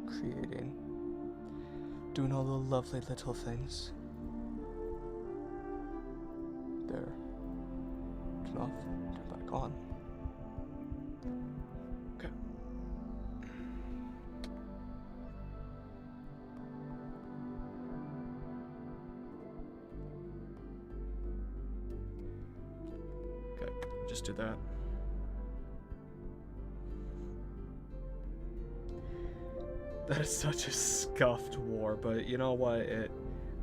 Creating. Doing all the lovely little things. There. Turn off. Turn back on. Okay. Okay, just do that. That is such a scuffed war, but you know what?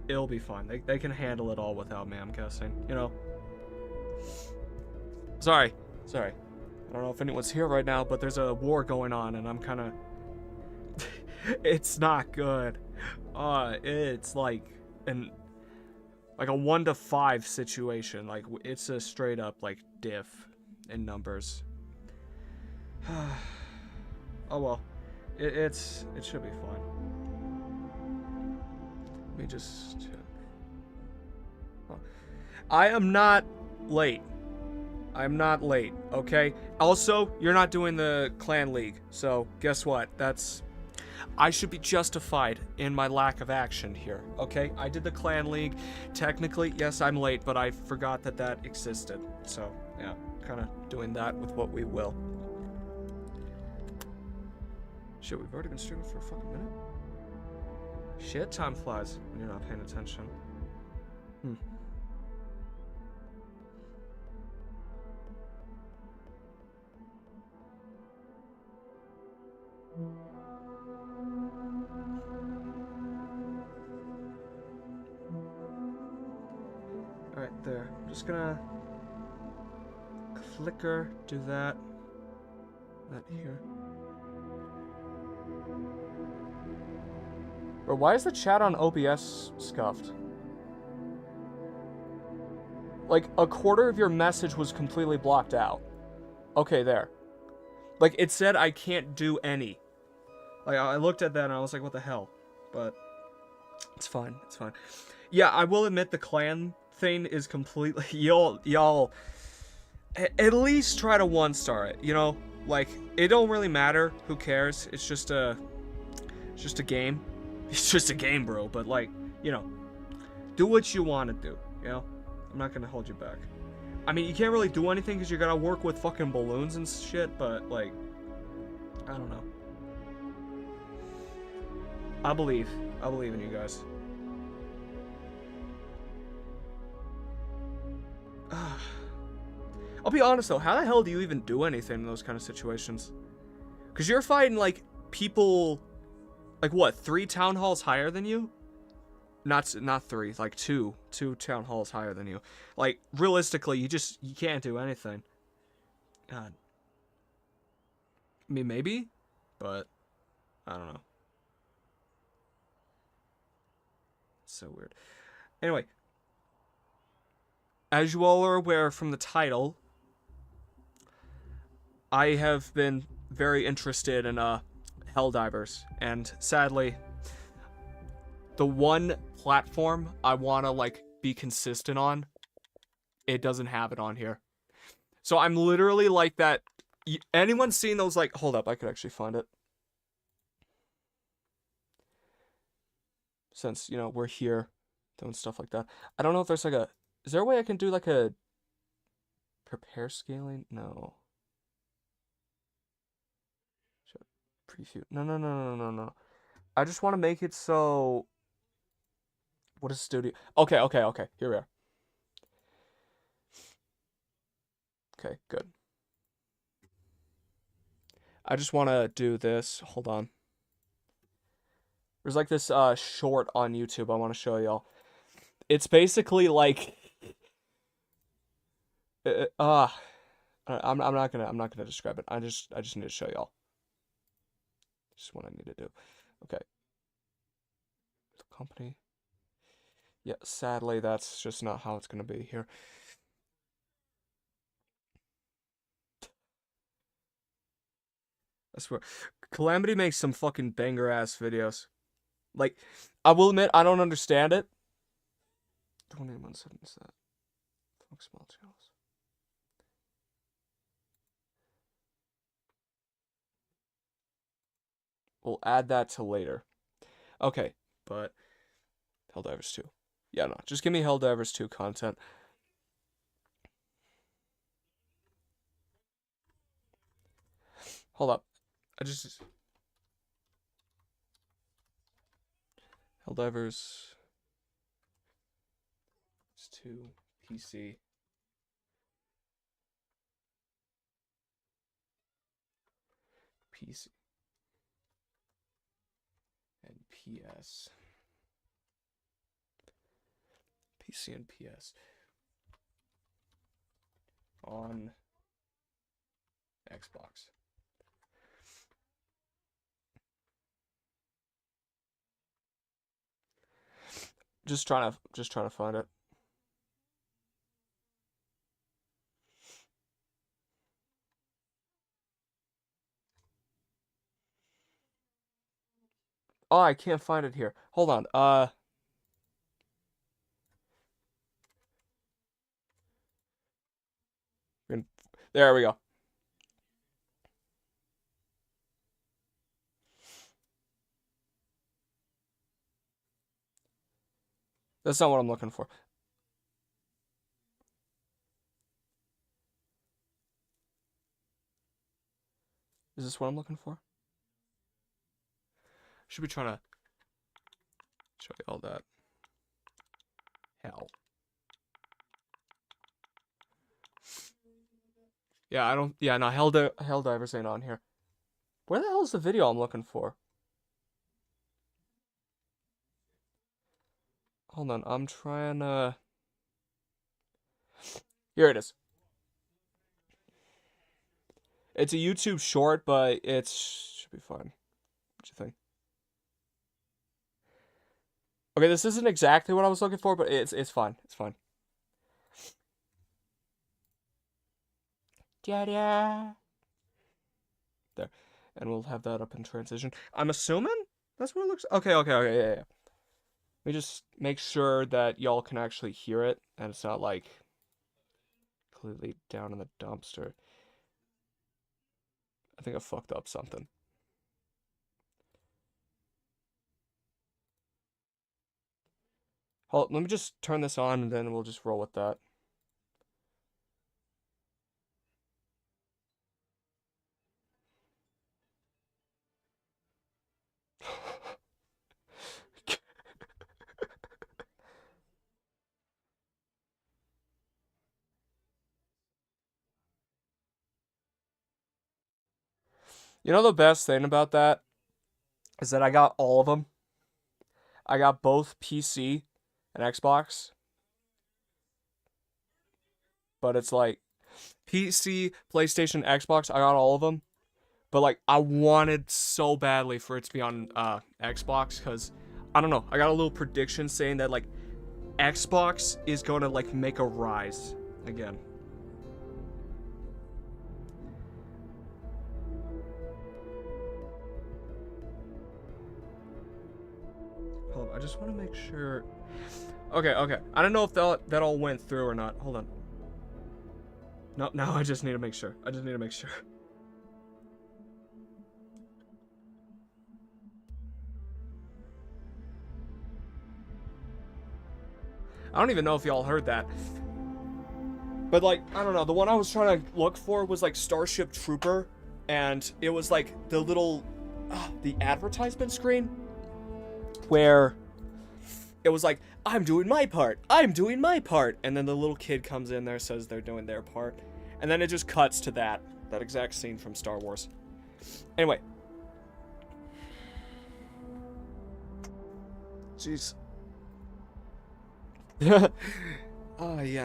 It'll be fine. They can handle it all without me, I'm guessing. You know? Sorry. I don't know if anyone's here right now, but there's a war going on, and I'm kind of... It's not good. It's like a 1 to 5 situation. Like, it's a straight up, like, diff in numbers. Oh well. It should be fine. Let me just check. Oh. I am not late. I'm not late, okay? Also, you're not doing the clan league, so guess what? I should be justified in my lack of action here, okay? I did the clan league. Technically, yes, I'm late, but I forgot that existed. So, yeah, kind of doing that with what we will. Shit, we've already been streaming for a fucking minute. Shit, time flies when you're not paying attention. Alright, there. I'm just gonna clicker, do that. That here. Or why is the chat on OBS scuffed? Like, a quarter of your message was completely blocked out. Okay, there. Like, it said I can't do any. Like, I looked at that and I was like, what the hell? But, it's fine, it's fine. Yeah, I will admit the clan thing is completely... Y'all... At least try to 1-star it, you know? Like, it don't really matter. Who cares? It's just a game. It's just a game, bro. But, like, you know, do what you want to do, you know? I'm not going to hold you back. I mean, you can't really do anything because you got to work with fucking balloons and shit, but, like, I don't know. I believe in you guys. I'll be honest, though. How the hell do you even do anything in those kind of situations? Because you're fighting, like, people... Like, what, 3 town halls higher than you? Not 3, like 2 town halls higher than you. Like, realistically, you can't do anything. God. I mean, maybe, but I don't know. It's so weird. Anyway, as you all are aware from the title, I have been very interested in Helldivers, and sadly, the one platform I want to, like, be consistent on, it doesn't have it on here. So I'm literally like that. Anyone seen those, like, hold up, I could actually find it. Since, you know, we're here doing stuff like that. I don't know if there's like is there a way I can do like a prepare scaling? No. Preview. No. I just want to make it so... What is studio? Okay. Here we are. Okay, good. I just want to do this. Hold on. There's like this short on YouTube I want to show y'all. It's basically like... I'm not gonna describe it. I just need to show y'all. Just what I need to do. Okay. Company. Yeah, sadly, that's just not how it's gonna be here. I swear. Calamity makes some fucking banger-ass videos. Like, I will admit, I don't understand it. 21.7 is that. Fuck small channels. we'll add that to later. Okay, but Helldivers 2. Yeah, no, just give me Helldivers 2 content. Hold up. Helldivers 2 PC. PC and PS. PC and PS on Xbox. Just trying to find it. Oh, I can't find it here. Hold on. There we go. That's not what I'm looking for. Is this what I'm looking for? Should be trying to show you all that. Hell. Yeah, I don't. Yeah, no, Helldivers ain't on here. Where the hell is the video I'm looking for? Hold on, I'm trying to. Here it is. It's a YouTube short, but it should be fine. What you think? Okay, this isn't exactly what I was looking for, but it's fine. It's fine. Da-da. There. And we'll have that up in transition. I'm assuming that's what it looks. Okay, yeah. Let me just make sure that y'all can actually hear it, and it's not like completely down in the dumpster. I think I fucked up something. Hold, let me just turn this on, and then we'll just roll with that. You know the best thing about that is that I got all of them. I got both PC and Xbox. But it's like PC, PlayStation, Xbox, I got all of them. But like I wanted so badly for it to be on Xbox cuz I don't know. I got a little prediction saying that like Xbox is going to like make a rise again. Hold on, I just want to make sure. Okay. I don't know if that all went through or not. Hold on. No, I just need to make sure. I don't even know if y'all heard that. But like, I don't know, the one I was trying to look for was like Starship Trooper, and it was like the little the advertisement screen where it was like, I'm doing my part, and then the little kid comes in there, says they're doing their part, and then it just cuts to that exact scene from Star Wars. Anyway. Jeez. Yeah,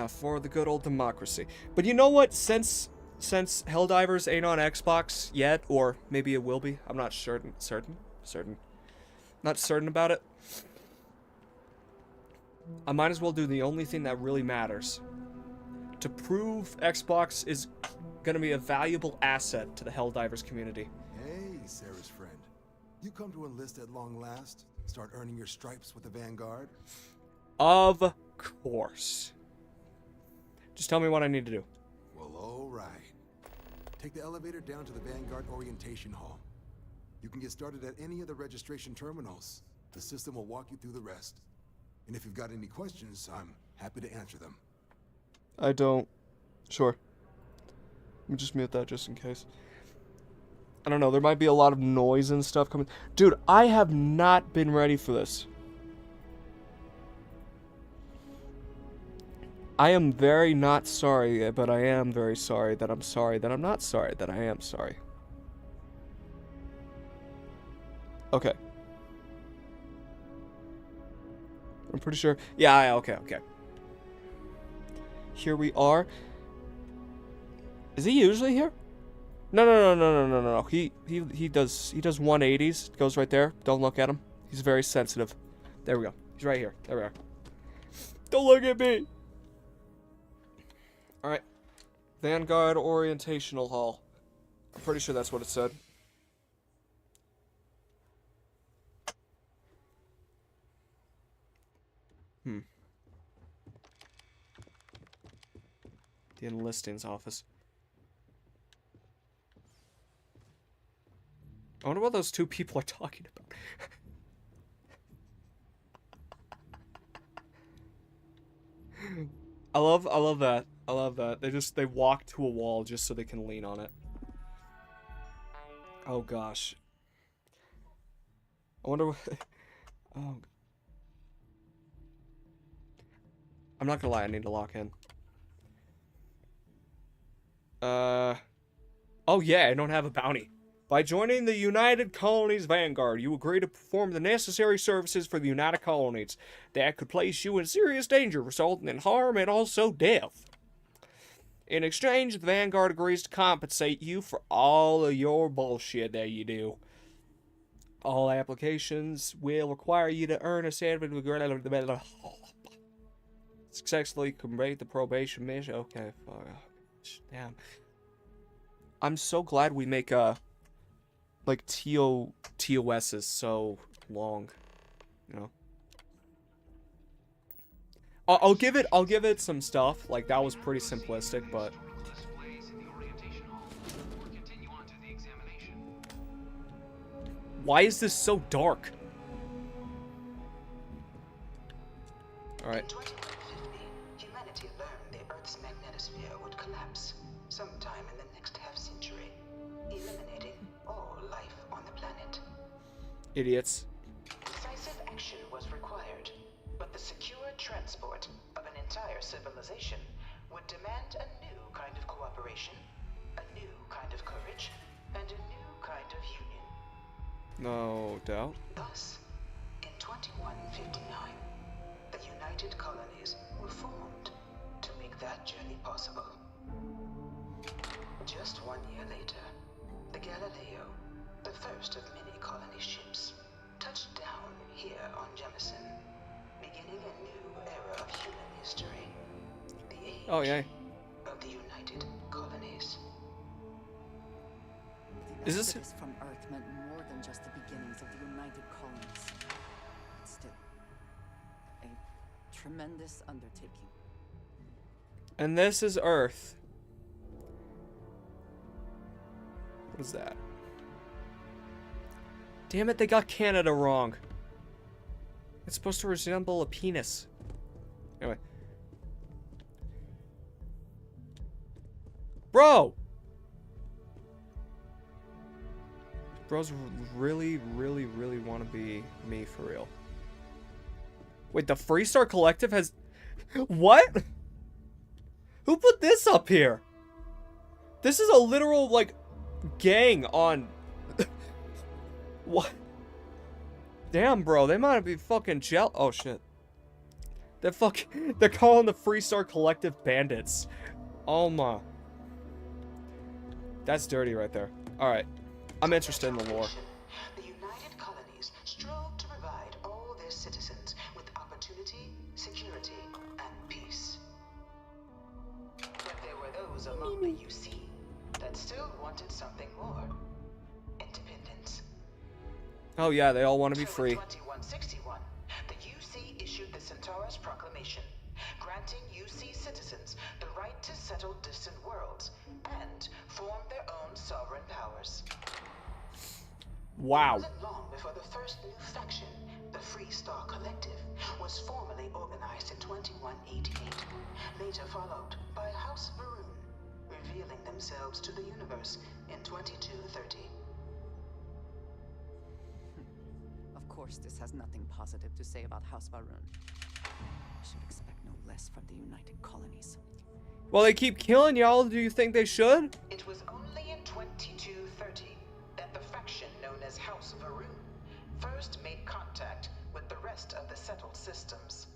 for the good old democracy. But you know what? Since Helldivers ain't on Xbox yet, or maybe it will be, I'm not certain. Not certain about it. I might as well do the only thing that really matters. To prove Xbox is gonna be a valuable asset to the Helldivers community. Hey, Sarah's friend. You come to enlist at long last? Start earning your stripes with the Vanguard? Of course. Just tell me what I need to do. Well, all right. Take the elevator down to the Vanguard Orientation Hall. You can get started at any of the registration terminals. The system will walk you through the rest. And if you've got any questions, I'm happy to answer them. I don't. Sure. Let me just mute that just in case. I don't know, there might be a lot of noise and stuff coming. Dude, I have not been ready for this. I am very not sorry, but I am very sorry that I'm sorry that I'm not sorry that I am sorry. Okay. I'm pretty sure. Yeah, okay. Here we are. Is he usually here? No. He does 180s. Goes right there. Don't look at him. He's very sensitive. There we go. He's right here. There we are. Don't look at me. All right. Vanguard Orientational Hall. I'm pretty sure that's what it said. The enlistings office. I wonder what those two people are talking about. I love that. I love that. They walk to a wall just so they can lean on it. Oh gosh. I wonder what oh. I'm not gonna lie, I need to lock in. Oh yeah, I don't have a bounty. By joining the United Colonies Vanguard, you agree to perform the necessary services for the United Colonies that could place you in serious danger, resulting in harm and also death. In exchange, the Vanguard agrees to compensate you for all of your bullshit that you do. All applications will require you to earn a successfully complete the probation mission. Okay, fuck. Damn. I'm so glad we make like TOS is so long, you know. I'll give it some stuff. Like that was pretty simplistic, but why is this so dark? All right. In 2150, humanity learned the Earth's magnetosphere would collapse sometime in the next half-century, eliminating all life on the planet. Idiots. Decisive action was required, but the secure transport of an entire civilization would demand a new kind of cooperation, a new kind of courage, and a new kind of union. No doubt. Thus, in 2159, the United Colonies were formed to make that journey possible. Just 1 year later, the Galileo, the first of many colony ships, touched down here on Jemison, beginning a new era of human history. The age of the United Colonies. Is this Exodus from Earth meant more than just the beginnings of the United Colonies. But still, a tremendous undertaking. And this is Earth. What is that? Damn it, they got Canada wrong. It's supposed to resemble a penis. Anyway. Bro! Bros really want to be me for real. Wait, the Freestar Collective has... What? Who put this up here? This is a literal, like, gang on... What? Damn, bro, they might be fucking oh, shit. They're calling the Freestar Collective bandits. Oh, my. That's dirty right there. Alright. I'm interested in the lore. The United Colonies strove to provide all their citizens with opportunity, security, and peace. But there were those among the UC that still wanted something more. Independence. Oh yeah, they all want to be So free. in 2161, the UC issued the Centaurus Proclamation, granting UC citizens the right to settle distant worlds and form their own sovereign powers. Wow. It wasn't long before the first new faction, the Free Star Collective, was formally organized in 2188, later followed by House Varun, revealing themselves to the universe in 2230. Of course, this has nothing positive to say about House Varun. I should expect no less from the United Colonies. Well, they keep killing y'all. Do you think they should? It was only in 2230 that the faction known as House Varun first made contact with the rest of the settled systems.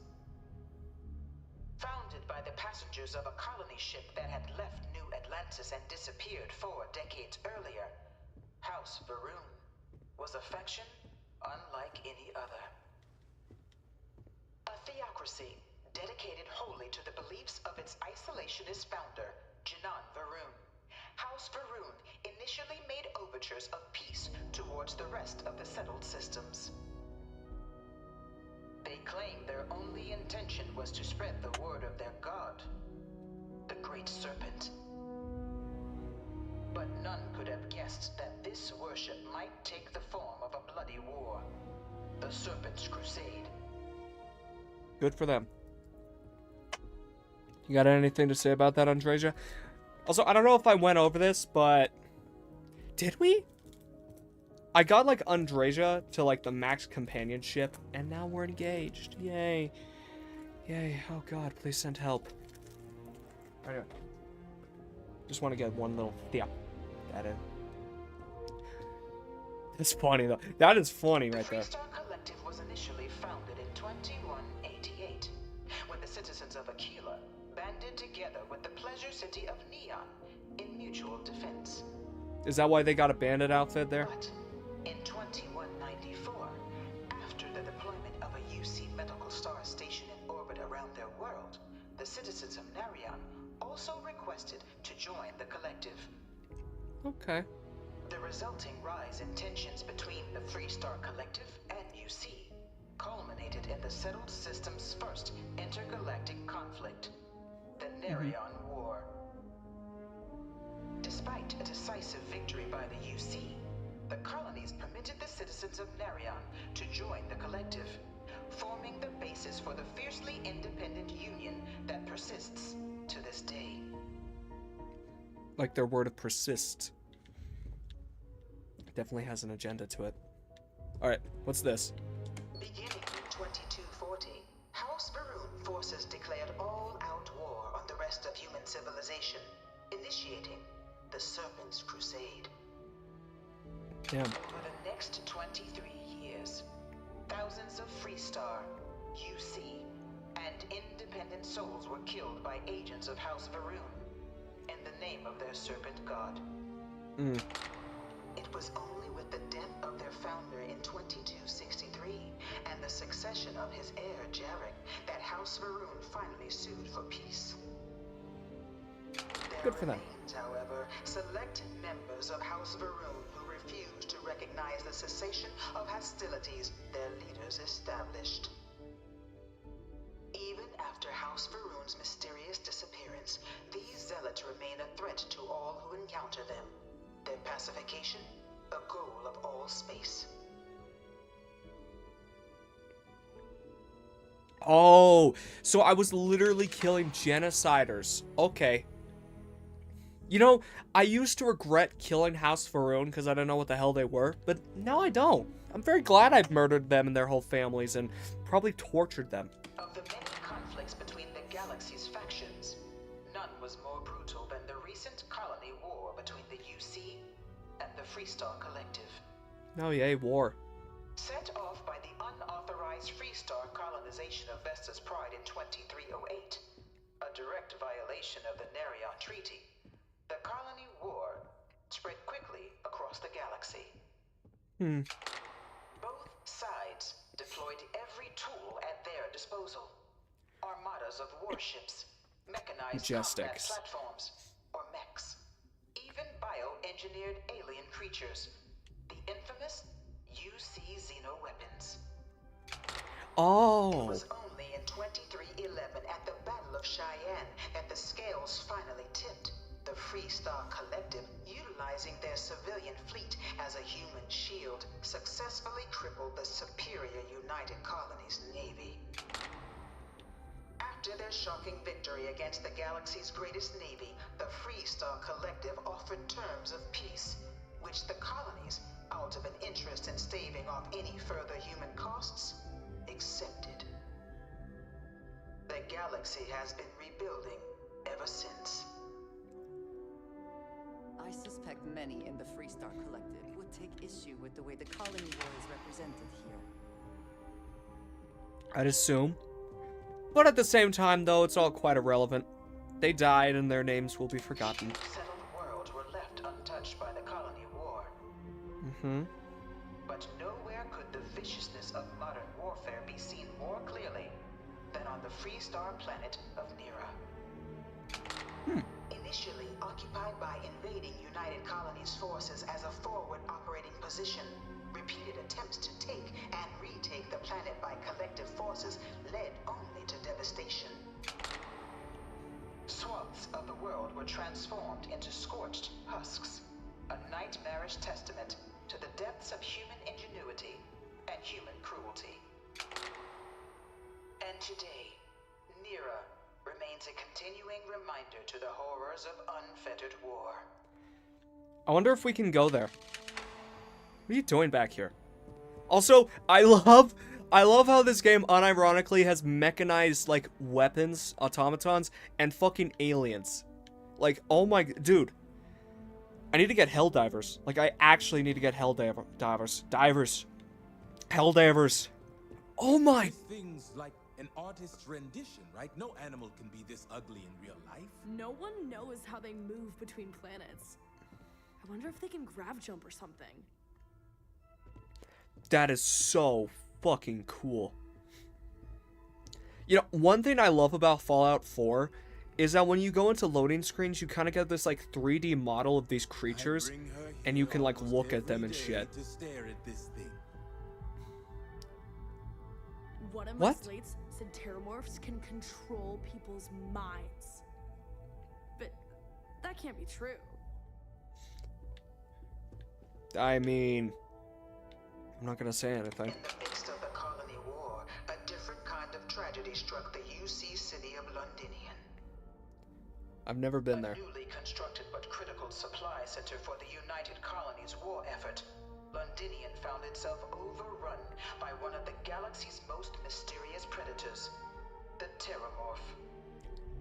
Founded by the passengers of a colony ship that had left New Atlantis and disappeared 4 decades earlier, House Varun was a faction unlike any other. A theocracy dedicated wholly to the beliefs of its isolationist founder, Janan Varun. House Varun initially made overtures of peace towards the rest of the settled systems. They claimed their only intention was to spread the word of their god, the Great Serpent. But none could have guessed that this worship might take the form of a bloody war, the Serpent's Crusade. Good for them. You got anything to say about that, Andreja? Also, I don't know if I went over this, but did we? I got like Andreja to like the max companionship, and now we're engaged. Yay. Yay. Oh god, please send help. Anyway. Just want to get one little that in. It's funny though. That is funny right there. The Free Star Collective was initially founded in 2188, when the citizens of Aquila banded together with the pleasure city of Neon in mutual defense. Is that why they got a bandit outfit there? But in 2194, after the deployment of a UC medical star station in orbit around their world, the citizens of Narion also requested to join the collective. Okay. The resulting rise in tensions between the Free Star Collective and UC culminated in the settled system's first intergalactic conflict, the Narion War. Despite a decisive victory by the UC, the colonies permitted the citizens of Narion to join the collective, forming the basis for the fiercely independent union that persists to this day. Like their word of persist. Definitely has an agenda to it. Alright, what's this? Beginning in 2240, House Varun forces declared all-out war on the rest of human civilization, initiating the Serpent's Crusade. Damn. Over the next 23 years, thousands of Free Star, UC, and independent souls were killed by agents of House Varun in the name of their serpent god. It was only with the death of their founder in 2263 and the succession of his heir Jarek that House Varun finally sued for peace. Good for them. Remains, however, select members of House Varun who refuse to recognize the cessation of hostilities their leaders established. Even after House Varun's mysterious disappearance, these zealots remain a threat to all who encounter them. Their pacification, a goal of all space. Oh, so I was literally killing genociders. Okay. You know, I used to regret killing House Varun because I didn't know what the hell they were, but now I don't. I'm very glad I've murdered them and their whole families and probably tortured them. Of the many conflicts between the galaxy's factions, none was more brutal than the recent colony war between the UC and the Free Star Collective. Oh yay, war. Set off by the unauthorized Free Star colonization of Vesta's Pride in 2308, a direct violation of the Narion Treaty, the colony war spread quickly across the galaxy. Both sides deployed every tool at their disposal. Armadas of warships, mechanized combat Majestics. platforms, or mechs. Even bioengineered alien creatures. The infamous UC Xeno weapons. It Oh. was only in 2311 at the Battle of Cheyenne that the scales finally tipped. The Free Star Collective utilizing their civilian fleet as a human shield successfully crippled the superior United Colonies Navy. After their shocking victory against the galaxy's greatest navy, the Freestar Collective offered terms of peace, which the colonies, out of an interest in staving off any further human costs, accepted. The galaxy has been rebuilding ever since. I suspect many in the Freestar Collective would take issue with the way the colony war is represented here. I'd assume. But at the same time, though, it's all quite irrelevant. They died and their names will be forgotten. Settled worlds were left untouched by the colony war. Mm-hmm. But nowhere could the viciousness of modern warfare be seen more clearly than on the Freestar planet of Nira. Initially occupied by invading United Colonies forces as a forward operating position, repeated attempts to take and retake the planet by collective forces led only to devastation. Swaths of the world were transformed into scorched husks, a nightmarish testament to the depths of human ingenuity and human cruelty. And today, Nira remains a continuing reminder to the horrors of unfettered war. I wonder if we can go there. What are you doing back here? Also, I love how this game unironically has mechanized, like, weapons, automatons, and fucking aliens. Like, oh my... Dude. I need to get Helldivers. Like, I actually need to get Helldivers. Helldivers. Oh my... These things like an artist's rendition, right? No animal can be this ugly in real life. No one knows how they move between planets. I wonder if they can grav jump or something. That is so fucking cool. You know, one thing I love about Fallout 4 is that when you go into loading screens, you kind of get this, like, 3D model of these creatures, and you can, like, look at them and shit. To stare at this thing. One of my What? slates said Terramorphs can control people's minds. But that can't be true. I mean... I'm not gonna say anything. In the midst of the colony war, a different kind of tragedy struck the UC city of Londinian. I've never been there. A newly constructed but critical supply center for the United Colonies war effort, Londinian found itself overrun by one of the galaxy's most mysterious predators, the Terramorph.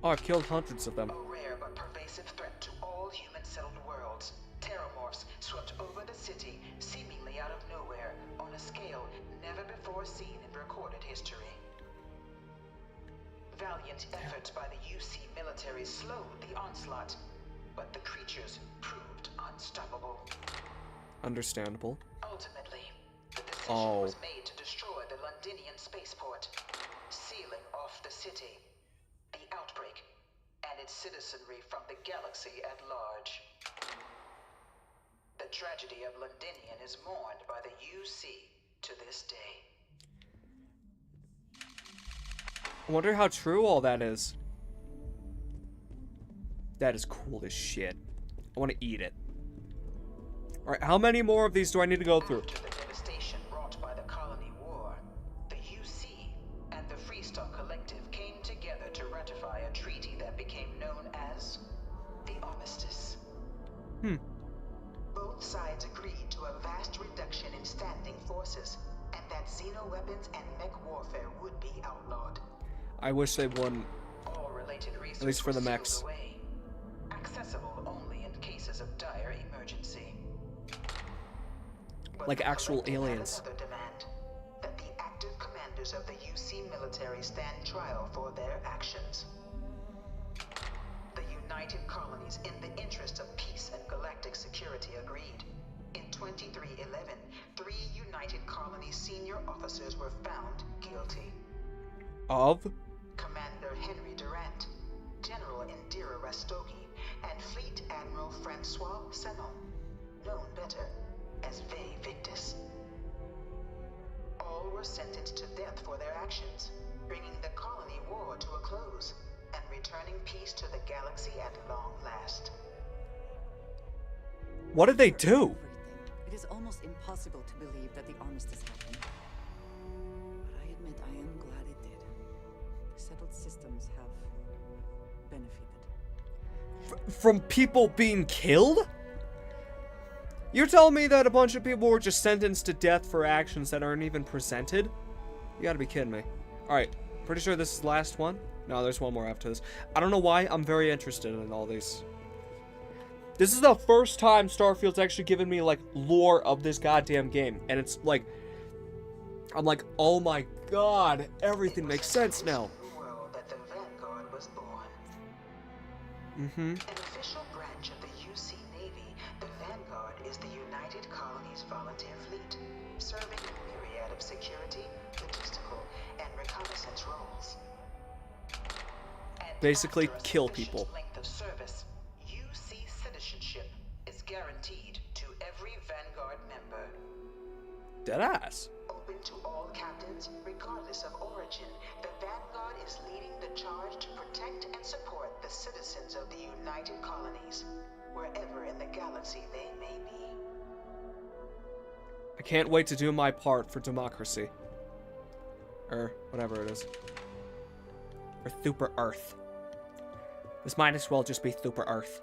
Oh, I've killed hundreds of them. A rare but pervasive threat to all human-settled worlds, Terramorphs swept over the city, seemingly out of nowhere, on a scale never before seen in recorded history. Valiant efforts by the UC military slowed the onslaught, but the creatures proved unstoppable. Understandable. Ultimately, the decision was made to destroy the Londinian spaceport, sealing off the city, the outbreak, and its citizenry from the galaxy at large. The tragedy of Londinian is mourned by the UC to this day. I wonder how true all that is. That is cool as shit. I want to eat it. Alright, how many more of these do I need to go through? After the devastation wrought by the colony war, the UC and the Freestar Collective came together to ratify a treaty that became known as the Armistice. Both sides agreed to a vast reduction in standing forces, and that xeno-weapons and mech warfare would be outlawed. I wish they wouldn't. All related research At least for the was mechs. sealed away, accessible only in cases of dire emergency. But Like the actual collective had aliens. another demand, that the active commanders of the UC military stand trial for their actions. The United Colonies, in the interest of peace and galactic security, agreed. In 2311, 3 United Colonies senior officers were found guilty. Of? Commander Henry Durant, General Indira Rastogi, and Fleet Admiral Francois Sanon, known better as Ve Victus. All were sentenced to death for their actions, bringing the colony war to a close and returning peace to the galaxy at long last. What did they do? It is almost impossible to believe that the armistice happened. But I admit I am glad it did. The settled systems have benefited. From people being killed? You're telling me that a bunch of people were just sentenced to death for actions that aren't even presented? You gotta be kidding me. Alright, pretty sure this is the last one. No, there's one more after this. I don't know why, I'm very interested in all these. This is the first time Starfield's actually given me, like, lore of this goddamn game. And it's like, I'm like, oh my god, everything makes sense now. World that the Vanguard was born. Mm-hmm. An official branch of the UC Navy, the Vanguard is the United Colonies Volunteer Fleet, serving a myriad of security, logistical, and reconnaissance roles. And Basically, after a kill sufficient people. length of service, UC citizenship is guaranteed to every Vanguard member. Deadass. Open to all captains, regardless of origin, the Vanguard is leading the charge to protect and support the citizens of the United Colonies, wherever in the galaxy they may be. I can't wait to do my part for democracy. Or whatever it is. Or Super Earth. This might as well just be Super Earth.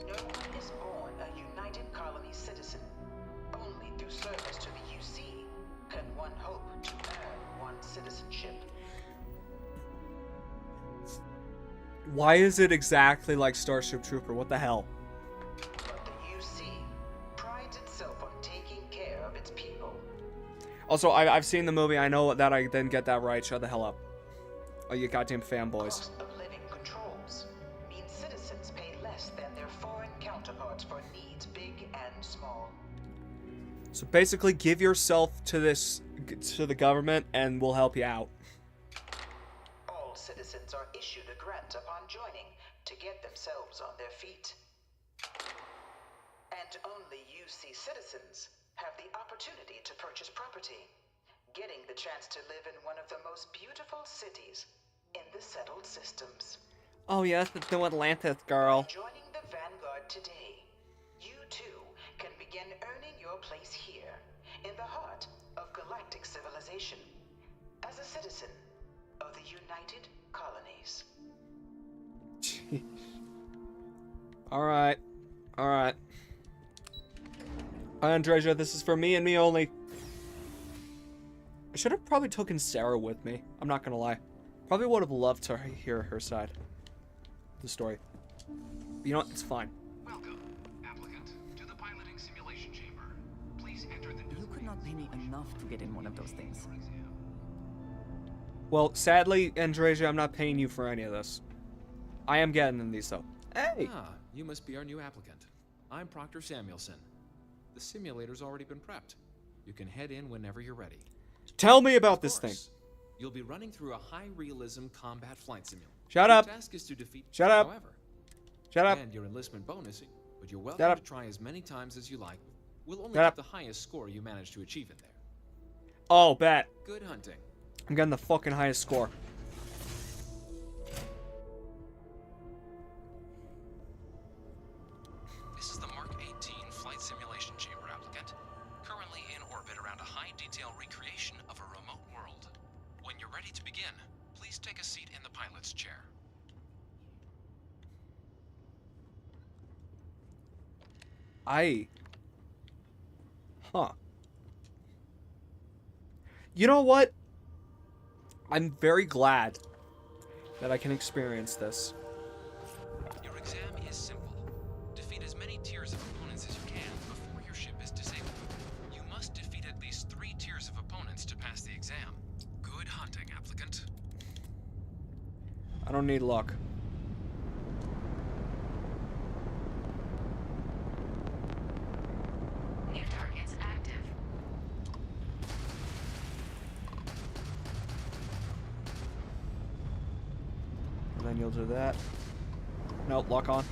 No one is born a United Colonies citizen. Only through service to the UC can one hope to earn one's citizenship. Why is it exactly like Starship Trooper? What the hell? But the UC prides itself on taking care of its people. Also, I've seen the movie. I know that I didn't get that right. Shut the hell up. Oh, you goddamn fanboys. Cost of living controls means citizens pay less than their foreign counterparts for needs big and small. So basically, give yourself to the government, and we'll help you out. All citizens are issued a grant upon joining to get themselves on their feet. And only UC citizens have the opportunity to purchase property, getting the chance to live in one of the most beautiful cities in the settled systems. Oh yes, the New Atlantis girl. Joining the Vanguard today, you too can begin earning your place here, in the heart of galactic civilization, as a citizen of the United Colonies. Alright. Alright. Andreja, this is for me and me only. I should have probably taken Sarah with me. I'm not gonna lie. Probably would have loved to hear her side of the story. But you know what? It's fine. Welcome, applicant, to the piloting simulation chamber. Please enter the new You could not pay me enough to get in one of those things. Well, sadly, Andreja, I'm not paying you for any of this. I am getting in these, though. Hey! Ah, you must be our new applicant. I'm Proctor Samuelson. The simulator's already been prepped. You can head in whenever you're ready. Tell me about this thing. You'll be running through a high-realism combat flight simulator. Shut up. Your task is to defeat... Shut up. However, Shut up. and your enlistment bonus, but you're welcome Shut up. to try as many times as you like. We'll only Shut get up. the highest score you manage to achieve in there. Oh, bet. Good hunting. I'm getting the fucking highest score. This is the Mark 18 flight simulation chamber applicant, currently in orbit around a high-detail recreation of a remote world. When you're ready to begin, please take a seat in the pilot's chair. Huh. You know what? I'm very glad that I can experience this. Your exam is simple. Defeat as many tiers of opponents as you can before your ship is disabled. You must defeat at least 3 tiers of opponents to pass the exam. Good hunting, applicant. I don't need luck. New targets active. And then you'll do that. Nope, lock on.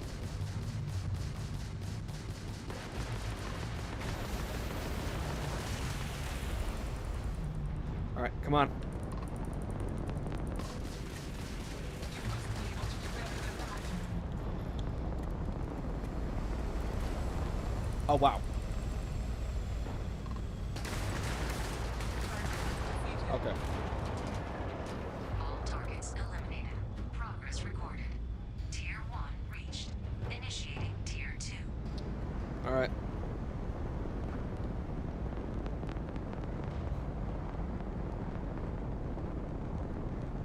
Alright, come on. Oh, wow. Okay. All targets eliminated. Progress recorded. Tier 1 reached. Initiating Tier 2. All right.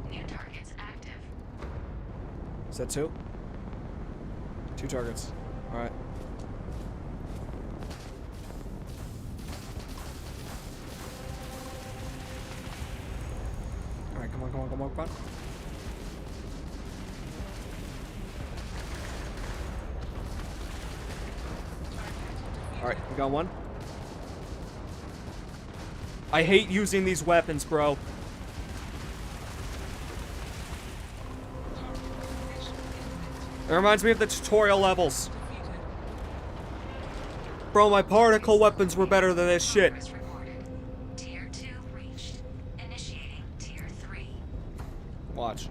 New targets active. Is that 2? 2 targets. All right. All right, come on, come on, come on, come on. All right, we got one. I hate using these weapons, bro. It reminds me of the tutorial levels. Bro, my particle weapons were better than this shit. Progress recorded. Tier 2 reached. Initiating Tier 3. Watch.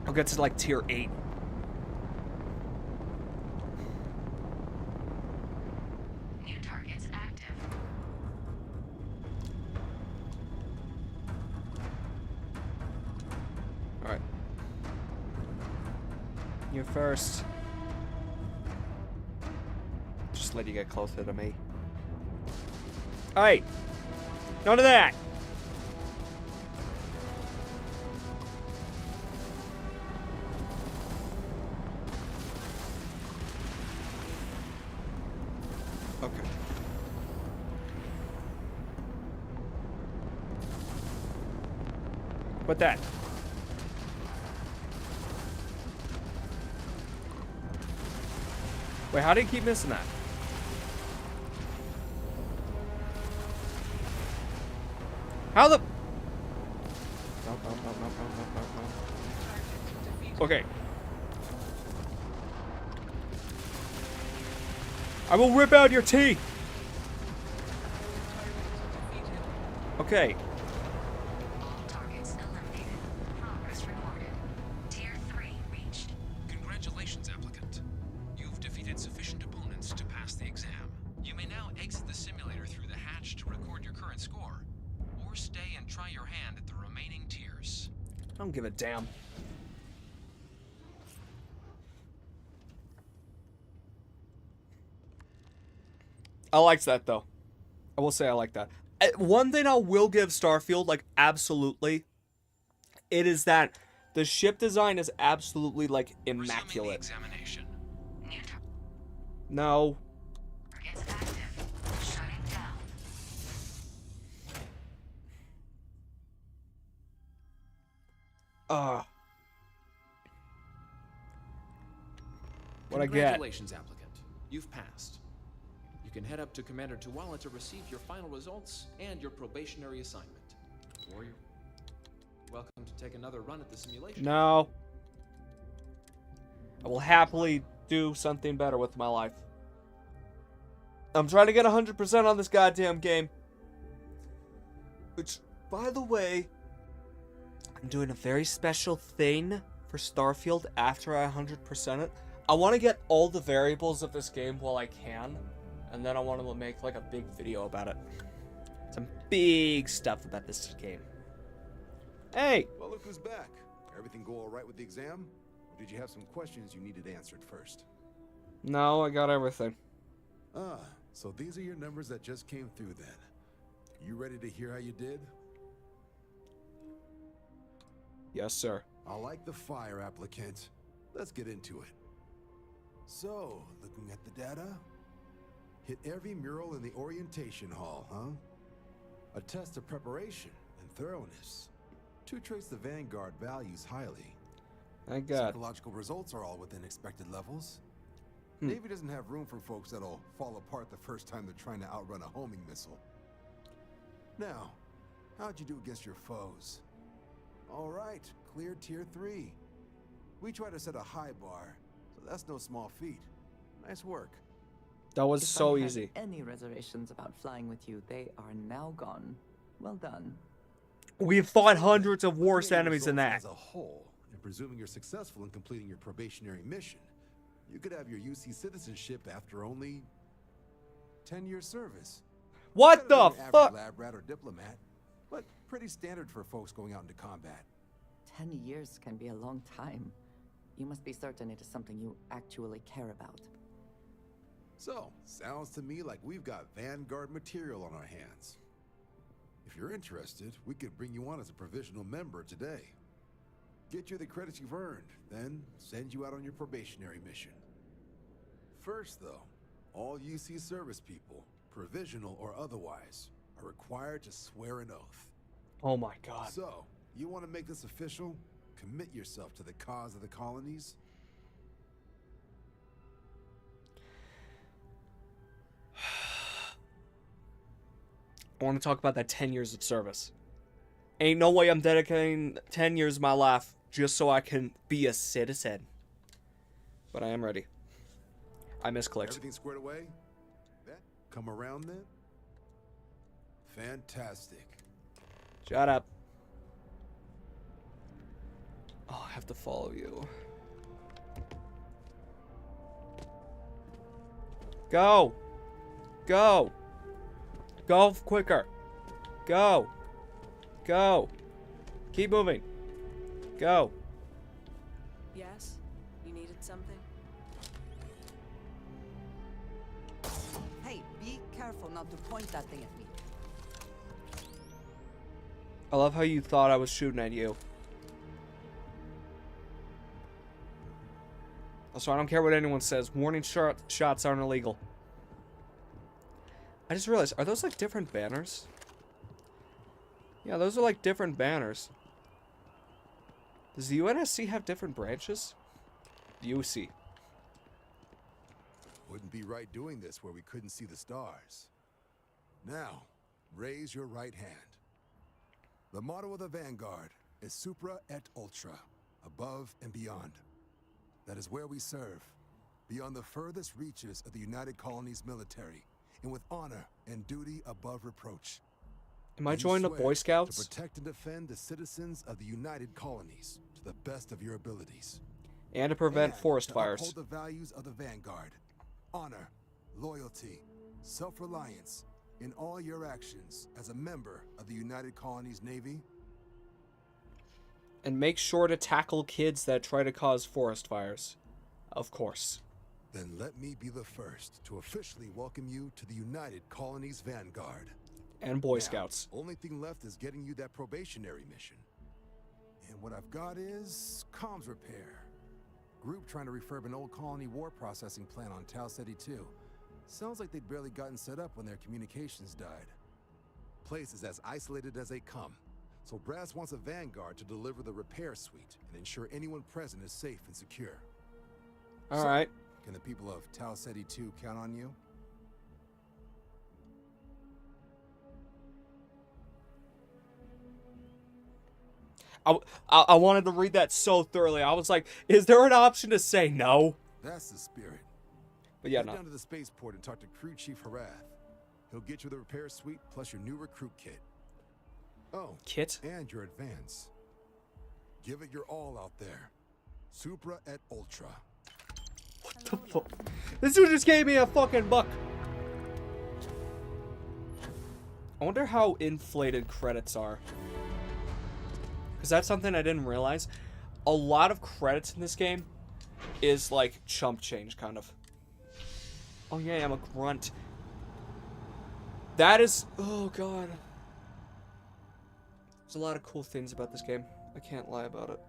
I'll get to like tier 8. New targets active. Alright. You first. Just let you get closer to me. Alright. None of that. Okay. What that? Wait, how do you keep missing that? How the... No. Okay. I will rip out your teeth! Okay. All targets eliminated. Progress recorded. Tier 3 reached. Congratulations, applicant. You've defeated sufficient opponents to pass the exam. You may now exit the simulator through the hatch to record your current score, or stay and try your hand at the remaining tiers. I don't give a damn. I liked that, though. I will say I like that. One thing I will give Starfield, like, absolutely, it is that the ship design is absolutely, like, Resuming the immaculate. examination. New No. targets active. Shutting down. What I get. Congratulations, applicant. You've passed. You can head up to Commander Tuwala to receive your final results and your probationary assignment. Or you're welcome to take another run at the simulation. No. I will happily do something better with my life. I'm trying to get 100% on this goddamn game. Which, by the way, I'm doing a very special thing for Starfield after I 100% it. I want to get all the variables of this game while I can, and then I want to make like a big video about it. Some big stuff about this game. Hey! Well, look who's back. Everything go all right with the exam? Or did you have some questions you needed answered first? No, I got everything. Ah, so these are your numbers that just came through then. You ready to hear how you did? Yes, sir. I like the fire, applicant. Let's get into it. So, looking at the data, hit every mural in the orientation hall, huh? A test of preparation and thoroughness. 2 traits the Vanguard values highly. Thank God. Psychological results are all within expected levels. Navy doesn't have room for folks that'll fall apart the first time they're trying to outrun a homing missile. Now, how'd you do against your foes? All right, clear tier 3. We try to set a high bar, so that's no small feat. Nice work. That was If so I had easy. any reservations about flying with you, they are now gone. Well done. We've fought hundreds of worse Looking at your enemies than that. results As a whole, and presuming you're successful in completing your probationary mission, you could have your UC citizenship after only 10 years service. What Better than the your average fuck? lab rat or diplomat, but pretty standard for folks going out into combat. 10 years can be a long time. You must be certain it is something you actually care about. So, sounds to me like we've got Vanguard material on our hands. If you're interested, we could bring you on as a provisional member today. Get you the credits you've earned, then send you out on your probationary mission. First, though, all UC service people, provisional or otherwise, are required to swear an oath. Oh my god. So, you want to make this official? Commit yourself to the cause of the colonies? I want to talk about that 10 years of service. Ain't no way I'm dedicating 10 years of my life just so I can be a citizen. But I am ready. I misclicked. Everything squared away? Come around then? Fantastic. Shut up. Oh, I have to follow you. Go! Go! Go quicker! Go! Go! Keep moving. Go. Yes? You needed something? Hey, be careful not to point that thing at me. I love how you thought I was shooting at you. Also, I don't care what anyone says. Warning shots aren't illegal. I just realized, are those like different banners? Yeah, those are like different banners. Does the UNSC have different branches? The UC. Wouldn't be right doing this where we couldn't see the stars. Now, raise your right hand. The motto of the Vanguard is Supra et Ultra, above and beyond. That is where we serve, beyond the furthest reaches of the United Colonies military, and with honor and duty above reproach. Am I You joining the swear Boy Scouts? to protect and defend the citizens of the United Colonies to the best of your abilities. And to prevent And forest to fires. uphold the values of the Vanguard. Honor, loyalty, self-reliance in all your actions as a member of the United Colonies Navy. And make sure to tackle kids that try to cause forest fires. Of course. Then let me be the first to officially welcome you to the United Colonies Vanguard. And Boy Now, Scouts. Only thing left is getting you that probationary mission. And what I've got is comms repair. Group trying to refurb an old colony war processing plant on Tau Ceti 2. Sounds like they'd barely gotten set up when their communications died. Place is as isolated as they come. So Brass wants a Vanguard to deliver the repair suite and ensure anyone present is safe and secure. Alright. Can the people of Tau Ceti 2 count on you? I wanted to read that so thoroughly. I was like, is there an option to say no? That's the spirit. But yeah, Head no. down to the spaceport and talk to Crew Chief Harath. He'll get you the repair suite plus your new recruit kit. Oh, Kit? and your advance. Give it your all out there. Supra et Ultra. What the fuck? This dude just gave me a fucking buck. I wonder how inflated credits are. Because that's something I didn't realize. A lot of credits in this game is like chump change, kind of. Oh yeah, I'm a grunt. That is... Oh god. There's a lot of cool things about this game. I can't lie about it.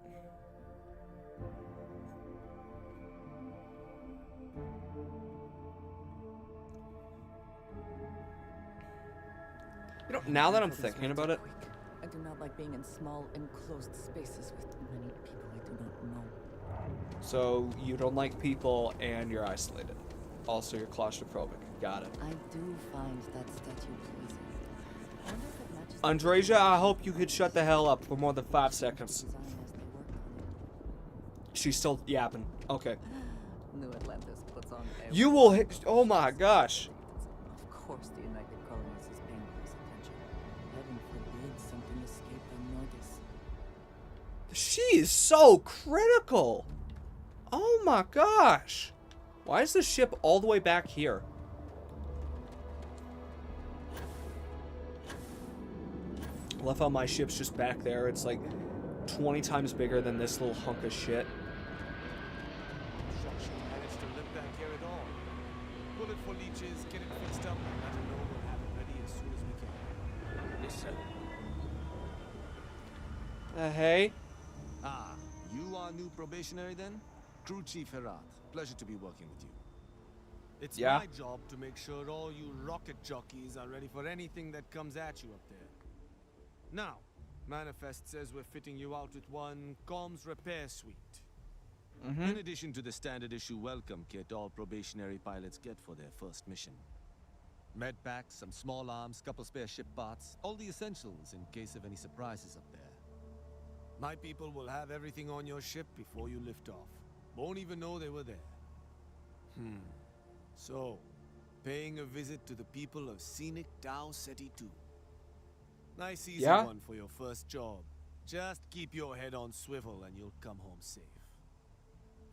You know, now that I'm thinking about it, I do not like being in small, enclosed spaces with many people I do not know. so you don't like people and you're isolated. Also, you're claustrophobic. Got it. I do find that statue pleasing. I wonder if it matches Andreja, I hope you could shut the hell up for more than 5 seconds. design as they worked on She's still yapping. Okay. it. New Atlantis puts on a You will hit... Oh my gosh. Of course the United Colonies is paying close attention. Heaven forbid something escaped unnoticed. She is so critical. Oh my gosh. Why is the ship all the way back here? love how my ship's just back there. It's like 20 times bigger than this little hunk of shit. Shocked she managed to live back here at all. Bullet for leeches, get it fixed up, and let her know we'll have it ready as soon as we can. Yes, sir. Hey? Ah, you are new probationary then? Crew Chief Herat. Pleasure to be working with you. It's my job to make sure all you rocket jockeys are ready for anything that comes at you up there. Now, Manifest says we're fitting you out with one comms repair suite. In addition to the standard issue welcome kit all probationary pilots get for their first mission. Med packs, some small arms, couple spare ship parts, all the essentials in case of any surprises up there. My people will have everything on your ship before you lift off. Won't even know they were there. So, paying a visit to the people of scenic Tau Ceti 2. Nice easy one for your first job. Just keep your head on swivel and you'll come home safe.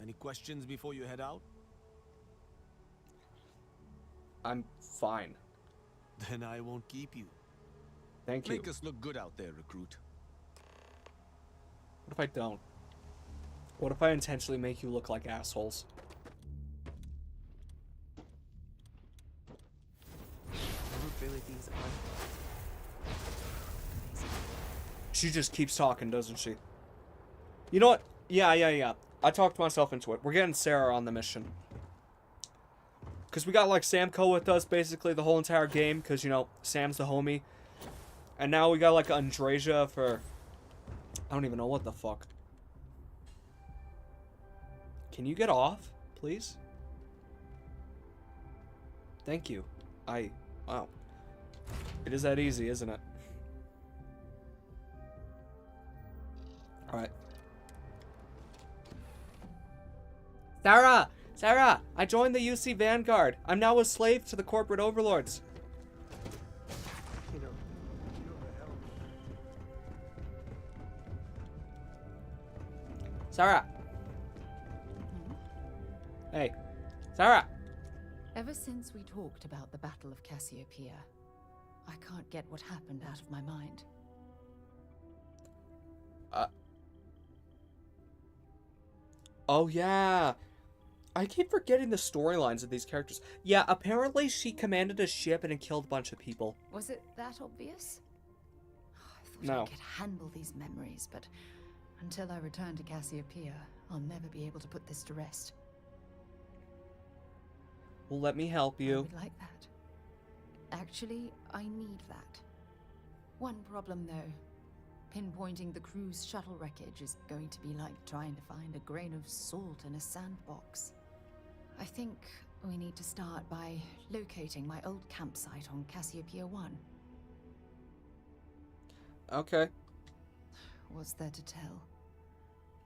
Any questions before you head out? I'm fine. Then I won't keep you. Thank you. Make us look good out there, recruit. What if I don't? What if I intentionally make you look like assholes? She just keeps talking, doesn't she? You know what? Yeah. I talked myself into it. We're getting Sarah on the mission. Because we got, like, Samco with us basically the whole entire game. Because, you know, Sam's the homie. And now we got, like, Andrasia for... I don't even know what the fuck. Can you get off, please? Thank you. Wow. It is that easy, isn't it? Alright. Sarah! I joined the UC Vanguard. I'm now a slave to the corporate overlords. Sarah! Hey. Sarah! Ever since we talked about the Battle of Cassiopeia, I can't get what happened out of my mind. Oh, yeah. I keep forgetting the storylines of these characters. Yeah, apparently she commanded a ship and it killed a bunch of people. Was it that obvious? I thought No. I could handle these memories, but until I return to Cassiopeia, I'll never be able to put this to rest. Well, let me help you. I would like that. Actually, I need that. One problem, though. Pinpointing the crew's shuttle wreckage is going to be like trying to find a grain of salt in a sandbox. I think we need to start by locating my old campsite on Cassiopeia 1. Okay. What's there to tell?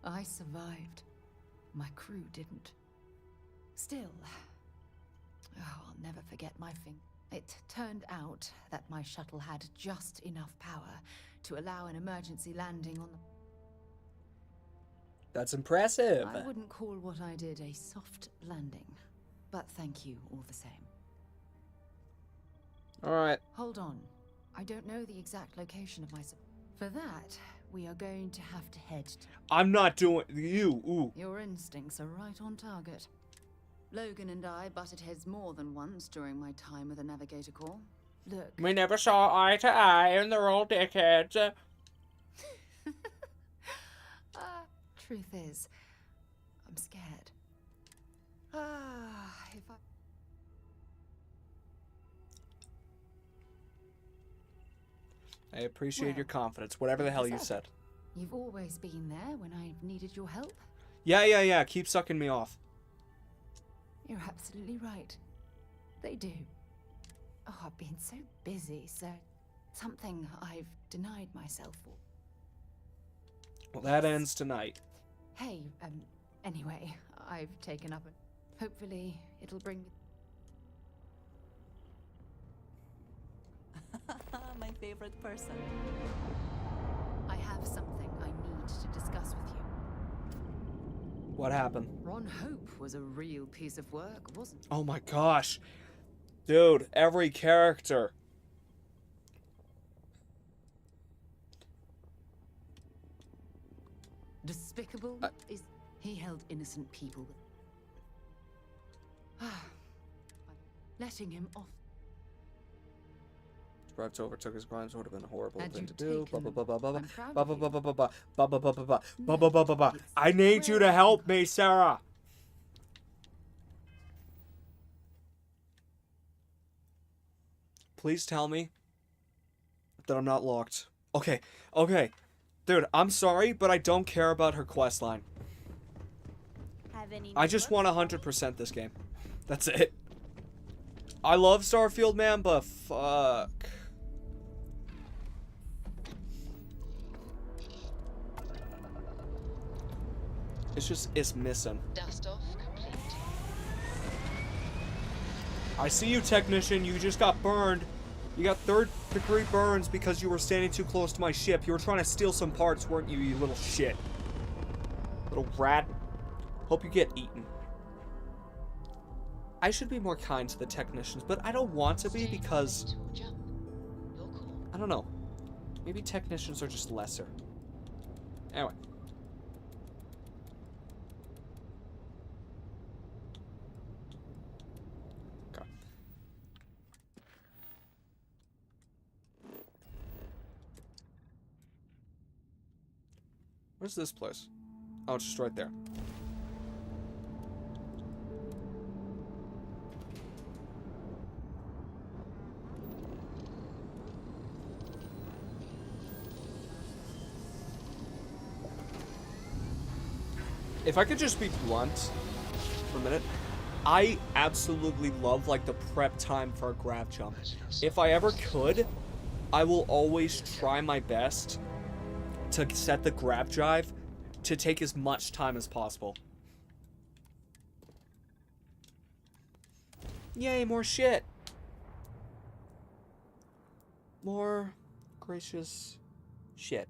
I survived. My crew didn't. Still, I'll never forget my thing. It turned out that my shuttle had just enough power to allow an emergency landing on the... That's impressive. I wouldn't call what I did a soft landing, but thank you all the same. Alright. Hold on. I don't know the exact location of my... For that, we are going to have to head to... I'm not doing... You, ooh. Your instincts are right on target. Logan and I butted heads more than once during my time with the Navigator Corps. Look... We never saw eye to eye and they're all dickheads. Truth is, I'm scared. If I appreciate your confidence, whatever the hell you said. You've always been there when I've needed your help. Yeah. Keep sucking me off. You're absolutely right. They do. Oh, I've been so busy, so something I've denied myself for. Well, that ends tonight. Hey, anyway, I've taken up hopefully it'll bring me... My favorite person. I have something I need to discuss with you. What happened? Ron Hope was a real piece of work, wasn't he? Oh my gosh. Dude, every character. Despicable is he held innocent people. Letting him off. Perhaps overtook his crimes would have been a horrible Had thing you to do. taken them, I'm proud of you. I need you to help me, Sarah. Please tell me that I'm not locked. Okay, okay. Dude, I'm sorry, but I don't care about her quest line. I just want 100% this game. That's it. I love Starfield, man, but fuck. It's missing. Dust off complete. I see you, technician. You just got burned. You got third-degree burns because you were standing too close to my ship. You were trying to steal some parts, weren't you, you little shit? Little rat. Hope you get eaten. I should be more kind to the technicians, but I don't want to be because... I don't know. Maybe technicians are just lesser. Anyway. Okay. Where's this place? Oh, it's just right there. If I could just be blunt for a minute, I absolutely love, like, the prep time for a grav jump. If I ever could, I will always try my best to set the grab drive to take as much time as possible. Yay, more shit. More gracious shit.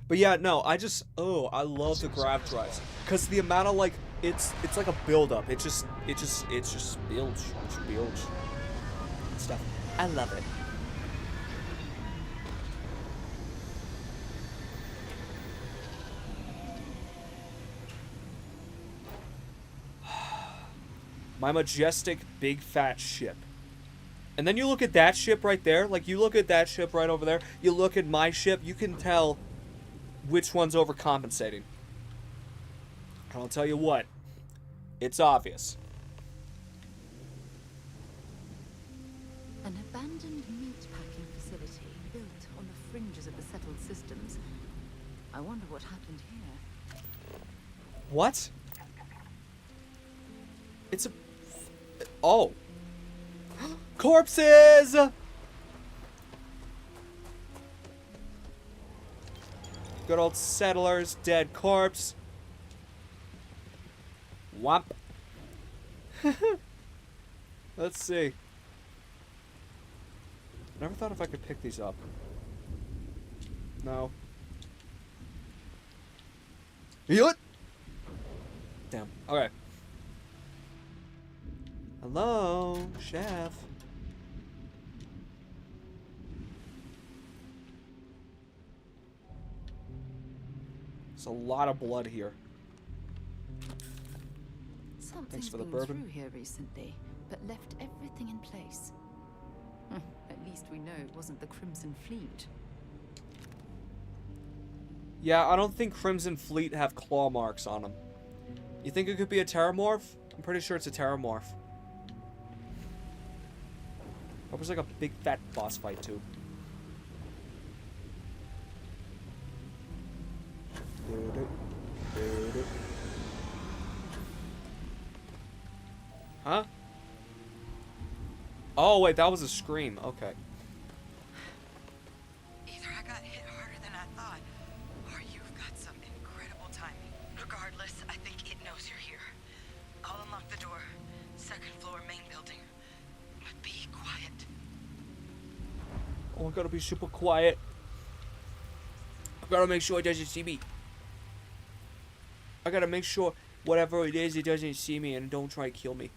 But yeah, no, I love the grab drives. Cause the amount of, like, it's like a build-up. It just builds stuff. I love it. My majestic, big, fat ship. And then you look at that ship right there. Like, you look at that ship right over there. You look at my ship. You can tell which one's overcompensating. And I'll tell you what. It's obvious. An abandoned meat-packing facility built on the fringes of the settled systems. I wonder what happened here. What? It's a... Oh. Corpses! Good old settlers, dead corpse. Whomp. Let's see. Never thought if I could pick these up. No. What? Damn. Okay. Hello, chef. There's a lot of blood here. Something's for the been bourbon. through here recently, but left everything in place. At least we know it wasn't the Crimson Fleet. Yeah, I don't think Crimson Fleet have claw marks on them. You think it could be a Terramorph? I'm pretty sure it's a Terramorph. Hope it's like a big fat boss fight too. Huh? Oh wait, that was a scream. Okay. Either I got hit harder than I thought, or you've got some incredible timing. Regardless, I think it knows you're here. I'll unlock the door. Second floor, main building. But be quiet. Oh, I gotta be super quiet. I gotta make sure it doesn't see me. I gotta make sure whatever it is, it doesn't see me and don't try to kill me.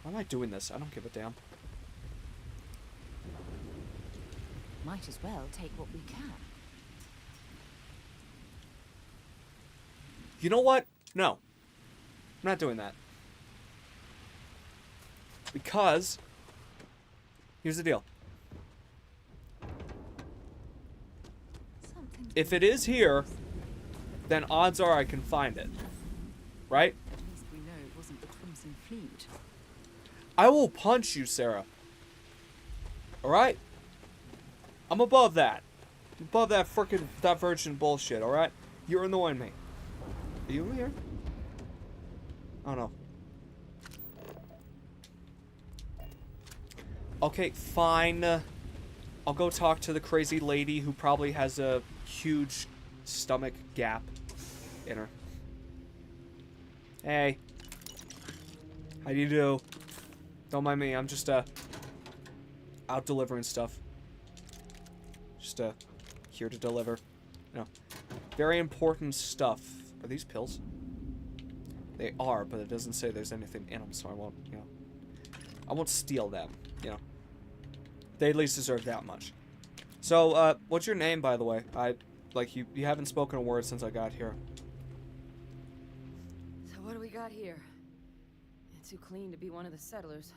Why am I doing this? I don't give a damn. might as well take what we can. You know what? No. I'm not doing that. Because, here's the deal. If it is here, then odds are I can find it. Right? At least we know it wasn't the Crimson Fleet. I will punch you, Sarah. Alright? I'm above that. I'm above that frickin' divergent bullshit, alright? You're annoying me. Are you here? Oh no. Okay, fine. I'll go talk to the crazy lady who probably has a huge stomach gap in her. Hey. How do you do? Don't mind me, I'm just, out delivering stuff. Just, here to deliver. You know, very important stuff. Are these pills? They are, but it doesn't say there's anything in them, so I won't, you know. I won't steal them, you know. They at least deserve that much. So, what's your name, by the way? You haven't spoken a word since I got here. So what do we got here? It's too clean to be one of the settlers.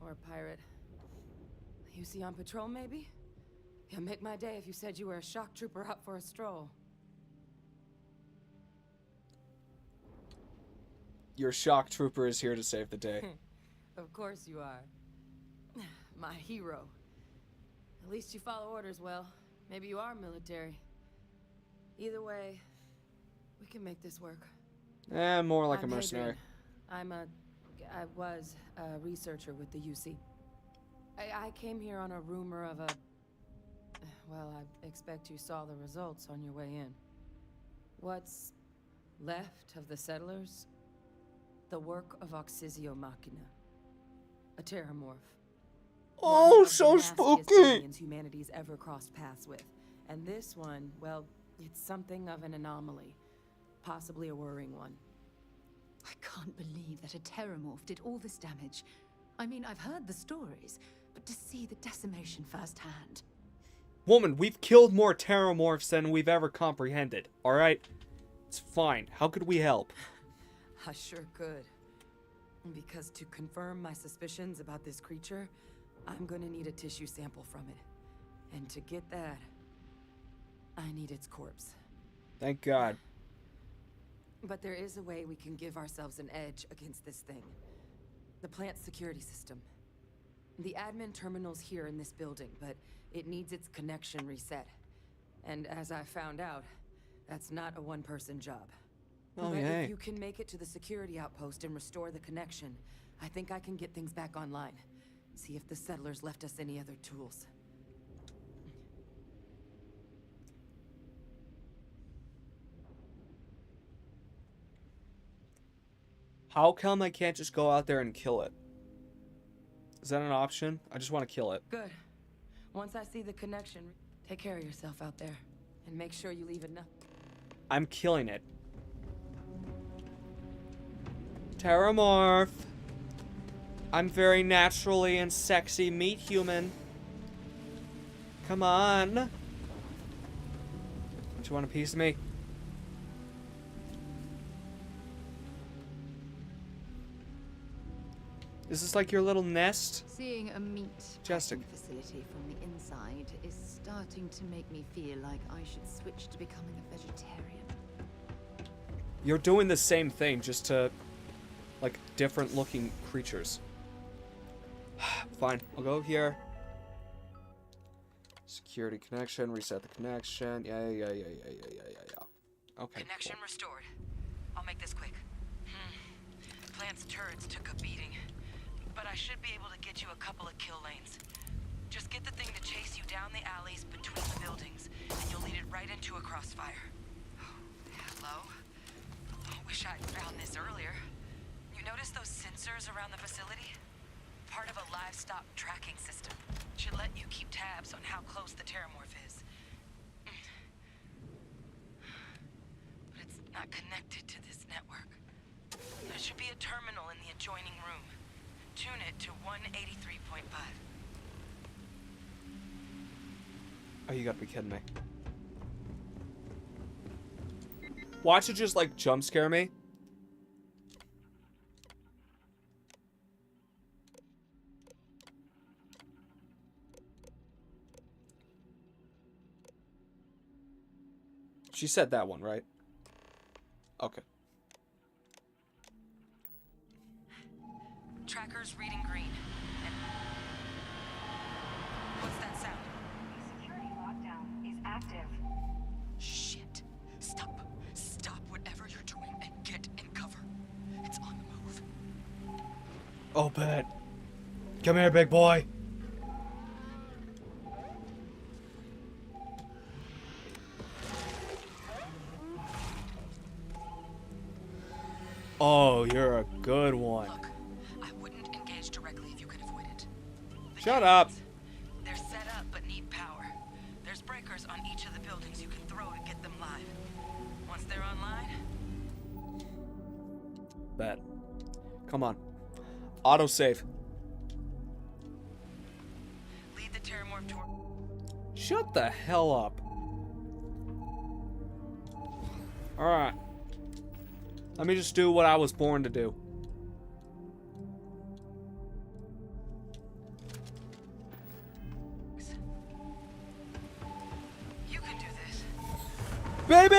Or a pirate. You see on patrol, maybe? Yeah, make my day if you said you were a shock trooper out for a stroll. Your shock trooper is here to save the day. Of course you are. My hero. At least you follow orders well. Maybe you are military. Either way, we can make this work. More like I'm a mercenary. Hadrian. I was a researcher with the UC. I came here on a rumor of a... Well, I expect you saw the results on your way in. What's left of the settlers? The work of Oxysio Machina. A terramorph. Oh, so spooky! Aliens humanity's ever crossed paths with. And this one, well, it's something of an anomaly. Possibly a worrying one. I can't believe that a terramorph did all this damage. I mean, I've heard the stories, but to see the decimation firsthand. Woman, we've killed more terramorphs than we've ever comprehended, alright? It's fine. How could we help? I sure could. Because to confirm my suspicions about this creature, I'm gonna need a tissue sample from it. And to get that, I need its corpse. Thank God. But there is a way we can give ourselves an edge against this thing. The plant's security system. The admin terminal's here in this building, but it needs its connection reset. And as I found out, that's not a one-person job. Oh, but yay. if you can make it to the security outpost and restore the connection, I think I can get things back online. See if the settlers left us any other tools. How come I can't just go out there and kill it? Is that an option? I just want to kill it. Good. Once I see the connection, take care of yourself out there. And make sure you leave enough. I'm killing it. Terramorph. I'm very naturally and sexy meat human. Come on. Don't you want a piece of me? Is this like your little nest? Seeing a meat Majestic. packing facility from the inside is starting to make me feel like I should switch to becoming a vegetarian. You're doing the same thing, just to, like, different looking creatures. Fine, I'll go here. Security connection, reset the connection. Yeah. Okay. Connection restored. I'll make this quick. Plant's turrets took a beating, but I should be able to get you a couple of kill lanes. Just get the thing to chase you down the alleys between the buildings, and you'll lead it right into a crossfire. Hello? I wish I'd found this earlier. You notice those sensors around the facility? Part of a livestock tracking system. Should let you keep tabs on how close the terramorph is. But it's not connected to this network. There should be a terminal in the adjoining room. Tune it to 183.5. Oh, you gotta be kidding me. Watch it just, like, jump scare me. She said that one, right? Okay. Tracker's reading green. And what's that sound? The security lockdown is active. Shit. Stop. Stop whatever you're doing and get in cover. It's on the move. Oh, bad. Come here, big boy. Oh, you're a good one. Look, I wouldn't engage directly if you could avoid it. Shut up. They're set up but need power. There's breakers on each of the buildings you can throw to get them live. Once they're online... Bet. Come on. Autosave. Lead the Terramorph toward... Shut the hell up. Alright. Let me just do what I was born to do. You can do this. Baby!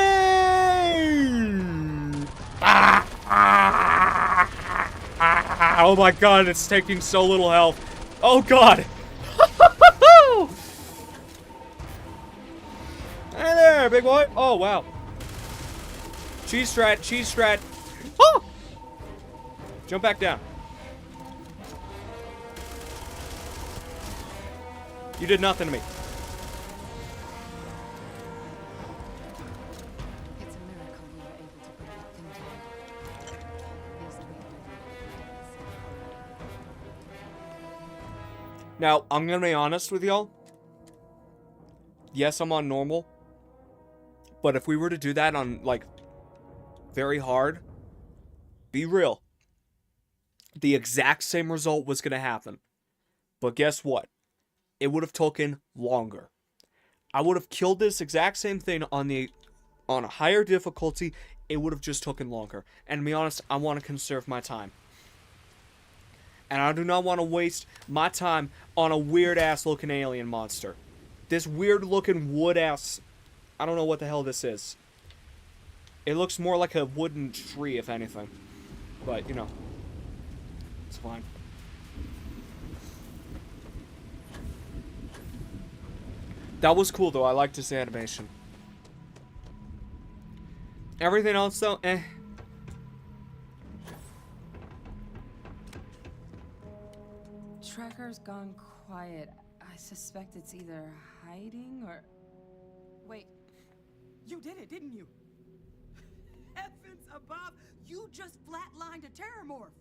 Oh my god, it's taking so little health. Oh god! Hey there, big boy! Oh wow. Cheese strat, cheese strat. Oh! Jump back down. You did nothing to me. It's a miracle you were able to put that thing down. These weird. Now, I'm gonna be honest with y'all. Yes, I'm on normal. But if we were to do that on, like, very hard, be real. The exact same result was gonna happen. But guess what? It would have taken longer. I would have killed this exact same thing on a higher difficulty. It would have just taken longer. And to be honest, I want to conserve my time. And I do not want to waste my time on a weird-ass looking alien monster. This weird-looking wood-ass... I don't know what the hell this is. It looks more like a wooden tree, if anything. But, you know. It's fine. That was cool, though. I liked this animation. Everything else, though, eh. Tracker's gone quiet. I suspect it's either hiding or... Wait. You did it, didn't you? Heavens above! You just flatlined a Terramorph!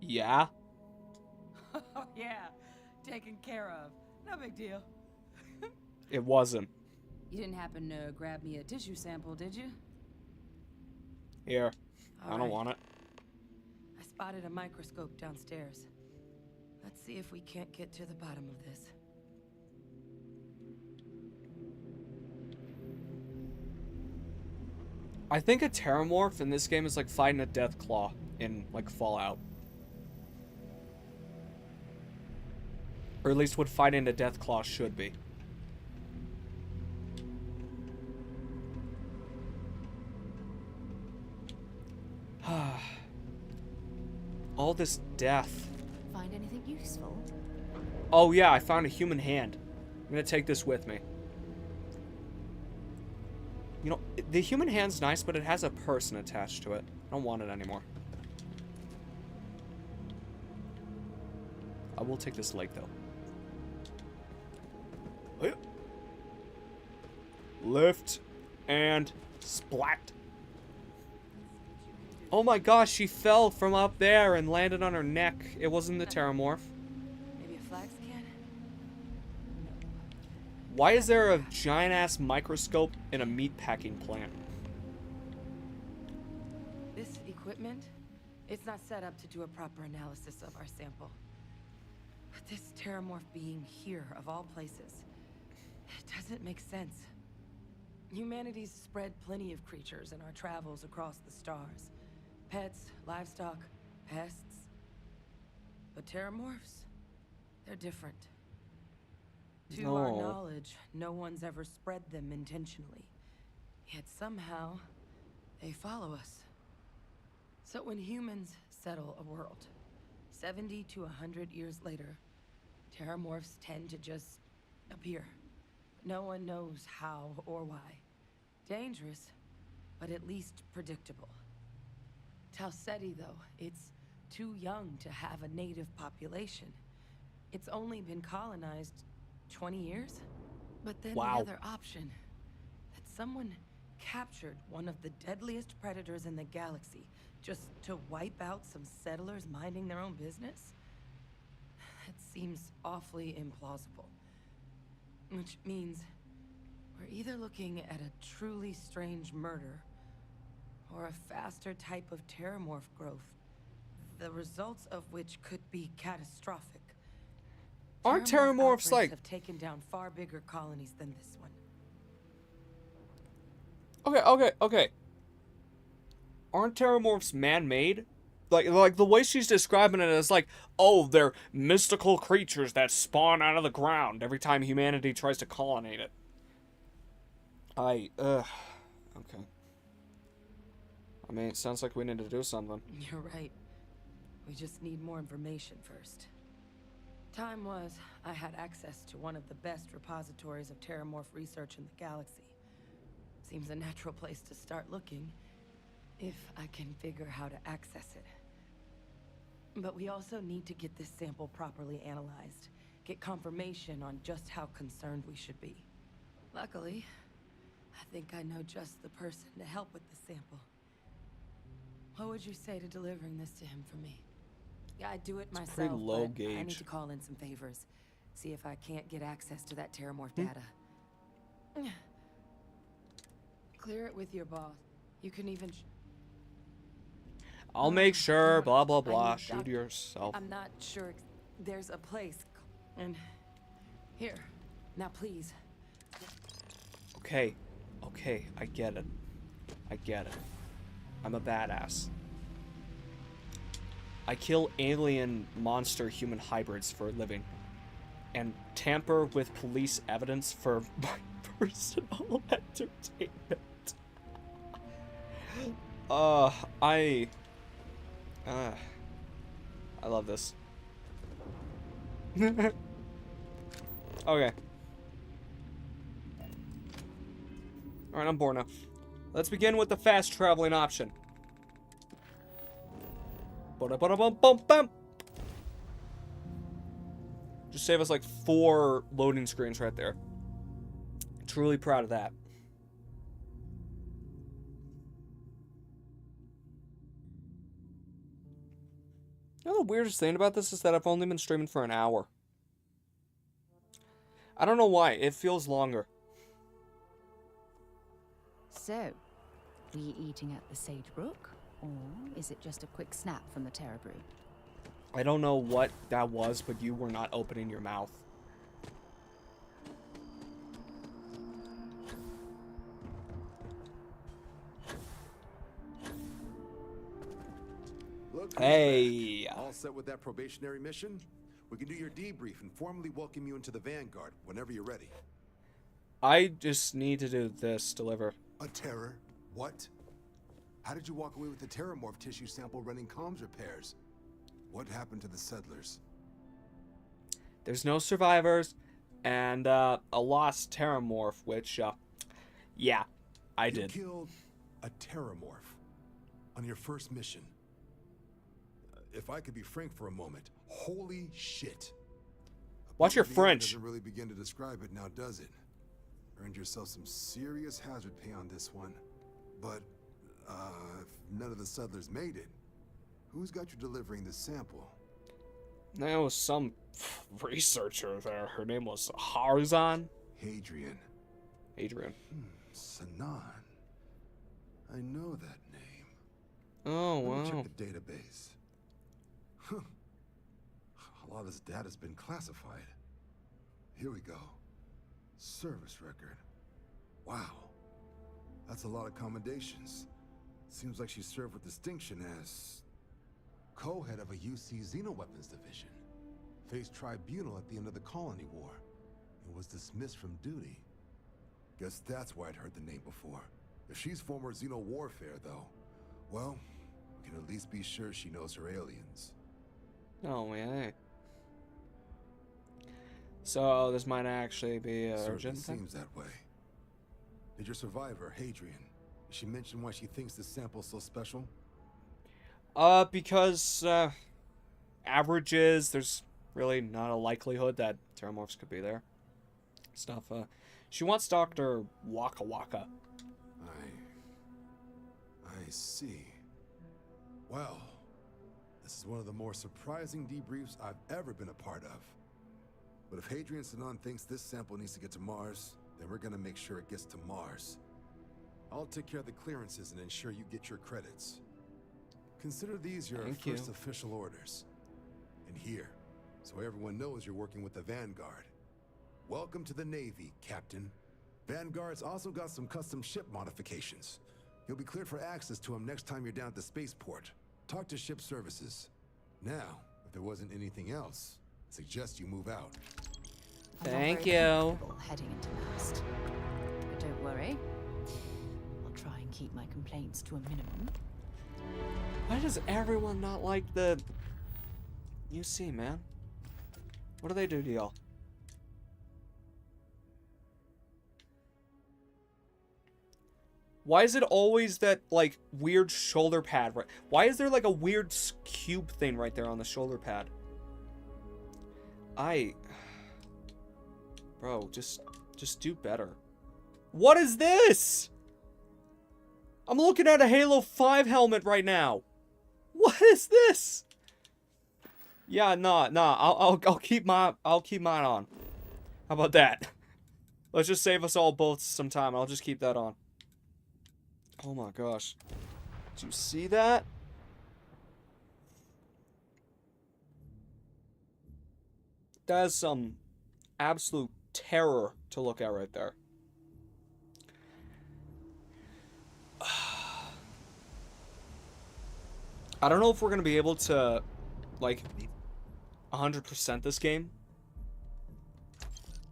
Yeah? Oh, yeah. Taken care of. No big deal. It wasn't. You didn't happen to grab me a tissue sample, did you? Here. All I don't want it. I spotted a microscope downstairs. Let's see if we can't get to the bottom of this. I think a Terramorph in this game is like fighting a Deathclaw in, like, Fallout. Or at least what fighting a Deathclaw should be. All this death. Find anything useful? Oh yeah, I found a human hand. I'm gonna take this with me. You know, the human hand's nice, but it has a person attached to it. I don't want it anymore. I will take this leg, though. Lift and splat. Oh my gosh, she fell from up there and landed on her neck. It wasn't the Terramorph. Maybe a flax can? Why is there a giant-ass microscope in a meat-packing plant? This equipment, it's not set up to do a proper analysis of our sample. But this terramorph being here, of all places, it doesn't make sense. Humanity's spread plenty of creatures in our travels across the stars. Pets, livestock, pests. But terramorphs, they're different. To our knowledge, no one's ever spread them intentionally. Yet somehow, they follow us. So when humans settle a world, 70 to 100 years later, terramorphs tend to just appear. No one knows how or why. Dangerous, but at least predictable. Talseti, though, it's too young to have a native population. It's only been colonized 20 years? But then the other option, that someone captured one of the deadliest predators in the galaxy just to wipe out some settlers minding their own business? That seems awfully implausible. Which means we're either looking at a truly strange murder or a faster type of terramorph growth, the results of which could be catastrophic. Aren't terramorphs like... have taken down far bigger colonies than this one. Okay. Aren't terramorphs man-made? Like the way she's describing it is like, oh, they're mystical creatures that spawn out of the ground every time humanity tries to colonize it. Okay. I mean, it sounds like we need to do something. You're right. We just need more information first. Time was, I had access to one of the best repositories of terramorph research in the galaxy. Seems a natural place to start looking, if I can figure how to access it. But we also need to get this sample properly analyzed, get confirmation on just how concerned we should be. Luckily, I think I know just the person to help with the sample. What would you say to delivering this to him for me? Yeah, I'd do it myself, pretty low but gauge. I need to call in some favors. See if I can't get access to that terramorph data. Clear it with your boss. You can even... I'll make sure, blah, blah, blah. Shoot yourself. I'm not sure. There's a place. And... Here. Now, please. Okay, I get it. I'm a badass. I kill alien monster human hybrids for a living. And tamper with police evidence for my personal entertainment. I love this. Okay. Alright, I'm bored now. Let's begin with the fast traveling option. Just save us like 4 loading screens right there. Truly proud of that. You know the weirdest thing about this is that I've only been streaming for an hour. I don't know why, it feels longer. So, we eating at the Sage Brook, or is it just a quick snap from the Terra Brew? I don't know what that was, but you were not opening your mouth. Look, hey. All set with that probationary mission? We can do your debrief and formally welcome you into the Vanguard whenever you're ready. I just need to do this, deliver. A terror? What? How did you walk away with the terramorph tissue sample running comms repairs? What happened to the settlers? There's no survivors, and a lost terramorph, which, yeah, I did. You killed a terramorph on your first mission. If I could be frank for a moment, holy shit. Watch your The French. doesn't really begin to describe it now, does it? Earned yourself some serious hazard pay on this one. But, if none of the settlers made it, who's got you delivering the sample? There was some researcher there. Her name was Harzan. Hadrian. Sanan. I know that name. Oh, Let me wow. check the database. Huh. A lot of this data's been classified. Here we go. Service record. Wow. That's a lot of commendations. Seems like she served with distinction as co-head of a UC Xenoweapons division. Faced tribunal at the end of the Colony War and was dismissed from duty. Guess that's why I'd heard the name before. If she's former Xeno warfare, though, well, we can at least be sure she knows her aliens. Oh, man. So, this might actually be a urgent thing? Seems that way. Did your survivor, Hadrian, did she mention why she thinks this sample's so special? Because, averages, there's really not a likelihood that Terramorphs could be there. Stuff, she wants Dr. Waka Waka. I see. Well, this is one of the more surprising debriefs I've ever been a part of. But if Hadrian Sanan thinks this sample needs to get to Mars, then we're gonna make sure it gets to Mars. I'll take care of the clearances and ensure you get your credits. Consider these your first official orders. And here, so everyone knows you're working with the Vanguard. Welcome to the Navy, Captain. Vanguard's also got some custom ship modifications. You'll be cleared for access to them next time you're down at the spaceport. Talk to ship services. Now, if there wasn't anything else, I suggest you move out. Thank you. Heading into last. But don't worry. I'll try and keep my complaints to a minimum. Why does everyone not like the UC, man? What do they do to y'all? Why is it always that, like, weird shoulder pad? Right? Why is there, like, a weird cube thing right there on the shoulder pad? Bro, just do better. What is this? I'm looking at a Halo 5 helmet right now. What is this? Yeah, nah. I'll keep mine on. How about that? Let's just save us all both some time. I'll just keep that on. Oh my gosh. Did you see that? That is some absolute terror to look at right there. I don't know if we're going to be able to, like, 100% this game.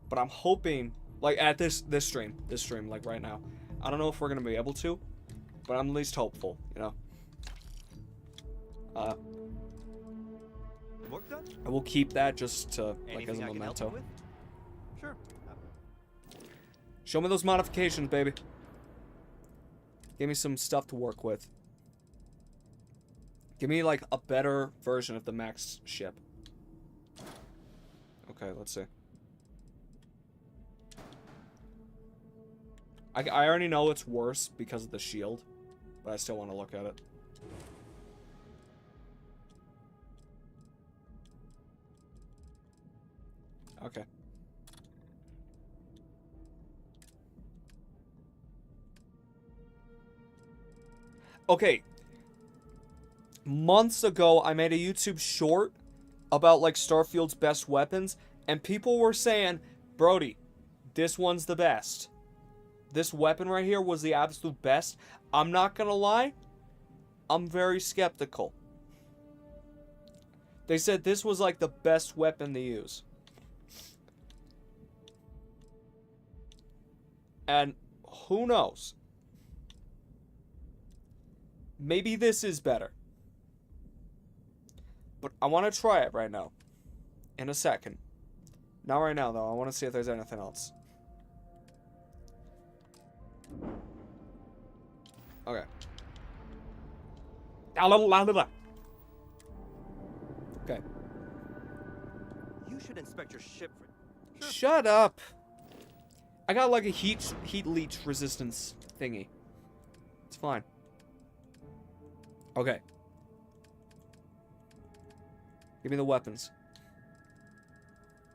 But I'm hoping, like, at this stream, like, right now. I don't know if we're going to be able to. But I'm at least hopeful, you know. I will keep that just to, like, as a memento. Sure. Show me those modifications, baby. Give me some stuff to work with. Give me, like, a better version of the Max ship. Okay, let's see. I already know it's worse because of the shield. But I still want to look at it. Okay. Okay. Months ago, I made a YouTube short about, like, Starfield's best weapons, and people were saying, Brody, this one's the best. This weapon right here was the absolute best. I'm not gonna lie, I'm very skeptical. They said this was like the best weapon to use. And who knows? Maybe this is better. But I want to try it right now. In a second. Not right now, though. I want to see if there's anything else. Okay. Okay. You should inspect your ship for... Sure. Shut up. I got like a heat leech resistance thingy. It's fine. Okay. Give me the weapons.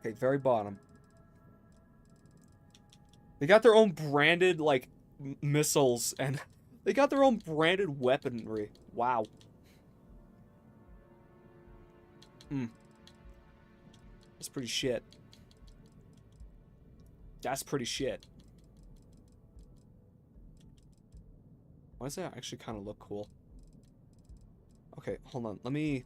Okay, very bottom. They got their own branded, like, missiles, and they got their own branded weaponry. Wow. That's pretty shit. That's pretty shit. Why does that actually kind of look cool? Okay, hold on. Let me...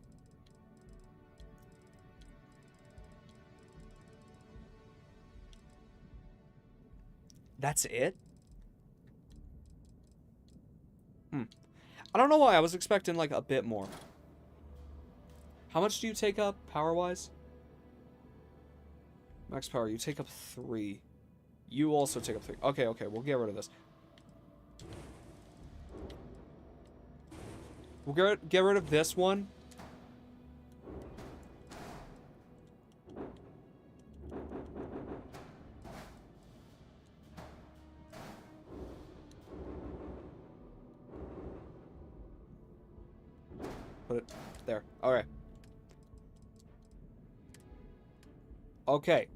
That's it? I don't know why. I was expecting, like, a bit more. How much do you take up, power-wise? Max power. You take up 3. You also take up 3. Okay, okay. We'll get rid of this. We'll get rid of this one. Put it there. Alright. Okay.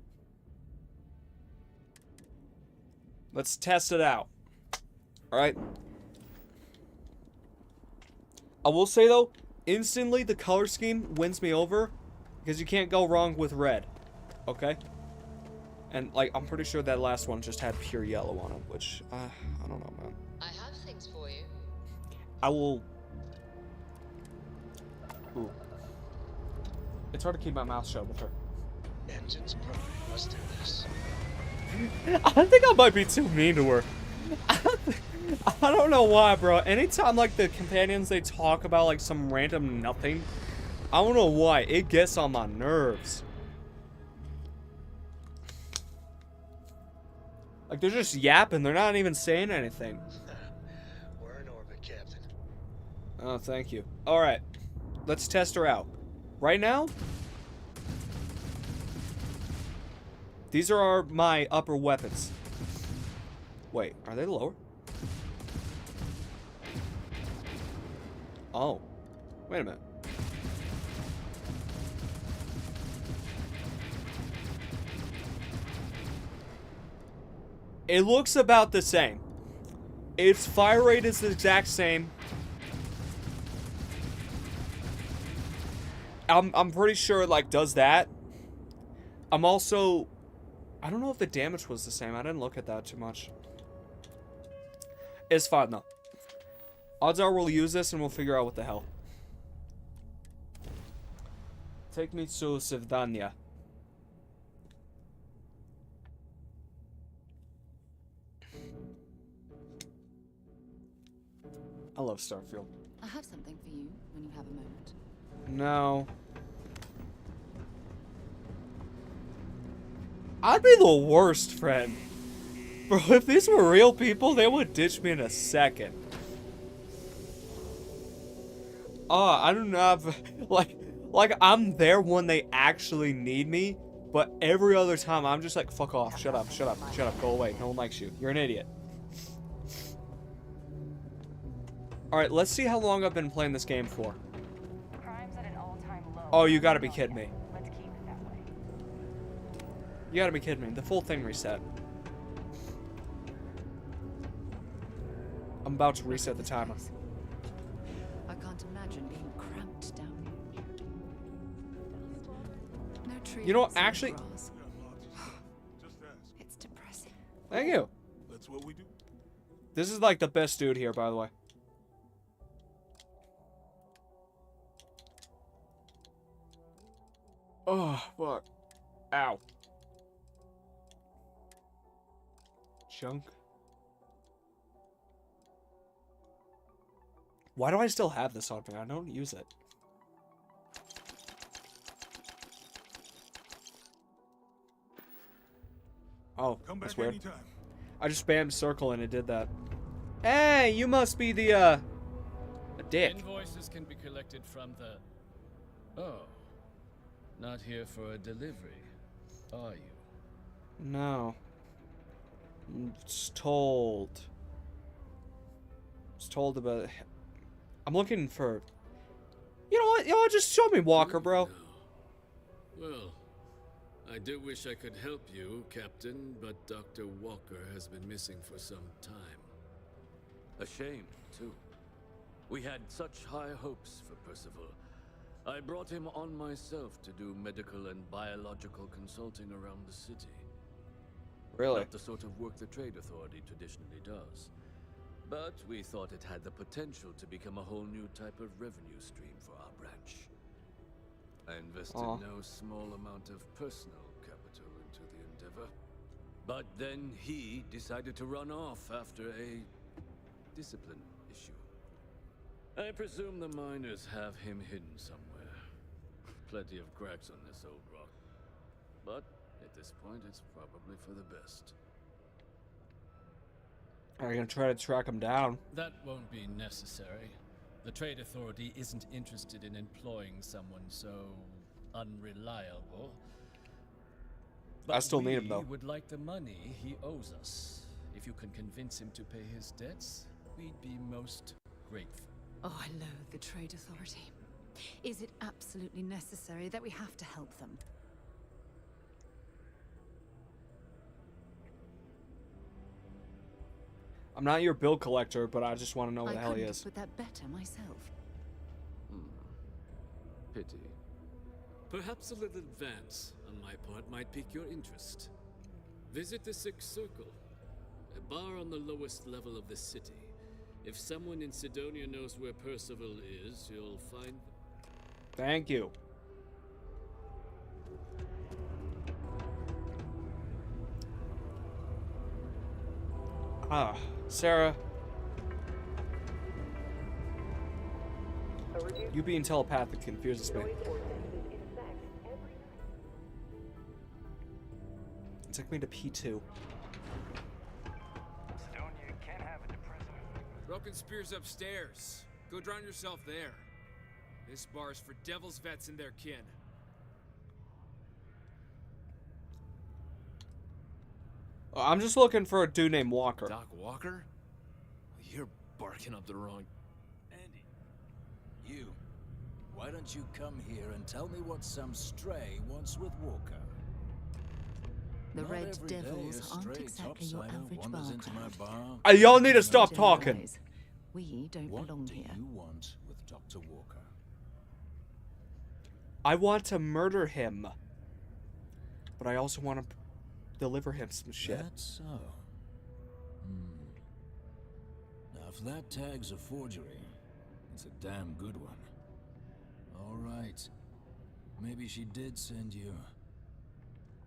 Let's test it out. Alright. I will say, though, instantly the color scheme wins me over. Because you can't go wrong with red. Okay? And, like, I'm pretty sure that last one just had pure yellow on it. Which, I don't know, man. I have things for you. I will... Ooh. It's hard to keep my mouth shut with her. Engine's perfect. Let's do this. I think I might be too mean to her. I don't know why, bro. Anytime, like, the companions, they talk about, like, some random nothing, I don't know why. It gets on my nerves. Like, they're just yapping. They're not even saying anything. We're in orbit, Captain. Oh, thank you. Alright. Let's test her out. Right now, these are my upper weapons. Wait, are they lower? Oh. Wait a minute. It looks about the same. Its fire rate is the exact same. I'm pretty sure it, like, does that. I'm also... I don't know if the damage was the same. I didn't look at that too much. It's fine, though. Odds are we'll use this and we'll figure out what the hell. Take me to Sivdanya. I love Starfield. I have something for you when you have a moment. No. I'd be the worst friend. Bro, if these were real people, they would ditch me in a second. I don't have... Like, I'm there when they actually need me, but every other time, I'm just like, fuck off, shut up, shut up, shut up, go away, no one likes you. You're an idiot. Alright, let's see how long I've been playing this game for. Crime's at an all-time low. Oh, you gotta be kidding me. Let's keep it that way. You gotta be kidding me. The full thing reset. I'm about to reset the timer. I can't imagine being cramped down here. No trees. You know what, actually... It's depressing. Thank you. That's what we do. This is like the best dude here, by the way. Oh, fuck. Ow. Junk. Why do I still have this on me? I don't use it. Oh, that's weird. Anytime. I just spammed circle and it did that. Hey, you must be the, a dick. Invoices can be collected from the... Oh. Not here for a delivery, are you? No. It's told. It's told about... I'm looking for... You know what? You know what? Just show me Walker, bro. Well, I do wish I could help you, Captain, but Dr. Walker has been missing for some time. A shame, too. We had such high hopes for Percival. I brought him on myself to do medical and biological consulting around the city. Really? Not the sort of work the Trade Authority traditionally does. But we thought it had the potential to become a whole new type of revenue stream for our branch. I invested no small amount of personal capital into the endeavor. But then he decided to run off after a discipline issue. I presume the miners have him hidden somewhere. Plenty of cracks on this old rock. But at this point, it's probably for the best. Are you gonna try to track him down? That won't be necessary. The Trade Authority isn't interested in employing someone so unreliable. But I still need him, though. We would like the money he owes us. If you can convince him to pay his debts, we'd be most grateful. Oh, I loathe the Trade Authority. Is it absolutely necessary that we have to help them? I'm not your bill collector, but I just want to know what I the hell he couldn't is. have put that better myself. Pity. Perhaps a little advance on my part might pique your interest. Visit the Sixth Circle, a bar on the lowest level of the city. If someone in Sidonia knows where Percival is, you'll find... Thank you. Sarah. You being telepathic confuses me. It took me to P2. Broken Spear's upstairs. Go drown yourself there. This bar's for devil's vets and their kin. I'm just looking for a dude named Walker. Doc Walker? You're barking up the wrong... Andy, you. Why don't you come here and tell me what some stray wants with Walker? The Red Devils aren't exactly your average bar. Y'all need to stop talking. We don't belong here. What do you want with Dr. Walker? I want to murder him. But I also want to deliver him some shit. That's so. Now, if that tag's a forgery, it's a damn good one. All right. Maybe she did send you.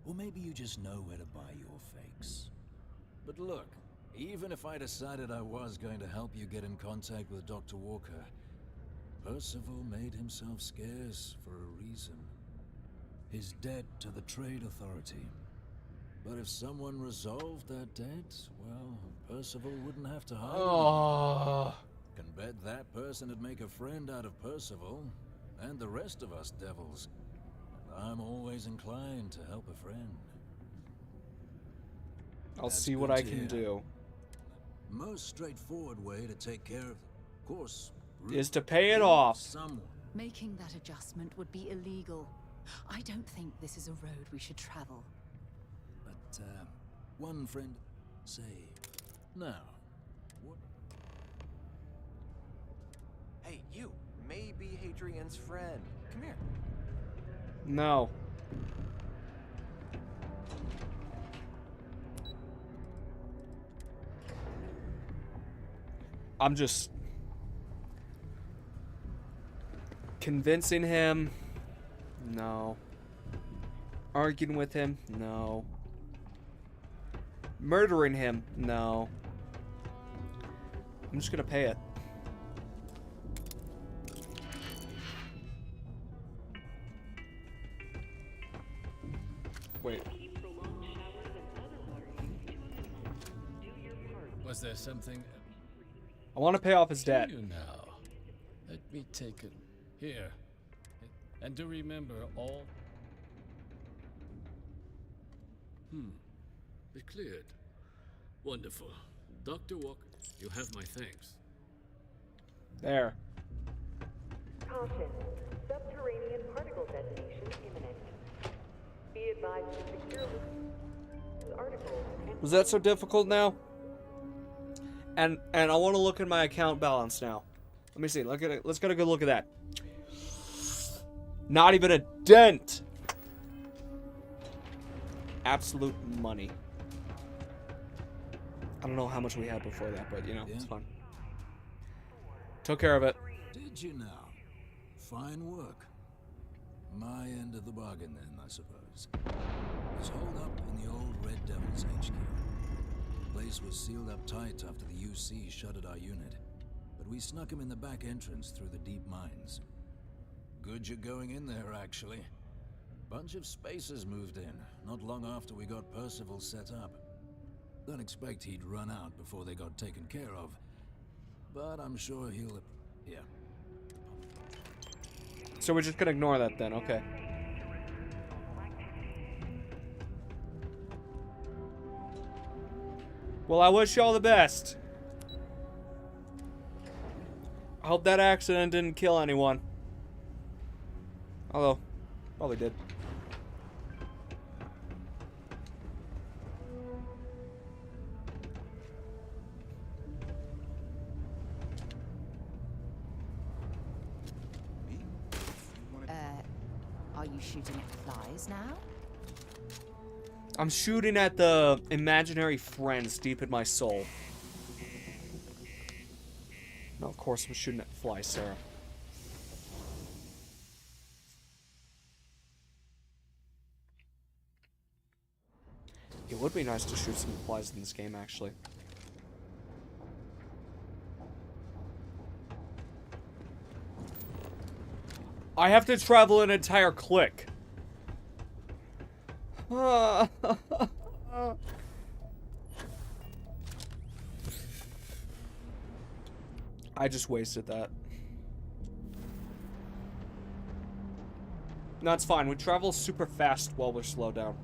Or maybe you just know where to buy your fakes. But look, even if I decided I was going to help you get in contact with Dr. Walker, Percival made himself scarce for a reason. His debt to the Trade Authority. But if someone resolved that debt, well, Percival wouldn't have to hide. Can bet that person would make a friend out of Percival, and the rest of us devils. I'm always inclined to help a friend. I'll see what I can do. Most straightforward way to take care of course, is to pay it off. Someone. Making that adjustment would be illegal. I don't think this is a road we should travel. But, one friend saved. Now, what? Hey, you. Maybe Hadrian's friend. Come here. No. I'm just convincing him. No. Arguing with him. No. Murdering him. No. I'm just gonna pay it. Wait. Was there something? I want to pay off his debt. You know. Let me take it here. And do remember all. It cleared. Wonderful. Dr. Walker, you have my thanks. There. Caution. Subterranean particle detonation imminent. Be advised to secure this article. Was that so difficult now? And I want to look at my account balance now. Let me see. Look at it. Let's get a good look at that. Not even a dent. Absolute money. I don't know how much we had before that, but you know, it's fun. Took care of it. Did you now? Fine work. My end of the bargain then, I suppose. Was holed up in the old Red Devil's HQ. The place was sealed up tight after the UC shuttered our unit, but we snuck him in the back entrance through the deep mines. Good you're going in there, actually. Bunch of spacers moved in, not long after we got Percival set up. Don't expect he'd run out before they got taken care of, but I'm sure he'll... yeah. So we're just gonna ignore that then, okay. Well, I wish you all the best. I hope that accident didn't kill anyone. Although, probably did. Are you shooting at flies now? I'm shooting at the imaginary friends deep in my soul. No, of course I'm shooting at flies, Sarah. It would be nice to shoot some flies in this game, actually. I have to travel an entire click. I just wasted that. No, it's fine. We travel super fast while we're slowed down.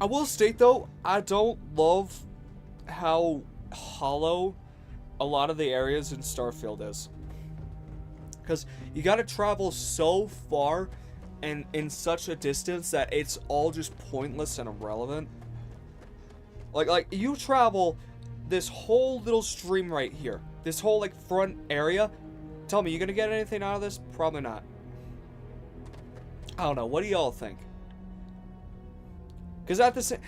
I will state, though, I don't love how hollow a lot of the areas in Starfield is. Because you gotta travel so far and in such a distance that it's all just pointless and irrelevant. Like you travel this whole little stream right here. This whole, like, front area. Tell me, you gonna get anything out of this? Probably not. I don't know. What do y'all think? Because at the same,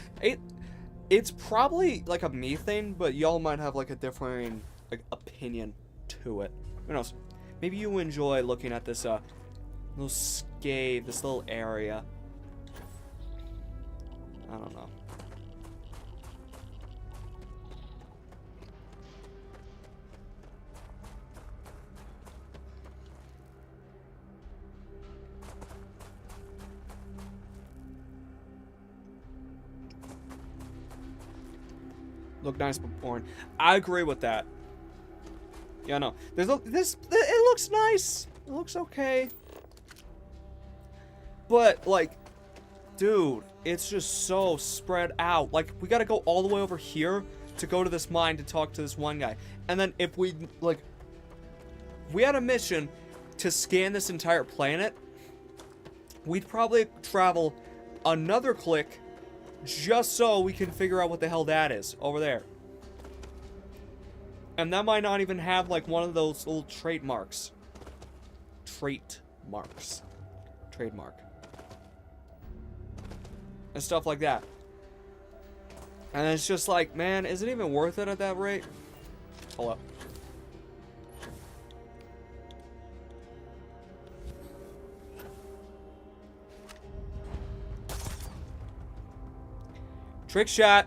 it's probably like a me thing, but y'all might have like a differing like opinion to it. Who knows? Maybe you enjoy looking at this little scave, this little area. I don't know. Look nice but boring. I agree with that. Yeah, no. It looks nice. It looks okay. But, like, dude, it's just so spread out. Like, we gotta go all the way over here to go to this mine to talk to this one guy. And then if we, like, we had a mission to scan this entire planet, we'd probably travel another click just so we can figure out what the hell that is over there. And that might not even have like one of those little trademarks. Trademark. And stuff like that. And it's just like, man, is it even worth it at that rate? Hold up. Trick shot.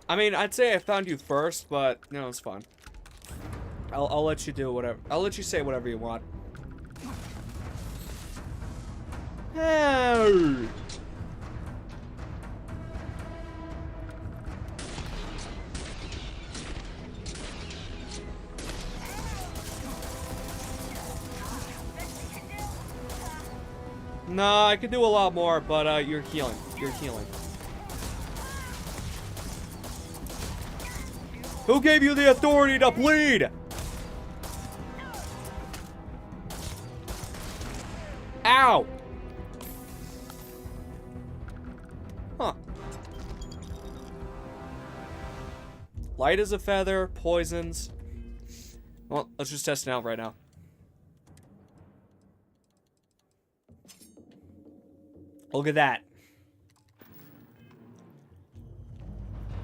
I mean, I'd say I found you first, but you know, it's fine. I'll let you do whatever. I'll let you say whatever you want. Hey. No, I could do a lot more, but you're healing. You're healing. Who gave you the authority to bleed? Ow! Huh. Light as a feather, poisons. Well, let's just test it out right now. Look at that.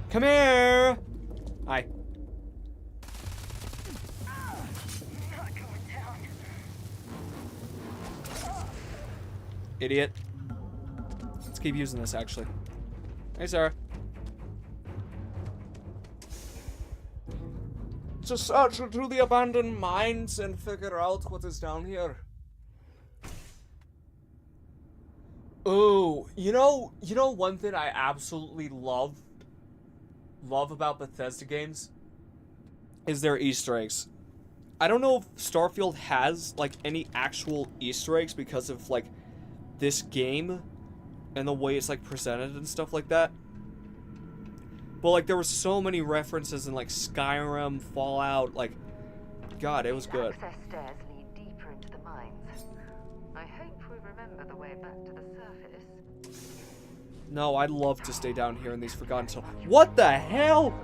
Come here! Hi. Idiot. Let's keep using this, actually. Hey, Sarah. To search through the abandoned mines and figure out what is down here. Oh, you know one thing I absolutely love about Bethesda games is their Easter eggs. I don't know if Starfield has like any actual Easter eggs because of like this game and the way it's like presented and stuff like that. But like there were so many references in like Skyrim, Fallout, like God, it was good. Access stairs lead deeper into the mines. I hope we remember the way back to the surface. No, I'd love to stay down here in these forgotten tunnels. What the hell?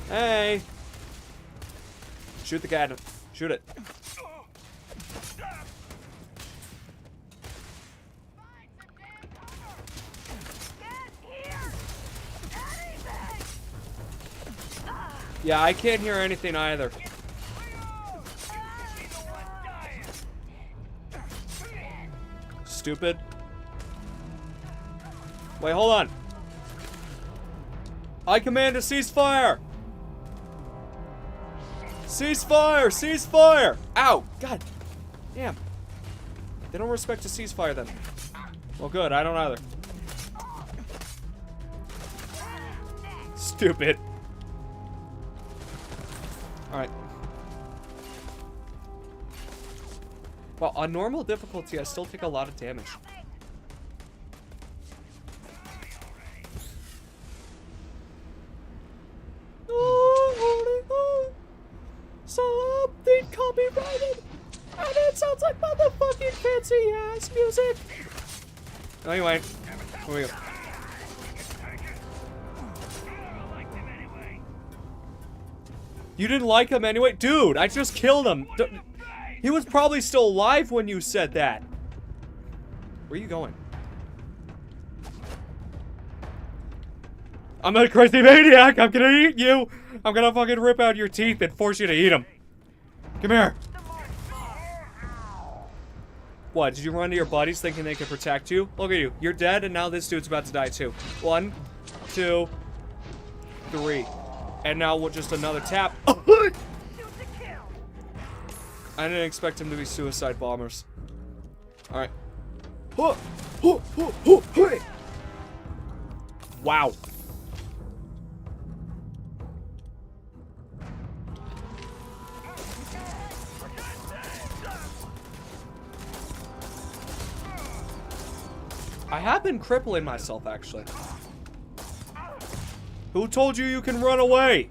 Hey. Shoot the guy. Shoot it. Yeah, I can't hear anything either. Stupid. Wait, hold on. I command a ceasefire. Ceasefire! Ceasefire! Ow! God. Damn. They don't respect a ceasefire then. Well, good. I don't either. Stupid. Alright. Well, on normal difficulty, I still take a lot of damage. Something copyrighted, and it sounds like motherfucking fancy ass music. Anyway, here we go. You didn't like him anyway? Dude, I just killed him. He was probably still alive when you said that. Where are you going? I'm a crazy maniac. I'm gonna eat you. I'm gonna fucking rip out your teeth and force you to eat them. Come here. What, did you run to your buddies thinking they could protect you? Look at you. You're dead, and now this dude's about to die too. 1, 2, 3. And now with just another tap. I didn't expect him to be suicide bombers. Alright. Wow. I have been crippling myself, actually. Who told you you can run away?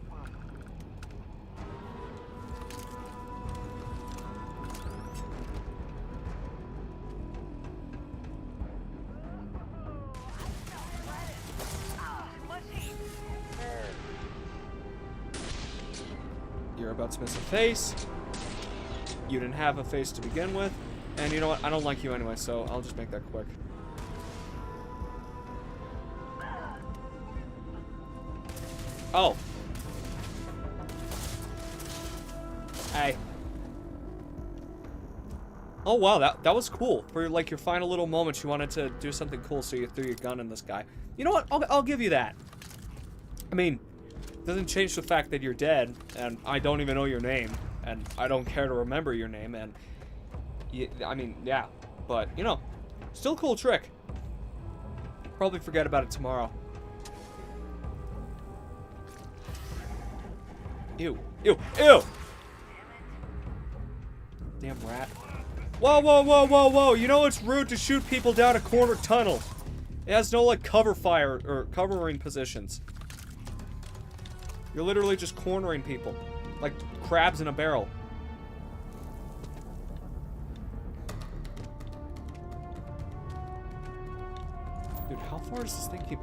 You're about to miss a face. You didn't have a face to begin with. And you know what? I don't like you anyway, so I'll just make that quick. Oh. Hey. Oh wow, that was cool. For like your final little moments, you wanted to do something cool, so you threw your gun in this guy. You know what? I'll give you that. I mean, it doesn't change the fact that you're dead, and I don't even know your name, and I don't care to remember your name, and I mean, yeah, but you know, still a cool trick. Probably forget about it tomorrow. Ew. Ew. Ew! Damn rat. Whoa, whoa, whoa, whoa, whoa! You know it's rude to shoot people down a corner tunnel. It has no, like, cover fire or covering positions. You're literally just cornering people. Like crabs in a barrel. Dude, how far does this thing keep...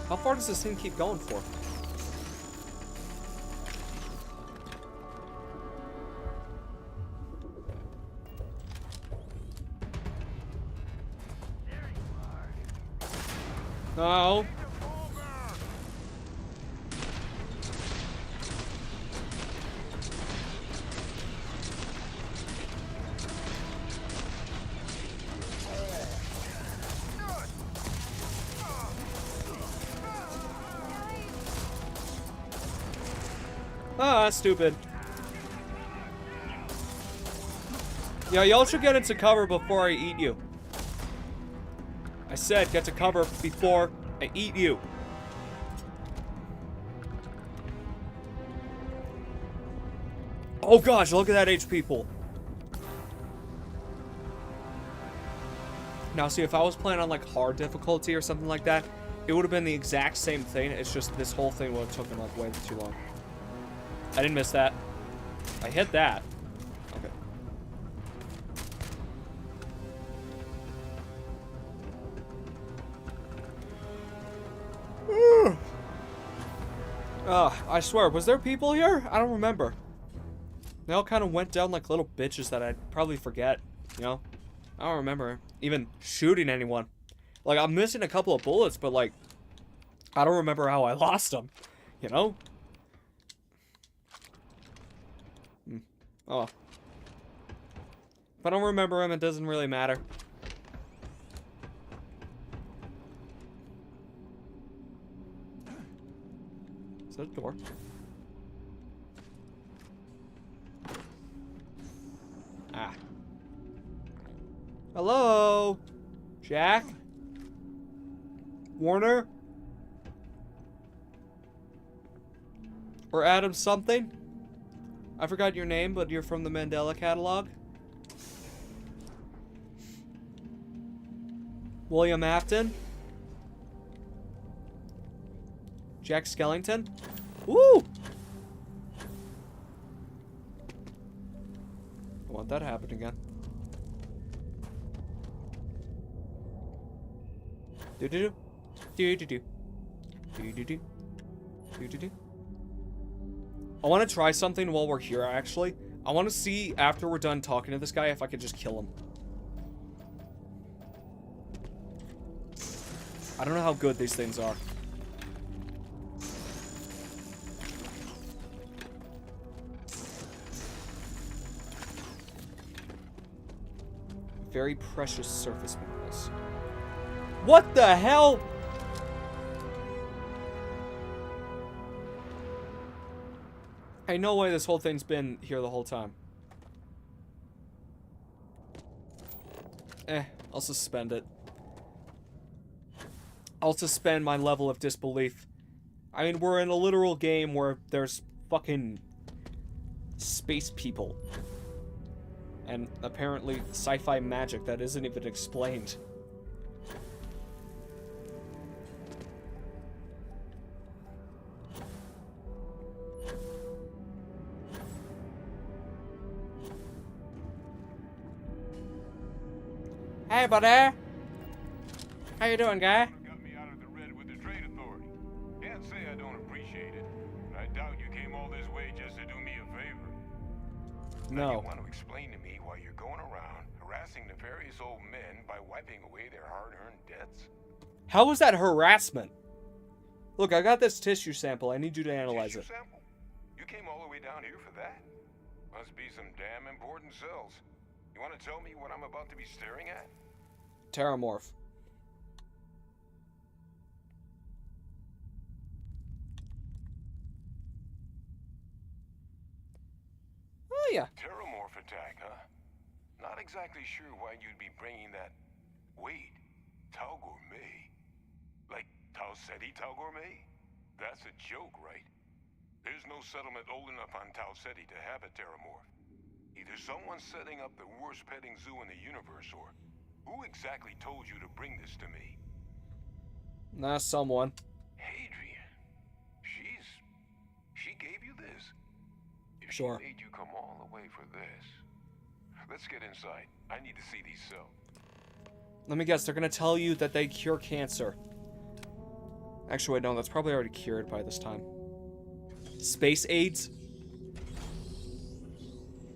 How far does this thing keep going for? No. Ah, stupid. Yeah, y'all should get into cover before I eat you. I said get to cover before I eat you. Oh gosh, look at that HP pool. Now see, if I was playing on like hard difficulty or something like that, it would have been the exact same thing. It's just this whole thing would have taken like way too long. I didn't miss that. I hit that. Okay. I swear, was there people here? I don't remember. They all kind of went down like little bitches that I'd probably forget, you know? I don't remember even shooting anyone. Like, I'm missing a couple of bullets, but like, I don't remember how I lost them, you know? Oh. If I don't remember him, it doesn't really matter. Is that a door? Ah. Hello? Jack? Warner? Or Adam something? I forgot your name, but you're from the Mandela catalog. William Afton? Jack Skellington? Woo! I want that to happen again. Do-do-do. Do-do-do. Do-do-do. Do-do-do. I want to try something while we're here, actually. I want to see, after we're done talking to this guy, if I could just kill him. I don't know how good these things are. Very precious surface minerals. What the hell? Hey, no way this whole thing's been here the whole time. I'll suspend it. I'll suspend my level of disbelief. I mean, we're in a literal game where there's fucking space people. And apparently sci-fi magic that isn't even explained. Hey, buddy. How you doing, guy? Got me out of the red with the trade authority. Can't say I don't appreciate it. I doubt you came all this way just to do me a favor. Now, you want to explain to me why you're going around harassing nefarious old men by wiping away their hard-earned debts? How was that harassment? Look, I got this tissue sample. I need you to analyze it. Sample? You came all the way down here for that? Must be some damn important cells. You want to tell me what I'm about to be staring at? Terramorph. Oh, yeah. Terramorph attack, huh? Not exactly sure why you'd be bringing that... Wait, Tau Gourmet? Like Tau Ceti Tau Gourmet? That's a joke, right? There's no settlement old enough on Tau Ceti to have a Terramorph. Either someone's setting up the worst petting zoo in the universe, or... Who exactly told you to bring this to me? Nah, someone. Hadrian. Sure. Made you come all the way for this. Let's get inside. I need to see these cells. Let me guess, they're gonna tell you that they cure cancer. Actually, wait, no, that's probably already cured by this time. Space AIDS?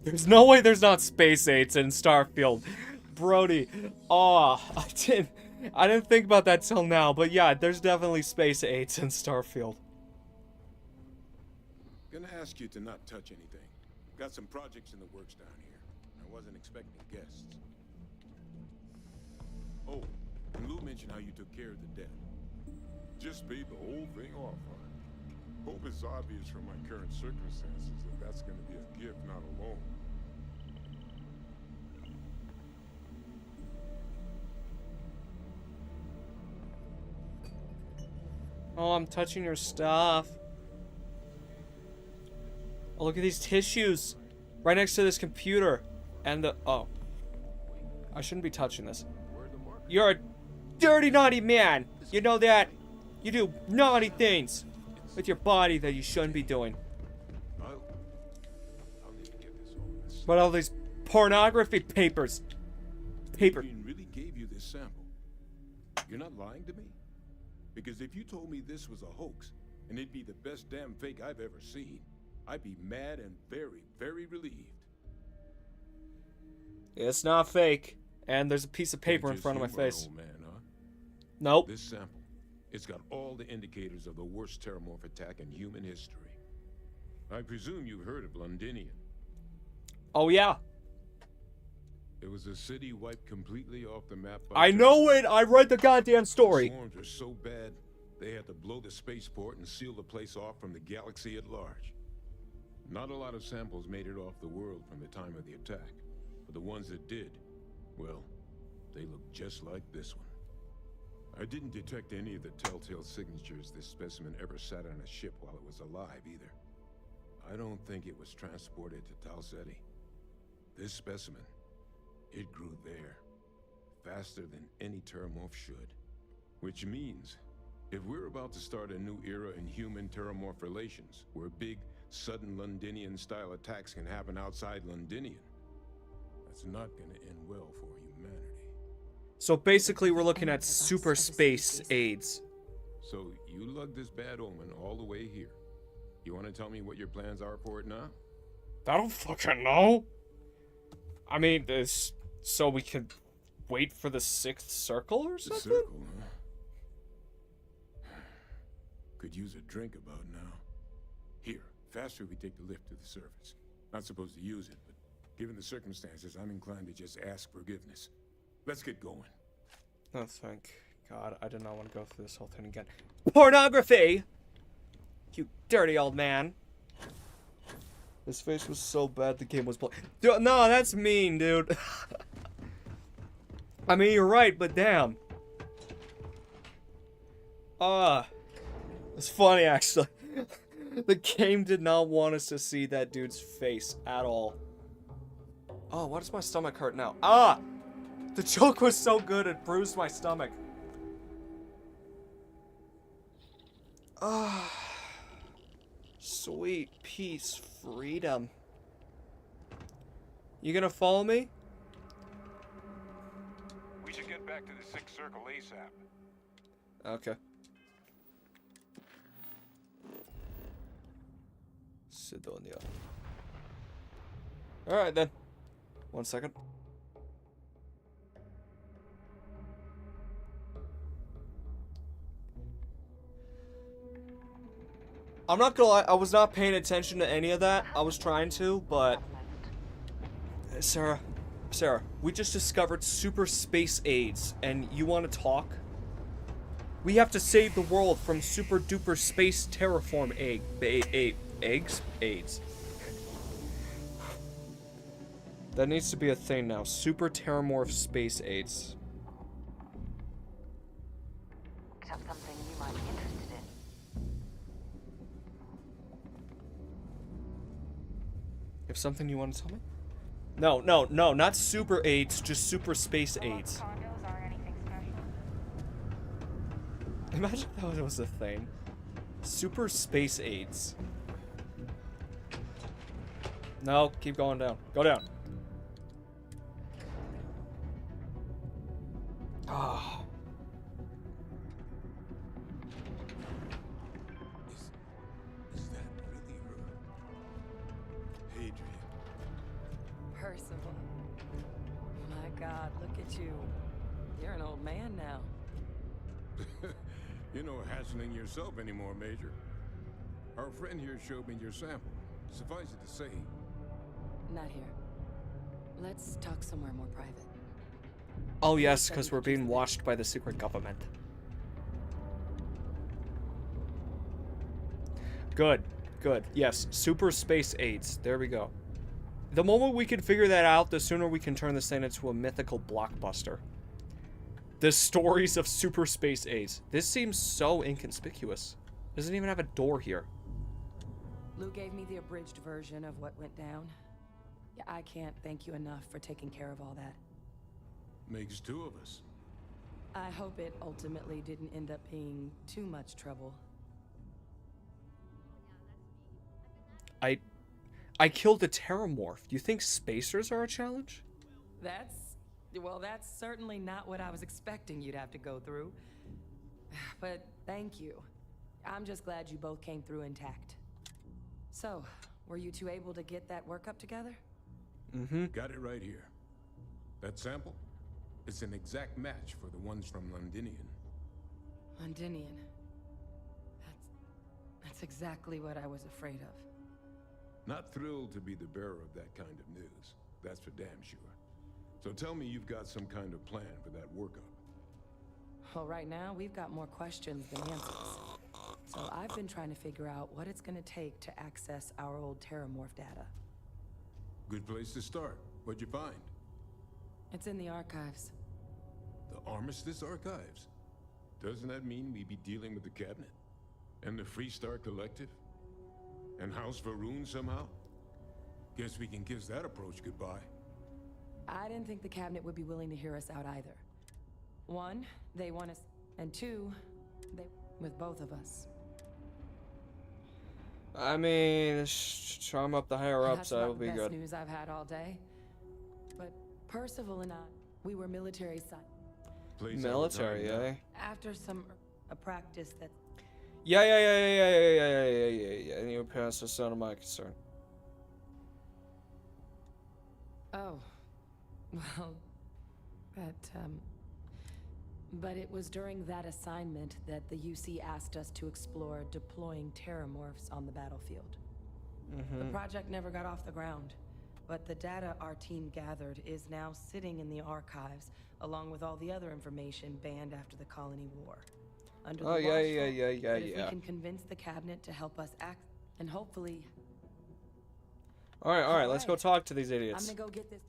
There's no way there's not space AIDS in Starfield. Brody. Oh, I didn't think about that till now, but yeah, there's definitely space AIDS in Starfield. Gonna ask you to not touch anything. Got some projects in the works down here. I wasn't expecting guests. Oh, and Lou mentioned how you took care of the dead. Just paid the whole thing off, huh? Hope it's obvious from my current circumstances that that's gonna be a gift, not a loan. Oh, I'm touching your stuff. Oh, look at these tissues. Right next to this computer. And the... Oh. I shouldn't be touching this. You're a dirty, naughty man. You know that? You do naughty things with your body that you shouldn't be doing. I'll need to get this over. But all these pornography papers. Paper. Adrian really gave you this sample. You're not lying to me? Because if you told me this was a hoax, and it'd be the best damn fake I've ever seen, I'd be mad and very, very relieved. It's not fake. And there's a piece of paper in front of my face. Old man, huh? Nope. This sample, it's got all the indicators of the worst terramorph attack in human history. I presume you've heard of Londinium. Oh, yeah. It was a city wiped completely off the map by I know it! I read the goddamn story! The swarms were so bad, they had to blow the spaceport and seal the place off from the galaxy at large. Not a lot of samples made it off the world from the time of the attack, but the ones that did, well, they look just like this one. I didn't detect any of the telltale signatures this specimen ever sat on a ship while it was alive, either. I don't think it was transported to Tal Ceti. This specimen, it grew there, faster than any terramorph should. Which means, if we're about to start a new era in human-terramorph relations, where big, sudden Londinian-style attacks can happen outside Londinian, that's not gonna end well for humanity. So basically, we're looking at super space AIDS. So, you lugged this bad omen all the way here. You wanna tell me what your plans are for it now? I don't fucking know. I mean, this... So we can wait for the 6th circle or something? The circle, huh? Could use a drink about now. Here, faster we take the lift to the surface. Not supposed to use it, but given the circumstances, I'm inclined to just ask forgiveness. Let's get going. Oh, thank God. I did not want to go through this whole thing again. Pornography! You dirty old man. His face was so bad the game was blank. No, that's mean, dude. I mean, you're right, but damn. It's funny, actually. The game did not want us to see that dude's face at all. Oh, why does my stomach hurt now? The joke was so good it bruised my stomach. Sweet peace, freedom. You gonna follow me? We should get back to the 6th circle ASAP. Okay. Sidonia. Alright then. 1 second. I'm not gonna lie, I was not paying attention to any of that. I was trying to, but... Sarah, we just discovered super space AIDS, and you want to talk? We have to save the world from super duper space terraform AIDS. That needs to be a thing now. Super terramorph space AIDS. Except something you might be interested in. You have something you want to tell me? No, not super AIDS, just super space AIDS. Imagine if that was a thing. Super space AIDS. No, keep going down. Go down. Ah. Is that really her? Hadrian. Percival. My God, look at you. You're an old man now. You're no hassling yourself anymore, Major. Our friend here showed me your sample. Suffice it to say... Not here. Let's talk somewhere more private. Oh yes, because we're being watched by the secret government. Good. Good. Yes. Super space aids. There we go. The moment we can figure that out, the sooner we can turn this thing into a mythical blockbuster. The stories of super space aids. This seems so inconspicuous. Doesn't even have a door here. Lou gave me the abridged version of what went down. Yeah, I can't thank you enough for taking care of all that. Makes two of us. I hope it ultimately didn't end up being too much trouble. I killed the Terramorph. Do you think spacers are a challenge? That's certainly not what I was expecting you'd have to go through. But thank you. I'm just glad you both came through intact. So, were you two able to get that workup together? Mm-hmm. Got it right here. That sample? It's an exact match for the ones from Londinian. Londinian. That's exactly what I was afraid of. Not thrilled to be the bearer of that kind of news. That's for damn sure. So tell me you've got some kind of plan for that workup. Well, right now, we've got more questions than answers. So I've been trying to figure out what it's going to take to access our old Terramorph data. Good place to start. What'd you find? It's in the archives. The Armistice Archives? Doesn't that mean we'd be dealing with the Cabinet? And the Freestar Collective? And House Varun somehow? Guess we can kiss that approach goodbye. I didn't think the Cabinet would be willing to hear us out either. One, they want us, and two, they with both of us. I mean, charm up the higher ups, that would be That's good. the best news I've had all day. But Percival and I, we were military Military, eh? after a practice that Yeah. And you pass the son of my concern. Oh, well, but it was during that assignment that the UC asked us to explore deploying Terramorphs on the battlefield. The project never got off the ground, but the data our team gathered is now sitting in the archives, along with all the other information banned after the Colony War. Under the If we can convince the Cabinet to help us act, and hopefully... Alright, let's go talk to these idiots. I'm gonna go get this...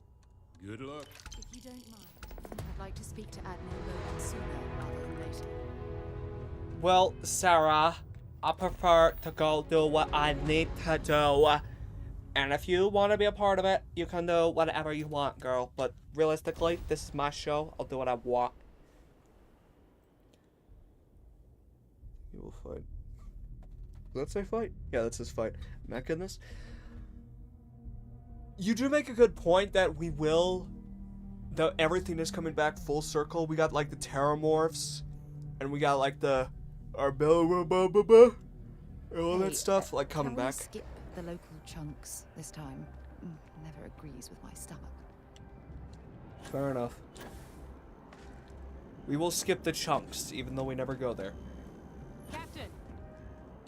Good luck. If you don't mind, I'd like to speak to Admiral Logan sooner rather than later. Well, Sarah, I prefer to go do what I need to do. And if you want to be a part of it, you can do whatever you want, girl. But realistically, this is my show. I'll do what I want. You will fight. Did that say fight? Yeah, that says fight. My goodness. You do make a good point that we will... that everything is coming back full circle. We got, like, the Terramorphs. And we got, like, the... all that stuff, like, coming back. Skip the local chunks this time. Never agrees with my stomach. Fair enough. We will skip the chunks, even though we never go there. Captain!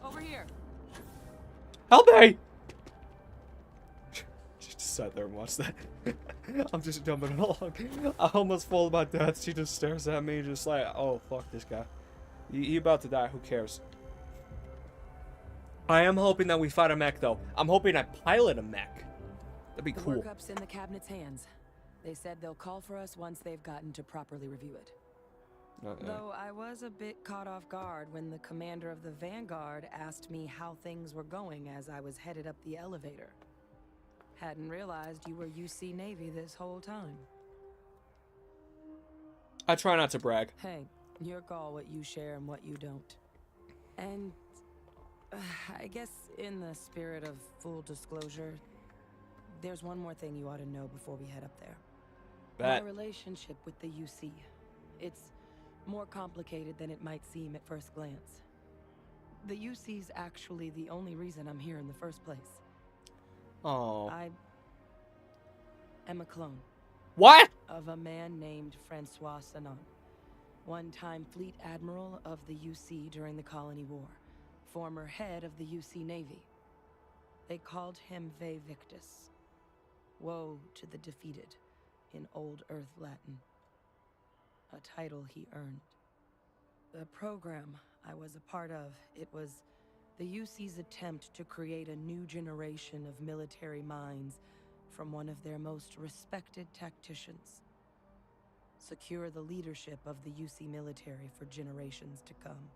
Over here! Help me! She just sat there and watched that. I'm just jumping along. I almost fall to my death. She just stares at me, just like, oh, fuck this guy. He about to die. Who cares? I am hoping that we fight a mech, though. I'm hoping I pilot a mech. That'd be cool. The workup's in the Cabinet's hands. They said they'll call for us once they've gotten to properly review it. Though I was a bit caught off guard when the commander of the Vanguard asked me how things were going as I was headed up the elevator. Hadn't realized you were UC Navy this whole time. I try not to brag. Hey, your call what you share and what you don't. And I guess in the spirit of full disclosure, There's one more thing you ought to know before we head up there. Bet. My relationship with the UC. It's more complicated than it might seem at first glance. The UC's actually the only reason I'm here in the first place. Oh. I am a clone. What? Of a man named Francois Sanon, one-time fleet admiral of the UC during the Colony War, former head of the UC Navy. They called him Ve Victus. Woe to the defeated, in Old Earth Latin. A title he earned. The program I was a part of, it was the UC's attempt to create a new generation of military minds from one of their most respected tacticians. Secure the leadership of the UC military for generations to come.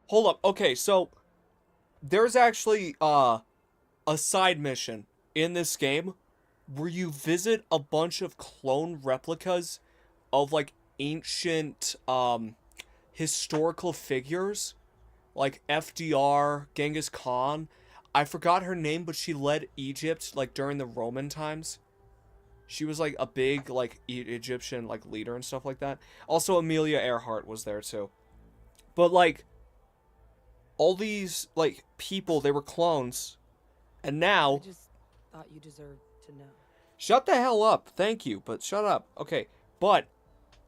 Hold up. Okay, so there's actually a side mission in this game where you visit a bunch of clone replicas of like ancient historical figures like FDR, Genghis Khan. I forgot her name, but she led Egypt like during the Roman times. She was like a big like Egyptian like leader and stuff like that. Also Amelia Earhart was there too. But like all these like people, they were clones. And now I just thought you deserved to know. Shut the hell up. Thank you, but shut up. Okay, but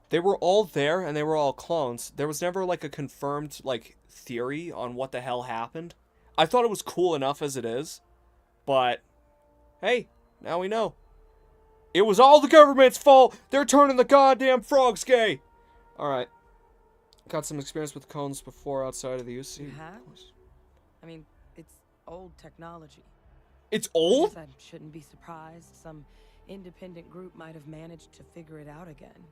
they were all there and they were all clones. There was never like a confirmed like theory on what the hell happened. I thought it was cool enough as it is, but hey, now we know. It was all the government's fault. They're turning the goddamn frogs gay. All right. Got some experience with clones before outside of the UC. You have? I mean, it's old technology. It's old? I shouldn't be surprised. Some independent group might have managed to figure it out again.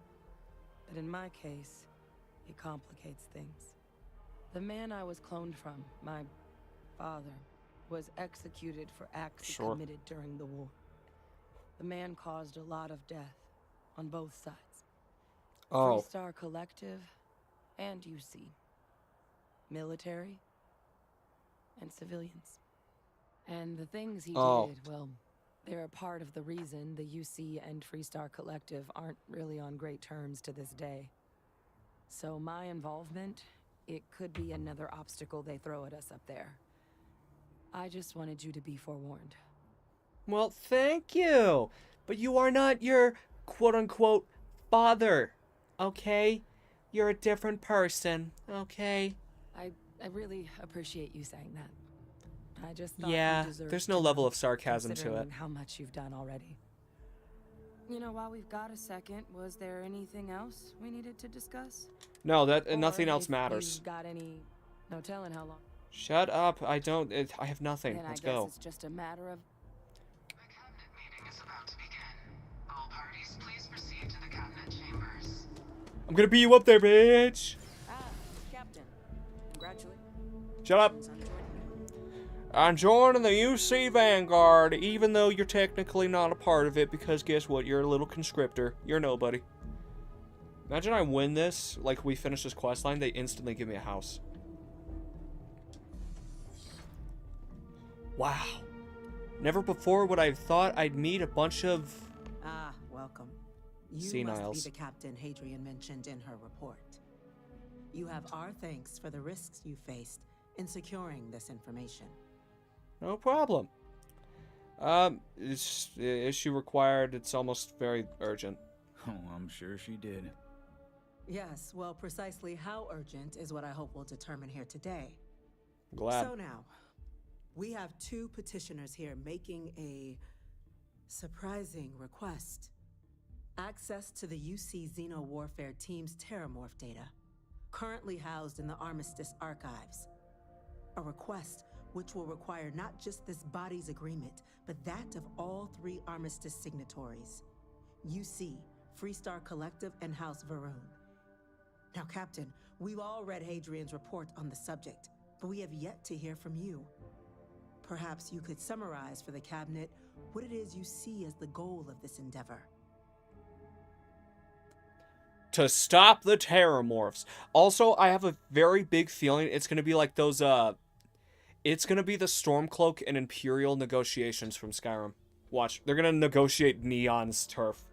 But in my case, it complicates things. The man I was cloned from, my father, was executed for acts he committed during the war. The man caused a lot of death on both sides. Oh. Freestar Collective and UC. Military and civilians. And the things he did, well, they're a part of the reason the UC and Freestar Collective aren't really on great terms to this day. So my involvement, it could be another obstacle they throw at us up there. I just wanted you to be forewarned. Well, thank you. But you are not your quote-unquote father, okay? You're a different person, okay? I really appreciate you saying that. I just thought Yeah, you deserved there's no to level know, of sarcasm to considering it. how much you've done already. You know, while we've got a second, was there anything else we needed to discuss? No, that Or nothing else if matters. you've got any, no telling how long. Shut up. I don't. I have nothing. Then Let's I guess go. it's just a matter of. I'm gonna beat you up there, bitch. Captain. Congratulations. Shut up. I'm joining the UC Vanguard, even though you're technically not a part of it, because guess what? You're a little conscriptor. You're nobody. Imagine I win this, like we finish this quest line, they instantly give me a house. Wow. Never before would I have thought I'd meet a bunch of Ah, welcome. You seniles. must be the captain Hadrian mentioned in her report. You have our thanks for the risks you faced in securing this information. No problem. Issue required. It's almost very urgent. Oh, I'm sure she did. Yes, well, precisely how urgent is what I hope we'll determine here today. Glad. So now, we have two petitioners here making a surprising request. Access to the UC Xeno Warfare Team's Terramorph data, currently housed in the Armistice archives. A request which will require not just this body's agreement, but that of all three Armistice signatories. UC, Freestar Collective, and House Varun. Now, Captain, we've all read Hadrian's report on the subject, but we have yet to hear from you. Perhaps you could summarize for the Cabinet what it is you see as the goal of this endeavor. to stop the Terramorphs. Also, I have a very big feeling it's going to be like those, it's going to be the Stormcloak and Imperial negotiations from Skyrim. Watch, they're going to negotiate Neon's turf.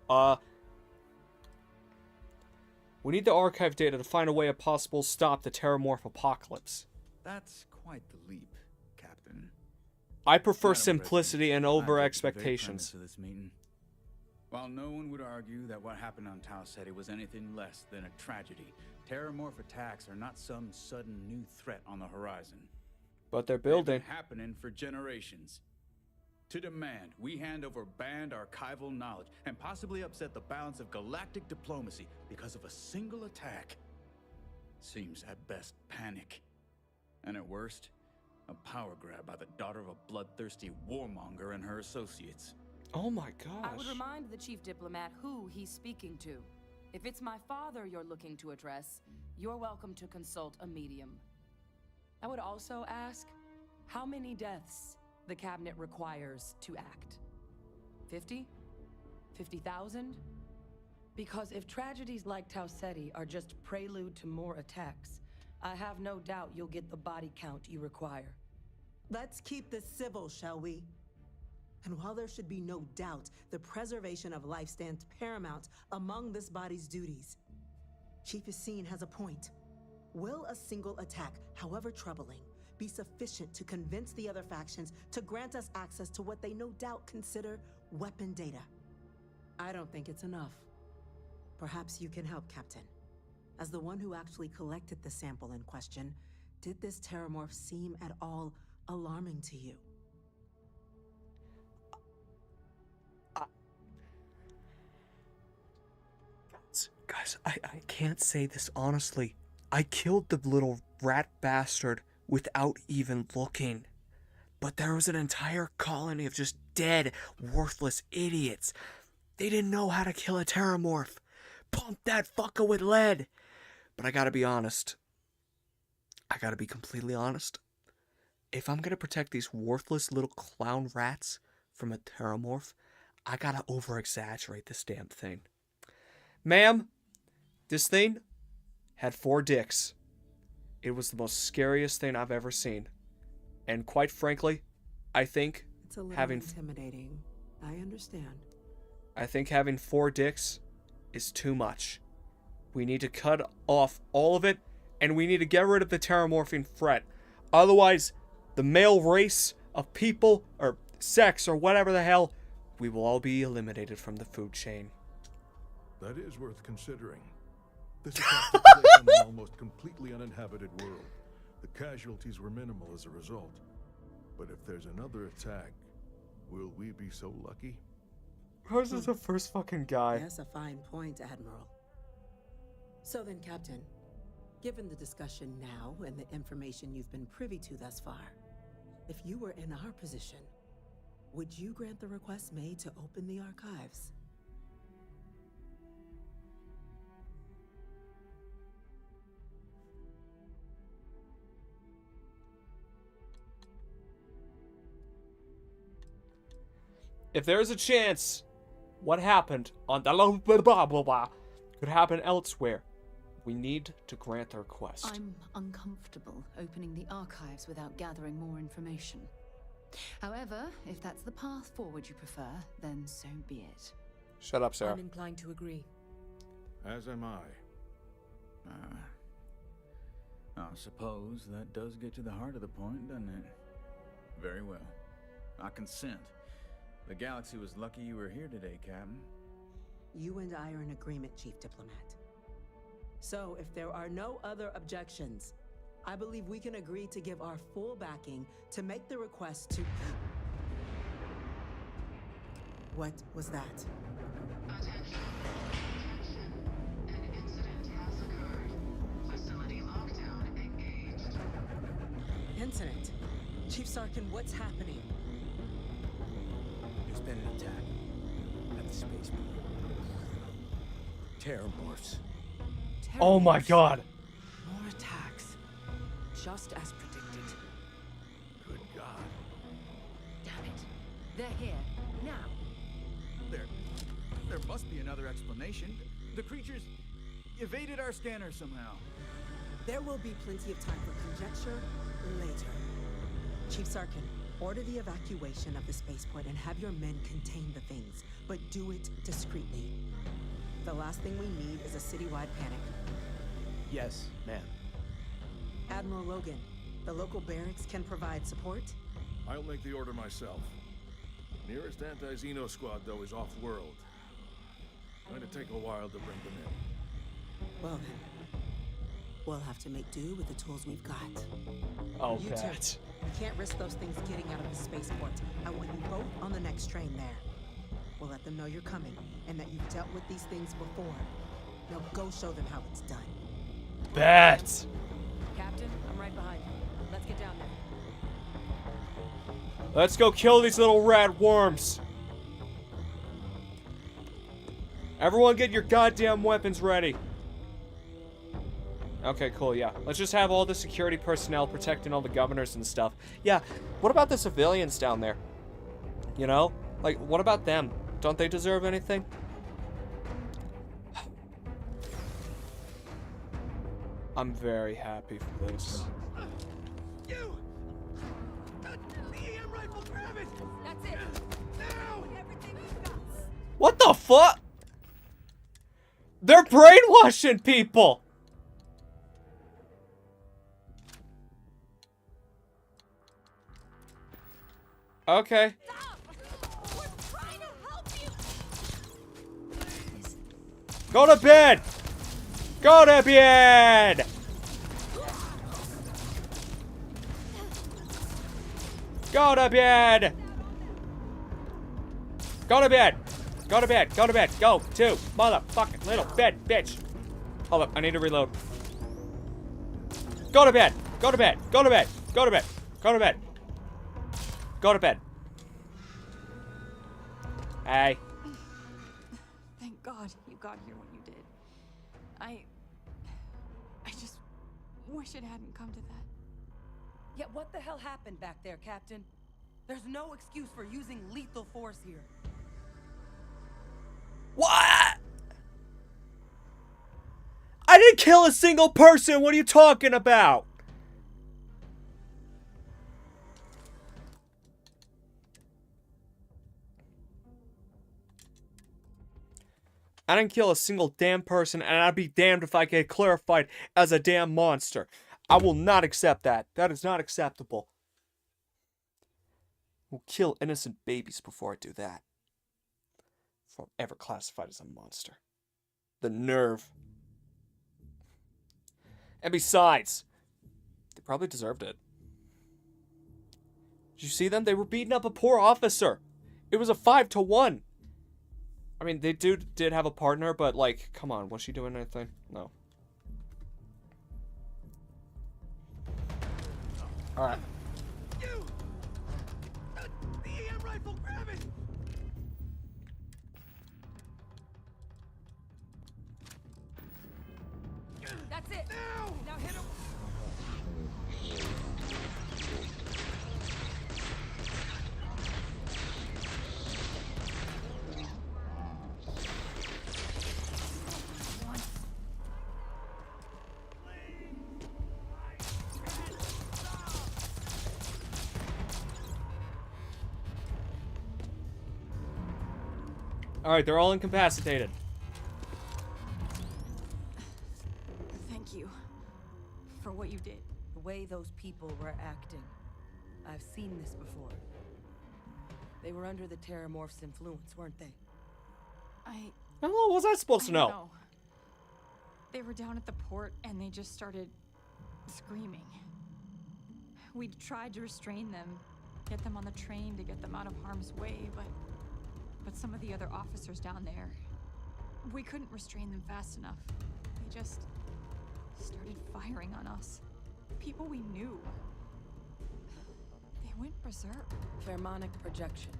We need the archive data to find a way of possible stop the Terramorph apocalypse. That's quite the leap, Captain. I prefer simplicity and over expectations. For this meeting. While no one would argue that what happened on Tau Ceti was anything less than a tragedy, Terramorph attacks are not some sudden new threat on the horizon. But they're building. They've been happening for generations. To demand we hand over banned archival knowledge and possibly upset the balance of galactic diplomacy because of a single attack seems at best panic. And at worst, a power grab by the daughter of a bloodthirsty warmonger and her associates. Oh my gosh. I would remind the chief diplomat who he's speaking to. If it's my father you're looking to address, you're welcome to consult a medium. I would also ask how many deaths the cabinet requires to act. 50? 50,000? Because if tragedies like Tau Ceti are just prelude to more attacks, I have no doubt you'll get the body count you require. Let's keep this civil, shall we? And while there should be no doubt the preservation of life stands paramount among this body's duties, Chief Yassine has a point. Will a single attack, however troubling, be sufficient to convince the other factions to grant us access to what they no doubt consider weapon data? I don't think it's enough. Perhaps you can help, Captain. As the one who actually collected the sample in question, did this Terramorph seem at all alarming to you? Guys, I can't say this honestly. I killed the little rat bastard without even looking. But there was an entire colony of just dead, worthless idiots. They didn't know how to kill a Terramorph. Pump that fucker with lead. But I gotta be honest. I gotta be completely honest. If I'm gonna protect these worthless little clown rats from a Terramorph, I gotta over-exaggerate this damn thing. Ma'am, this thing had 4 dicks. It was the most scariest thing I've ever seen. And quite frankly, I think it's a little having intimidating. I understand. I think having 4 dicks is too much. We need to cut off all of it, and we need to get rid of the terramorphing threat. Otherwise, the male race of people, or sex, or whatever the hell, we will all be eliminated from the food chain. That is worth considering. This attack took place on an almost completely uninhabited world. The casualties were minimal as a result. But if there's another attack, will we be so lucky? How's this the first fucking guy? That's a fine point, Admiral. So then, Captain, given the discussion now and the information you've been privy to thus far, if you were in our position, would you grant the request made to open the archives? If there's a chance, what happened on the blah blah blah blah could happen elsewhere. We need to grant the request. I'm uncomfortable opening the archives without gathering more information. However, if that's the path forward you prefer, then so be it. Shut up, Sarah. I'm inclined to agree. As am I. I suppose that does get to the heart of the point, doesn't it? Very well. I consent. The galaxy was lucky you were here today, Captain. You and I are in agreement, Chief Diplomat. So, if there are no other objections, I believe we can agree to give our full backing to make the request to... What was that? Attention. An incident has occurred. Facility lockdown engaged. Incident? Chief Sarkin, what's happening? There's been an attack at the spaceport. Terramorphs. Oh my god. More attacks. Just as predicted. Good God. Damn it. They're here. Now. There must be another explanation. The creatures... evaded our scanner somehow. There will be plenty of time for conjecture later. Chief Sarkin, order the evacuation of the spaceport and have your men contain the things, but do it discreetly. The last thing we need is a citywide panic. Yes, ma'am. Admiral Logan, the local barracks can provide support? I'll make the order myself. Nearest anti-Xeno squad, though, is off-world. Going to take a while to bring them in. Well then, we'll have to make do with the tools we've got. Oh, you two, Pat. we can't risk those things getting out of the spaceport. I want you both on the next train there. We'll let them know you're coming and that you've dealt with these things before. Now go show them how it's done. Bet. Captain, I'm right behind you. Let's get down there. Let's go kill these little rat worms. Everyone get your goddamn weapons ready. Okay, cool, yeah. Let's just have all the security personnel protecting all the governors and stuff. Yeah, what about the civilians down there? You know? Like, what about them? Don't they deserve anything? I'm very happy for this. You! The EM rifle, grab it! That's it! Now! Everything you've got! What the fuck? They're brainwashing people! Okay. Go to bed! Go to bed! Go to bed! Go to bed! Go to bed! Go to bed! Go to motherfucking little bed, bitch! Hold up, I need to reload. Go to bed! Go to bed! Go to bed! Go to bed! Go to bed! Go to bed. Hey. Thank God you got here when you did. I just wish it hadn't come to that. Yeah, what the hell happened back there, Captain? There's no excuse for using lethal force here. What? I didn't kill a single person. What are you talking about? I didn't kill a single damn person, and I'd be damned if I get clarified as a damn monster. I will not accept that. That is not acceptable. I'll kill innocent babies before I do that. Before I'm ever classified as a monster. The nerve. And besides, they probably deserved it. Did you see them? They were beating up a poor officer. It was a 5-to-1. I mean, they did have a partner, but, like, come on. Was she doing anything? No. Alright. You! The EM rifle, grab it! That's it! Now hit him! Alright, they're all incapacitated. Thank you for what you did. The way those people were acting. I've seen this before. They were under the Terramorph's influence, weren't they? How was I supposed to I don't know? They were down at the port and they just started screaming. We tried to restrain them, get them on the train to get them out of harm's way, but some of the other officers down there, we couldn't restrain them fast enough. They just started firing on us. People we knew. They went berserk. Pheromonic projection.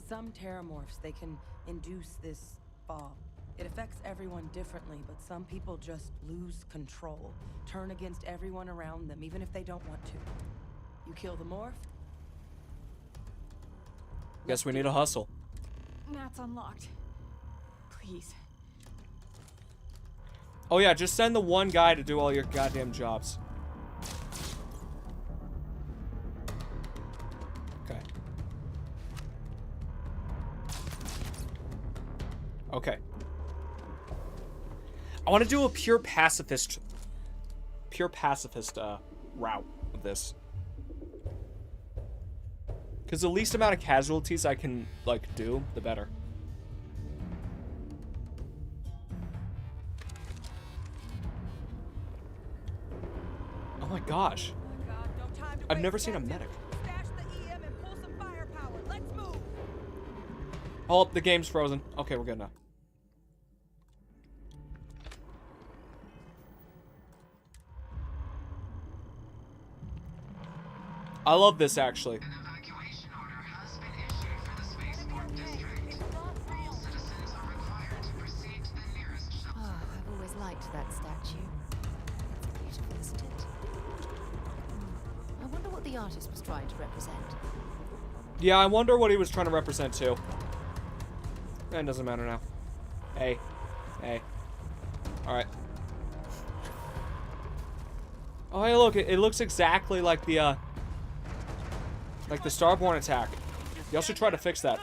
Some Terramorphs, they can induce this fog. It affects everyone differently, but some people just lose control. Turn against everyone around them, even if they don't want to. You kill the morph? Guess we need a hustle. That's unlocked. Please. Oh yeah, just send the one guy to do all your goddamn jobs. Okay. Okay. I want to do a pure pacifist route of this. Because the least amount of casualties I can, like, do, the better. Oh my gosh. I've never seen a medic. Oh, the game's frozen. Okay, we're good now. I love this, actually. Oh, I've always liked that statue. It's beautiful, isn't it? I wonder what the artist was trying to represent. Yeah, I wonder what he was trying to represent, too. It doesn't matter now. Hey. Hey. Alright. Oh, hey, look. It looks exactly like the Starborn attack. Y'all should try to fix that.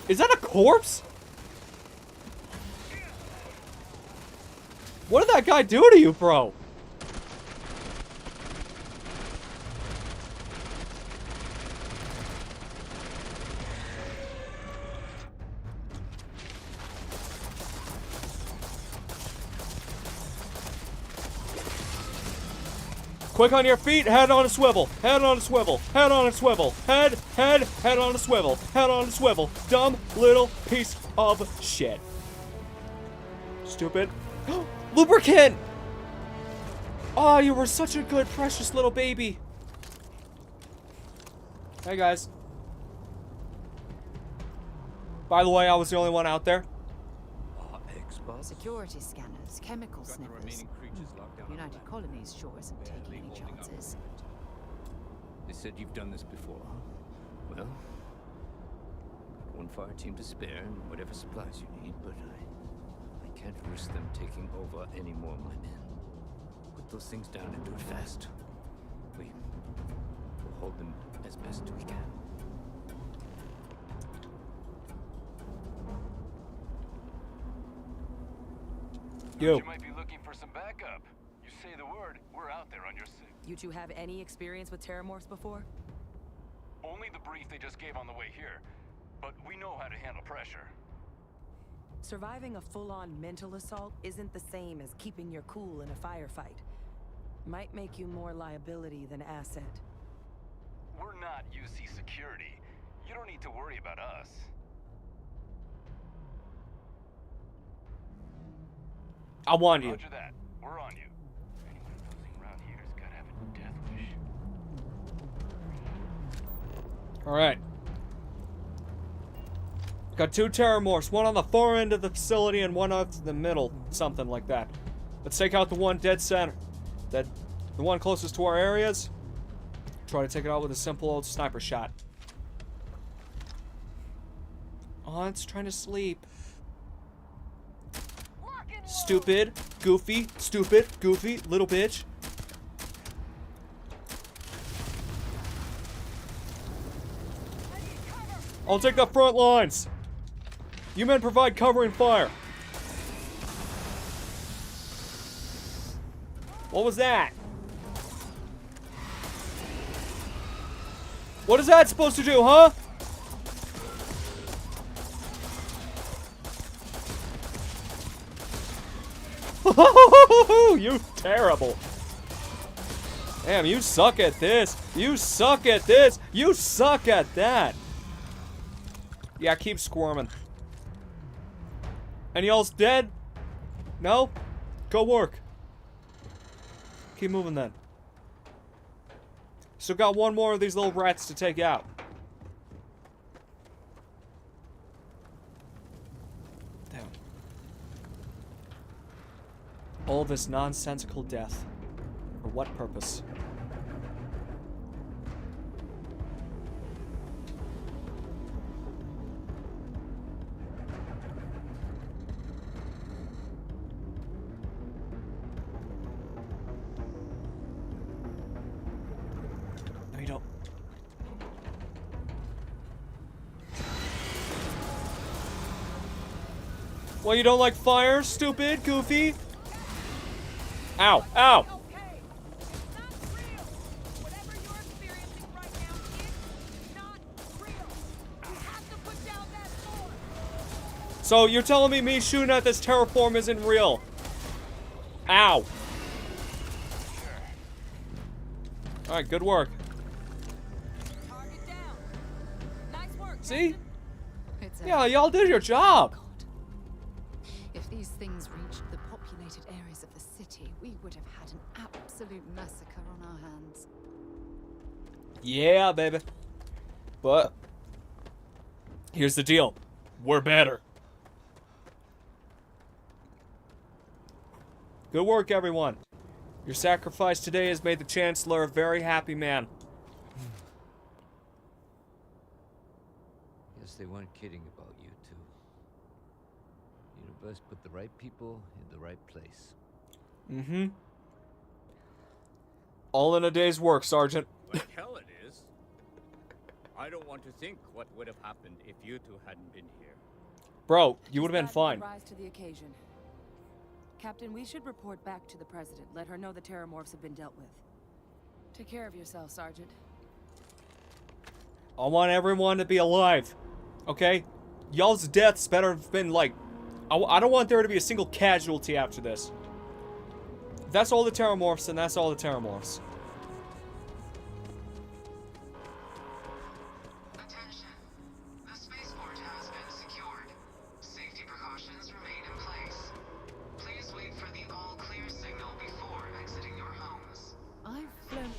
Is that a corpse? What did that guy do to you, bro? Quick on your feet, head on a swivel, head on a swivel, head on a swivel, head on a swivel, head on a swivel. Dumb little piece of shit. Stupid. Lubricant! Oh, you were such a good, precious little baby. Hey, guys. By the way, I was the only one out there. Security scanners, chemical sniffers. United Colonies sure isn't taking any chances. They said you've done this before. Well, one fire team to spare and whatever supplies you need, but I can't risk them taking over any more of my men. Put those things down and do it fast. We'll hold them as best we can. Yo. You might be looking for some backup. You say the word, we're out there on your six. You two have any experience with terramorphs before? Only the brief they just gave on the way here, but we know how to handle pressure. Surviving a full-on mental assault isn't the same as keeping your cool in a firefight. Might make you more liability than asset. We're not UC security. You don't need to worry about us. I want you. Roger that. We're on you. Anyone posing around here's gotta have a death wish. Alright. Got 2 terramorphs, one on the far end of the facility and one out the middle, something like that. Let's take out the one dead center. The one closest to our areas. Try to take it out with a simple old sniper shot. Oh, it's trying to sleep. Stupid, goofy, little bitch. I'll take the front lines. You men provide cover and fire. What was that? What is that supposed to do, huh? You terrible. Damn, you suck at this. You suck at this. You suck at that. Yeah, keep squirming. And y'all's dead? No? Go work. Keep moving then. Still got one more of these little rats to take out. Damn. All this nonsensical death. For what purpose? Well, you don't like fire, stupid, goofy? Ow, ow! So you're telling me shooting at this terraform isn't real? Ow. Alright, good work. See? Yeah, y'all did your job. If these things reached the populated areas of the city, we would have had an absolute massacre on our hands. Yeah, baby. But here's the deal. We're better. Good work, everyone. Your sacrifice today has made the Chancellor a very happy man. Guess they weren't kidding about you two. Universe put the right people in the right place. Mm-hmm. All in a day's work, Sergeant. Like hell it is. I don't want to think what would have happened if you two hadn't been here. Bro, you would have been Just fine. rise to the occasion. Captain, we should report back to the President. Let her know the terramorphs have been dealt with. Take care of yourself, Sergeant. I want everyone to be alive. Okay? Y'all's deaths better have been like... I don't want there to be a single casualty after this. That's all the terramorphs, and that's all the terramorphs. Attention. The spaceport has been secured. Safety precautions remain in place. Please wait for the all-clear signal before exiting your homes. I've flown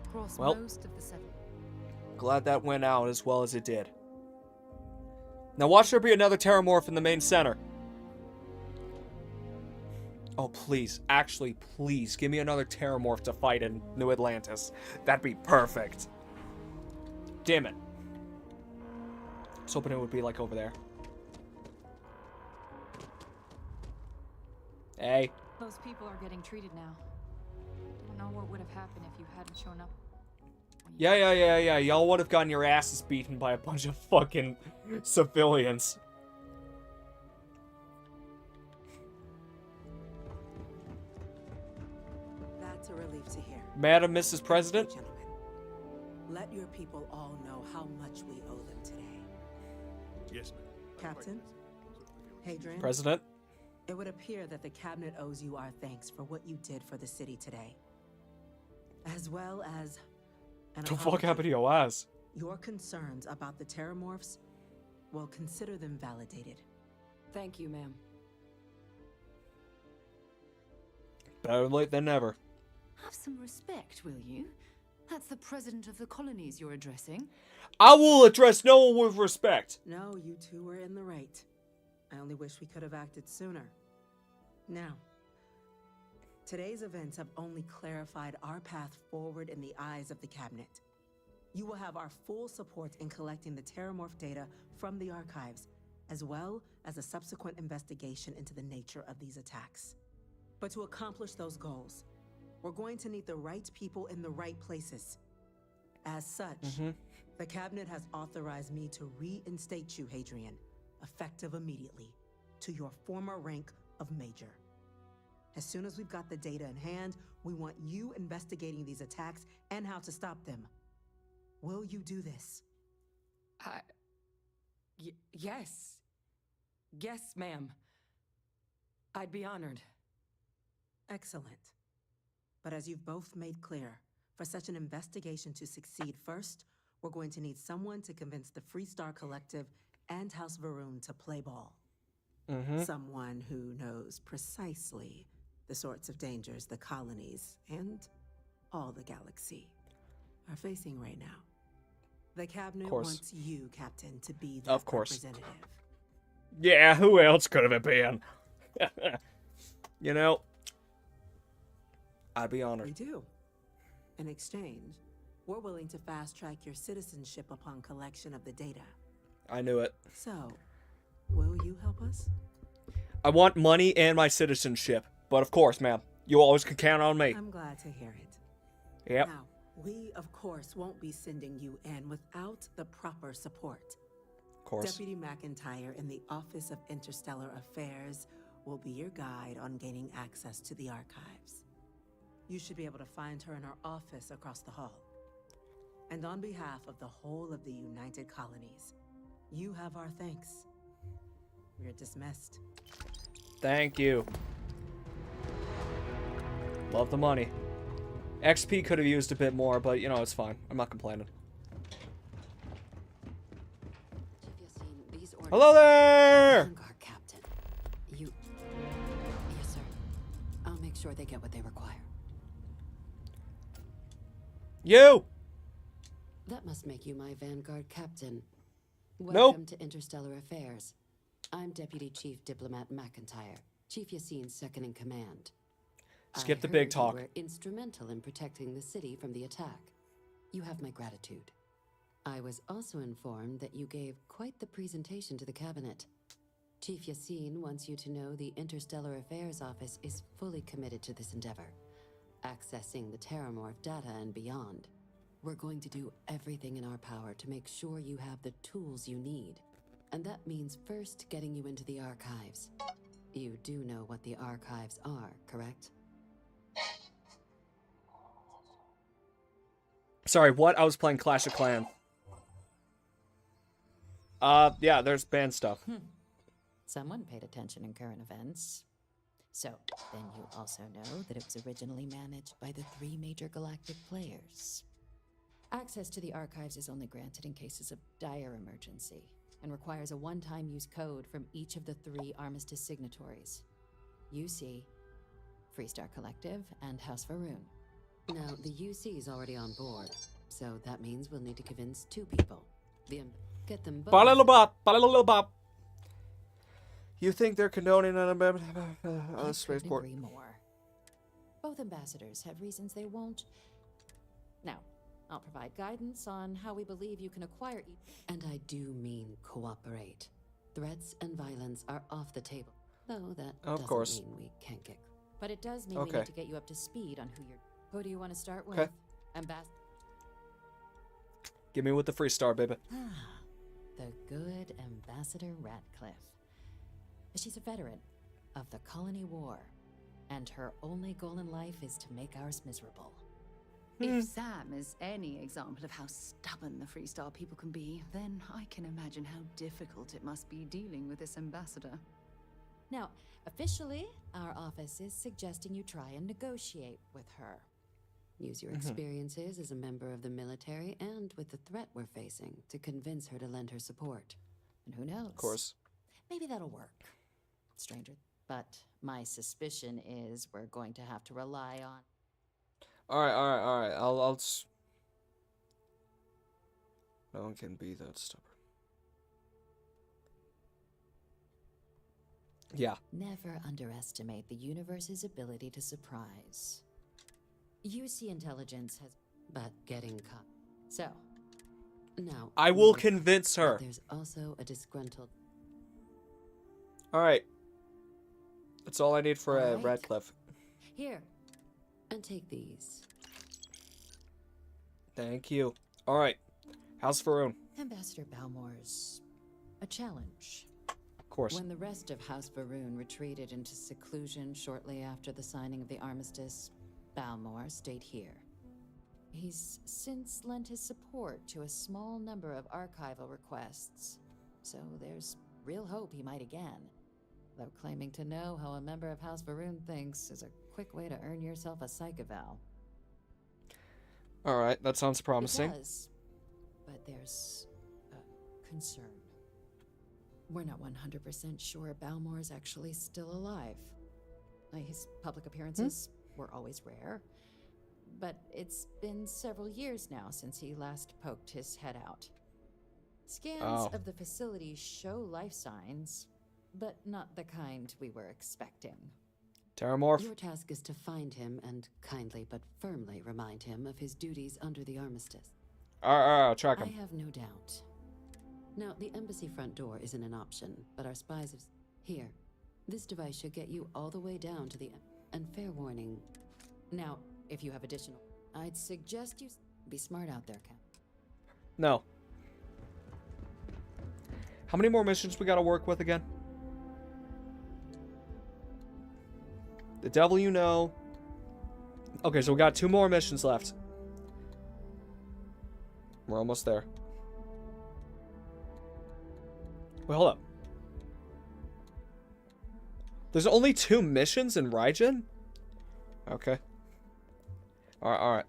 across Well. most of the 7. Glad that went out as well as it did. Now watch there be another terramorph in the main center. Oh, please. Actually, please. Give me another terramorph to fight in New Atlantis. That'd be perfect. Damn it. I was hoping it would be like over there. Hey. Those people are getting treated now. Don't know what would have happened if you hadn't shown up. Yeah. Y'all would have gotten your asses beaten by a bunch of fucking civilians. That's a relief to hear. Madam, Mrs. President? Gentlemen, let your people all know how much we owe them today. Yes, ma'am. Captain? Hadrian? President? It would appear that the cabinet owes you our thanks for what you did for the city today. As well as an What the fuck apology. happened to your ass? Your concerns about the terramorphs, well, consider them validated. Thank you, ma'am. Better late than never. Have some respect, will you? That's the president of the colonies you're addressing. I will address no one with respect. No, you two were in the right. I only wish we could have acted sooner. Now, today's events have only clarified our path forward in the eyes of the cabinet. You will have our full support in collecting the terramorph data from the archives, as well as a subsequent investigation into the nature of these attacks. But to accomplish those goals, we're going to need the right people in the right places. As such, the cabinet has authorized me to reinstate you, Hadrian, effective immediately, to your former rank of Major. As soon as we've got the data in hand, we want you investigating these attacks and how to stop them. Will you do this? Yes. Yes, ma'am. I'd be honored. Excellent. But as you've both made clear, for such an investigation to succeed first, we're going to need someone to convince the Freestar Collective and House Varun to play ball. Someone who knows precisely the sorts of dangers the colonies and all the galaxy are facing right now. The cabinet wants you, Captain, to be that representative. Yeah, who else could have it been? You know, I'd be honored. We do. In exchange, we're willing to fast-track your citizenship upon collection of the data. I knew it. So, will you help us? I want money and my citizenship. But of course, ma'am, you always can count on me. I'm glad to hear it. Yep. Now, we, of course, won't be sending you in without the proper support. course. Deputy McIntyre in the Office of Interstellar Affairs will be your guide on gaining access to the archives. You should be able to find her in her office across the hall. And on behalf of the whole of the United Colonies, you have our thanks. We're dismissed. Thank you. Love the money. XP could have used a bit more, but you know, it's fine. I'm not complaining. Hello there! Vanguard Captain. You... Yes, sir. I'll make sure they get what they require. You! That must make you my Vanguard Captain. Nope. Welcome to Interstellar Affairs. I'm Deputy Chief Diplomat McIntyre, Chief Yassine's second in command. Skip I the big heard talk. You were instrumental in protecting the city from the attack. You have my gratitude. I was also informed that you gave quite the presentation to the cabinet. Chief Yassine wants you to know the Interstellar Affairs Office is fully committed to this endeavor, accessing the Terramorph data and beyond. We're going to do everything in our power to make sure you have the tools you need. And that means first getting you into the archives. You do know what the archives are, correct? Sorry, what? I was playing Clash of Clans. Yeah, there's band stuff. Someone paid attention in current events. So, then you also know that it was originally managed by the 3 major galactic players. Access to the archives is only granted in cases of dire emergency, and requires a one-time use code from each of the 3 Armistice signatories. UC, Freestar Collective, and House Varoon. Now, the UC is already on board, so that means we'll need to convince 2 people. Get them both. Ba-la-la-bop. You think they're condoning an spaceport? Agree more. Both ambassadors have reasons they won't. Now, I'll provide guidance on how we believe you can acquire and I do mean cooperate. Threats and violence are off the table. Though that doesn't mean we can't get... But it does mean we need to get you up to speed on who you're... Who do you want to start with? Okay. Give me with the free star, baby. The good Ambassador Ratcliffe. She's a veteran of the Colony War, and her only goal in life is to make ours miserable. If Sam is any example of how stubborn the Freestar people can be, then I can imagine how difficult it must be dealing with this ambassador. Now, officially, our office is suggesting you try and negotiate with her. Use your experiences as a member of the military and with the threat we're facing to convince her to lend her support. And who knows? Of course. Maybe that'll work. Stranger. But my suspicion is we're going to have to rely on... Alright. I'll No one can be that stubborn. Yeah. Never underestimate the universe's ability to surprise. UC intelligence has... but getting caught. So, now... I will convince her. There's also a disgruntled... Alright. That's all I need for Radcliffe. Here, and take these. Thank you. Alright. House Varoon. Ambassador Balmore's... a challenge. Of course. When the rest of House Varoon retreated into seclusion shortly after the signing of the armistice, Balmore stayed here. He's since lent his support to a small number of archival requests, so there's real hope he might again. Though claiming to know how a member of House Varoon thinks is a quick way to earn yourself a psych eval. Alright, that sounds promising. It does, but there's a concern. We're not 100% sure Balmore's actually still alive. His public appearances were always rare, but it's been several years now since he last poked his head out. Scans of the facility show life signs, but not the kind we were expecting. Terramorph? Your task is to find him and kindly but firmly remind him of his duties under the armistice. I'll track him. I have no doubt. Now, the embassy front door isn't an option, but our spies have... Here, this device should get you all the way down to the... And fair warning. Now, if you have additional... I'd suggest you be smart out there, Cap. No. How many more missions we gotta work with again? The devil you know. Okay, so we got 2 more missions left. We're almost there. Wait, hold up. There's only 2 missions in Raijin? Okay. Alright.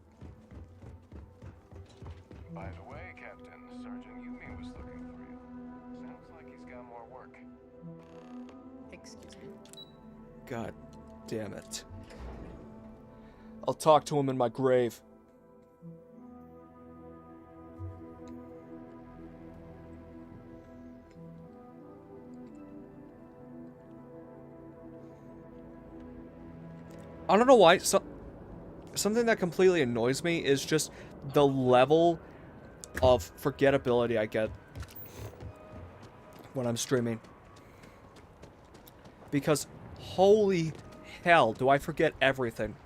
By the way, Captain, Sergeant Yumi was looking for you. Sounds like he's got more work. Excuse me. God damn it. I'll talk to him in my grave. I don't know why. Something that completely annoys me is just the level of forgettability I get when I'm streaming. Because holy hell, do I forget everything.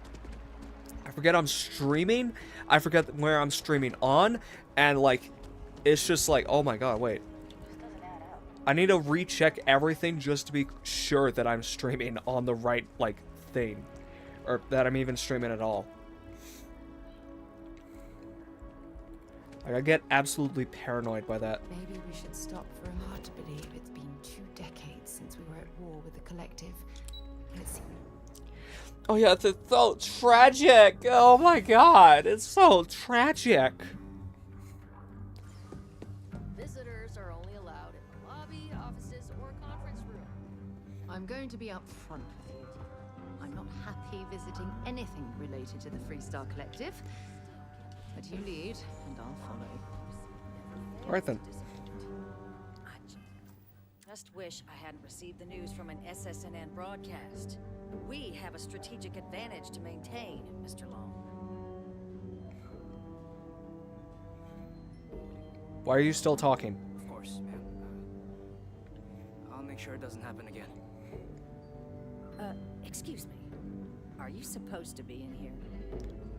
I forget I'm streaming, I forget where I'm streaming on, and like, it's just like, oh my god, wait. I need to recheck everything just to be sure that I'm streaming on the right, like, thing. Or that I'm even streaming at all. Like, I get absolutely paranoid by that. Maybe we should stop for a moment. Hard to believe it's been 2 decades since we were at war with the Collective. Let's see. Oh yeah, it's so tragic. Oh my god, it's so tragic. Visitors are only allowed in the lobby, offices, or conference room. I'm going to be upfront with you. I'm not happy visiting anything related to the Freestar Collective. But you lead, and I'll follow. Alright then. Just wish I hadn't received the news from an SSNN broadcast. We have a strategic advantage to maintain, Mr. Long. Why are you still talking? Of course, ma'am. I'll make sure it doesn't happen again. Excuse me. Are you supposed to be in here?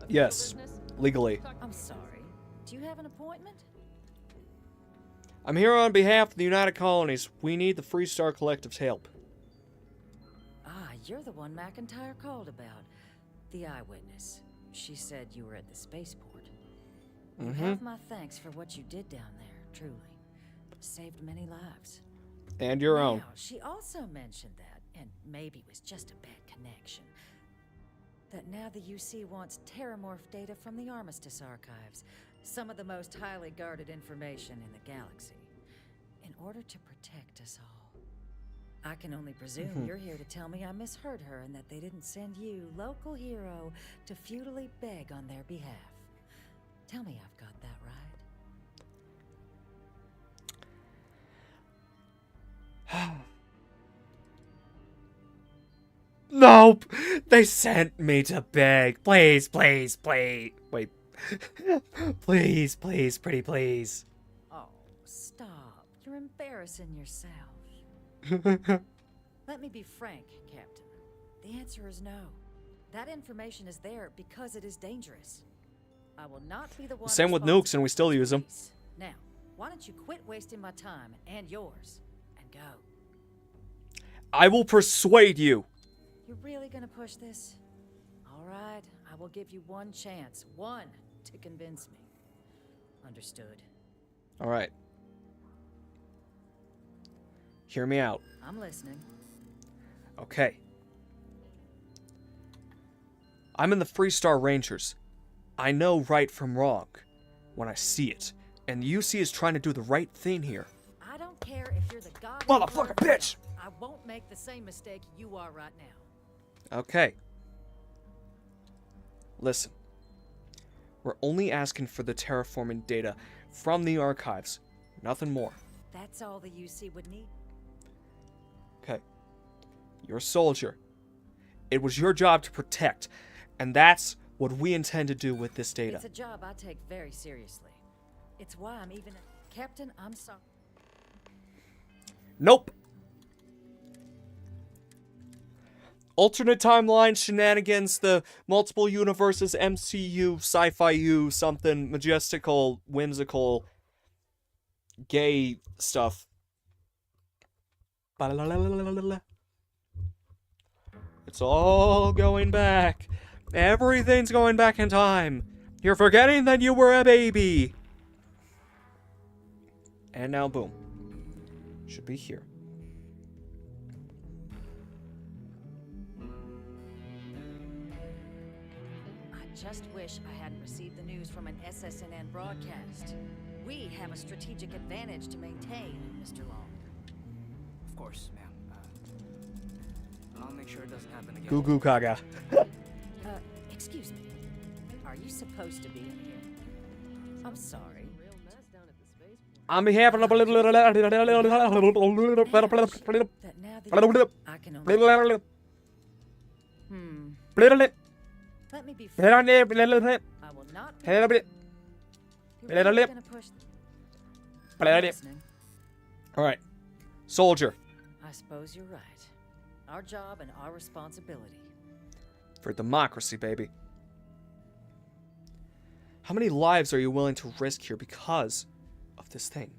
Yes, legally. I'm sorry. Do you have an appointment? I'm here on behalf of the United Colonies. We need the Freestar Collective's help. Ah, you're the one McIntyre called about. The eyewitness. She said you were at the spaceport. You have my thanks for what you did down there, truly. Saved many lives. And your Now, own. she also mentioned that, and maybe it was just a bad connection, that now the UC wants terramorph data from the Armistice archives, some of the most highly guarded information in the galaxy, in order to protect us all. I can only presume you're here to tell me I misheard her and that they didn't send you, local hero, to futilely beg on their behalf. Tell me I've got that right. Nope! They sent me to beg. Please, please, please. Wait. Please, please, pretty please. Oh, stop. You're embarrassing yourself. Let me be frank, Captain. The answer is no. That information is there because it is dangerous. I will not be the one. Same with nukes, and we still use them. Now, why don't you quit wasting my time and yours and go? I will persuade you. You're really gonna push this? All right, I will give you one chance. One to convince me. Understood. All right. Hear me out. I'm listening. Okay. I'm in the Freestar Rangers. I know right from wrong when I see it. And the UC is trying to do the right thing here. I don't care if you're the god. Motherfucker, bitch! I won't make the same mistake you are right now. Okay. Listen. We're only asking for the terraforming data from the archives. Nothing more. That's all the UC would need. Okay. You're a soldier. It was your job to protect. And that's what we intend to do with this data. It's a job I take very seriously. It's why I'm even... Captain, I'm sorry. Nope. Alternate timeline shenanigans, the multiple universes, MCU, sci-fi-U, something majestical, whimsical, gay stuff. It's all going back. Everything's going back in time. You're forgetting that you were a baby. And now, boom. Should be here. I just wish I hadn't received the news from an SSNN broadcast. We have a strategic advantage to maintain, Mr. Long. Of course, ma'am. I'll make sure it doesn't happen again. Goo goo gaga. Excuse me. Are you supposed to be in here? I'm sorry. On behalf of the Let me be frank. I will not be. You're really gonna push All right, soldier. I suppose you're right. Our job and our responsibility. For democracy, baby. How many lives are you willing to risk here because of this thing?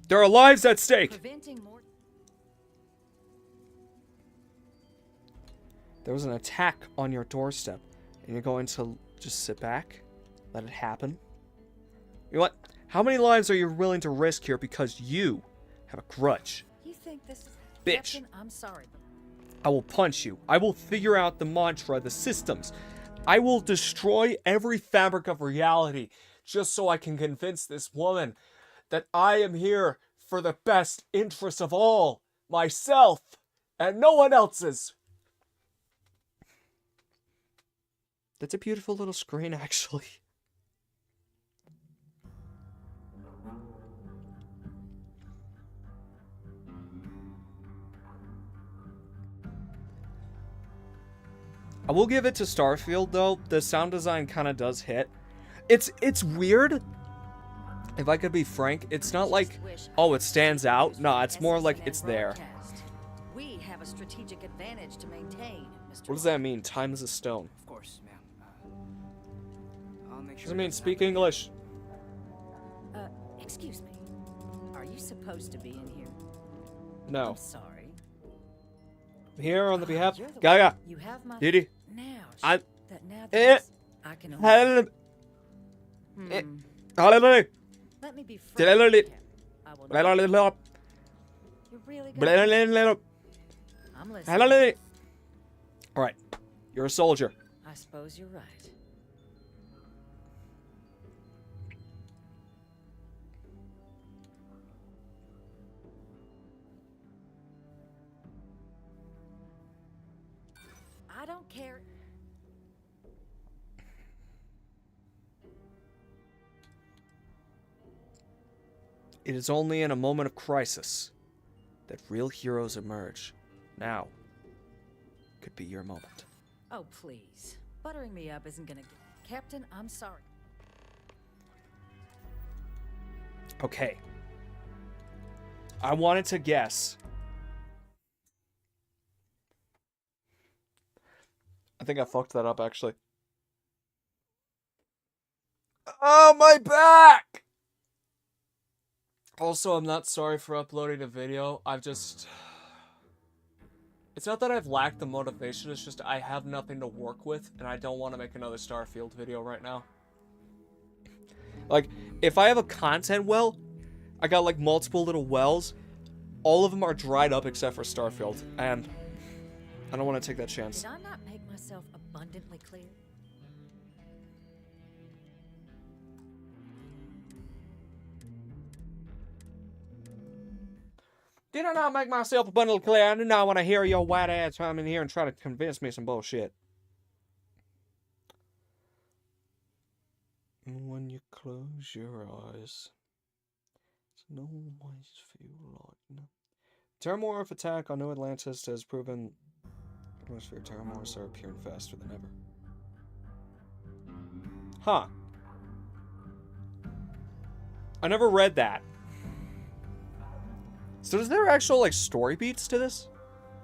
There are lives at stake! There was an attack on your doorstep, and you're going to just sit back? Let it happen? You know what? How many lives are you willing to risk here because you have a grudge? You think this is Bitch. Captain, I'm sorry, but I will punch you. I will figure out the mantra, the systems. I will destroy every fabric of reality just so I can convince this woman that I am here for the best interest of all, myself, and no one else's. That's a beautiful little screen, actually. I will give it to Starfield, though. The sound design kind of does hit. It's weird. If I could be frank, it's not like, oh, it stands out. No, it's more like it's there. we have a strategic advantage to maintain, Mr. What does that mean? Time is a stone. Of course, ma'am. I'll make sure. Does it mean speak English? Excuse me. Are you supposed to be in here? No. I'm sorry. Here on the behalf. You're the Gaga. You have my Didi. now. I. That now Eh. I can Hallelujah. only. Hallelujah. Let me be frank. Hallelujah. I will Hallelujah. You're really gonna I'm listening. Hallelujah. All right. You're a soldier. I suppose you're right. I don't care. It is only in a moment of crisis that real heroes emerge. Now could be your moment. Oh, please. Buttering me up isn't gonna get... Captain, I'm sorry. Okay. I wanted to guess. I think I fucked that up, actually. Oh, my back! Also, I'm not sorry for uploading a video. I've just... It's not that I've lacked the motivation, it's just I have nothing to work with, and I don't want to make another Starfield video right now. Like, if I have a content well, I got like multiple little wells, all of them are dried up except for Starfield, and I don't want to take that chance. Did I not make myself abundantly clear? Did I not make myself abundantly clear? I do not want to hear your white ass come in here and try to convince me some bullshit. When you close your eyes, no one's feel like no. Terramorph attack on New Atlantis has proven atmosphere Terramorphs are appearing faster than ever. Huh. I never read that. So is there actual, like, story beats to this?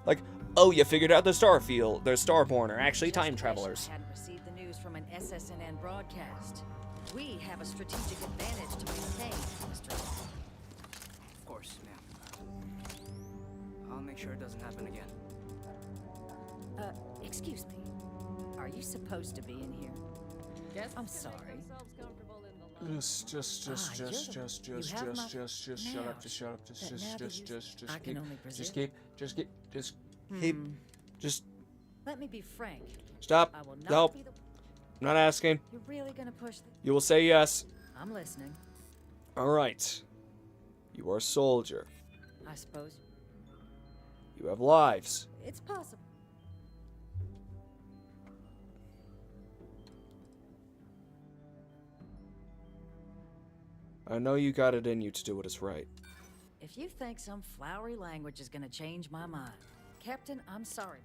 Like, oh, you figured out the Starfield, the Starborn are actually time travelers. I hadn't received the news from an SSNN broadcast. We have a strategic advantage to maintain, Mr. course, ma'am. I'll make sure it doesn't happen again. Excuse me. Are you supposed to be in here? I'm sorry. Just Let me be frank. Stop. I will not Nope. be the... I'm not asking. You're really gonna push the... You will say yes. I'm listening. Alright. You are a soldier. I suppose. You have lives. It's possible. I know you got it in you to do what is right. If you think some flowery language is gonna change my mind, Captain, I'm sorry.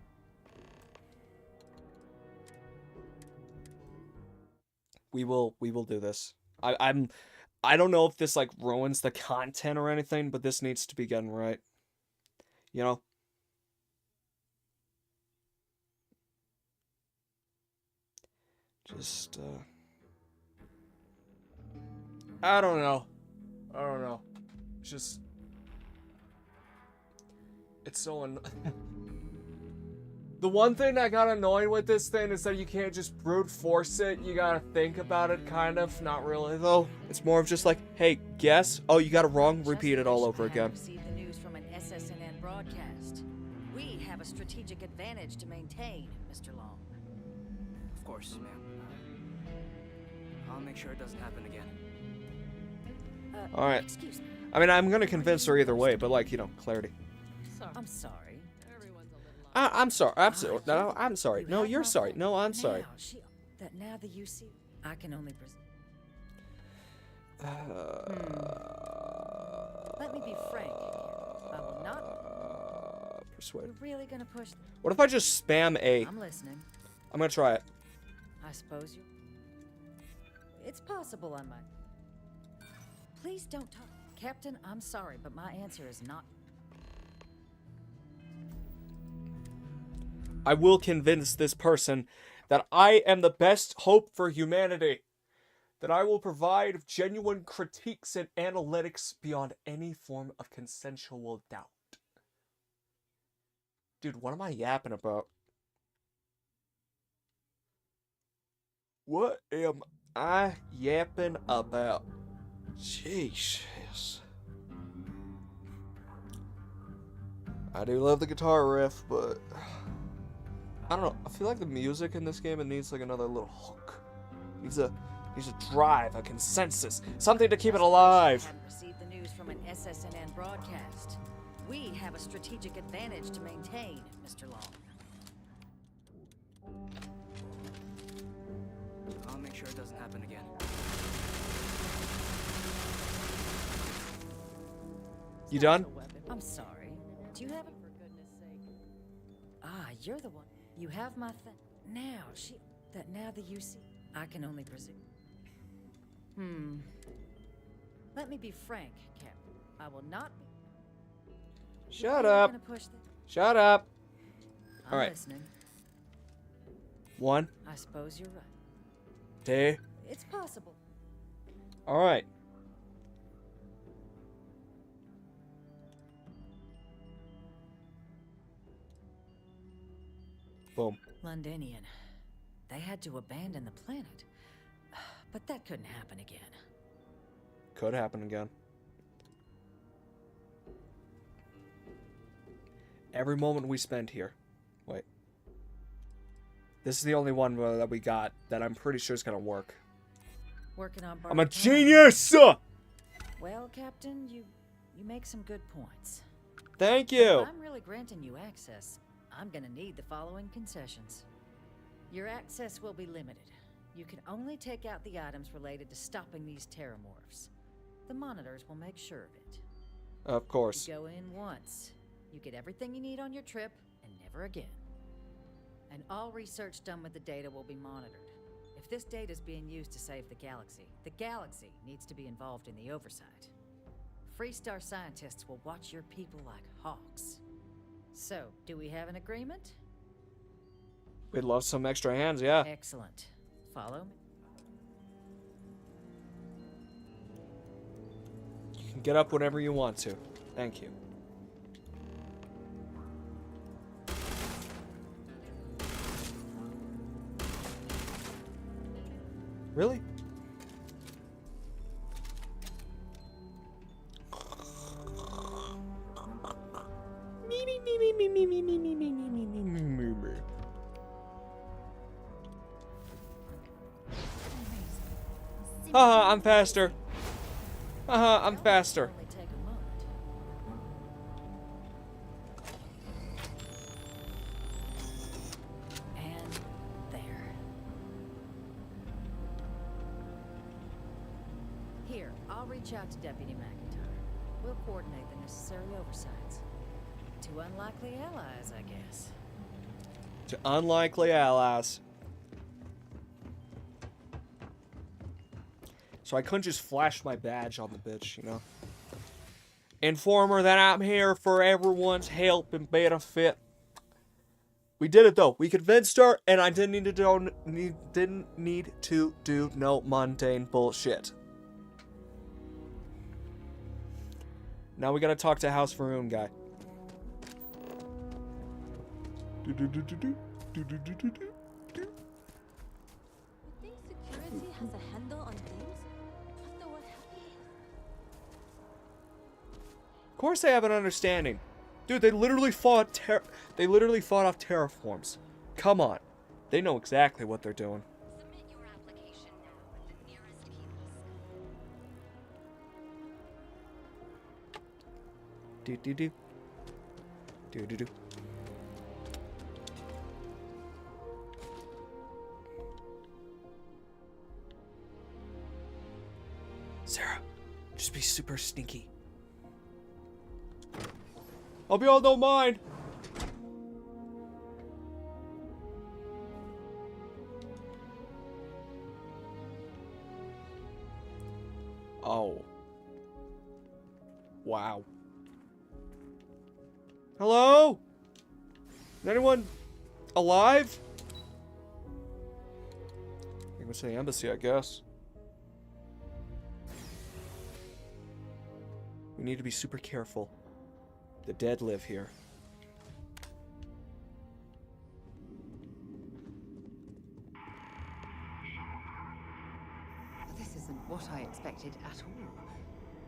We will do this. I don't know if this like ruins the content or anything, but this needs to be getting right. You know? Just I don't know. Just it's so The one thing that got annoying with this thing is that you can't just brute force it. You gotta think about it, kind of. Not really, though. It's more of just like, hey, guess? Oh, you got it wrong? Repeat it all over again. Received the news from an SSNN broadcast. We have a strategic advantage to maintain, Mr. Long. Of course, ma'am. I'll make sure it doesn't happen again. Alright. Excuse me. I mean, I'm gonna convince her either way, but like, you know, clarity. I'm sorry. I'm sorry. I'm sorry. No, I'm sorry. No, you're sorry. No, I'm sorry. Now the UC... I can only presume. Let me be frank. I will not... Persuade. You're really gonna push... What if I just spam A? I'm listening. I'm gonna try it. I suppose you... It's possible I might... Please don't talk... Captain, I'm sorry, but my answer is not... I will convince this person that I am the best hope for humanity. That I will provide genuine critiques and analytics beyond any form of consensual doubt. Dude, what am I yapping about? What am I yapping about? Jesus. I do love the guitar riff, but... I don't know. I feel like the music in this game, it needs like another little hook. It needs a drive, a consensus, something to keep it alive. Haven't received the news from an SSNN broadcast. We have a strategic advantage to maintain, Mr. Long. I'll make sure it doesn't happen again. You done? I'm sorry. Do you have it? For goodness sake. Ah, you're the one. You have my thing. Now, now the UC... I can only presume. Let me be frank, Captain. I will not be... Shut up. Shut up. I'm Alright. listening. 1. I suppose you're right. 2. It's possible. Alright. Boom. Londinian. They had to abandon the planet. But that couldn't happen again. Could happen again. Every moment we spend here. Wait. This is the only one that we got that I'm pretty sure is gonna work. Working on I'm a Barbican. genius! Well, Captain, you make some good points. Thank But you. if I'm really granting you access, I'm gonna need the following concessions. Your access will be limited. You can only take out the items related to stopping these terramorphs. The monitors will make sure of it. Of course. You go in once. You get everything you need on your trip, and never again. And all research done with the data will be monitored. If this data is being used to save the galaxy needs to be involved in the oversight. Freestar scientists will watch your people like hawks. So, do we have an agreement? We'd love some extra hands, yeah. Excellent. Follow me. You can get up whenever you want to. Thank you. Really? Haha, I'm faster. Haha, I'm faster. And there. Here, I'll reach out to Deputy McIntyre. We'll coordinate the necessary oversights. Two unlikely allies, I guess. To unlikely allies. So I couldn't just flash my badge on the bitch, you know? Inform her that I'm here for everyone's help and benefit. We did it though. We convinced her, and I didn't need to do no mundane bullshit. Now we gotta talk to House Varun guy. You think security has a handle on things? After what happened? Of course they have an understanding. Dude, they literally fought off terraforms. Come on. They know exactly what they're doing. Submit your application now at the nearest kiosk. Do. Do. Sarah, just be super sneaky. Hope you all don't mind. Oh. Wow. Hello? Is anyone alive? I think it's the embassy, I guess. We need to be super careful. The dead live here. This isn't what I expected at all.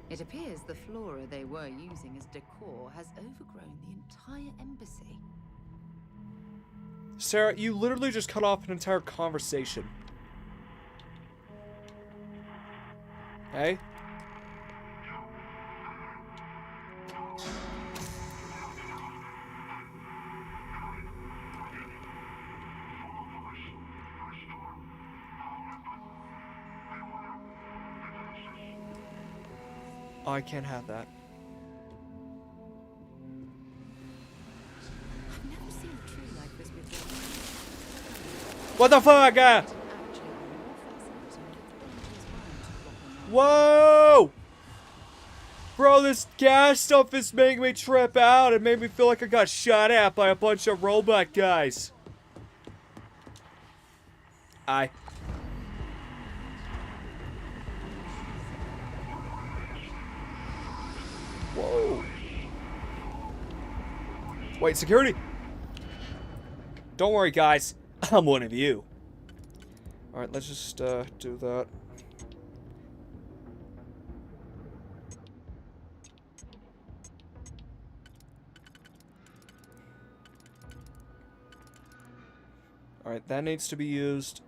It appears the flora they were using as decor has overgrown the entire embassy. Sarah, you literally just cut off an entire conversation. Hey? Oh, I can't have that. I've never seen a tree like this before. What the fuck? Whoa! Bro, this gas stuff is making me trip out. It made me feel like I got shot at by a bunch of robot guys. Aye. Whoa. Wait, security? Don't worry, guys. I'm one of you. Alright, let's just do that. Alright, that needs to be used.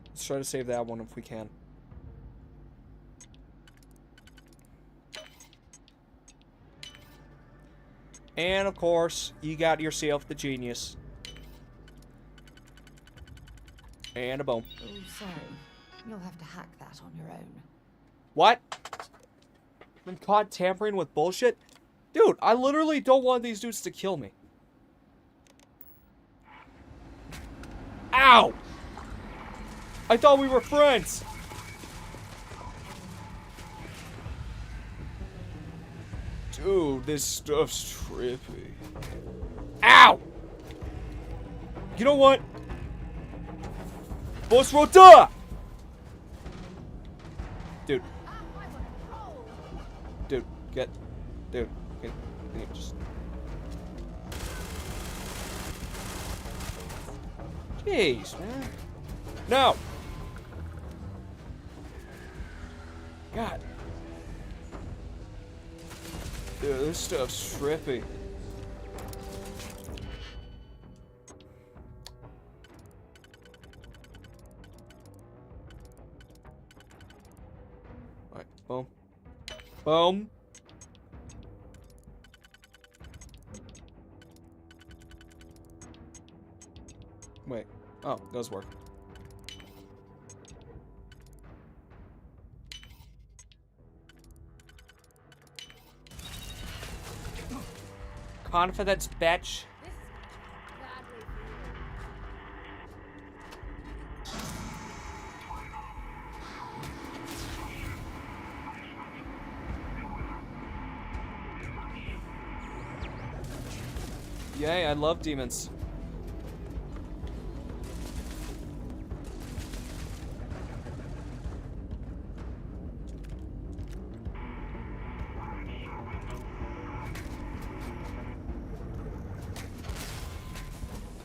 Let's try to save that one if we can. And of course, you got yourself the genius. And a bone. Oh, sorry. You'll have to hack that on your own. What? Been caught tampering with bullshit? Dude, I literally don't want these dudes to kill me. Ow! I thought we were friends. Dude, this stuff's trippy. Ow! You know what? Boss Rota! Dude. Get... Dude, can you just... Jeez, man. No! God. Dude, this stuff's trippy. Alright, boom. Boom. Wait. Oh, it does work. Confidence, bitch. Yay, I love demons.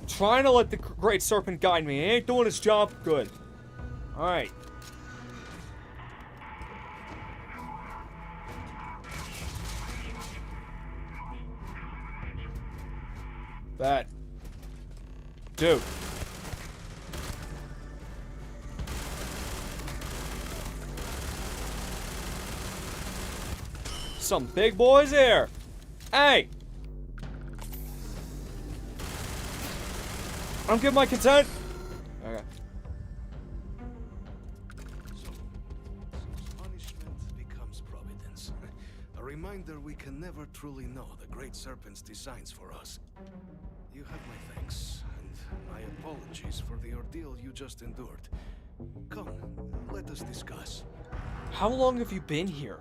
Trying to let the Great Serpent guide me. He ain't doing his job good. Alright. That. Dude. Some big boys here. Hey! I don't give my consent. Okay. So, punishment becomes providence. A reminder we can never truly know the Great Serpent's designs for us. You have my thanks, and my apologies for the ordeal you just endured. Come, let us discuss. How long have you been here?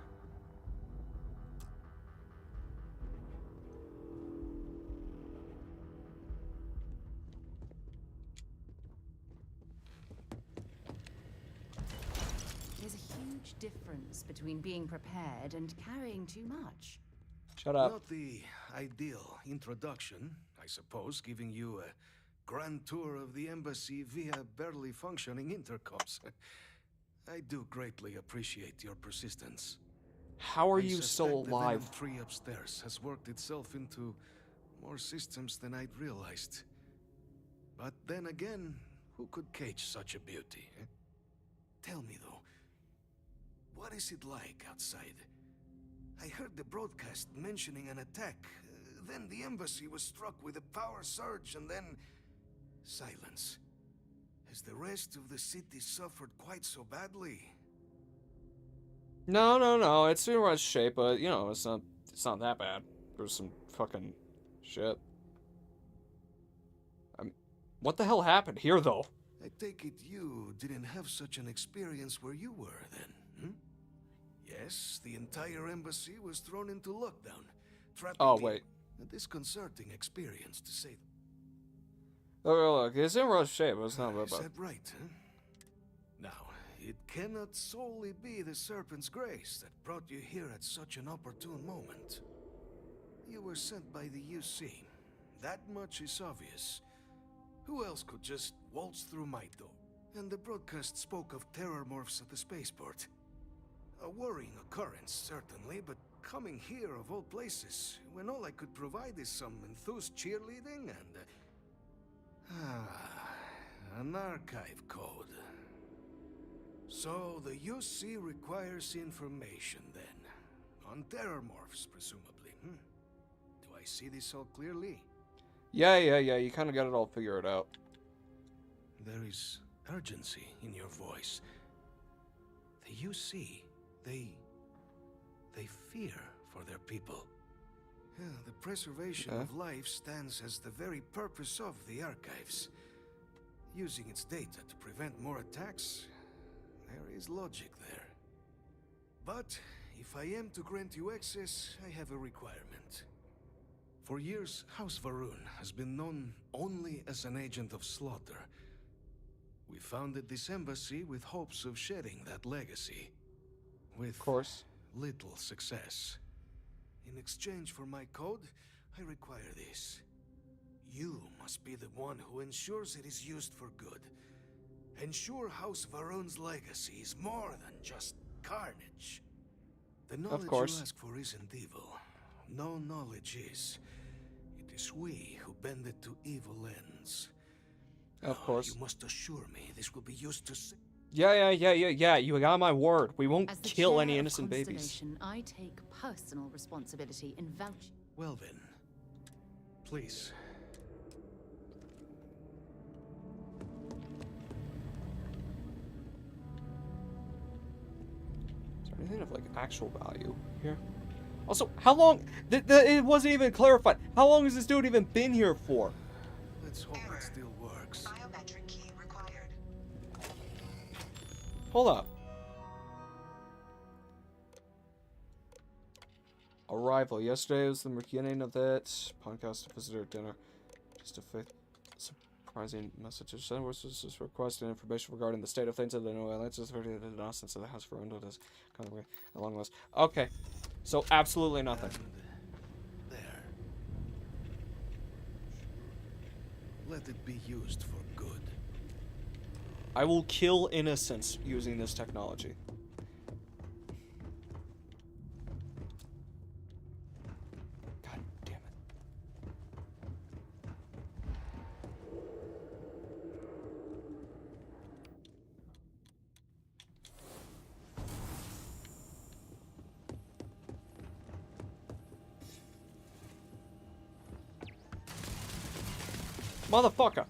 Difference between being prepared and carrying too much. Shut up. Not the ideal introduction, I suppose, giving you a grand tour of the embassy via barely functioning intercoms. I do greatly appreciate your persistence. How are you still alive? The venom tree upstairs has worked itself into more systems than I'd realized. But then again, who could cage such a beauty? Eh? Tell me though, what is it like outside? I heard the broadcast mentioning an attack. Then the embassy was struck with a power surge and then... silence. Has the rest of the city suffered quite so badly? No. It's in rough shape, but, you know, it's not that bad. There's some fucking shit. What the hell happened here, though? I take it you didn't have such an experience where you were, then, hmm? Yes, the entire embassy was thrown into lockdown. Oh, wait. A disconcerting experience, to say. Oh, look, it's in rough shape, but it's not that Is bad. that right, huh? Now, it cannot solely be the Serpent's grace that brought you here at such an opportune moment. You were sent by the UC. That much is obvious. Who else could just waltz through my door? And the broadcast spoke of terror morphs at the spaceport. A worrying occurrence, certainly, but coming here of all places, when all I could provide is some enthused cheerleading and... an archive code. So the UC requires information, then. On terror morphs, presumably, hmm? Do I see this all clearly? Yeah, you kind of got it all figured out. There is urgency in your voice. The UC, they fear for their people. Yeah, the preservation of life stands as the very purpose of the archives. Using its data to prevent more attacks, there is logic there. But if I am to grant you access, I have a requirement. For years, House Varun has been known only as an agent of slaughter. We founded this embassy with hopes of shedding that legacy. With little success. In exchange for my code, I require this. You must be the one who ensures it is used for good. Ensure House Varun's legacy is more than just carnage. The knowledge you ask for isn't evil. No knowledge is. It is we who bend it to evil ends. Of course. You must assure me this will be used to... Yeah. You got my word. We won't As the kill chair any of innocent babies. Constellation, I take personal responsibility in vouching. Well then, please. Is there anything of like actual value here? Also, how long? It wasn't even clarified. How long has this dude even been here for? Let's hope it still works. Biometric key required. Hold up. Arrival. Yesterday was the beginning of that podcast. Visitor dinner. Just a surprising message. Sent was just requesting information regarding the state of things in the New Atlantis. The nonsense of the house for window is kind of along the list. Okay, so absolutely nothing. And there. Let it be used for good. I will kill innocents using this technology. God damn it. Motherfucker!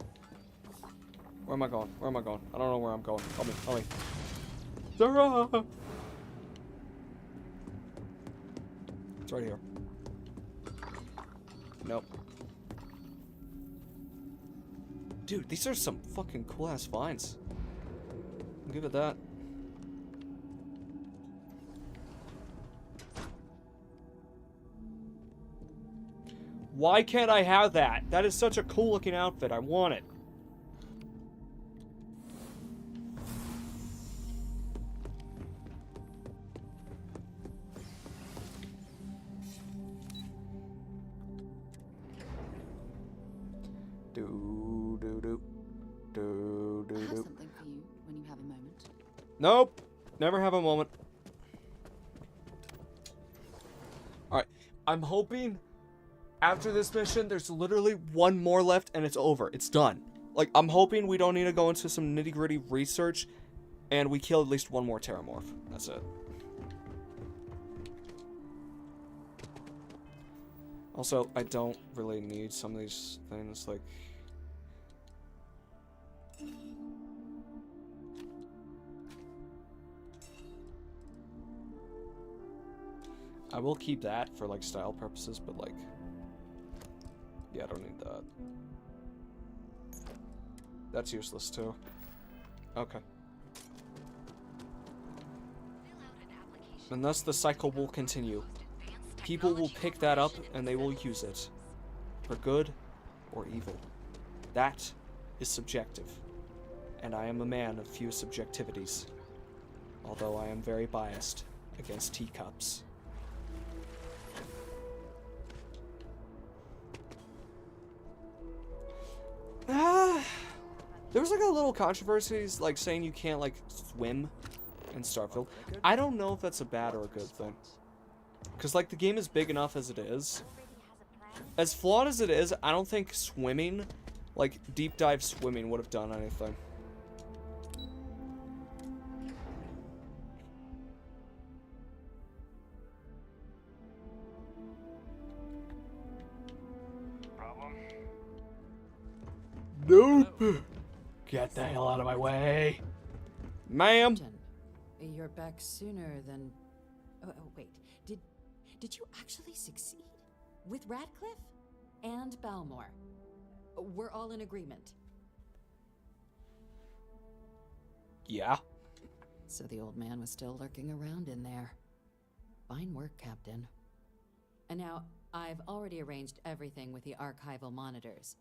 Where am I going? Where am I going? I don't know where I'm going. Help me. Help me. Zara! It's right here. Nope. Dude, these are some fucking cool ass vines. I'll give it that. Why can't I have that? That is such a cool looking outfit. I want it. I have something for you when you have a moment. Nope. Never have a moment. Alright. I'm hoping after this mission, there's literally one more left and it's over. It's done. Like, I'm hoping we don't need to go into some nitty-gritty research and we kill at least one more Terramorph. That's it. Also, I don't really need some of these things, like... I will keep that for, like, style purposes, but, like... Yeah, I don't need that. That's useless, too. Okay. And thus the cycle will continue. People will pick that up and they will use it. For good or evil. That is subjective. And I am a man of few subjectivities. Although I am very biased against teacups. There was like a little controversy, like saying you can't like swim in Starfield. I don't know if that's a bad or a good thing. Cause like the game is big enough as it is. As flawed as it is, I don't think swimming, like deep dive swimming, would have done anything. Nope. Get the hell out of my way. Ma'am. You're back sooner than... Oh, wait. Did you actually succeed? With Radcliffe? And Balmore? We're all in agreement. Yeah. So the old man was still lurking around in there. Fine work, Captain. And now, I've already arranged everything with the archival monitors.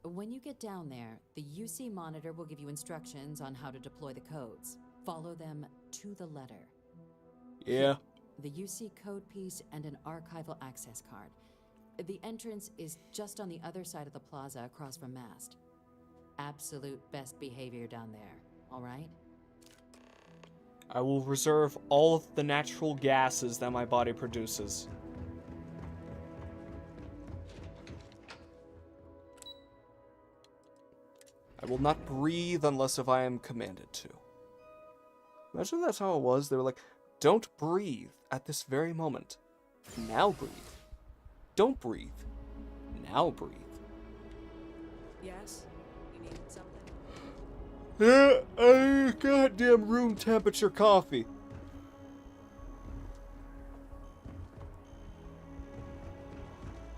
When you get down there, the UC monitor will give you instructions on how to deploy the codes. Follow them to the letter. Yeah. the UC code piece, and an archival access card. The entrance is just on the other side of the plaza across from Mast. Absolute best behavior down there, all right? I will reserve all of the natural gases that my body produces. I will not breathe unless if I am commanded to. Imagine that's how it was. They were like, don't breathe at this very moment. Now breathe. Don't breathe. Now breathe. Yes? You needed something? Goddamn room temperature coffee.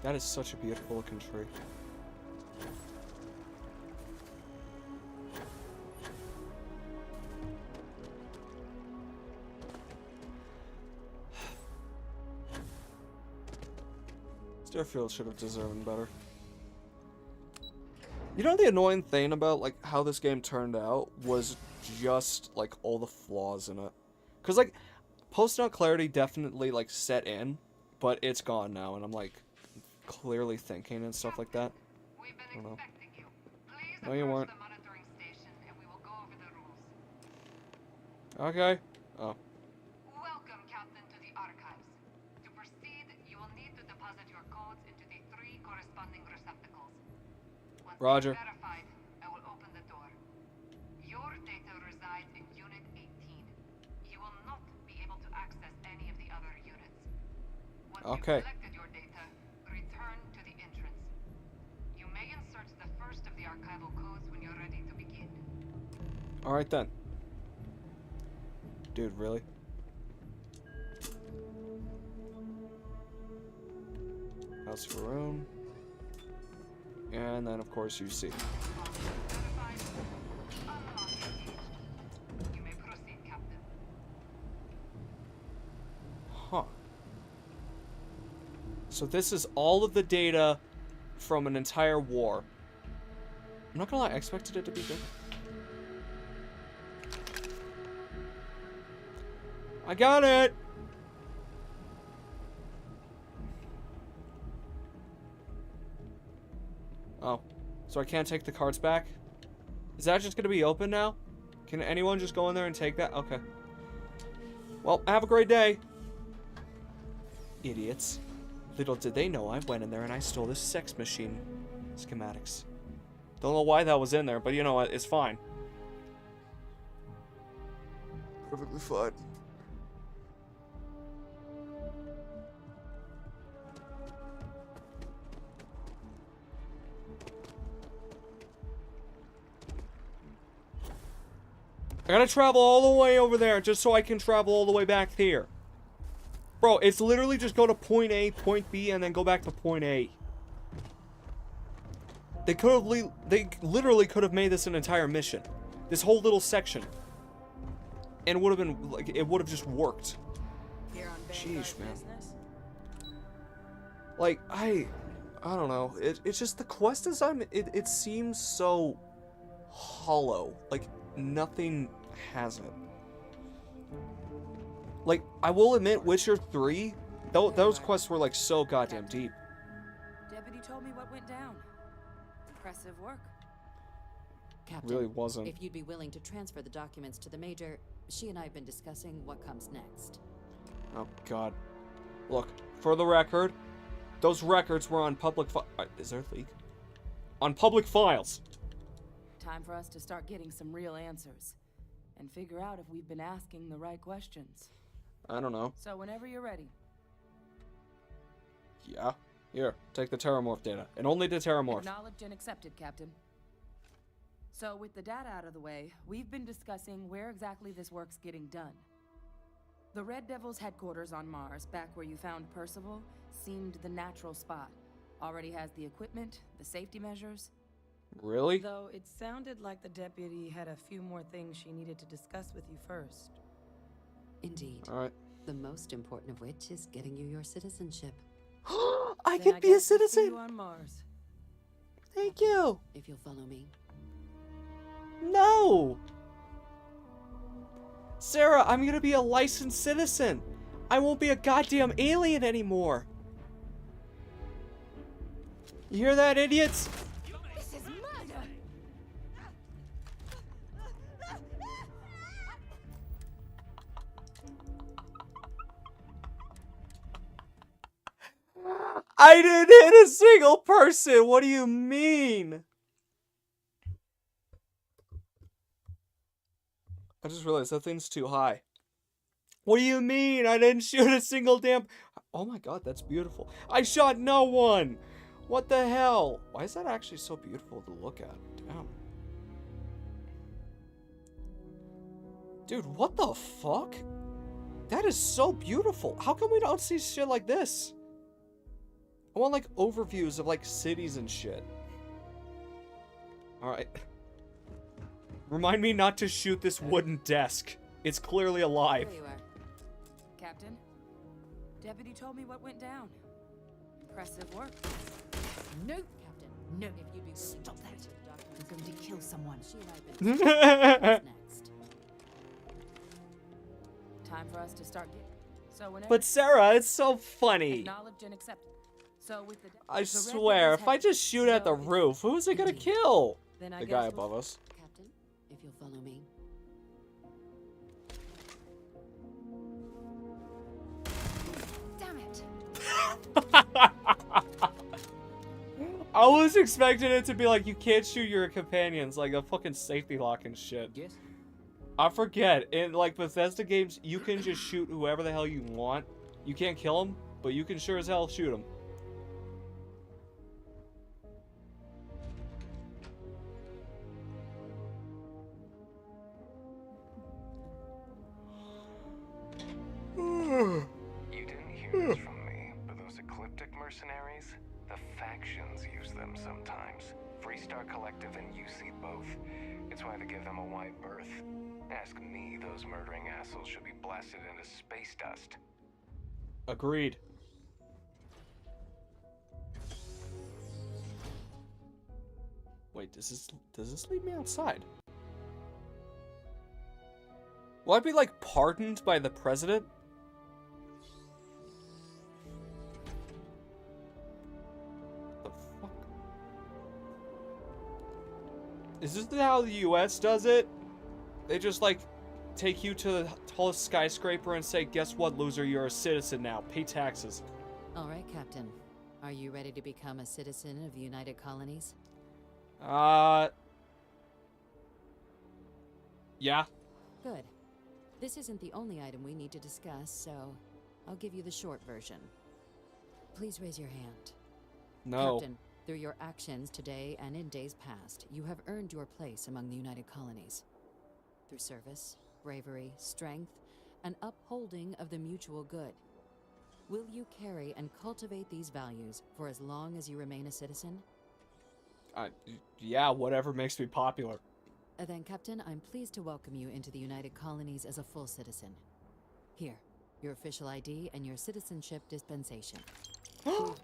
That is such a beautiful looking tree. Starfield should have deserved better. You know the annoying thing about like how this game turned out was just like all the flaws in it. Cause like post-out clarity definitely like set in, but it's gone now and I'm like clearly thinking and stuff like that. I don't know. No, you weren't. Okay. Oh. Welcome, Captain, to the archives. To proceed, you will need to deposit your codes into the 3 corresponding receptacles. Once Roger. verified, I will open the door. Your data resides in Unit 18. You will not be able to access any of the other units. Once Okay. you've collected your data, return to the entrance. You may insert the first of the archival codes when you're ready to begin. Alright then. Dude, really? House Faroon. And then, of course, you see. Huh. So this is all of the data from an entire war. I'm not gonna lie, I expected it to be good. I got it! Oh. So I can't take the cards back? Is that just gonna be open now? Can anyone just go in there and take that? Okay. Well, have a great day. Idiots. Little did they know I went in there and I stole this sex machine schematics. Don't know why that was in there, but you know what? It's fine. Perfectly fine. I gotta travel all the way over there just so I can travel all the way back here. Bro, it's literally just go to point A, point B, and then go back to point A. They literally could have made this an entire mission. This whole little section. And it would have been, like, it would have just worked. Sheesh, man. Like, I don't know. It's just the quest design, it seems so hollow. Like, nothing has it. Like, I will admit, Witcher 3, those quests were, like, so goddamn deep. Deputy told me what went down. Impressive work. Captain, Really wasn't. If you'd be willing to transfer the documents to the Major, she and I have been discussing what comes next. Oh, God. Look, for the record, those records were on public is there a leak? On public files. Time for us to start getting some real answers. And figure out if we've been asking the right questions. I don't know. So whenever you're ready. Yeah. Here, take the Terramorph data. And only the Terramorph. Acknowledged and accepted, Captain. So with the data out of the way, we've been discussing where exactly this work's getting done. The Red Devil's headquarters on Mars, back where you found Percival, seemed the natural spot. Already has the equipment, the safety measures. Really? Though it sounded like the deputy had a few more things she needed to discuss with you first. Indeed. All right. The most important of which is getting you your citizenship. I can be a citizen. You on Mars. Thank you. If you'll follow me. No. Sarah, I'm gonna be a licensed citizen. I won't be a goddamn alien anymore. You hear that, idiots? This is murder! I didn't hit a single person. What do you mean? I just realized that thing's too high. What do you mean? I didn't shoot a single damn... Oh my god, that's beautiful. I shot no one! What the hell? Why is that actually so beautiful to look at? Damn. Dude, what the fuck? That is so beautiful. How come we don't see shit like this? I want, like, overviews of, like, cities and shit. Alright. Remind me not to shoot this wooden desk. It's clearly alive. There you are. Captain, Deputy told me what went down. Impressive work. No, Captain. No. If you'd be stop that. You're going to kill someone. Next. Time for us to start getting. So whenever But Sarah, it's so funny. acknowledged and accepted. So with the I swear, if I just shoot at the roof, who is it gonna kill? Then I The guess guy we'll- above us. Captain, if you'll follow me. Damn it. I was expecting it to be like, you can't shoot your companions, like a fucking safety lock and shit. Yes. I forget, in like Bethesda games, you can just shoot whoever the hell you want. You can't kill them, but you can sure as hell shoot them. You didn't hear this from me, but those ecliptic mercenaries, the factions use them sometimes. Freestar Collective and UC both. It's why they give them a wide berth. Ask me, those murdering assholes should be blasted into space dust. Agreed. Wait, does this leave me outside? Will I be like pardoned by the president? The fuck? Is this how the US does it? They just like take you to the tallest skyscraper and say, guess what, loser, you're a citizen now. Pay taxes. All right, Captain. Are you ready to become a citizen of the United Colonies? Yeah. Good. This isn't the only item we need to discuss, so I'll give you the short version. Please raise your hand. No. Captain, through your actions today and in days past, you have earned your place among the United Colonies. Through service, bravery, strength, and upholding of the mutual good. Will you carry and cultivate these values for as long as you remain a citizen? Yeah, whatever makes me popular. Then, Captain, I'm pleased to welcome you into the United Colonies as a full citizen. Here, your official ID and your citizenship dispensation.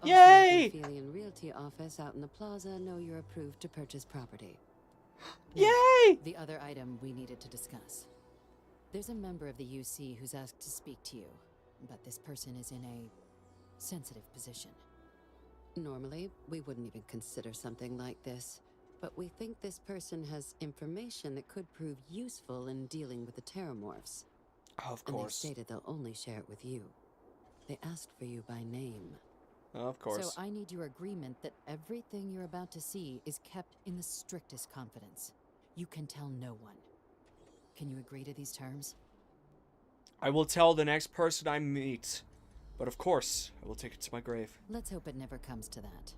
Yay! The Aphelion Realty office out in the plaza know you're approved to purchase property. Yay! The other item we needed to discuss. There's a member of the UC who's asked to speak to you, but this person is in a sensitive position. Normally, we wouldn't even consider something like this, but we think this person has information that could prove useful in dealing with the Terramorphs. Of And they course. stated they'll only share it with you. They asked for you by name. Of course. So I need your agreement that everything you're about to see is kept in the strictest confidence. You can tell no one. Can you agree to these terms? I will tell the next person I meet. But of course, I will take it to my grave. Let's hope it never comes to that.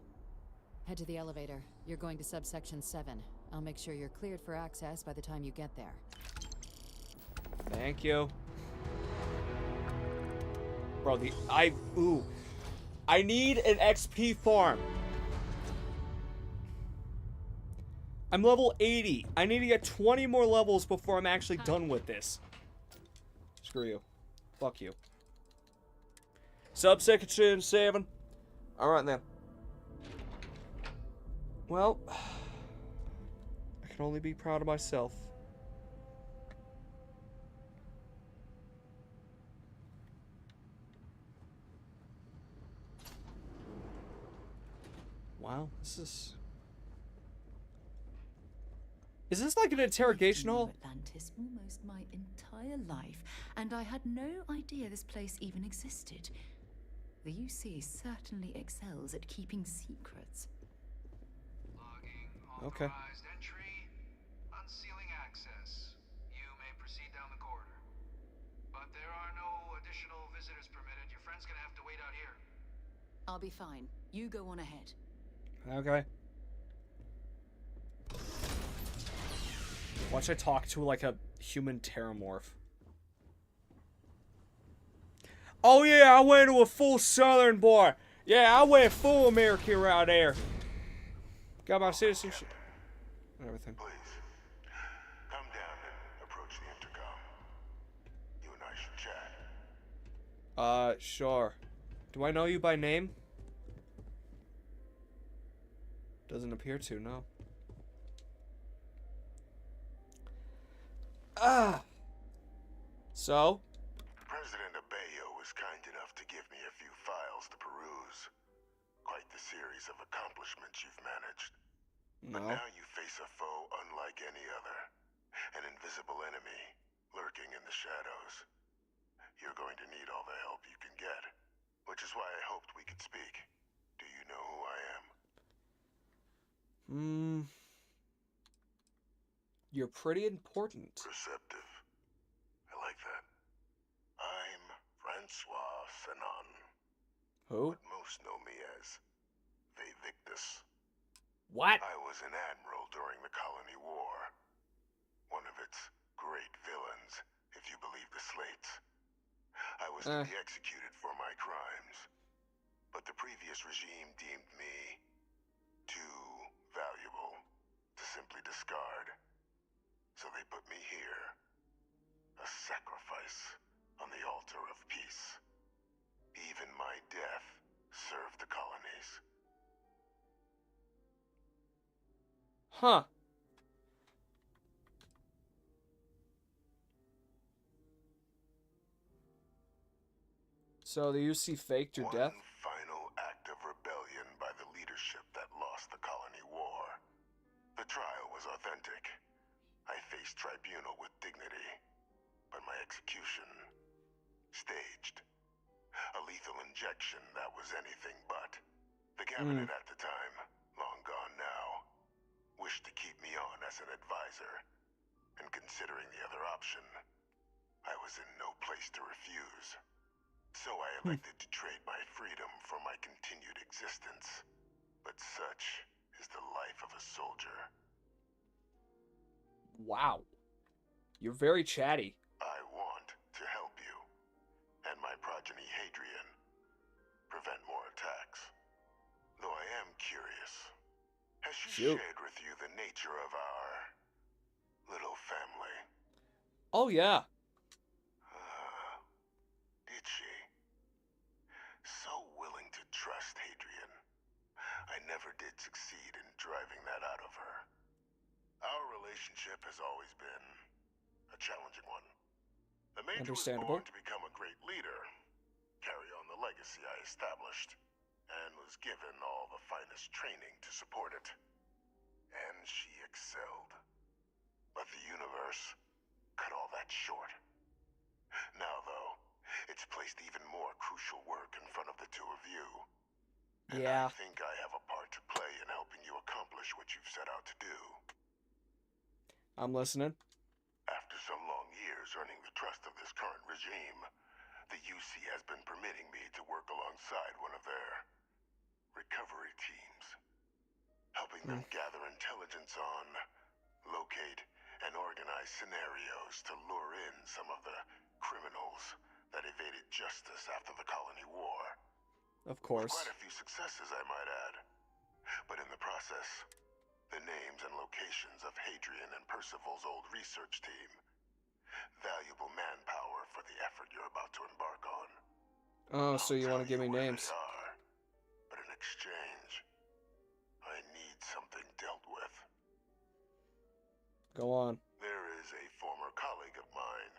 Head to the elevator. You're going to subsection 7. I'll make sure you're cleared for access by the time you get there. Thank you. Bro, I need an XP farm. I'm level 80. I need to get 20 more levels before I'm actually done with this. Screw you. Fuck you. Subsection 7. Alright then. Well, I can only be proud of myself. Wow, this is... Is this like an interrogation hall? Atlantis almost my entire life, and I had no idea this place even existed. The UC certainly excels at keeping secrets. Okay. Entry, unsealing access. You may proceed down the corridor. But there are no additional visitors permitted. Your friend's gonna have to wait out here. I'll be fine. You go on ahead. Okay. Watch I talk to like a human terramorph. Oh yeah, I went to a full Southern boy. Yeah, I went full American right there. Got my citizenship. And everything. Please, come down and approach the intercom. You and I should chat. Sure. Do I know you by name? Doesn't appear to, no. So? President Abeyo was kind enough to give me a few files to peruse. Quite the series of accomplishments you've managed. No. But now you face a foe unlike any other. An invisible enemy, lurking in the shadows. You're going to need all the help you can get. Which is why I hoped we could speak. Do you know who I am? You're pretty important. Receptive. I like that. I'm Francois Sanon. Who? But most know me as Victus. What? I was an admiral during the Colony War. One of its great villains, if you believe the slates. I was to be executed for my crimes. But the previous regime deemed me too valuable to simply discard. So they put me here. A sacrifice on the altar of peace. Even my death served the colonies. Huh. So the UC faked your death? One final act of rebellion by the leadership that lost the Colony War. The trial was authentic. I faced tribunal with dignity. But my execution... staged. A lethal injection that was anything but. The cabinet at the time, long gone now, wished to keep me on as an advisor. And considering the other option, I was in no place to refuse. So I elected to trade my freedom for my continued existence. But such is the life of a soldier. Wow. You're very chatty. I want to help you, and my progeny Hadrian, prevent more attacks. Though I am curious, has she shared with you the nature of our little family? Oh, yeah. Did she? So willing to trust Hadrian. I never did succeed in driving that out of her. Our relationship has always been a challenging one. The Major was born to become a great leader, carry on the legacy I established, and was given all the finest training to support it. And she excelled. But the universe cut all that short. Now, though, it's placed even more crucial work in front of the two of you. And I think I have a part to play in helping you accomplish what you've set out to do. I'm listening. After some long years earning the trust of this current regime, the UC has been permitting me to work alongside one of their recovery teams, helping them gather intelligence on, locate, and organize scenarios to lure in some of the criminals that evaded justice after the Colony War. Of course. With quite a few successes, I might add. But in the process, the names and locations of Hadrian and Percival's old research team. Valuable manpower for the effort you're about to embark on. Oh, so you want to give me names. But in exchange, I need something dealt with. Go on. There is a former colleague of mine,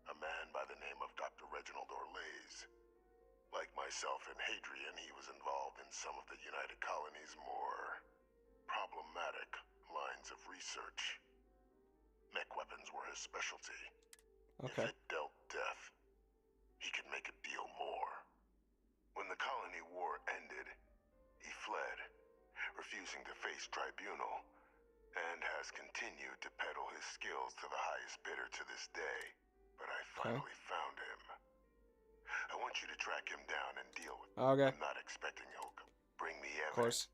a man by the name of Dr. Reginald Orlaise. Like my myself and Hadrian, he was involved in some of the United Colony's more problematic lines of research. Mech weapons were his specialty. Okay. If it dealt death, he could make a deal more. When the colony war ended, he fled, refusing to face tribunal, and has continued to peddle his skills to the highest bidder to this day. But I finally found him. I want you to track him down and deal with him. Okay. I'm not expecting he'll bring me evidence. Of course.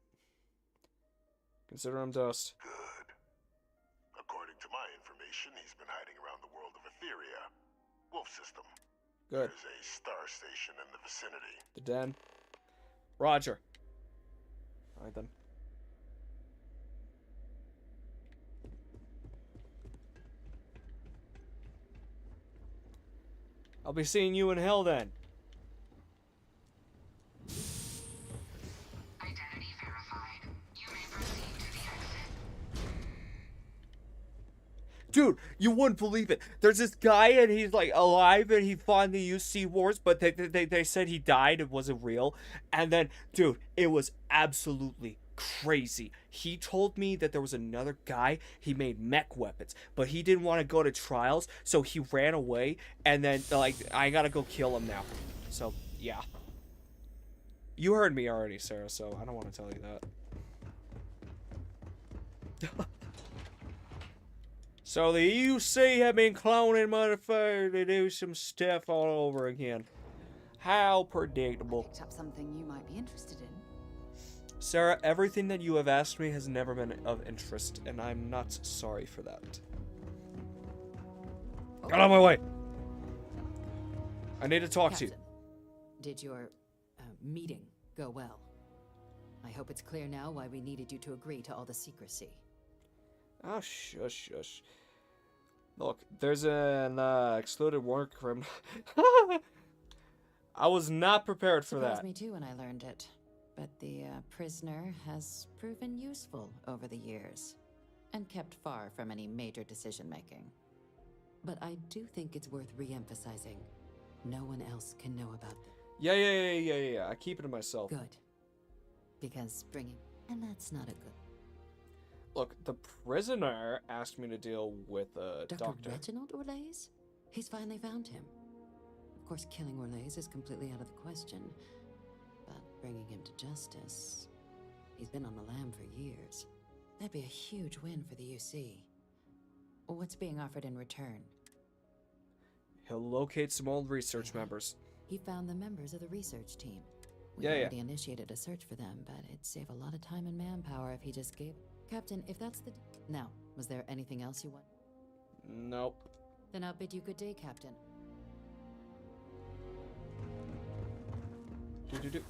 Consider him dust. Good. According to my information, he's been hiding around the world of Etheria. Wolf system. Good. There's a star station in the vicinity. The den. Roger. Alright then. I'll be seeing you in hell then. Identity verified. You may proceed to the exit. Dude, you wouldn't believe it. There's this guy and he's like alive and he fought in the UC wars, but they said he died. It wasn't real. And then, dude, it was absolutely crazy. He told me that there was another guy, he made mech weapons, but he didn't want to go to trials, so he ran away, and then, like, I gotta go kill him now. So, yeah. You heard me already, Sarah, so I don't want to tell you that. So the UC have been cloning motherfuckers to do some stuff all over again. How predictable. Picked up something you might be interested in. Sarah, everything that you have asked me has never been of interest, and I'm not sorry for that. Get out of my way! I need to talk to you. Did your meeting go well? I hope it's clear now why we needed you to agree to all the secrecy. Oh, shush, shush. Look, there's an excluded war criminal. I was not prepared for that. Surprised me too when I learned it. But the prisoner has proven useful over the years, and kept far from any major decision-making. But I do think it's worth re-emphasizing. No one else can know about this. Yeah. I keep it to myself. Good. Because bringing... And that's not a good... Look, the prisoner asked me to deal with Dr. Reginald Orlaise? He's finally found him. Of course, killing Orlaise is completely out of the question. But bringing him to justice... He's been on the lam for years. That'd be a huge win for the UC. What's being offered in return? He'll locate some old research members. He found the members of the research team. We Yeah. already initiated a search for them, but it'd save a lot of time and manpower if he just gave... Captain, if that's the... Now, was there anything else you want? Nope. Then I'll bid you good day, Captain. Do-do-do.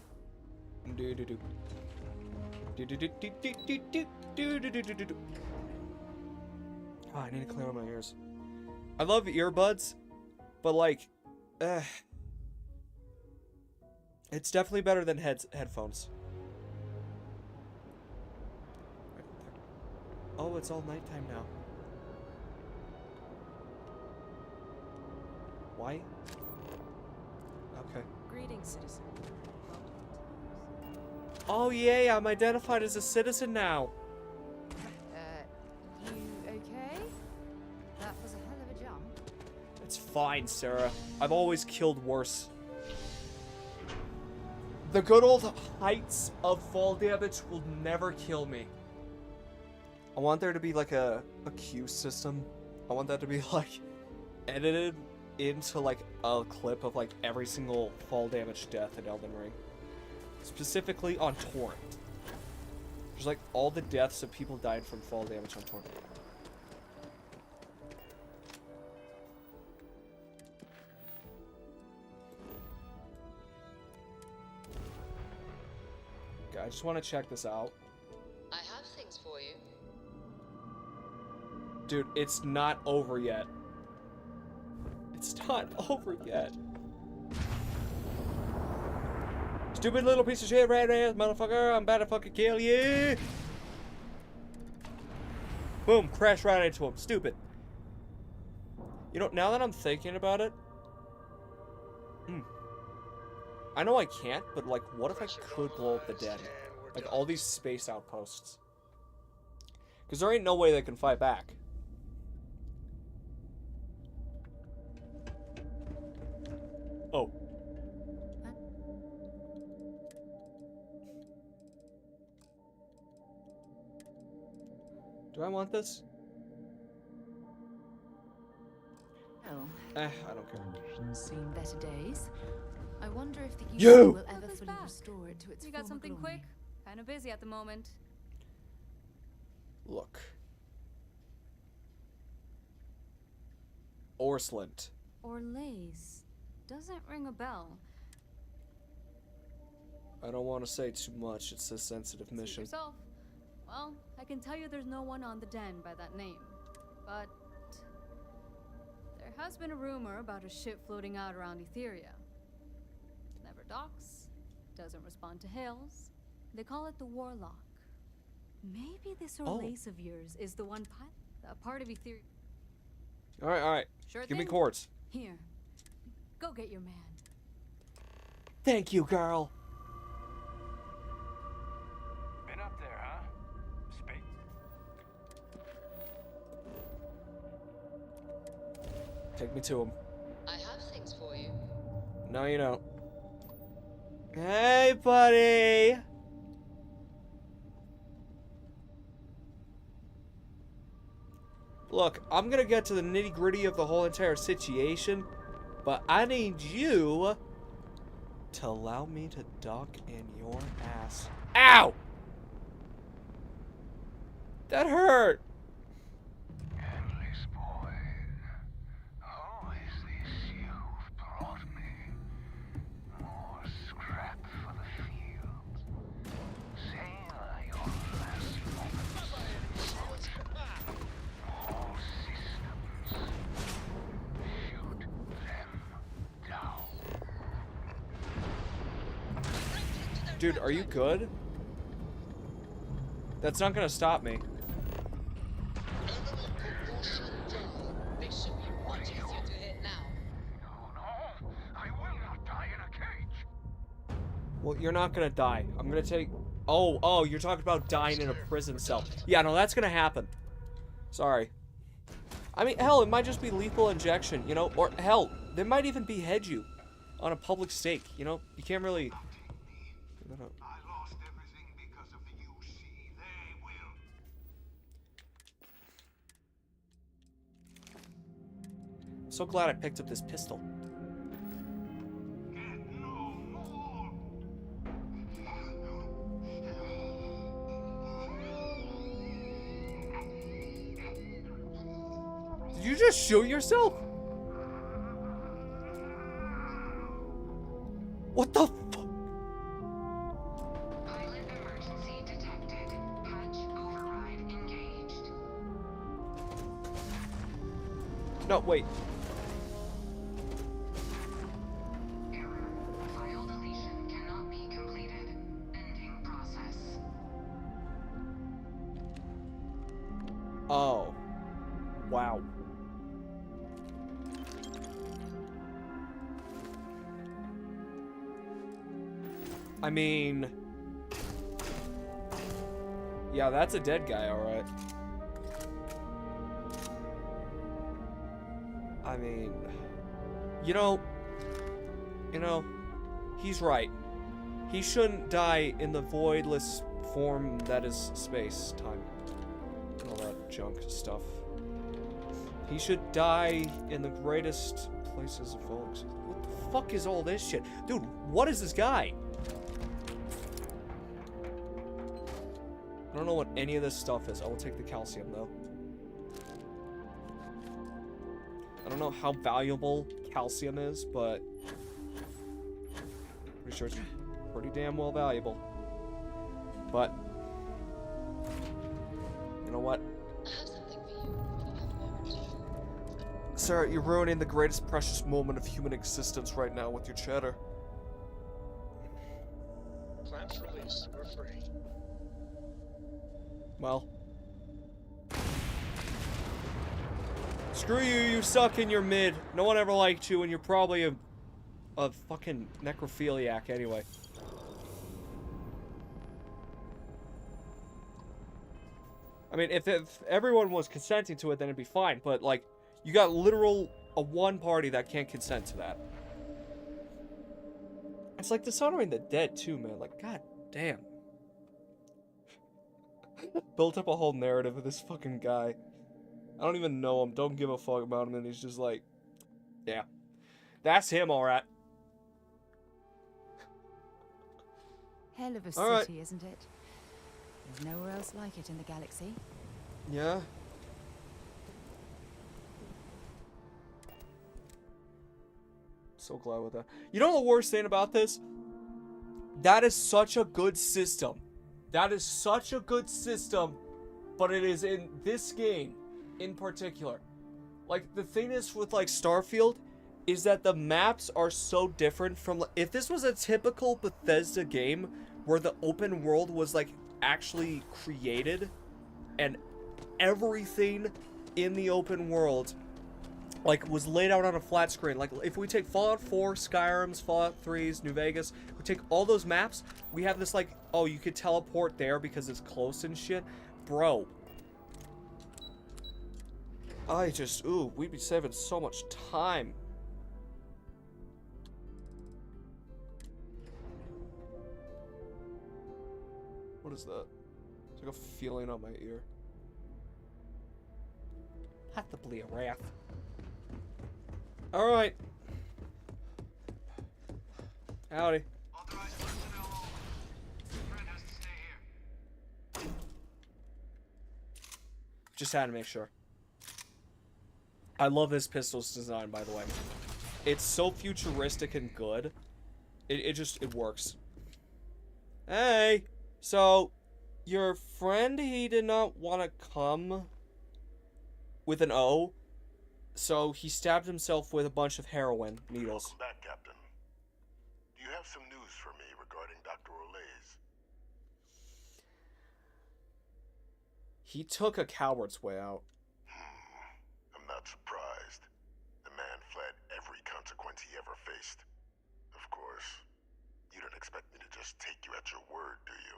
Do-do-do. Do-do-do-do-do-do-do-do-do-do-do-do. Oh, I need to clear my ears. I love earbuds, but like, it's definitely better than headphones. Oh, it's all nighttime now. Why? Okay. Greetings, citizen. Oh yay, I'm identified as a citizen now. You okay? That was a hell of a jump. It's fine, Sarah. I've always killed worse. The good old heights of fall damage will never kill me. I want there to be like a queue system. I want that to be like edited into like a clip of like every single fall damage death in Elden Ring. Specifically on Torrent. There's like all the deaths of people died from fall damage on Torrent. Okay, I just want to check this out. I have things for you. Dude, it's not over yet. It's not over yet. Stupid little piece of shit, red ass motherfucker. I'm about to fucking kill you. Boom, crash right into him. Stupid. You know, now that I'm thinking about it, I know I can't, but like, what if I could blow up the den? Like, all these space outposts. Because there ain't no way they can fight back. Oh. Do I want this? Well, I don't care. seen better days. I wonder if the You! UC will ever fully restore it to its You got former something glory. quick? Kind of busy at the moment. Look. Orslint. Or Lays. Doesn't ring a bell. I don't want to say too much. It's a sensitive Suit mission. yourself. Well, I can tell you there's no one on the den by that name. But there has been a rumor about a ship floating out around Etheria. Never docks, doesn't respond to hails. They call it the Warlock. Maybe this Orlace of yours is the one part of Etheria. Alright. Sure Give me thing. quartz. Here, go get your man. Thank you, girl. Been up there, huh? Space. Take me to him. I have things for you. No, you don't. Hey, buddy. Look, I'm gonna get to the nitty-gritty of the whole entire situation, but I need you to allow me to duck in your ass. Ow! That hurt! Endless boy, who is this you've brought me? More scrap for the field. Sailor, your last moments. All systems. Shoot them down. Dude, are you good? That's not gonna stop me. They should be much easier to hit now. No, I will not die in a cage. Well, you're not gonna die. I'm gonna take... Oh, you're talking about dying in a prison cell. Yeah, no, that's gonna happen. Sorry. I mean, hell, it might just be lethal injection, you know? Or, hell, they might even behead you on a public stake, you know? You can't really... I lost everything because of the UC. They will. I'm so glad I picked up this pistol. Did you just shoot yourself? What the fuck? Pilot emergency detected. Hatch override engaged. No, wait. Error. File deletion cannot be completed. Ending process. Oh. Wow. I mean... Yeah, that's a dead guy, alright. I mean... You know, he's right. He shouldn't die in the voidless form that is space-time. And all that junk stuff. He should die in the greatest places of all. What the fuck is all this shit? Dude, what is this guy? I don't know what any of this stuff is. I will take the calcium, though. I don't know how valuable calcium is, but... pretty sure it's pretty damn well valuable. But... you know what? Sir, you're ruining the greatest precious moment of human existence right now with your chatter. Plants released. We're free. Well. Screw you, you suck and you're mid. No one ever liked you and you're probably a a fucking necrophiliac anyway. I mean, if everyone was consenting to it, then it'd be fine. But, like, you got a one party that can't consent to that. It's like dishonoring the dead, too, man. Like, god damn. Built up a whole narrative of this fucking guy. I don't even know him, don't give a fuck about him, and he's just like, yeah. That's him, alright. Hell of a All city, isn't it? There's nowhere else like it in the galaxy. Yeah. So glad with that. You know the worst thing about this? That is such a good system. That is such a good system, but it is in this game in particular. Like, the thing is with, like, Starfield, is that the maps are so different from... If this was a typical Bethesda game where the open world was, like, actually created and everything in the open world, like, was laid out on a flat screen. Like, if we take Fallout 4, Skyrim's, Fallout 3's, New Vegas, we take all those maps, we have this, like, oh, you could teleport there because it's close and shit. Bro. Ooh, we'd be saving so much time. What is that? It's like a feeling on my ear. Have to be a wrath. Alright. Howdy. Just had to make sure. I love this pistol's design, by the way. It's so futuristic and good. It works. Hey! So, your friend, he did not want to come with an O, so he stabbed himself with a bunch of heroin needles. Welcome back, Captain. Do you have some news for me regarding Dr. Olays? He took a coward's way out. I'm not surprised. The man fled every consequence he ever faced. Of course, you don't expect me to just take you at your word, do you?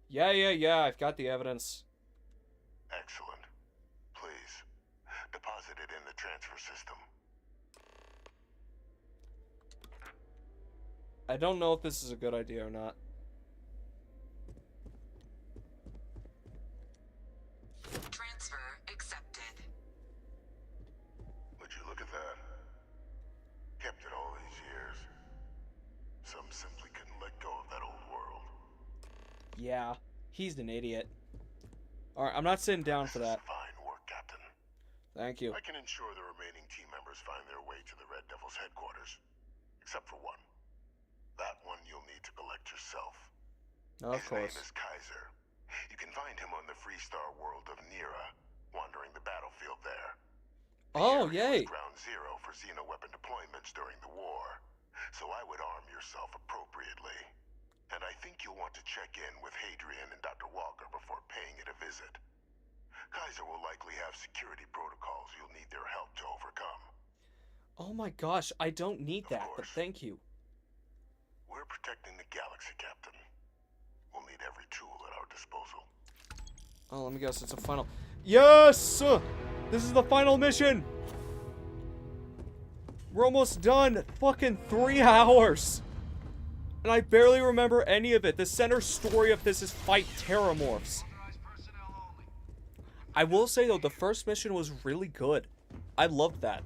Yeah, I've got the evidence. Excellent. Please, deposit it in the transfer system. I don't know if this is a good idea or not. Transfer accepted. Would you look at that? Kept it all these years. Some simply couldn't let go of that old world. Yeah, he's an idiot. Alright, I'm not sitting down for that. Fine work, Captain. Thank you. I can ensure the remaining team members find their way to the Red Devil's headquarters. Except for one. That one you'll need to collect yourself. Of course. His name is Kaiser. You can find him on the Freestar world of Nira, wandering the battlefield there. Oh, yay. Ground zero for xeno-weapon deployments during the war, so I would arm yourself appropriately. And I think you'll want to check in with Hadrian and Dr. Walker before paying it a visit. Kaiser will likely have security protocols you'll need their help to overcome. Oh my gosh, I don't need that, but thank you. We're protecting the galaxy, Captain. We'll need every tool at our disposal. Oh, let me guess, it's a final... Yes! This is the final mission! We're almost done. Fucking 3 hours! And I barely remember any of it. The center story of this is fight Terramorphs. I will say, though, the first mission was really good. I loved that.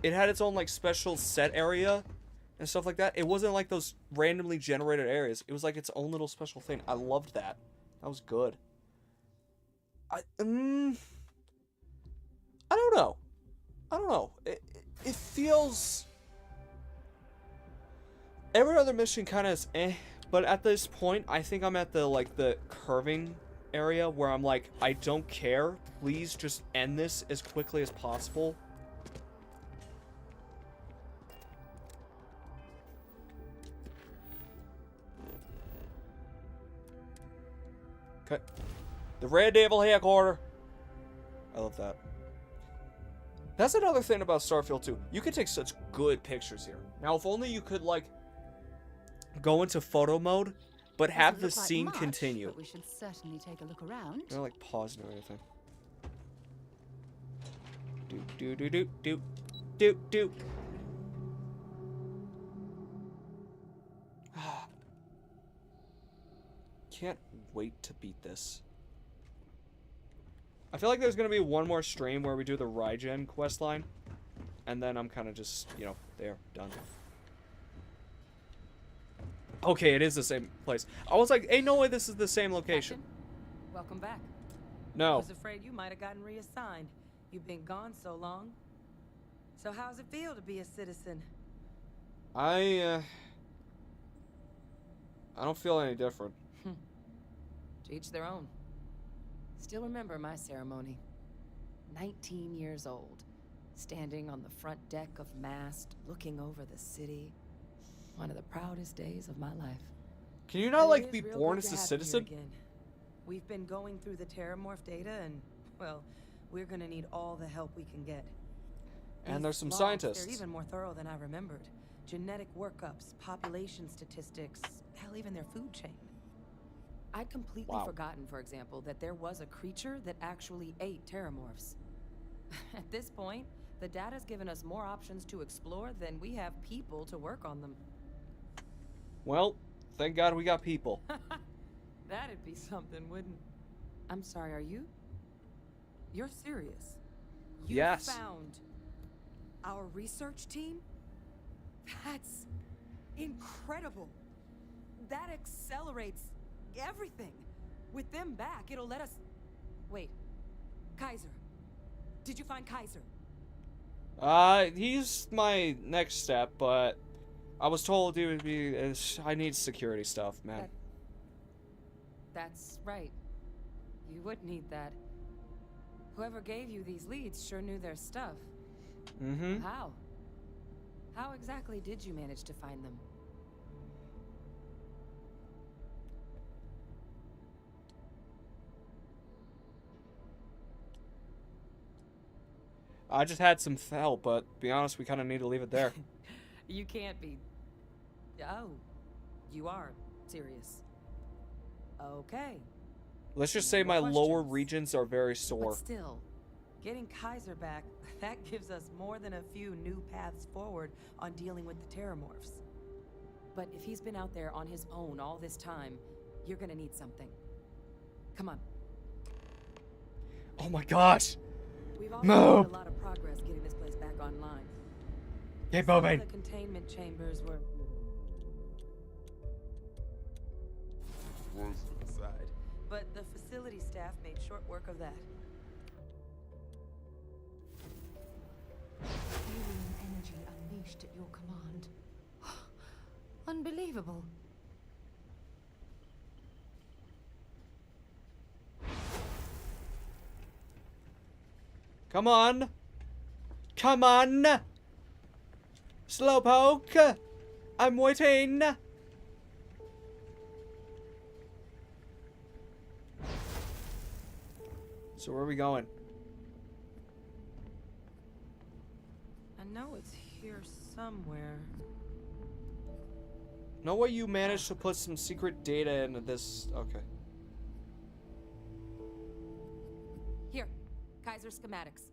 It had its own, like, special set area and stuff like that. It wasn't like those randomly generated areas. It was like its own little special thing. I loved that. That was good. I don't know. I don't know. It feels... Every other mission kind of is eh, but at this point, I think I'm at the, like, the curving area where I'm like, I don't care. Please just end this as quickly as possible. Okay. The Red Devil headquarters. I love that. That's another thing about Starfield too. You can take such good pictures here. Now, if only you could, like, go into photo mode, but have the scene continue. But we should certainly take a look around. I don't like pause or anything. Do. Can't wait to beat this. I feel like there's gonna be one more stream where we do the Raijin questline, and then I'm kind of just, you know, there, done. Okay, it is the same place. I was like, ain't no way this is the same location. Captain, welcome back. No. I was afraid you might have gotten reassigned. You've been gone so long. So how's it feel to be a citizen? I don't feel any different. To each their own. Still remember my ceremony. 19 years old, standing on the front deck of Mast, looking over the city. One of the proudest days of my life. Can you not, like, be born as a citizen? We've been going through the terramorph data and, well, we're gonna need all the help we can get. And there's some These logs, scientists. They're even more thorough than I remembered. Genetic workups, population statistics, hell, even their food chain. I'd completely forgotten, for example, that there was a creature that actually ate terramorphs. At this point, the data's given us more options to explore than we have people to work on them. Well, thank God we got people. That'd be something, wouldn't? I'm sorry, are you? You're serious? You Yes. found our research team? That's incredible. That accelerates everything. With them back, it'll let us... Wait. Kaiser. Did you find Kaiser? He's my next step, but I was told it would be... I need security stuff, man. That's right. You would need that. Whoever gave you these leads sure knew their stuff. Mm-hmm. How? How exactly did you manage to find them? I just had some help, but to be honest, we kind of need to leave it there. You can't be... Oh, you are serious. Okay. Let's just say my lower regions are very sore. But still, getting Kaiser back, that gives us more than a few new paths forward on dealing with the terramorphs. But if he's been out there on his own all this time, you're gonna need something. Come on. Oh my gosh! We've also No! made a lot of progress getting this place back online. Keep Some of moving. the containment chambers were inside, but the facility staff made short work of that. Alien energy unleashed at your command. Unbelievable. Come on! Come on! Slowpoke! I'm waiting! So where are we going? I know it's here somewhere. No way you managed to put some secret data into this... Okay. Here, Kaiser schematics.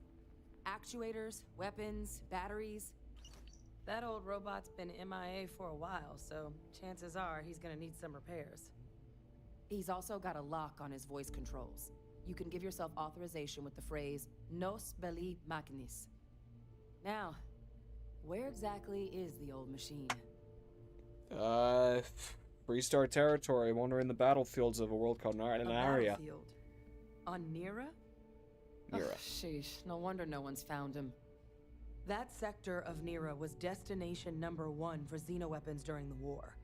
Actuators, weapons, batteries. That old robot's been MIA for a while, so chances are he's gonna need some repairs. He's also got a lock on his voice controls. You can give yourself authorization with the phrase, Nos belli machinis. Now, where exactly is the old machine? Freestar territory, wandering the battlefields of a world called Narnia. Battlefield? On Nira? Nira. Oh, sheesh, no wonder no one's found him. That sector of Nira was destination #1 for xenoweapons during the war.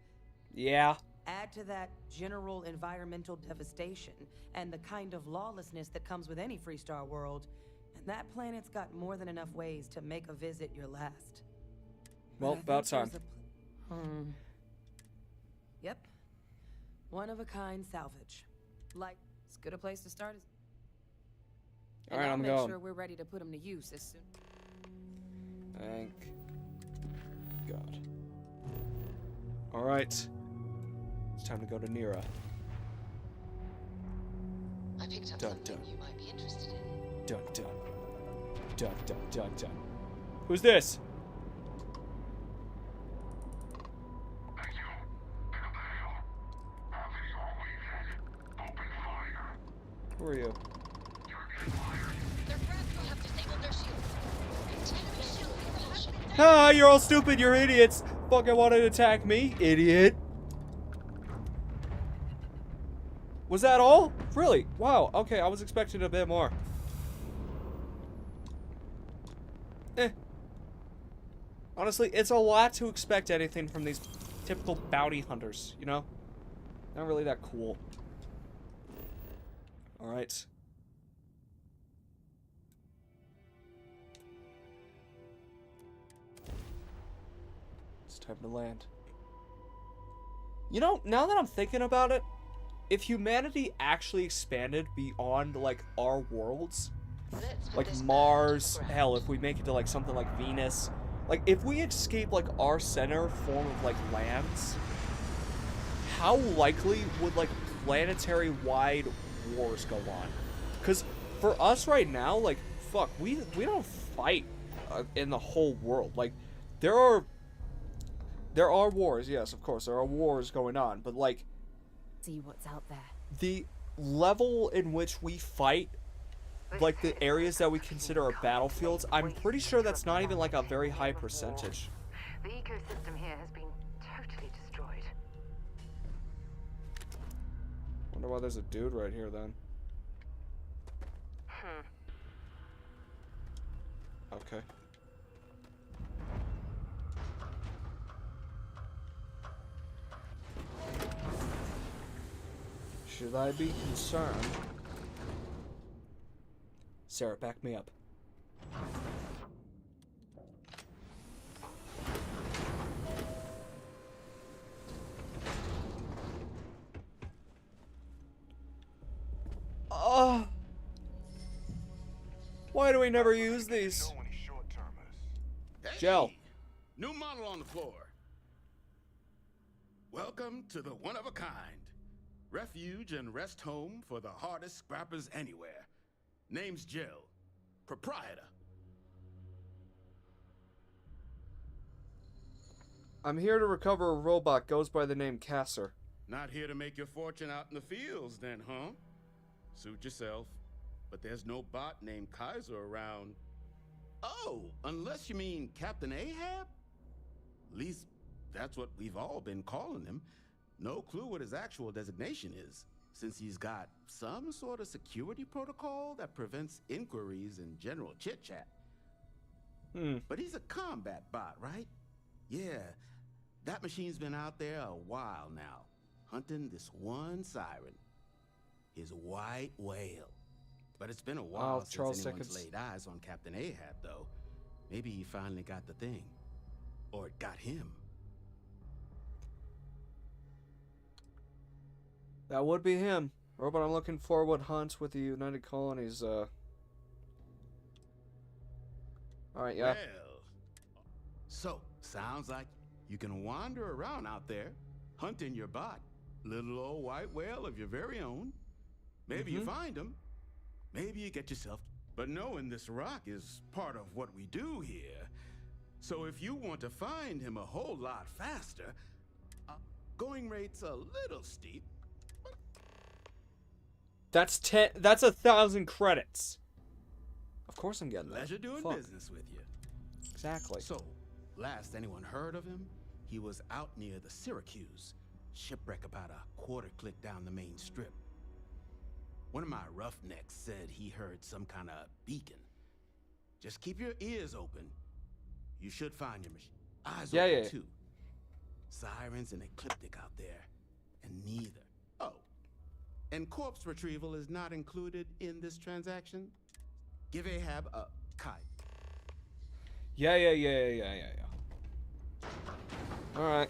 Yeah. Add to that general environmental devastation and the kind of lawlessness that comes with any Freestar world, and that planet's got more than enough ways to make a visit your last. Well, about time. Yep. One of a kind salvage. Like, as good a place to start as... Alright, I'm I'll going. make sure we're ready to put them to use as soon... Thank God. Alright. It's time to go to Nira. I picked up Dun, something dun. you might be interested in. Dun dun. Dun dun dun dun. Who's this? Who are you? Their friends will have disabled their shields. Enemy shield propulsion. Ah, you're all stupid, you're idiots. Fucking wanted to attack me, idiot. Was that all? Really? Wow, okay, I was expecting a bit more. Honestly, it's a lot to expect anything from these typical bounty hunters, you know? Not really that cool. Alright. It's time to land. You know, now that I'm thinking about it, if humanity actually expanded beyond, like, our worlds, like Mars, hell, if we make it to, like, something like Venus, like, if we escape, like, our center form of, like, lands, how likely would, like, planetary-wide wars go on? Because for us right now, like, fuck, we don't fight in the whole world. Like, there are wars, yes, of course, there are wars going on, but, like, See what's out there. the level in which we fight, like the areas that we consider our battlefields, I'm pretty sure that's not even like a very high percentage. The ecosystem here has been totally destroyed. Wonder why there's a dude right here then. Okay. Should I be concerned? Sarah, back me up. Why do we never use these? Gel. New model on the floor. Welcome to the one-of-a-kind. Refuge and rest home for the hardest scrappers anywhere. Name's Jill. Proprietor. I'm here to recover a robot goes by the name Casser. Not here to make your fortune out in the fields then, huh? Suit yourself. But there's no bot named Kaiser around. Oh, unless you mean Captain Ahab? At least that's what we've all been calling him. No clue what his actual designation is, since he's got some sort of security protocol that prevents inquiries and general chit-chat. But he's a combat bot, right? Yeah, that machine's been out there a while now, hunting this one siren, his white whale. But it's been a while since Charles anyone's Dickens. laid eyes on Captain Ahab, though. Maybe he finally got the thing. Or it got him. That would be him. Robot I'm looking for would hunt with the United Colonies, Alright, yeah. Well, so, sounds like you can wander around out there, hunting your bot. Little old white whale of your very own. Maybe you find him. Maybe you get yourself. But knowing this rock is part of what we do here. So if you want to find him a whole lot faster, going rate's a little steep. That's 1,000 credits. Of course I'm getting that. Pleasure doing Fuck. business with you. Exactly. So, last anyone heard of him, he was out near the Syracuse. Shipwreck about a quarter click down the main strip. One of my roughnecks said he heard some kind of beacon. Just keep your ears open. You should find your machine. Eyes open, too. Sirens and ecliptic out there. And neither. Oh. And corpse retrieval is not included in this transaction? Give Ahab a kite. Yeah. Alright.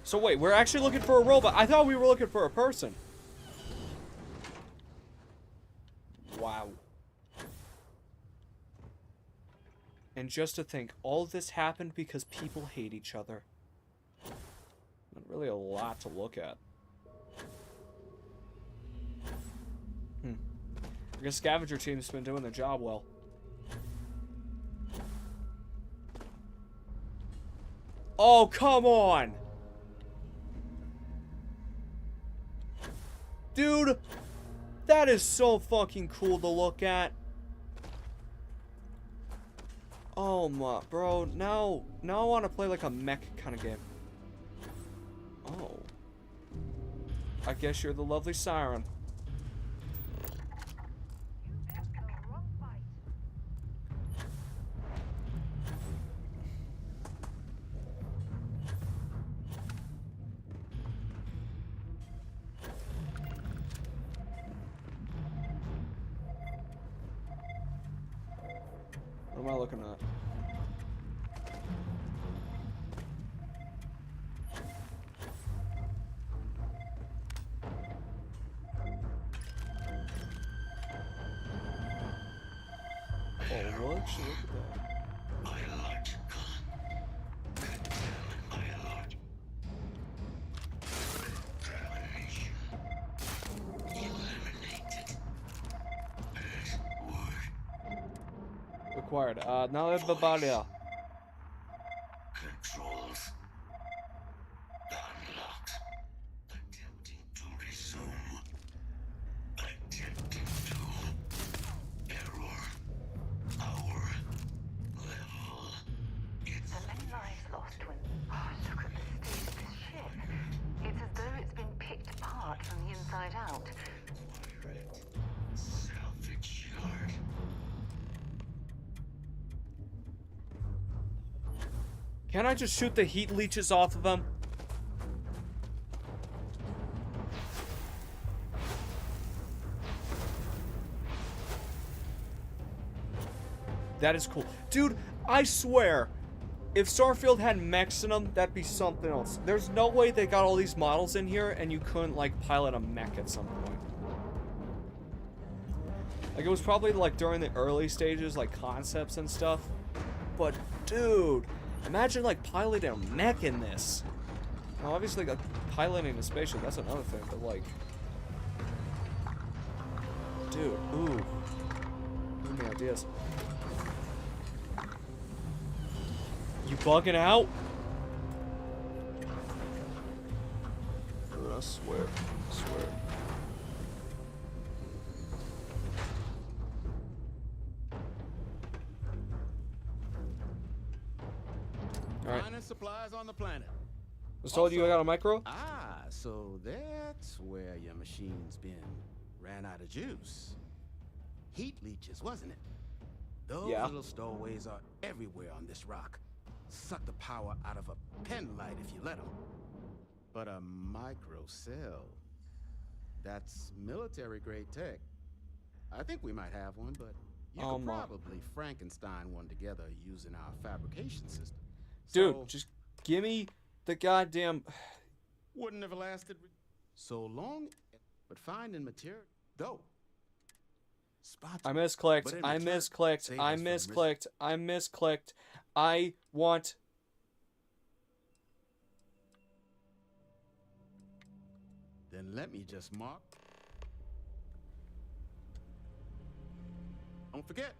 So wait, we're actually looking for a robot. I thought we were looking for a person. Wow. And just to think, all of this happened because people hate each other. Not really a lot to look at. I guess scavenger team's been doing their job well. Oh, come on! Dude, that is so fucking cool to look at. Oh my, bro, now I want to play like a mech kind of game. Oh. I guess you're the lovely siren. What am I looking at? Oh, what? Look at that. My lord, my lord. Termination. Eliminated. Word. Required. Now it's Babalia. Controls. Unlocked. Attempting to resume. Attempting to. Error. Our level. It's. So many lives lost when. Oh, look at the state of this ship. It's as though it's been picked apart from the inside out. Pirate. Salvage yard. Can I just shoot the heat leeches off of them? That is cool. Dude, I swear, if Starfield had mechs in them, that'd be something else. There's no way they got all these models in here and you couldn't, like, pilot a mech at some point. Like, it was probably, like, during the early stages, like, concepts and stuff. But, dude, imagine, like, piloting a mech in this. Now, obviously, like, piloting a spaceship, that's another thing, but, like... Dude, ooh. Give me ideas. You bugging out? Dude, I swear. I swear. Alright. Mining supplies on the planet. Was told you I got a micro? Ah, so that's where your machine's been. Ran out of juice. Heat leeches, wasn't it? Those little stowaways are everywhere on this rock. Suck the power out of a pen light if you let them. But a micro cell, that's military-grade tech. I think we might have one, but you could probably Frankenstein one together using our fabrication system. Dude, So, just give me the goddamn... wouldn't have lasted so long, but finding material, though. Spots. I misclicked. But in I return, misclicked. save I us from risk. misclicked. I misclicked. I want... Then let me just mark. Don't forget,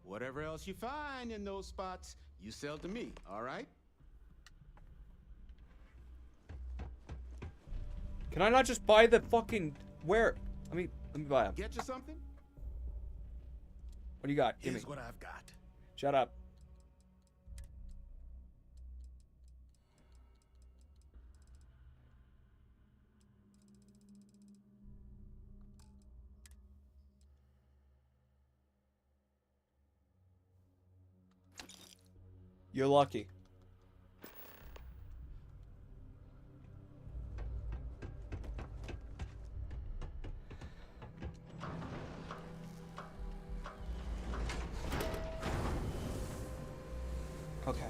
whatever else you find in those spots, you sell to me, all right? Can I not just buy the fucking... Where? Let me buy them. Get you something? What do you got? Give Here's me. what I've got. Shut up. You're lucky. Okay.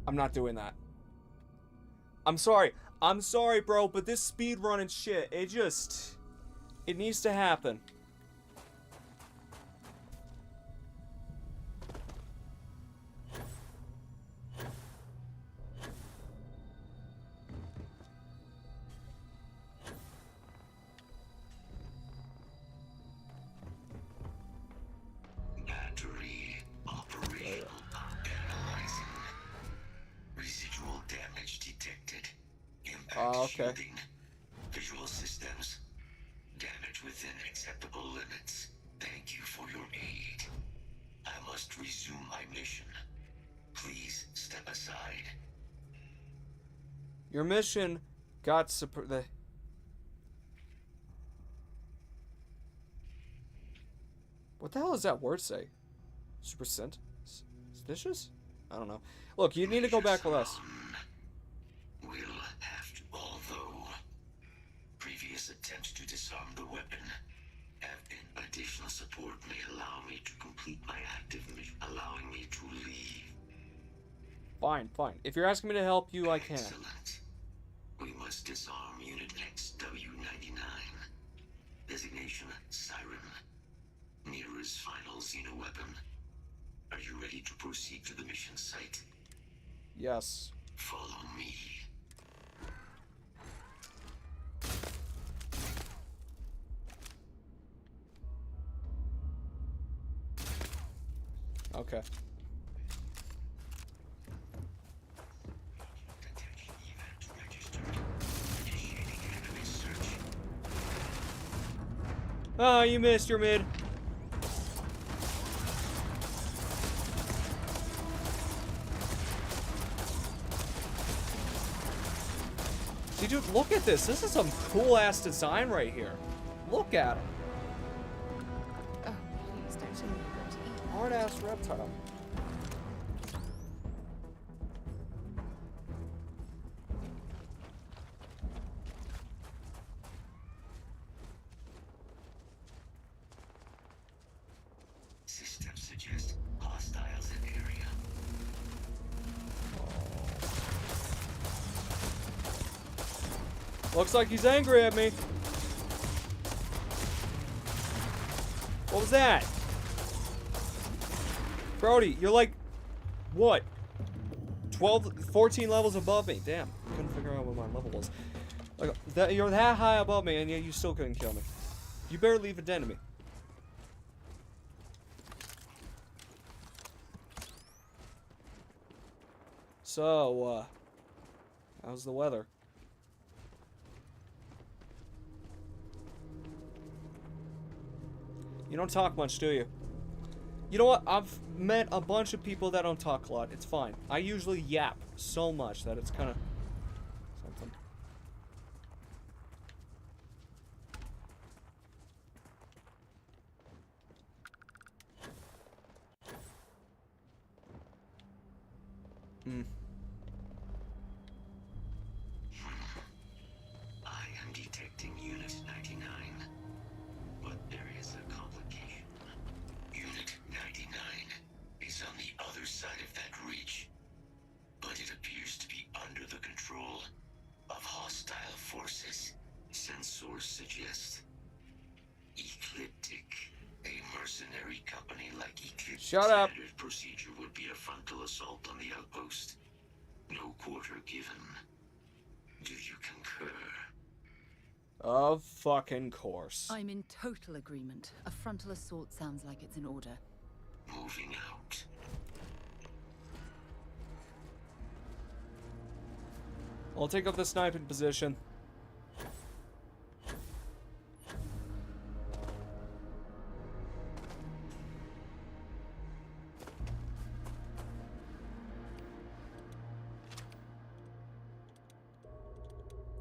I'm not doing that. I'm sorry. I'm sorry, bro, but this speed running shit, it needs to happen. Okay. Shielding. Visual systems. Damage within acceptable limits. Thank you for your aid. I must resume my mission. Please step aside. Your mission got What the hell does that word say? Superstitious? I don't know. Look, you need to go back with us. We'll have to, although previous attempts to disarm the weapon have been additional support may allow me to complete my active mission, allowing me to leave. Fine, fine. If you're asking me to help you, I can. Excellent. We must disarm Unit XW-99. Designation Skyrim. Nearest final Xeno weapon. Are you ready to proceed to the mission site? Yes. Follow me. Okay. Oh, you missed your mid. See, dude, look at this. This is some cool-ass design right here. Look at it. Oh, please don't tell me what to eat. Hard-ass reptile. Systems suggest hostiles in area. Looks like he's angry at me. What was that? Brody, you're like, what? 14 levels above me. Damn, couldn't figure out what my level was. Like, you're that high above me, and yet you still couldn't kill me. You better leave it dead to me. So, how's the weather? You don't talk much, do you? You know what? I've met a bunch of people that don't talk a lot. It's fine. I usually yap so much that it's kind of something. I am detecting Unit 99, but there is a complication. Unit 99 is on the other side of that ridge, but it appears to be under the control of hostile forces. Sensors suggest Ecliptic, a mercenary company like Ecliptic. Shut up. Standard procedure would be a frontal assault on the outpost. No quarter given. Do you concur? Of fucking course. I'm in total agreement. A frontal assault sounds like it's in order. Moving out. I'll take up the sniping position.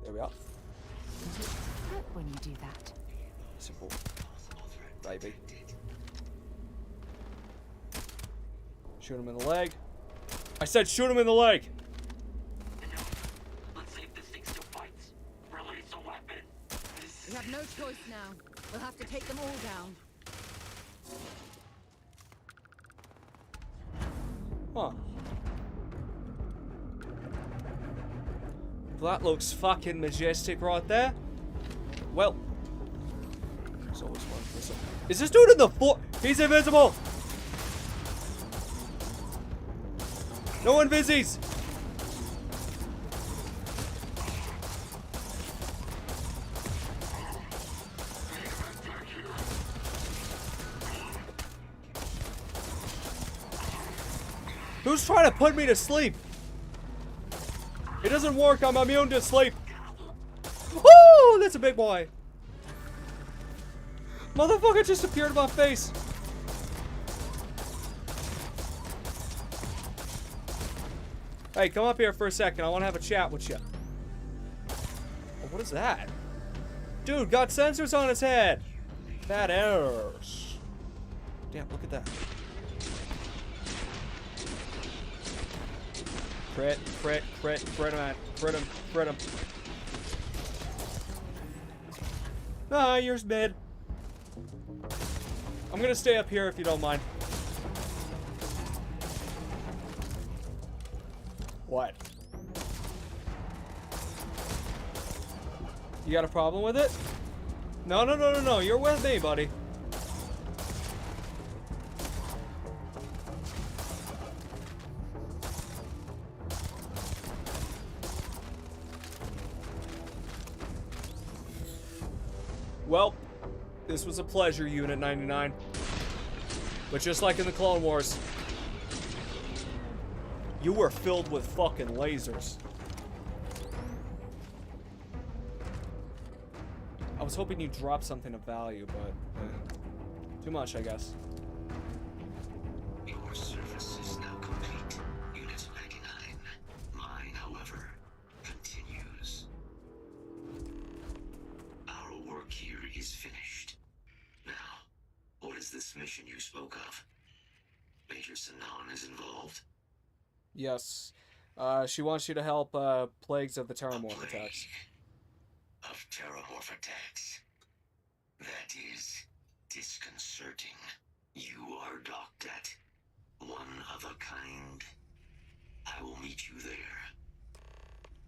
There we are. Does it hurt when you do that? Simple. Baby. Shoot him in the leg. I said shoot him in the leg! Let's see if this thing still fights. Release a weapon. We have no choice now. We'll have to take them all down. Huh. That looks fucking majestic right there. Well. There's always one person. Is this dude in the floor? He's invisible! No invisies! Who's trying to put me to sleep? It doesn't work, I'm immune to sleep. Woo! That's a big boy. Motherfucker just appeared in my face. Hey, come up here for a second. I want to have a chat with you. Oh, what is that? Dude, got sensors on his head. That ass. Damn, look at that. Crit him. Ah, yours mid. I'm gonna stay up here if you don't mind. What? You got a problem with it? No. You're with me, buddy. Well, this was a pleasure, Unit 99. But just like in the Clone Wars, you were filled with fucking lasers. I was hoping you'd drop something of value, but too much, I guess. Your service is now complete, Unit 99. Mine, however, continues. Our work here is finished. Now, what is this mission you spoke of? Major Sanan is involved? Yes. She wants you to help plagues of the Terramorph attacks. Of Terramorph attacks. That is disconcerting. You are docked at one of a kind. I will meet you there.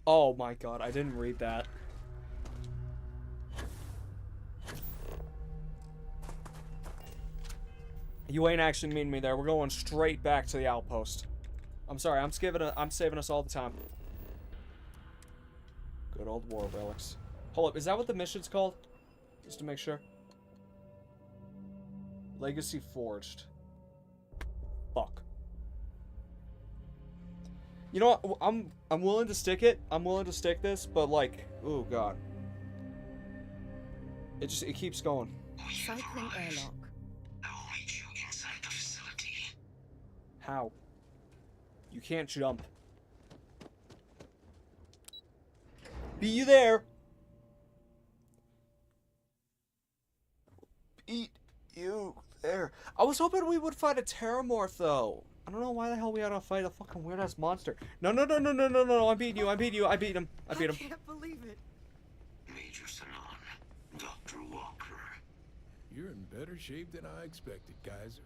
Oh my god, I didn't read that. You ain't actually meeting me there. We're going straight back to the outpost. I'm sorry, I'm saving us all the time. Good old war relics. Hold up, is that what the mission's called? Just to make sure. Legacy Forged. Fuck. You know what? I'm willing to stick it. I'm willing to stick this, but like, oh god. It keeps going. Cycling airlock. I will meet you inside the facility. How? You can't jump. Be you there. Be you there. I was hoping we would fight a Terramorph though. I don't know why the hell we had to fight a fucking weird ass monster. No. I'm beating you. I beat him. I can't believe it. Major Sanan, Dr. Walker. You're in better shape than I expected, Kaiser.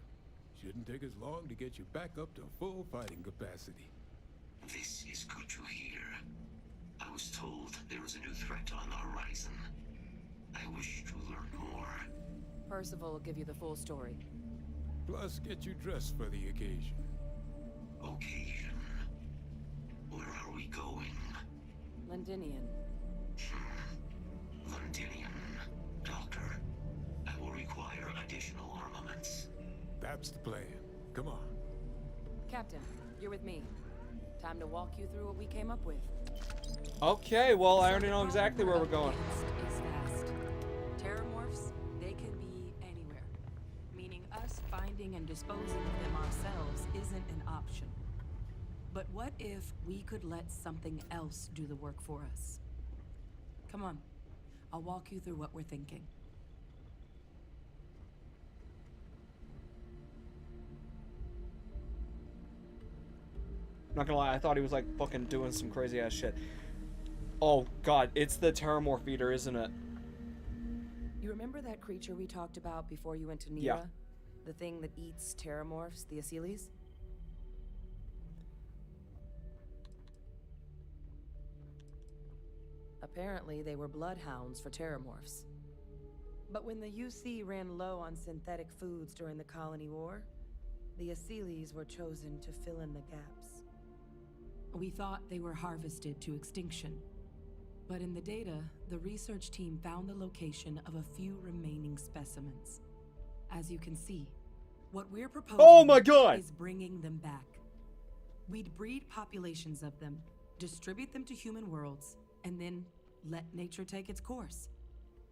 Shouldn't take us long to get you back up to full fighting capacity. This is good to hear. I was told there was a new threat on the horizon. I wish to learn more. Percival will give you the full story. Plus, get you dressed for the occasion. Occasion? Where are we going? Londinian. Londinian. Doctor, I will require additional armaments. That's the plan. Come on. Captain, you're with me. Time to walk you through what we came up with. Okay, well, I already know exactly where we're going. Is fast. Terramorphs, they can be anywhere. Meaning us finding and disposing of them ourselves isn't an option. But what if we could let something else do the work for us? Come on. I'll walk you through what we're thinking. Not gonna lie, I thought he was like fucking doing some crazy ass shit. Oh god, it's the Terramorph eater, isn't it? You remember that creature we talked about before you went to Nira? Yeah. The thing that eats Terramorphs, the Asylees? Apparently, they were bloodhounds for Terramorphs. But when the UC ran low on synthetic foods during the Colony War, the Asylees were chosen to fill in the gaps. We thought they were harvested to extinction. But in the data, the research team found the location of a few remaining specimens. As you can see, what we're proposing is bringing them back. We'd breed populations of them, distribute them to human worlds, and then let nature take its course,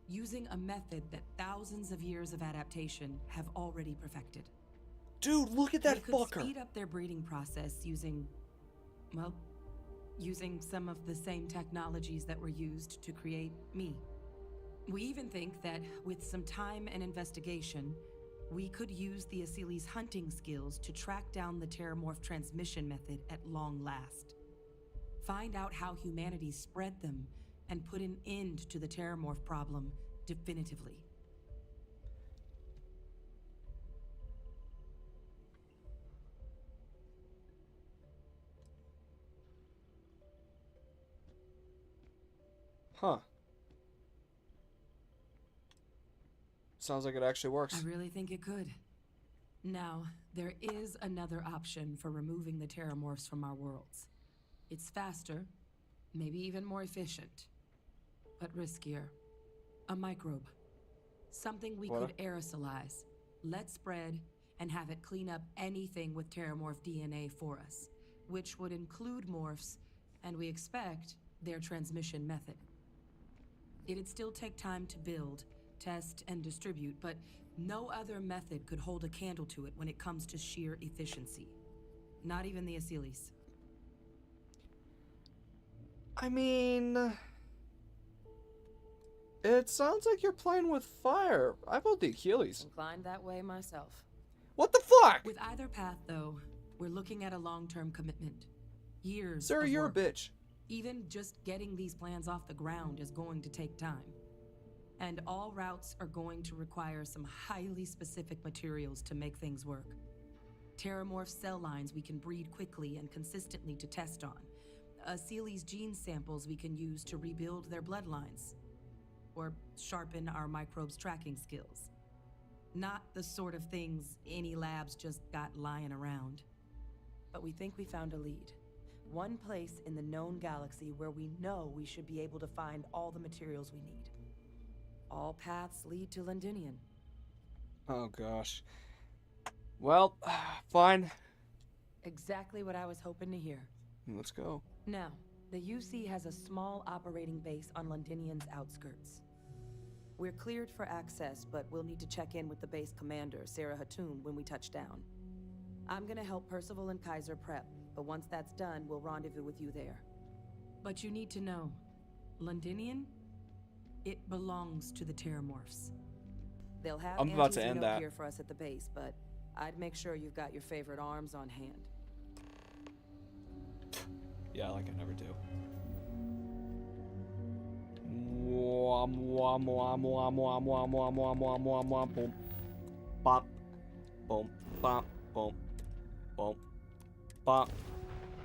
using a method that thousands of years of adaptation have already perfected. Dude, look at that They could fucker. speed up their breeding process using, well, using some of the same technologies that were used to create me. We even think that with some time and investigation, we could use the Asili's hunting skills to track down the Terramorph transmission method at long last. Find out how humanity spread them and put an end to the Terramorph problem definitively. Huh. Sounds like it actually works. I really think it could. Now, there is another option for removing the Terramorphs from our worlds. It's faster, maybe even more efficient, but riskier. A microbe. Something we could aerosolize, let spread, and have it clean up anything with Terramorph DNA for us, which would include morphs, and we expect their transmission method. It'd still take time to build, test, and distribute, but no other method could hold a candle to it when it comes to sheer efficiency. Not even the Asilis. I mean, it sounds like you're playing with fire. I vote the Achilles. Inclined that way myself. What the fuck? With either path, though, we're looking at a long-term commitment. Years Sir, of you're work. a bitch. Even just getting these plans off the ground is going to take time. And all routes are going to require some highly specific materials to make things work. Terramorph cell lines we can breed quickly and consistently to test on. Asili's gene samples we can use to rebuild their bloodlines. Or sharpen our microbes' tracking skills. Not the sort of things any labs just got lying around. But we think we found a lead. One place in the known galaxy where we know we should be able to find all the materials we need. All paths lead to Londinian. Oh gosh. Well, fine. Exactly what I was hoping to hear. Let's go. Now, the UC has a small operating base on Londinian's outskirts. We're cleared for access, but we'll need to check in with the base commander, Sarah Hatoum, when we touch down. I'm gonna help Percival and Kaiser prep, but once that's done, we'll rendezvous with you there. But you need to know, Londinian, it belongs to the Terramorphs. They'll have I'm about to end that. gear for us at the base, but I'd make sure you've got your favorite arms on hand. Yeah, like I never do. Mwah, mwah, mwah, mwah, mwah, mwah, mwah, mwah, mwah, mwah, mwah, boom. Bop. Boom. Bop. Boom. Boom. Bop.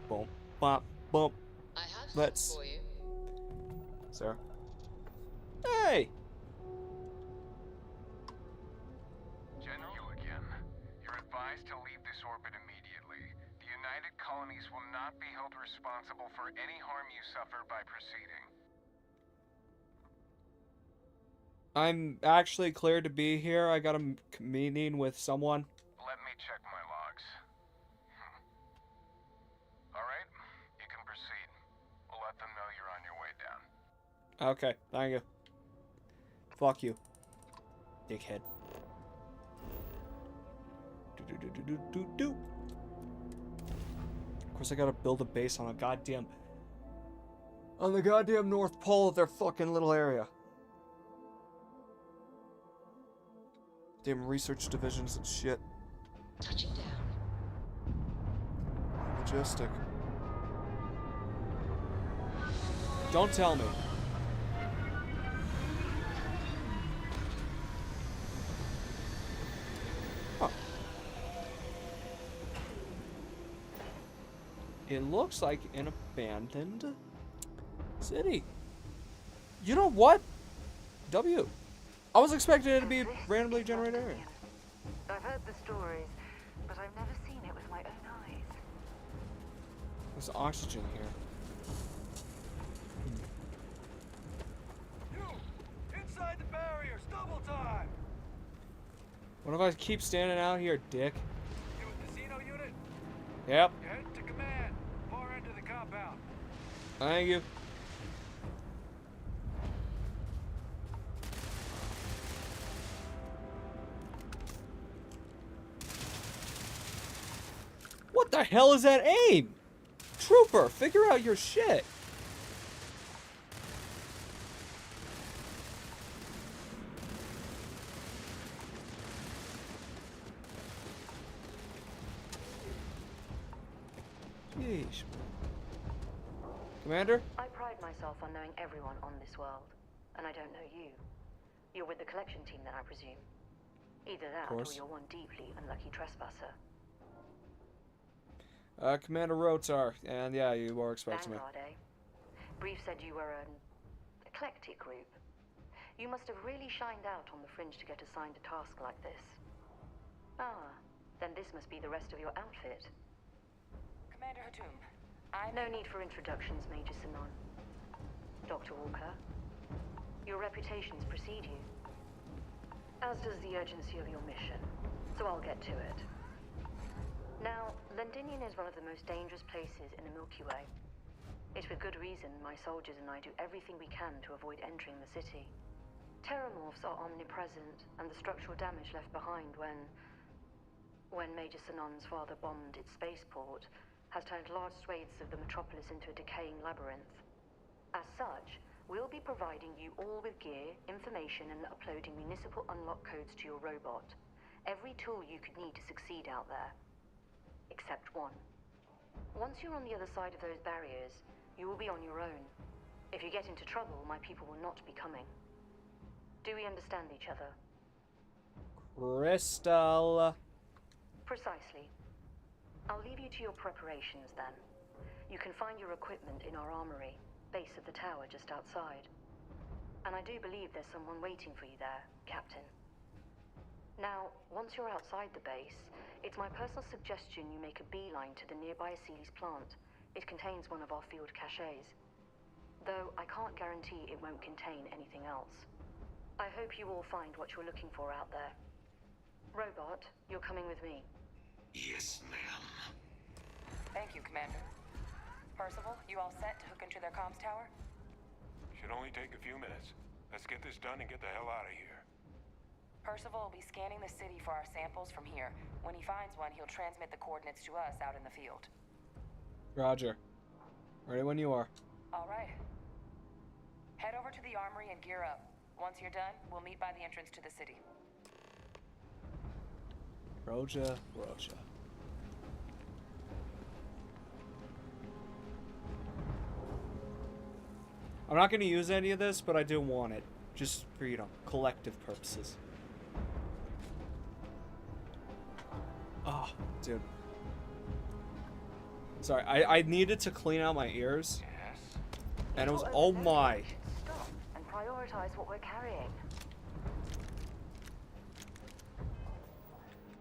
Boom. Bop. Boom. Let's. For you. Sarah. Hey! General again. You're advised to leave this orbit immediately. The United Colonies will not be held responsible for any harm you suffer by proceeding. I'm actually cleared to be here. I got a meeting with someone. Let me check my logs. Alright, you can proceed. We'll let them know you're on your way down. Okay, thank you. Fuck you, dickhead. Do. Of course, I gotta build a base on the goddamn North Pole of their fucking little area. Damn research divisions and shit. Touching down. Majestic. Don't tell me. Huh. It looks like an abandoned city. You know what? W. I was expecting it to be a randomly generated area. I've heard the stories, but I've never seen it with my own eyes. There's oxygen here. You! Inside the barriers! Double time! What if I keep standing out here, dick? You with the Xeno unit? Yep. You're heading to command. Far end of the compound. Thank you. the hell is that aim? Trooper, figure out your shit. Yeesh. Commander? I pride myself on knowing everyone on this world, and I don't know you. You're with the collection team then, I presume. Either that, or you're one deeply unlucky trespasser. Commander Rotar, and yeah, you are expecting me. Vanguard, eh? Brief said you were an eclectic group. You must have really shined out on the fringe to get assigned a task like this. Ah, then this must be the rest of your outfit. Commander Hatum, No need for introductions, Major Sinon. Dr. Walker, your reputations precede you, as does the urgency of your mission, so I'll get to it. Now, Londinian is one of the most dangerous places in the Milky Way. It's with good reason my soldiers and I do everything we can to avoid entering the city. Terramorphs are omnipresent, and the structural damage left behind when Major Sinon's father bombed its spaceport has turned large swathes of the metropolis into a decaying labyrinth. As such, we'll be providing you all with gear, information, and uploading municipal unlock codes to your robot. Every tool you could need to succeed out there. Except one. Once you're on the other side of those barriers, you will be on your own. If you get into trouble, my people will not be coming. Do we understand each other? Crystal. Precisely. I'll leave you to your preparations then. You can find your equipment in our armory, base of the tower just outside. And I do believe there's someone waiting for you there, Captain. Now, once you're outside the base, it's my personal suggestion you make a beeline to the nearby Aceles plant. It contains one of our field caches. Though I can't guarantee it won't contain anything else. I hope you all find what you're looking for out there. Robot, you're coming with me. Yes, ma'am. Thank you, Commander. Percival, you all set to hook into their comms tower? Should only take a few minutes. Let's get this done and get the hell out of here. Percival will be scanning the city for our samples from here. When he finds one, he'll transmit the coordinates to us out in the field. Roger. Ready when you are. All right. Head over to the armory and gear up. Once you're done, we'll meet by the entrance to the city. Roger. I'm not going to use any of this, but I do want it. Just for, collective purposes. Oh, dude. Sorry, I needed to clean out my ears. Yes. And it was, oh my. Stop and prioritize what we're carrying.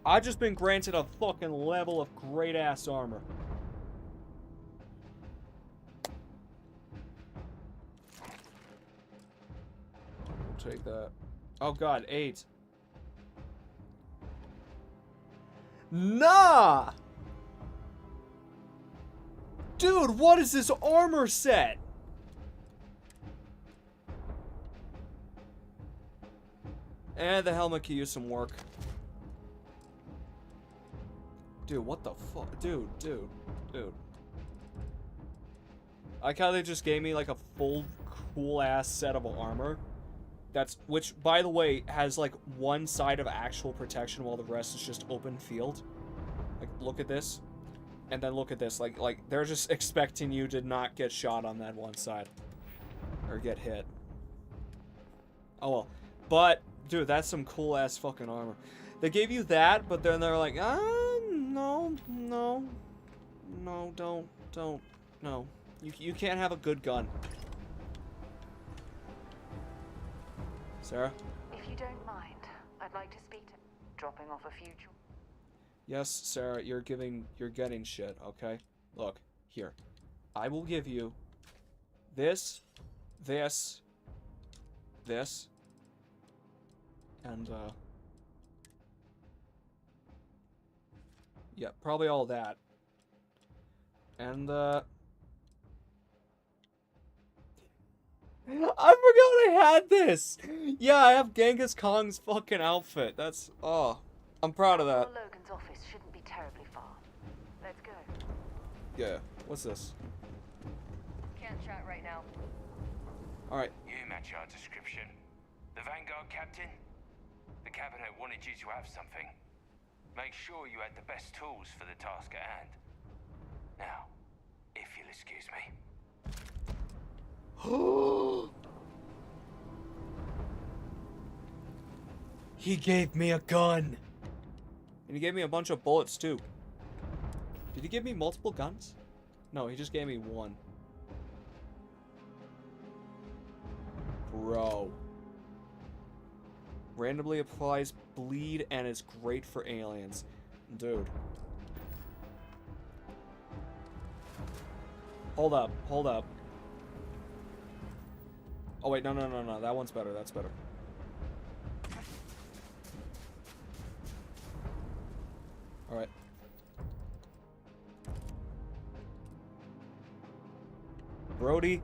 I've just been granted a fucking level of great-ass armor. We'll take that. Oh god, 8. Nah! Dude, what is this armor set? And the helmet could use some work. Dude, what the fuck? Dude. I like how they just gave me like a full cool-ass set of armor. Which, by the way, has like one side of actual protection while the rest is just open field. Like, look at this. And then look at this. Like they're just expecting you to not get shot on that one side. Or get hit. Oh well. But, dude, that's some cool-ass fucking armor. They gave you that, but then they're like, no, don't, no. You can't have a good gun. Sarah? If you don't mind, I'd like to speak to... Dropping off a few... Yes, Sarah, you're getting shit, okay? Look, here. I will give you this, and, yeah, probably all that. And, I forgot I had this! Yeah, I have Genghis Khan's fucking outfit. That's, oh, I'm proud of that. Logan's office shouldn't be terribly far. Let's go. Yeah. What's this? Can't chat right now. Alright. You match our description. The Vanguard captain? The cabinet wanted you to have something. Make sure you had the best tools for the task at hand. Now, if you'll excuse me. He gave me a gun. And he gave me a bunch of bullets too. Did he give me multiple guns? No, he just gave me one. Bro. Randomly applies bleed and is great for aliens. Dude. Hold up, hold up. Oh wait, no, that one's better, that's better. Alright. Brody,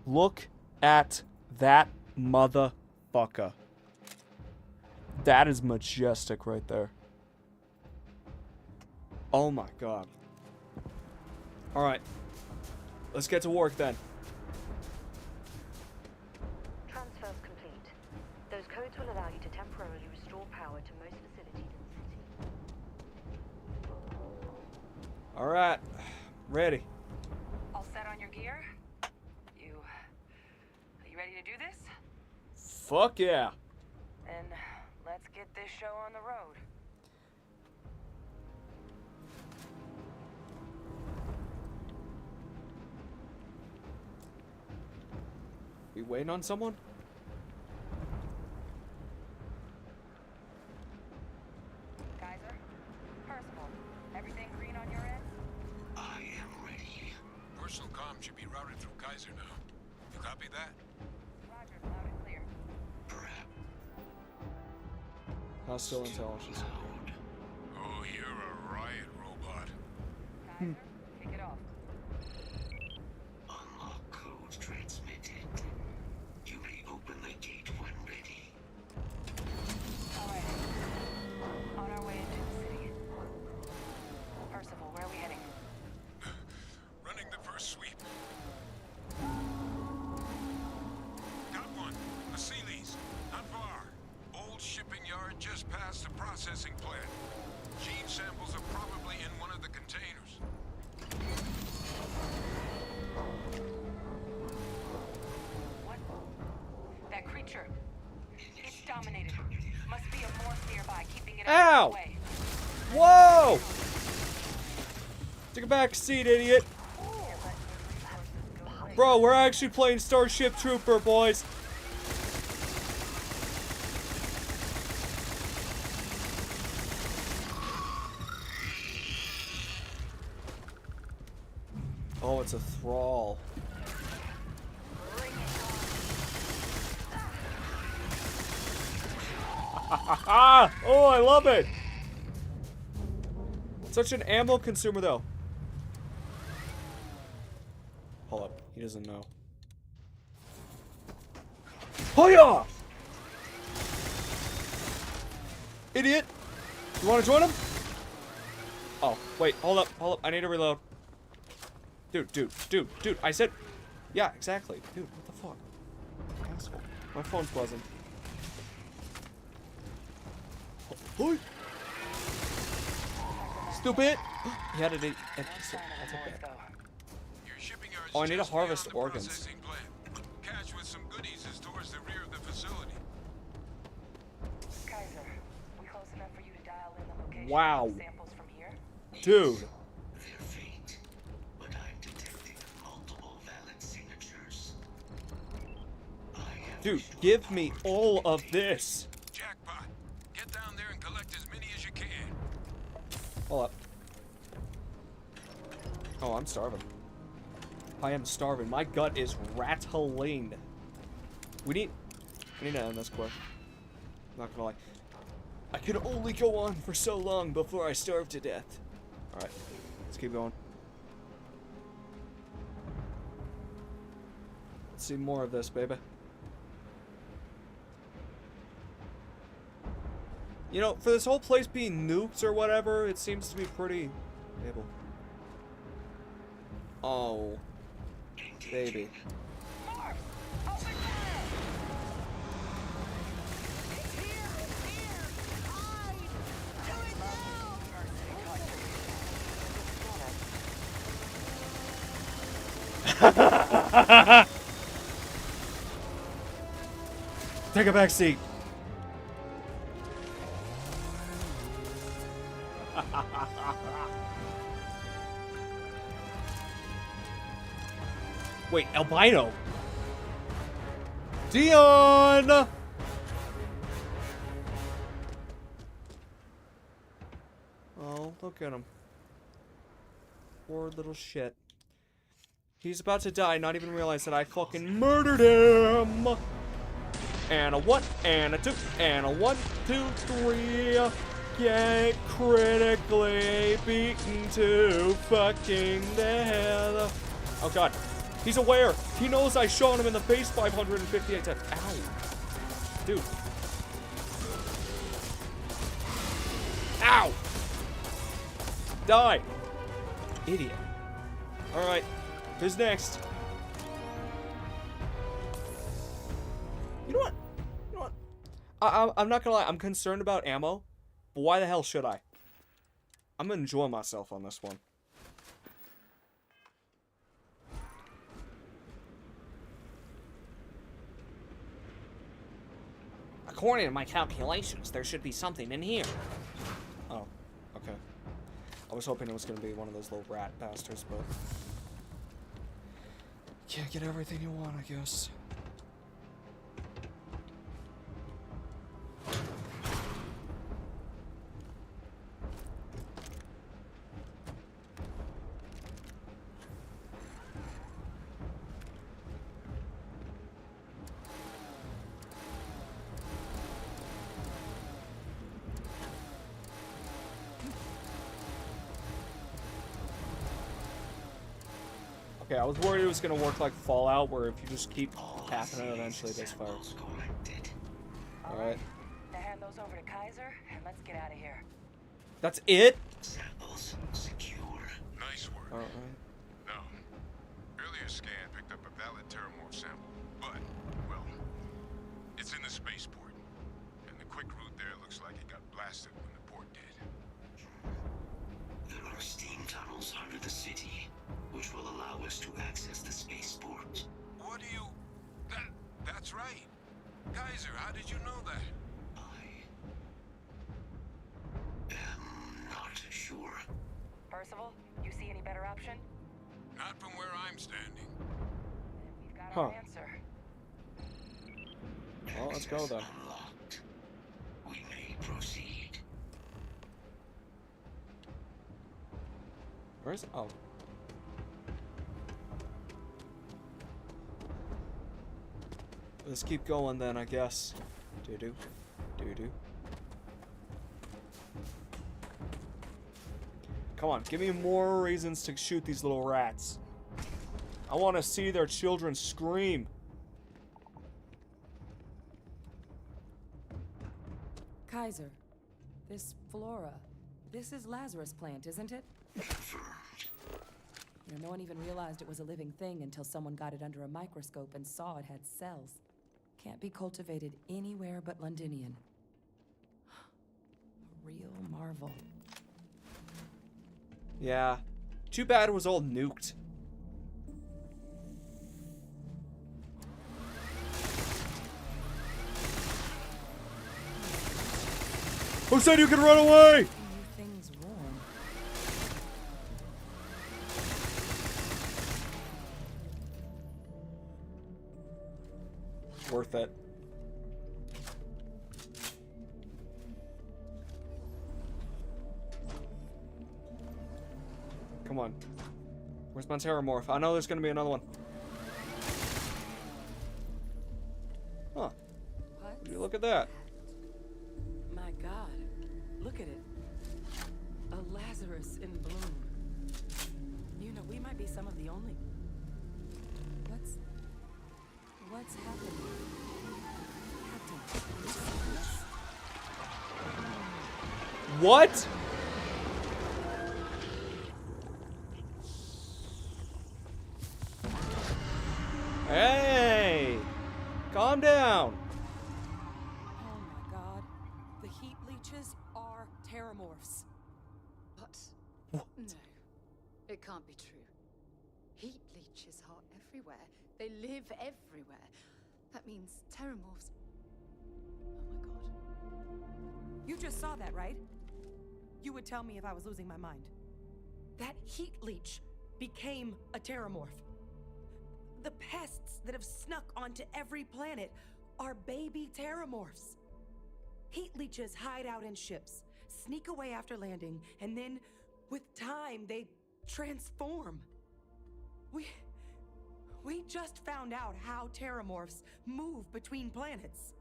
look at that motherfucker. That is majestic right there. Oh my god. Alright. Let's get to work then. Transfers complete. Those codes will allow you to temporarily restore power to most facilities in the city. Alright. Ready. All set on your gear? Are you ready to do this? Fuck yeah. Then let's get this show on the road. We waiting on someone? Kaiser? Percival, everything green on your end? I am ready. Personal comm should be routed through Kaiser now. You copy that? Roger, loud and clear. Hostile intelligence. Oh, you're a riot robot. Kaiser, kick it off. Unlock code transmitted. You may open the gate when ready. Alright. On our way into the city. Percival, where are we heading? Running the first sweep. Got one. A Sealy's. Not far. Old shipping yard just past the processing plant. Gene samples are probably in one of the containers. What? That creature. It's dominated. Must be a morph nearby, keeping it out of the way. Whoa! Take a back seat, idiot. Bro, we're actually playing Starship Trooper, boys. Oh, it's a thrall. Oh, I love it. Such an ammo consumer, though. Hold up, he doesn't know. Hoya! Idiot! You want to join him? Oh, wait, hold up, I need to reload. Dude, I said... Yeah, exactly. Dude, what the fuck? Asshole. My phone's buzzing. Oh, stupid! He had an empty set. I'll take that. Oh, I need to harvest organs. Cache with some goodies is towards the rear of the facility. Kaiser, we close enough for you to dial in the location Wow. of the samples from here? Dude. They're faint, but I'm detecting multiple valid signatures. Dude, give me all of this. Jackpot. Get down there and collect as many as you can. Hold up. Oh, I'm starving. I am starving. My gut is rattling. We need to end this quick. Not gonna lie. I can only go on for so long before I starve to death. Alright, let's keep going. Let's see more of this, baby. You know, for this whole place being nuked or whatever, it seems to be pretty able. Oh. Baby. Take a back seat. Wait, albino. Dion! Oh, look at him. Poor little shit. He's about to die, not even realize that I fucking murdered him! And a 1, and a 2, and a 1, 2, 3. Get critically beaten to fucking death. Oh god. He's aware. He knows I shot him in the face 558 times. Ow. Dude. Ow! Die. Idiot. Alright. Who's next? You know what? You know what? I'm not gonna lie. I'm concerned about ammo. But why the hell should I? I'm gonna enjoy myself on this one. According to my calculations, there should be something in here. Oh, okay. I was hoping it was gonna be one of those little rat bastards, but... Can't get everything you want, I guess. Okay, I was worried it was gonna work like Fallout, where if you just keep tapping it, eventually it does fire. Alright. Now hand those over to Kaiser, and let's get out of here. That's it? Samples secure. Nice work. Alright. No. Earlier scan picked up a valid Terramorph sample, but, well, it's in the spaceport. And the quick route there looks like it got blasted when the port did. There are steam tunnels under the city, which will allow us to access the spaceport. What do you... That's right. Kaiser, how did you know that? I'm not sure. Percival, you see any better option? Not from where I'm standing. We've got Huh. our answer. Well, let's go then. Unlocked. We may proceed. Where's... Oh. Let's keep going then, I guess. Doo-doo. Doo-doo. Come on, give me more reasons to shoot these little rats. I want to see their children scream. Kaiser, this flora, this is Lazarus plant, isn't it? You know, no one even realized it was a living thing until someone got it under a microscope and saw it had cells. Can't be cultivated anywhere but Londinian. A real marvel. Yeah. Too bad it was all nuked. Who said you could run away? Things warm. Worth it. Come on. Where's my Terramorph? I know there's gonna be another one. Huh. What? Would you look at that? My God, look at it. A Lazarus in bloom. You know, we might be some of the only... What's happening? Captain, did you see this? What? Hey! Calm down. Oh my god. The heat leeches are terramorphs. But What? no, it can't be true. Heat leeches are everywhere. They live everywhere. That means terramorphs. Oh my god. You just saw that, right? You would tell me if I was losing my mind. That heat leech became a terramorph. The pests that have snuck onto every planet are baby terramorphs. Heat leeches hide out in ships, sneak away after landing, and then, with time, they transform. We just found out how terramorphs move between planets.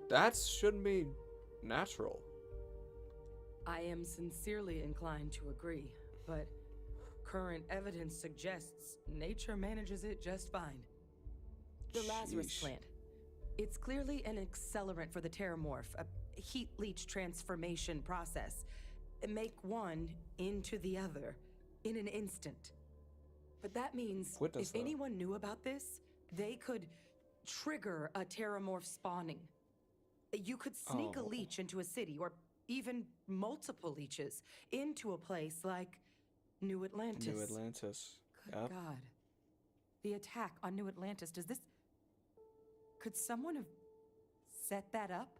That shouldn't be natural. I am sincerely inclined to agree, but current evidence suggests nature manages it just fine. The Lazarus Sheesh. plant. It's clearly an accelerant for the terramorph, a heat leech transformation process. Make one into the other in an instant. But that means What does if that? anyone knew about this, they could trigger a terramorph spawning. You could sneak a Oh. leech into a city, or even multiple leeches, into a place like New Atlantis. New Atlantis. Good Yep. God. The attack on New Atlantis, does this... Could someone have set that up?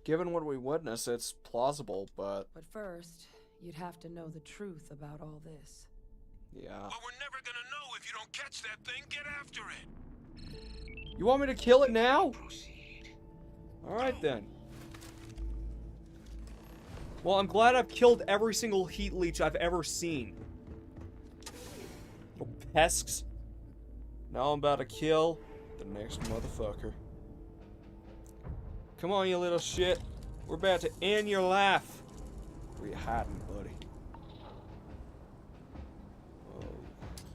Given what we witnessed, it's plausible, but But first, you'd have to know the truth about all this. yeah. Well, we're never gonna know if you don't catch that thing. Get after it. You want me to kill it now? Alright then. Well, I'm glad I've killed every single heat leech I've ever seen. Little pests. Now I'm about to kill the next motherfucker. Come on, you little shit. We're about to end your life. Where you hiding, buddy? Oh,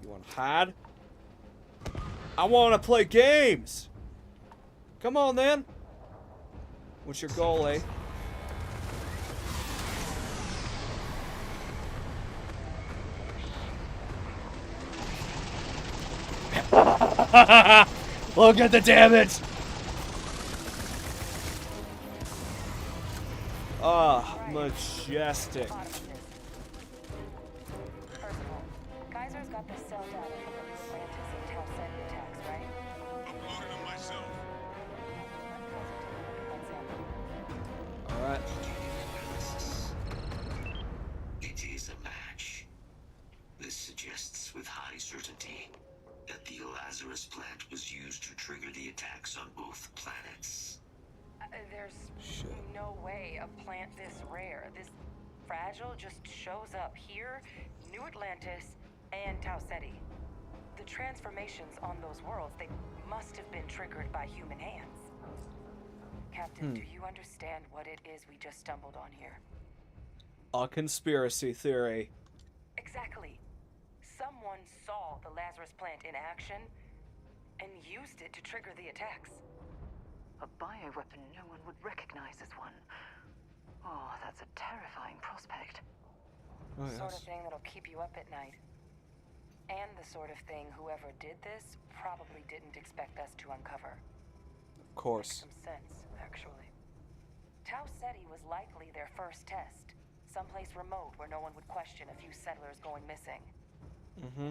you wanna hide? I wanna play games! Come on, then. What's your goal, eh? Look at the damage! Ah, majestic. First of all, Kaiser's got the cell data from the Atlantis and Tau Ceti attacks, right? Uploaded them myself. Alright. It is a match. This suggests with high certainty that the Lazarus plant was used to trigger the attacks on both planets. There's no way a plant this rare, this fragile, just shows up here, New Atlantis, and Tau Ceti. The transformations on those worlds, they must have been triggered by human hands. Captain, do you understand what it is we just stumbled on here? A conspiracy theory. Exactly. Someone saw the Lazarus plant in action and used it to trigger the attacks. A bioweapon no one would recognize as one. Oh, that's a terrifying prospect. Oh, Sort yes. of thing that'll keep you up at night. And the sort of thing whoever did this probably didn't expect us to uncover. Of course. Makes some sense, actually. Tau Ceti was likely their first test. Someplace remote where no one would question a few settlers going missing.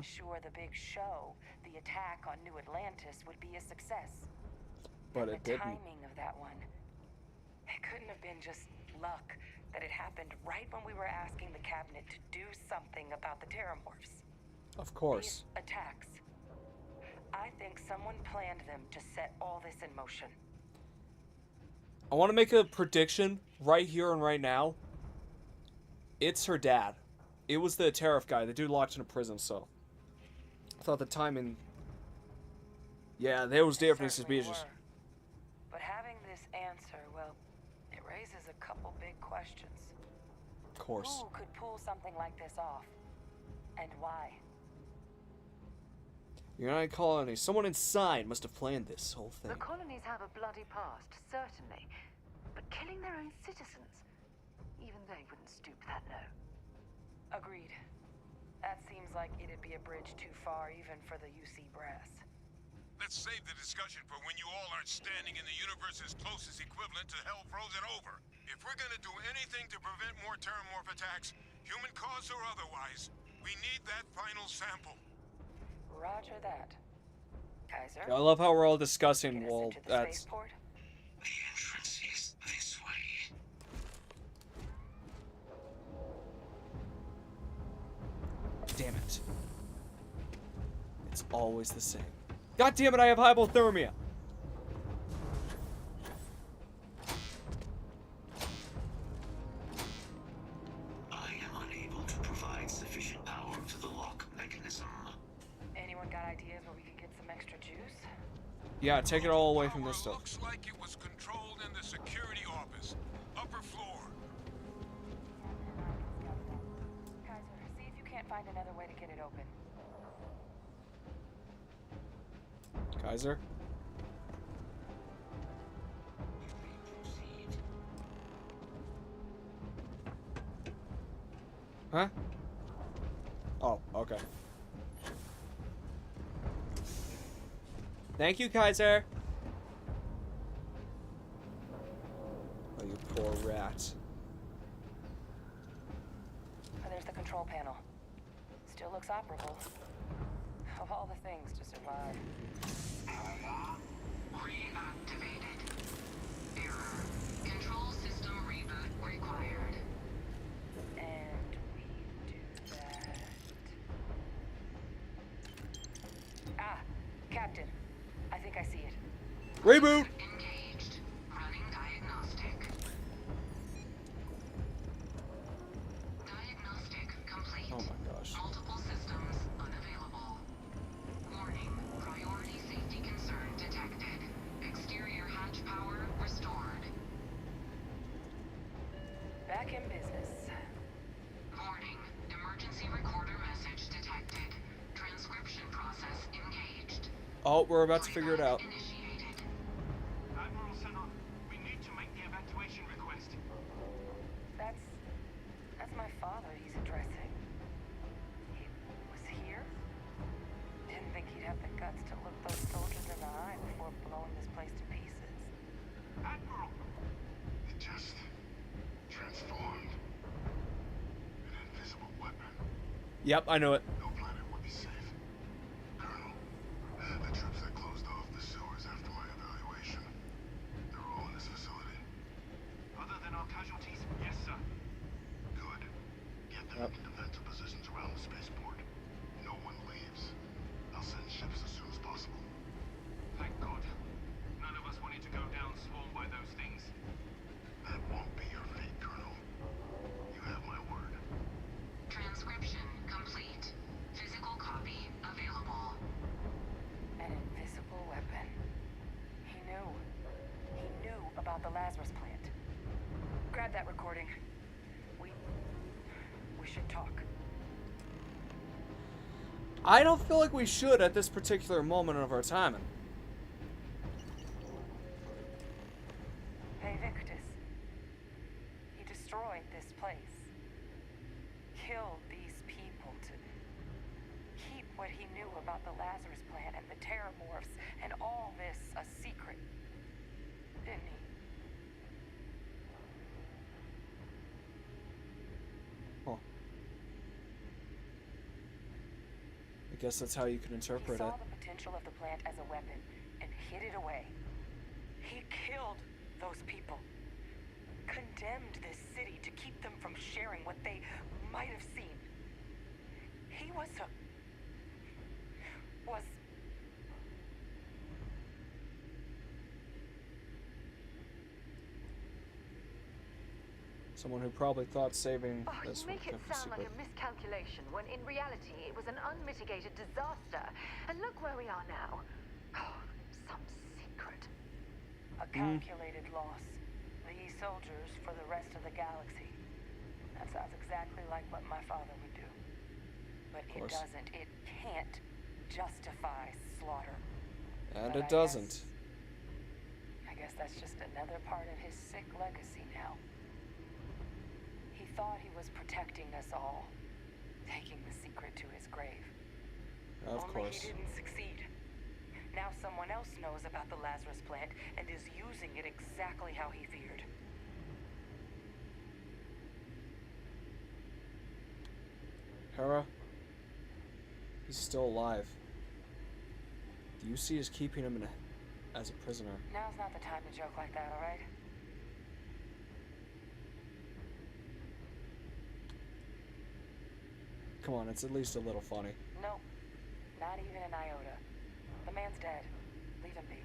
Sure, the big show, the attack on New Atlantis, would be a success. But And it the didn't. timing of that one, it couldn't have been just luck that it happened right when we were asking the cabinet to do something about the terramorphs. Of course. These attacks. I think someone planned them to set all this in motion. I want to make a prediction right here and right now. It's her dad. It was the tariff guy, the dude locked in a prison cell. I thought the timing... Yeah, there was definitely suspicious. But having this answer, well, it raises a couple big questions. Of course. Who could pull something like this off? And why? United Colonies. Someone inside must have planned this whole thing. The colonies have a bloody past, certainly. but killing their own citizens. Even they wouldn't stoop that low. Agreed. That seems like it'd be a bridge too far even for the UC brass. Let's save the discussion for when you all aren't standing in the universe's closest equivalent to hell frozen over. If we're gonna do anything to prevent more Terramorph attacks, human cause or otherwise, we need that final sample. Roger that. Kaiser? I love how we're all discussing, well, that's... Spaceport? The entrance is this way. Damn it. It's always the same. God damn it, I have hypothermia! I am unable to provide sufficient power to the lock mechanism. Anyone got ideas where we could get some extra juice? Yeah, take it all away from this stuff. Looks like it was controlled in the security office. Upper floor. Kaiser, see if you can't find another way to get it open. Kaiser? Huh? Oh, okay. Thank you, Kaiser. Oh, you poor rat. Oh, there's the control panel. Still looks operable. Of all the things to survive. Reactivated. Error. Control system reboot required. And we do that. Ah, Captain. I think I see it. Reboot! Engaged. Running diagnostic. Diagnostic complete. Oh my gosh. Multiple systems unavailable. Warning. Priority safety concern detected. Exterior hatch power restored. Back in business. Warning. Emergency recorder message detected. Transcription process engaged. Oh, we're about to figure it out. Initiated. Admiral Sanon, we need to make the evacuation request. That's my father he's addressing. He was here? Didn't think he'd have the guts to look those soldiers in the eye before blowing this place to pieces. Admiral! It just transformed. An invisible weapon. Yep, I know it. No planet would be safe. Colonel, the troops that closed off the sewers after my evaluation, they're all in this facility. Other than our casualties, yes, sir. Good. Get them into defensive positions around the spaceport. No one leaves. I'll send ships as soon as possible. Thank God. None of us wanted to go down swarmed by those things. That won't be your fate, Colonel. You have my word. Transcription complete. Physical copy available. An invisible weapon. He knew. He knew about the Lazarus plant. Grab that recording. We should talk. I don't feel like we should at this particular moment of our timing. Hey, Victus. He destroyed this place. Killed these people to keep what he knew about the Lazarus plant and the Terramorphs and all this a secret. Didn't he? Huh. I guess that's how you can He interpret it. saw the potential of the plant as a weapon and hid it away. He killed those people. Condemned this city to keep them from sharing what they might have seen. He was Someone who probably thought saving Oh, this you would make it kept it sound like secret. a miscalculation, when in reality it was an unmitigated disaster. And look where we are now. Oh, some secret. a calculated loss. These soldiers for the rest of the galaxy. That sounds exactly like what my father would do. But it doesn't. It can't justify slaughter. And But it doesn't. I guess that's just a Another part of his sick legacy now. He thought he was protecting us all, taking the secret to his grave. Of Only course. he didn't succeed. Now someone else knows about the Lazarus plant and is using it exactly how he feared. Hera? He's still alive. The UC is keeping him as a prisoner. Now's not the time to joke like that, alright? Come on, it's at least a little funny. Nope. Not even an iota. The man's dead. Leave him be.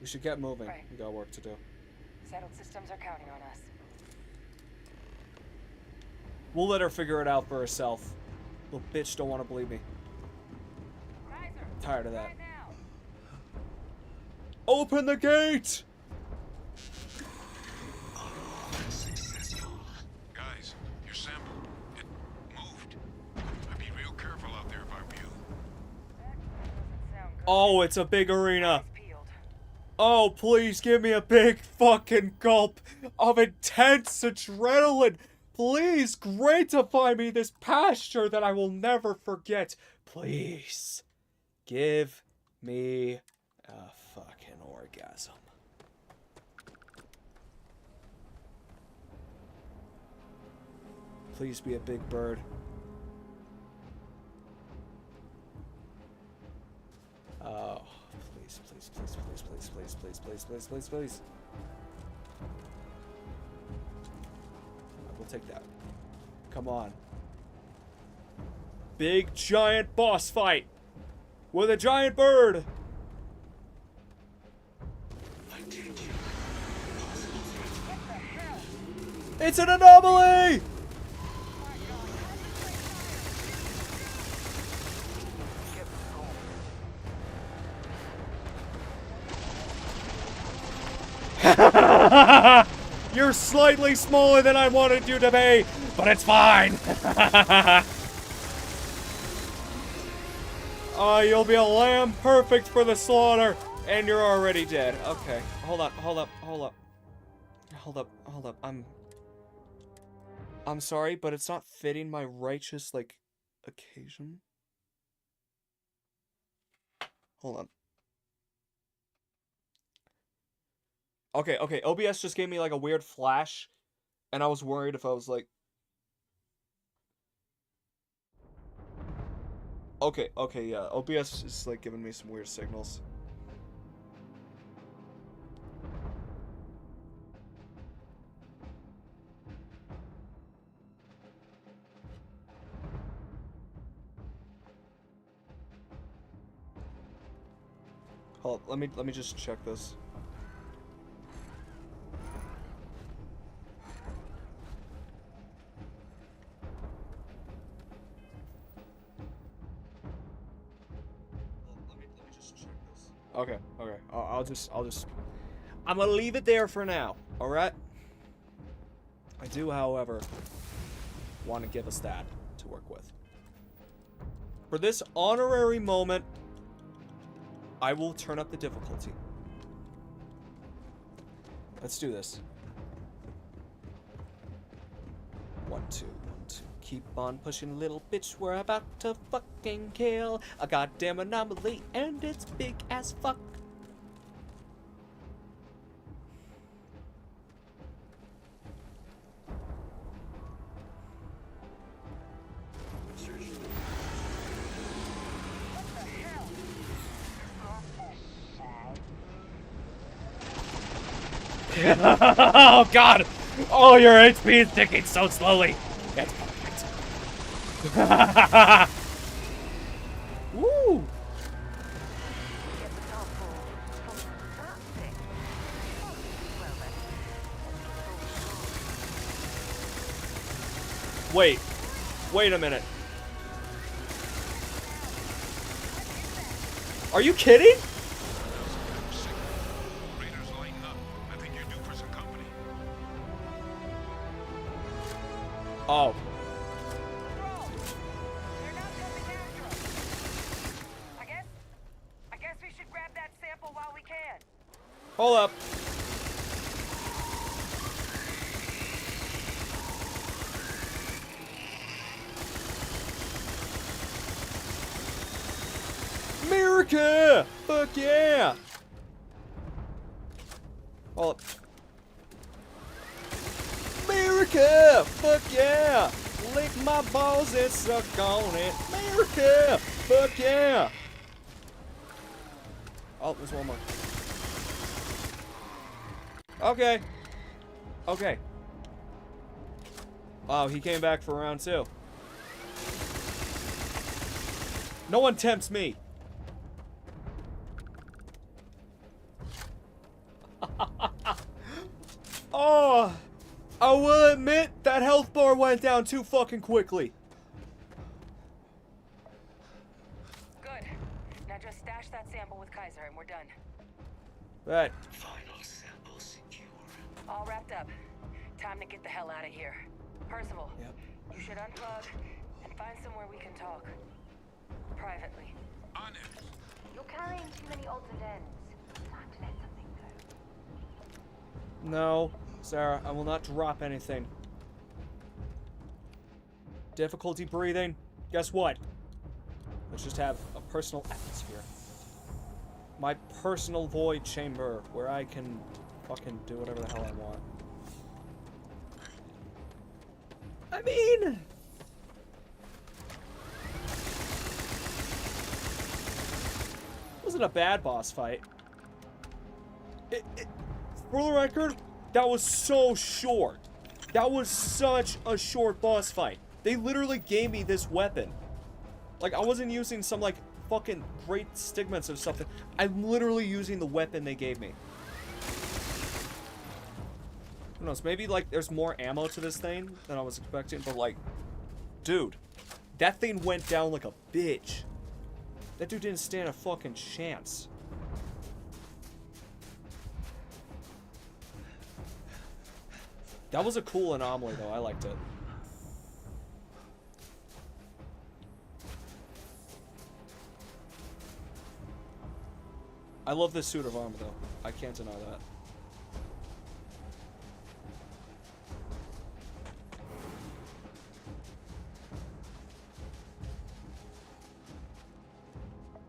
We should get moving. Right. We got work to do. Settled systems are counting on us. We'll let her figure it out for herself. Little bitch don't want to believe me. Tired of that. Open the gate! Guys, your sample, it moved. I'd be real careful out there if I were you. Oh, it's a big arena. Oh, please give me a big fucking gulp of intense adrenaline. Please gratify me this pasture that I will never forget. Please give me a fucking orgasm. Please be a big bird. Oh, please, please, please, please, please, please, please, please, please, please, please. We'll take that. Come on. Big giant boss fight with a giant bird. It's an anomaly! You're slightly smaller than I wanted you to be, but it's fine. You'll be a lamb perfect for the slaughter, and you're already dead. Okay, hold up, hold up, hold up. Hold up, hold up. I'm sorry, but it's not fitting my righteous, like, occasion. Hold on. Okay, okay, OBS just gave me, like, a weird flash, and I was worried if I was, like... Okay, okay, yeah, OBS is, like, giving me some weird signals. Hold up, let me just check this. Okay, okay. I'll just... I'm gonna leave it there for now, alright? I do, however, want to give us that to work with. For this honorary moment, I will turn up the difficulty. Let's do this. 1, 2, 1, 2. Keep on pushing, little bitch. We're about to fucking kill a goddamn anomaly, and it's big as fuck. Oh god! Oh, your HP is ticking so slowly. That's perfect. Woo! Wait a minute. Are you kidding? Oh. Hold up. America! Fuck yeah! Hold up. America! Fuck yeah! Lick my balls and suck on it. America! Fuck yeah! Oh, there's one more. Okay. Okay. Wow, he came back for round 2. No one tempts me. Oh, I will admit that health bar went down too fucking quickly. Good. Now just stash that sample with Kaiser and we're done. Right. Final sample secure. All wrapped up. Time to get the hell out of here. Percival, you should unplug and find somewhere we can talk. Privately. On it. You're carrying too many odds and ends. Time to let something go. No, Sarah, I will not drop anything. Difficulty breathing. Guess what? Let's just have a personal atmosphere. My personal void chamber where I can fucking do whatever the hell I want. I mean... wasn't a bad boss fight. For the record, that was so short. That was such a short boss fight. They literally gave me this weapon. Like, I wasn't using some, like, fucking great stigments or something. I'm literally using the weapon they gave me. Who knows, maybe, like, there's more ammo to this thing than I was expecting, but, like, dude, that thing went down like a bitch. That dude didn't stand a fucking chance. That was a cool anomaly, though. I liked it. I love this suit of armor, though. I can't deny that.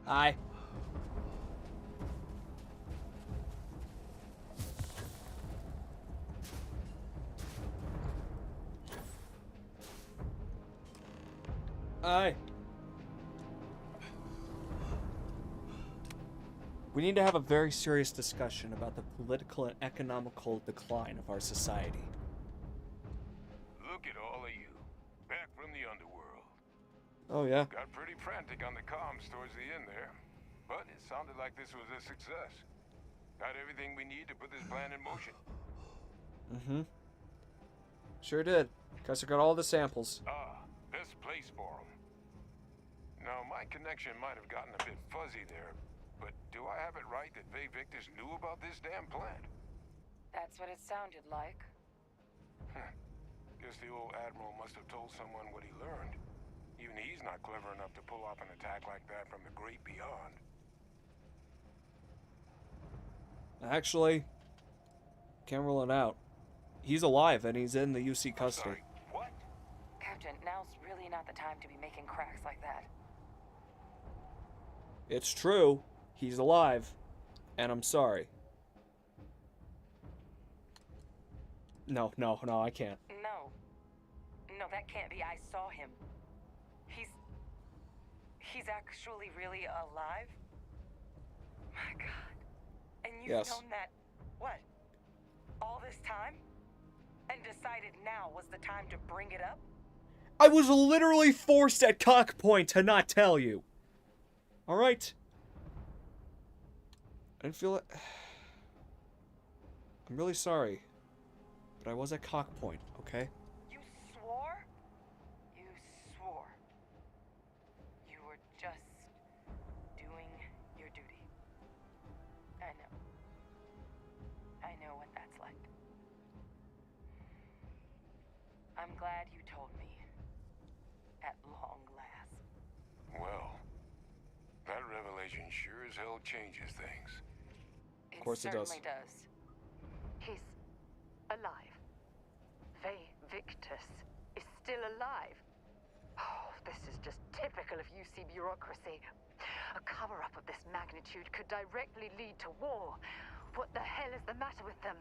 Hi. Hi. We need to have a very serious discussion about the political and economical decline of our society. Look at all of you. Back from the underworld. Oh, yeah. Got pretty frantic on the comms towards the end there. But it sounded like this was a success. Got everything we need to put this plan in motion. Mm-hmm. Sure did. Kaiser got all the samples. Ah, best place for them. Now, my connection might have gotten a bit fuzzy there, but do I have it right that Vay Victus knew about this damn plan? That's what it sounded like. Guess the old Admiral must have told someone what he learned. Even he's not clever enough to pull off an attack like that from the great beyond. Actually, can't rule it out. He's alive and he's in the UC custody. What? Captain, now's really not the time to be making cracks like that. It's true. He's alive. And I'm sorry. No, I can't. No, that can't be. I saw him. He's actually really alive? My God. And you've known that, what, all this time? And decided now was the time to bring it up? I was literally forced at cock point to not tell you. Alright. I didn't feel it. I'm really sorry. But I was at cock point, okay? You swore? You swore. You were just doing your duty. I know. I know what that's like. I'm glad you told me. At long last. Well, that revelation sure as hell changes things. It course it does. certainly does. He's alive. Victus is still alive. Oh, this is just typical of UC bureaucracy. A cover-up of this magnitude could directly lead to war. What the hell is the matter with them?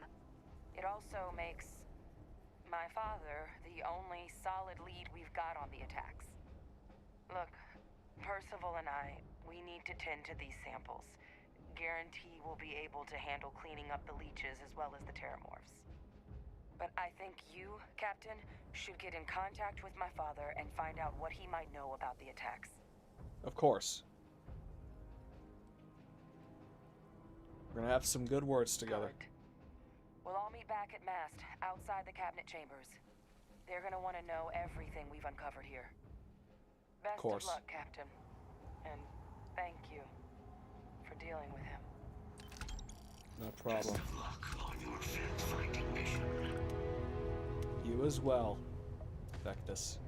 It also makes my father the only solid lead we've got on the attacks. Look, Percival and I, we need to tend to these samples. Guarantee we'll be able to handle cleaning up the leeches as well as the terramorphs. But I think you, Captain, should get in contact with my father and find out what he might know about the attacks. Of course. We're gonna have some good words together. Good. We'll all meet back at Mast, outside the cabinet chambers. They're gonna want to know everything we've uncovered here. Best of luck, Captain. And thank you for dealing with him. No problem. Best of luck on your fact-finding mission. You as well, Vectus.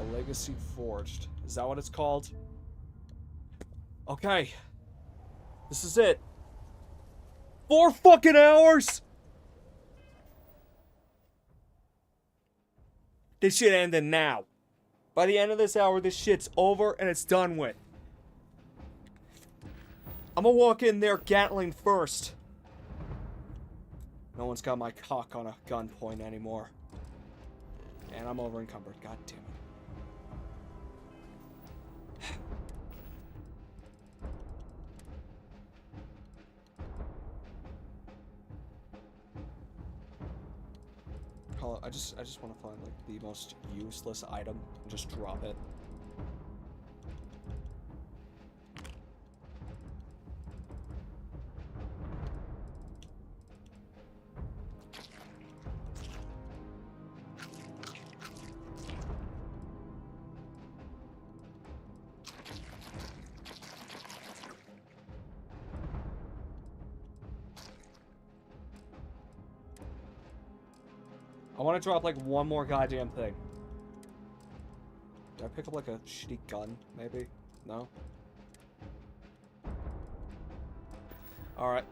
A legacy forged. Is that what it's called? Okay. This is it. 4 fucking hours! This shit ending now. By the end of this hour, this shit's over and it's done with. I'm gonna walk in there Gatling first. No one's got my cock on a gunpoint anymore. And I'm over encumbered. God damn it. I just want to find like the most useless item and just drop it. I want to drop like one more goddamn thing. Did I pick up like a shitty gun, maybe? No? Alright.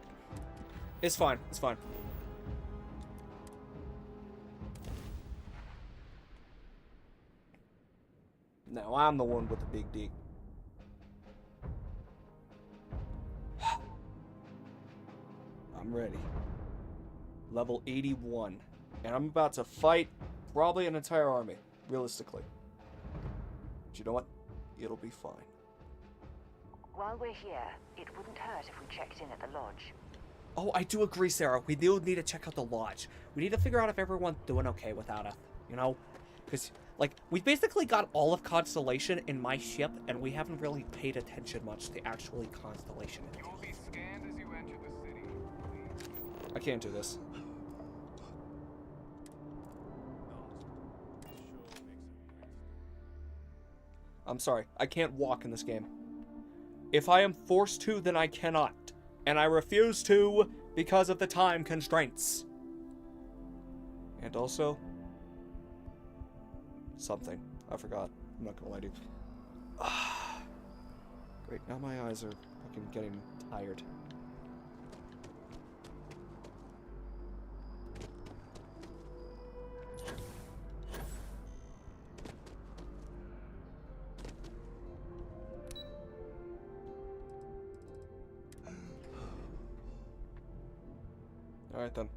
It's fine, it's fine. No, I'm the one with the big dick. I'm ready. Level 81. And I'm about to fight probably an entire army, realistically. But you know what? It'll be fine. While we're here, it wouldn't hurt if we checked in at the lodge. Oh, I do agree, Sarah. We do need to check out the lodge. We need to figure out if everyone's doing okay without us, you know? Because, like, we've basically got all of Constellation in my ship, and we haven't really paid attention much to actually Constellation. You will be scanned as you enter the city. I can't do this. I'm sorry, I can't walk in this game. If I am forced to, then I cannot. And I refuse to because of the time constraints. And also... something. I forgot. I'm not gonna lie to you. Great, now my eyes are fucking getting tired. Alright then.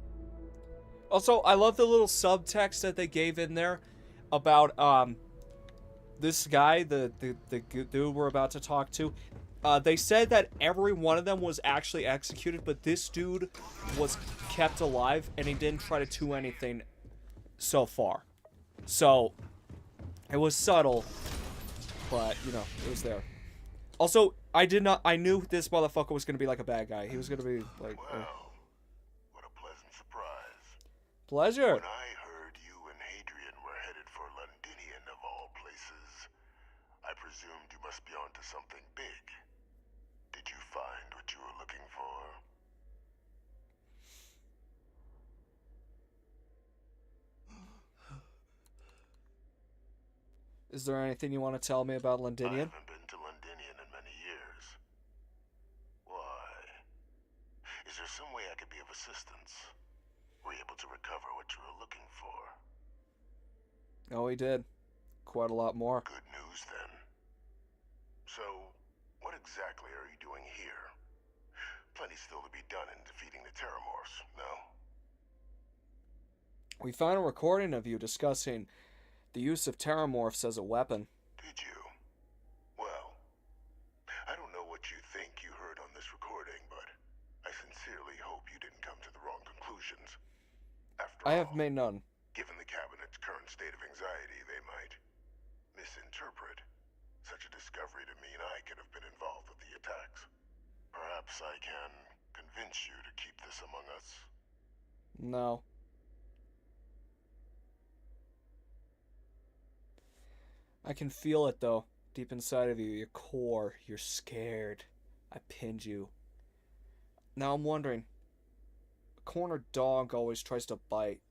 Also, I love the little subtext that they gave in there about this guy, the dude we're about to talk to. They said that every one of them was actually executed, but this dude was kept alive and he didn't try to do anything so far. So, it was subtle, but, you know, it was there. Also, I knew this motherfucker was gonna be like a bad guy. He was gonna be like... Pleasure. When I heard you and Hadrian were headed for Londinian of all places, I presumed you must be onto something big. Did you find what you were looking for? Is there anything you want to tell me about Londinian? I haven't been to Londinian in many years. Why? Is there some way I could be of assistance? Were you able to recover what you were looking for? Oh, he did. Quite a lot more. Good news, then. So, what exactly are you doing here? Plenty still to be done in defeating the Terramorphs, no? We found a recording of you discussing the use of Terramorphs as a weapon. Did you? Well, I don't know what you think you heard on this recording, but I sincerely hope you didn't come to the wrong conclusions. After I all, have made none. given the Cabinet's current state of anxiety, they might misinterpret such a discovery to mean I could have been involved with the attacks. Perhaps I can convince you to keep this among us. No. I can feel it, though. Deep inside of you, your core. You're scared. I pinned you. Now I'm wondering. A cornered dog always tries to bite.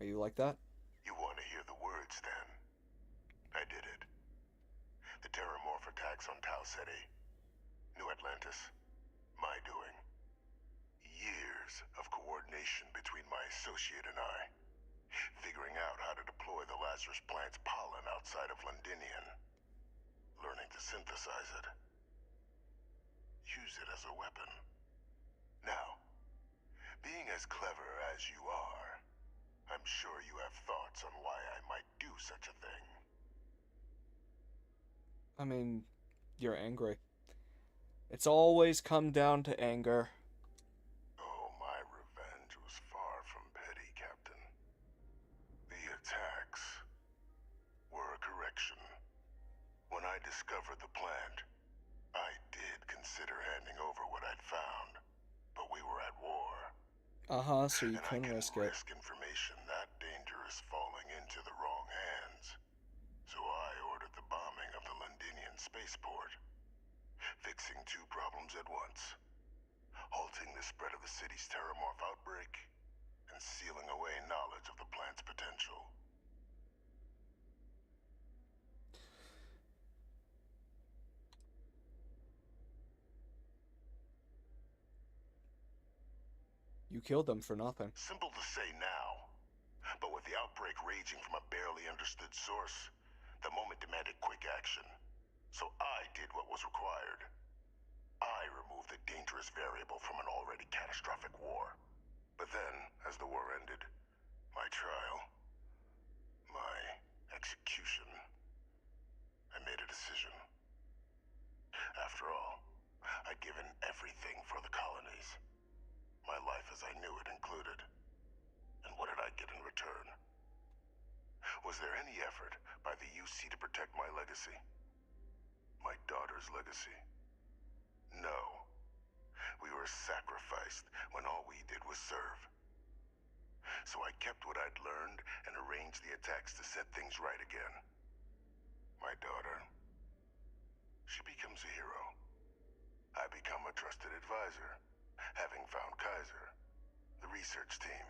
Are you like that? You want to hear the words, then? I did it. The Terramorph attacks on Tau Ceti. New Atlantis. My doing. Years of coordination between my associate and I. Figuring out how to deploy the Lazarus plant's pollen outside of Londinian. Learning to synthesize it. Use it as a weapon. Now, being as clever as you are, I'm sure you have thoughts on why I might do such a thing. I mean, you're angry. It's always come down to anger. Oh, my revenge was far from petty, Captain. The attacks were a correction. When I discovered the plant, I did consider handing over what I'd found, but we were at war. Uh-huh, so you and can I risk it. risk information that dangerous falling into the wrong hands. So I ordered the bombing of the Londinian spaceport, fixing two problems at once. Halting the spread of the city's Terramorph outbreak, and sealing away knowledge of the plant's potential. You killed them for nothing. Simple to say now, but with the outbreak raging from a barely understood source, the moment demanded quick action. So I did what was required. I removed the dangerous variable from an already catastrophic war. But then, as the war ended, my trial, my execution, I made a decision. After all, I'd given everything for the colonies. My life as I knew it included. And what did I get in return? Was there any effort by the UC to protect my legacy? My daughter's legacy? No. We were sacrificed when all we did was serve. So I kept what I'd learned and arranged the attacks to set things right again. My daughter, she becomes a hero. I become a trusted advisor, having found Kaiser, the research team,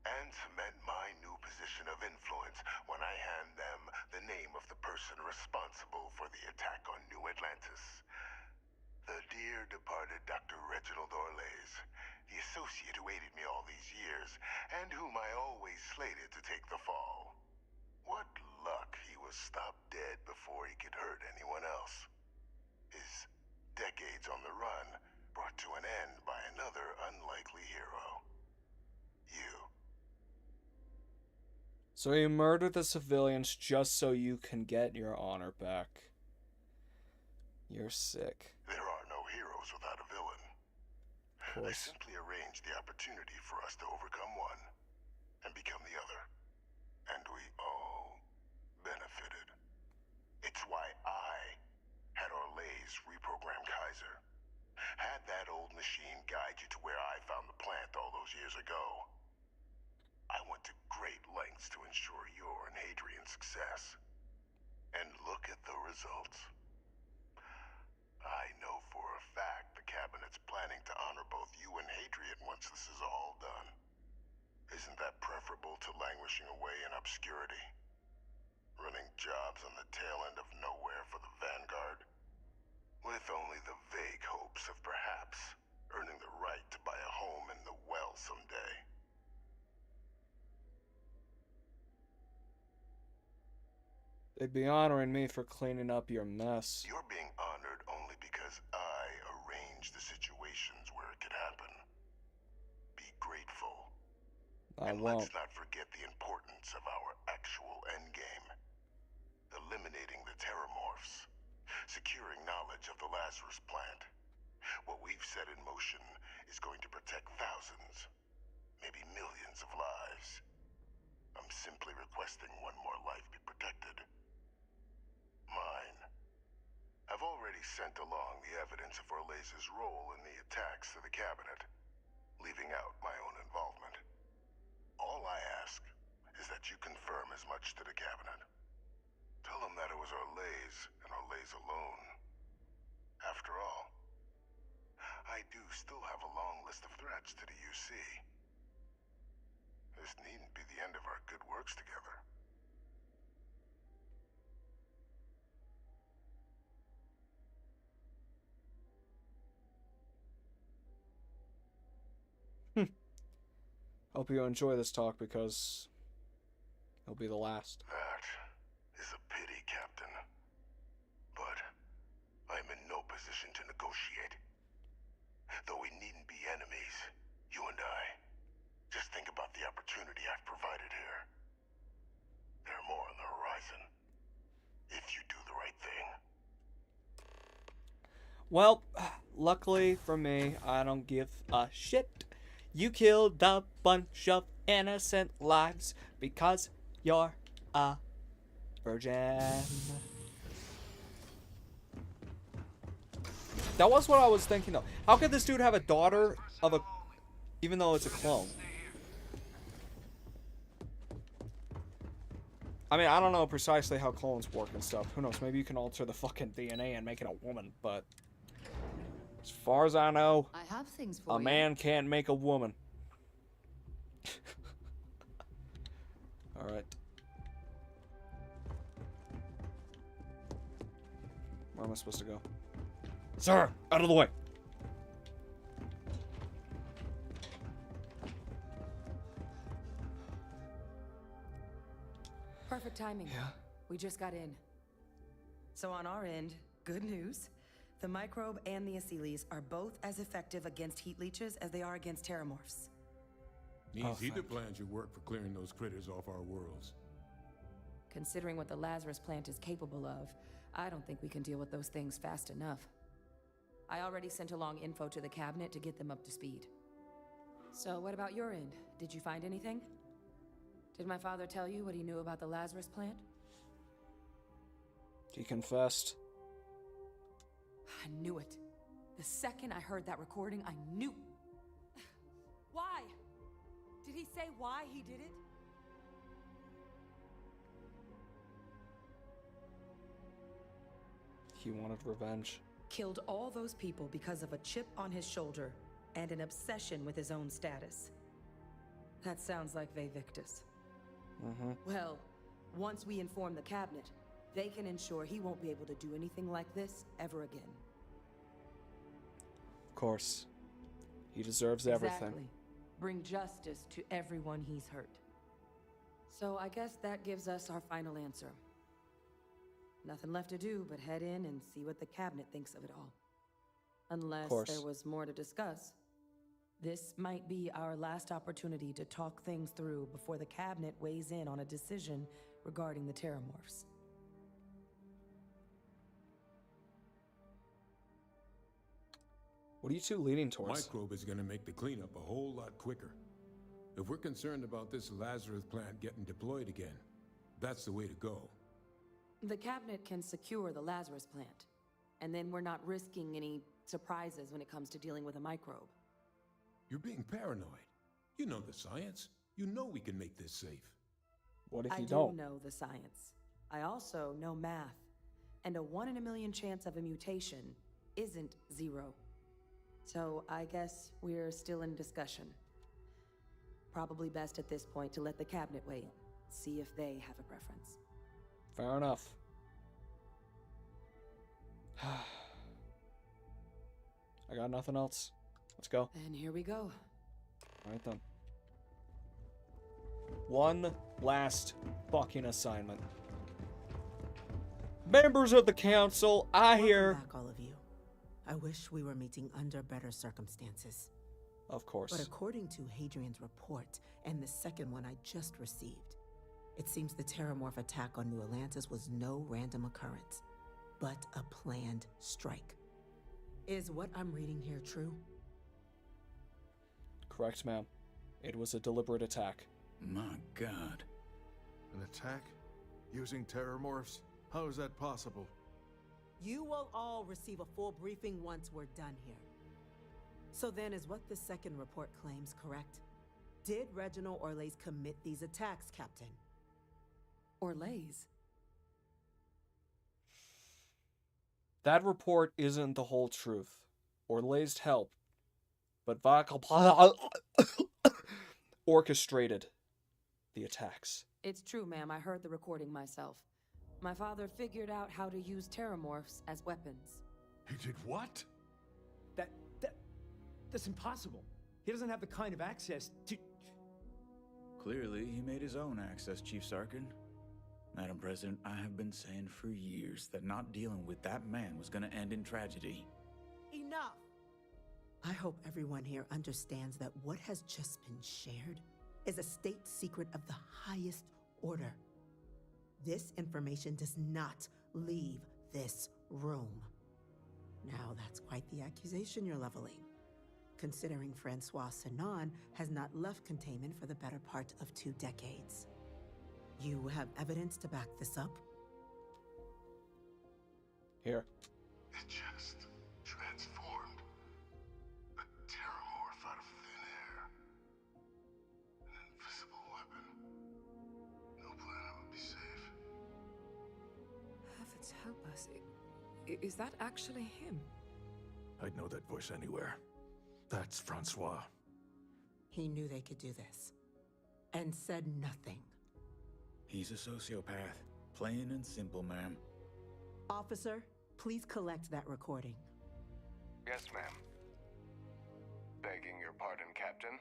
and cement my new position of influence when I hand them the name of the person responsible for the attack on New Atlantis. The dear departed Dr. Reginald Orlays, the associate who aided me all these years, and whom I always slated to take the fall. What luck he was stopped dead before he could hurt anyone else. His decades on the run brought to an end by another unlikely hero. You. So you murdered the civilians just so you can get your honor back. You're sick. There are no heroes without a villain. Of course. I simply arranged the opportunity for us to overcome one and become the other. And we all benefited. It's why I had Orlays reprogram Kaiser. Had that old machine guide you to where I found the plant all those years ago. I went to great lengths to ensure your and Hadrian's success. And look at the results. I know for a fact the Cabinet's planning to honor both you and Hadrian once this is all done. Isn't that preferable to languishing away in obscurity? Running jobs on the tail end of nowhere for the Vanguard? With only the vague hopes of perhaps earning the right to buy a They'd be honoring me for cleaning up your mess. You're being honored only because I arranged the situations where it could happen. Be grateful. I And won't. let's not forget the importance of our actual endgame. Eliminating the terramorphs. Securing knowledge of the Lazarus plant. What we've set in motion is going to protect thousands, maybe millions of lives. I'm simply requesting one more life be protected. Mine. I've already sent along the evidence of Orleza's role in the attacks to the cabinet, leaving out my own involvement. All I ask is that you confirm as much to the cabinet. Tell them that it was Orlez and Orlez alone. After all, I do still have a long list of threats to the UC. This needn't be the end of our good works together. Hope you enjoy this talk because it'll be the last. That is a pity, Captain. But I'm in no position to negotiate. Though we needn't be enemies, you and I. Just think about the opportunity I've provided here. There are more on the horizon. If you do the right thing. Well, luckily for me, I don't give a shit. You killed a bunch of innocent lives because you're a virgin. That was what I was thinking though. How could this dude have a daughter of a... even though it's a clone? I mean, I don't know precisely how clones work and stuff. Who knows? Maybe you can alter the fucking DNA and make it a woman, but... as far as I know, I have things for a you. man can't make a woman. Alright. Where am I supposed to go? Sir! Out of the way! Perfect timing. Yeah. We just got in. So on our end, good news. The microbe and the Asylees are both as effective against heat leeches as they are against terramorphs. Means Ether plans your work for clearing those critters off our worlds. Considering what the Lazarus plant is capable of, I don't think we can deal with those things fast enough. I already sent along info to the cabinet to get them up to speed. So what about your end? Did you find anything? Did my father tell you what he knew about the Lazarus plant? He confessed. I knew it. The second I heard that recording, I knew. Why? Did he say why he did it? He wanted revenge. Killed all those people because of a chip on his shoulder and an obsession with his own status. That sounds like Vae Victus. Mm-hmm. Well, once we inform the cabinet, they can ensure he won't be able to do anything like this ever again. Of course. He deserves everything. Exactly. Bring justice to everyone he's hurt. So I guess that gives us our final answer. Nothing left to do but head in and see what the cabinet thinks of it all. Unless there was more to discuss. This might be our last opportunity to talk things through before the cabinet weighs in on a decision regarding the terramorphs. What are you two leaning towards? Microbe is gonna make the cleanup a whole lot quicker. If we're concerned about this Lazarus plant getting deployed again, that's the way to go. The cabinet can secure the Lazarus plant, and then we're not risking any surprises when it comes to dealing with a microbe. You're being paranoid. You know the science. You know we can make this safe. What if I you do don't? know the science. I also know math. And a 1 in a million chance of a mutation isn't 0. So I guess we're still in discussion. Probably best at this point to let the cabinet weigh in. See if they have a preference. Fair enough. I got nothing else. Let's go. And here we go. Alright then. One last fucking assignment. Members of the council, I hear... Welcome back, all of you. I wish we were meeting under better circumstances. Of course. But according to Hadrian's report, and the second one I just received, it seems the Terramorph attack on New Atlantis was no random occurrence, but a planned strike. Is what I'm reading here true? Correct, ma'am. It was a deliberate attack. My God. An attack? Using terramorphs? How is that possible? You will all receive a full briefing once we're done here. So then, is what the second report claims correct? Did Reginald Orlays commit these attacks, Captain? Orlays? That report isn't the whole truth. Orlays helped, but Vacal orchestrated the attacks. It's true, ma'am. I heard the recording myself. My father figured out how to use terramorphs as weapons. He did what? That's impossible. He doesn't have the kind of access to... Clearly, he made his own access, Chief Sarkin. Madam President, I have been saying for years that not dealing with that man was gonna end in tragedy. Enough! I hope everyone here understands that what has just been shared is a state secret of the highest order. This information does not leave this room. Now, that's quite the accusation you're leveling, considering Francois Sanon has not left containment for the better part of 2 decades. You have evidence to back this up? Here. It just transformed. A terramorph out of thin air. An invisible weapon. No planet would be safe. Heavens help us. Is that actually him? I'd know that voice anywhere. That's Francois. He knew they could do this, and said nothing. He's a sociopath. Plain and simple, ma'am. Officer, please collect that recording. Yes, ma'am. Begging your pardon, Captain.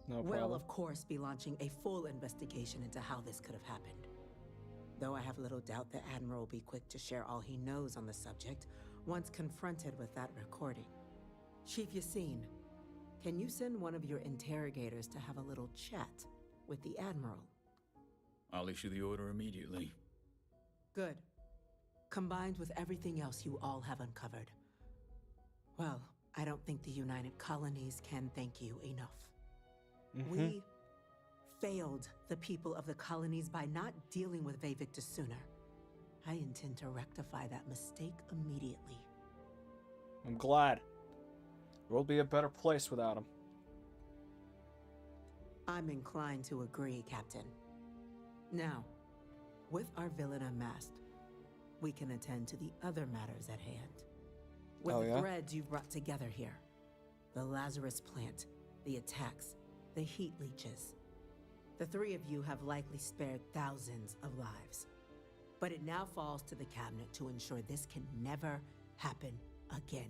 No We'll, problem. of course, be launching a full investigation into how this could have happened. Though I have little doubt the Admiral will be quick to share all he knows on the subject once confronted with that recording. Chief Yassine, can you send one of your interrogators to have a little chat with the Admiral? I'll issue the order immediately. Good. Combined with everything else you all have uncovered. Well, I don't think the United Colonies can thank you enough. We failed the people of the colonies by not dealing with Vayvictus sooner. I intend to rectify that mistake immediately. I'm glad. The world will be a better place without him. I'm inclined to agree, Captain. Now, with our villain unmasked, we can attend to the other matters at hand. With the threads you brought together here, the Lazarus plant, the attacks, the heat leeches. The 3 of you have likely spared thousands of lives. But it now falls to the Cabinet to ensure this can never happen again.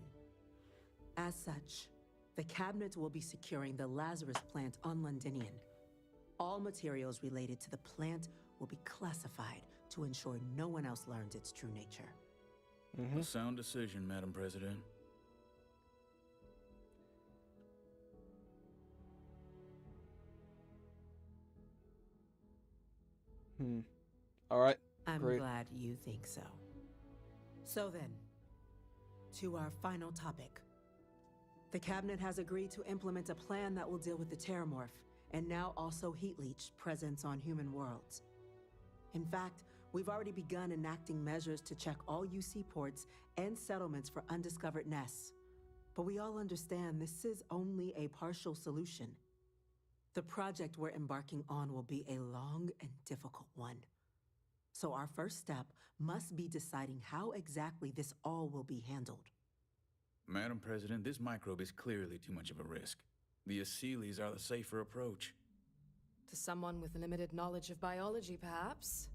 As such, the Cabinet will be securing the Lazarus plant on Londinian. All materials related to the plant will be classified to ensure no one else learns its true nature. A sound decision, Madam President. All right. I'm Great. glad you think so. So then, to our final topic. The Cabinet has agreed to implement a plan that will deal with the Terramorph, and now also Heat Leech presence on human worlds. In fact, we've already begun enacting measures to check all UC ports and settlements for undiscovered nests. But we all understand this is only a partial solution. The project we're embarking on will be a long and difficult one. So our first step must be deciding how exactly this all will be handled. Madam President, this microbe is clearly too much of a risk. The Aseles are the safer approach. To someone with limited knowledge of biology, perhaps?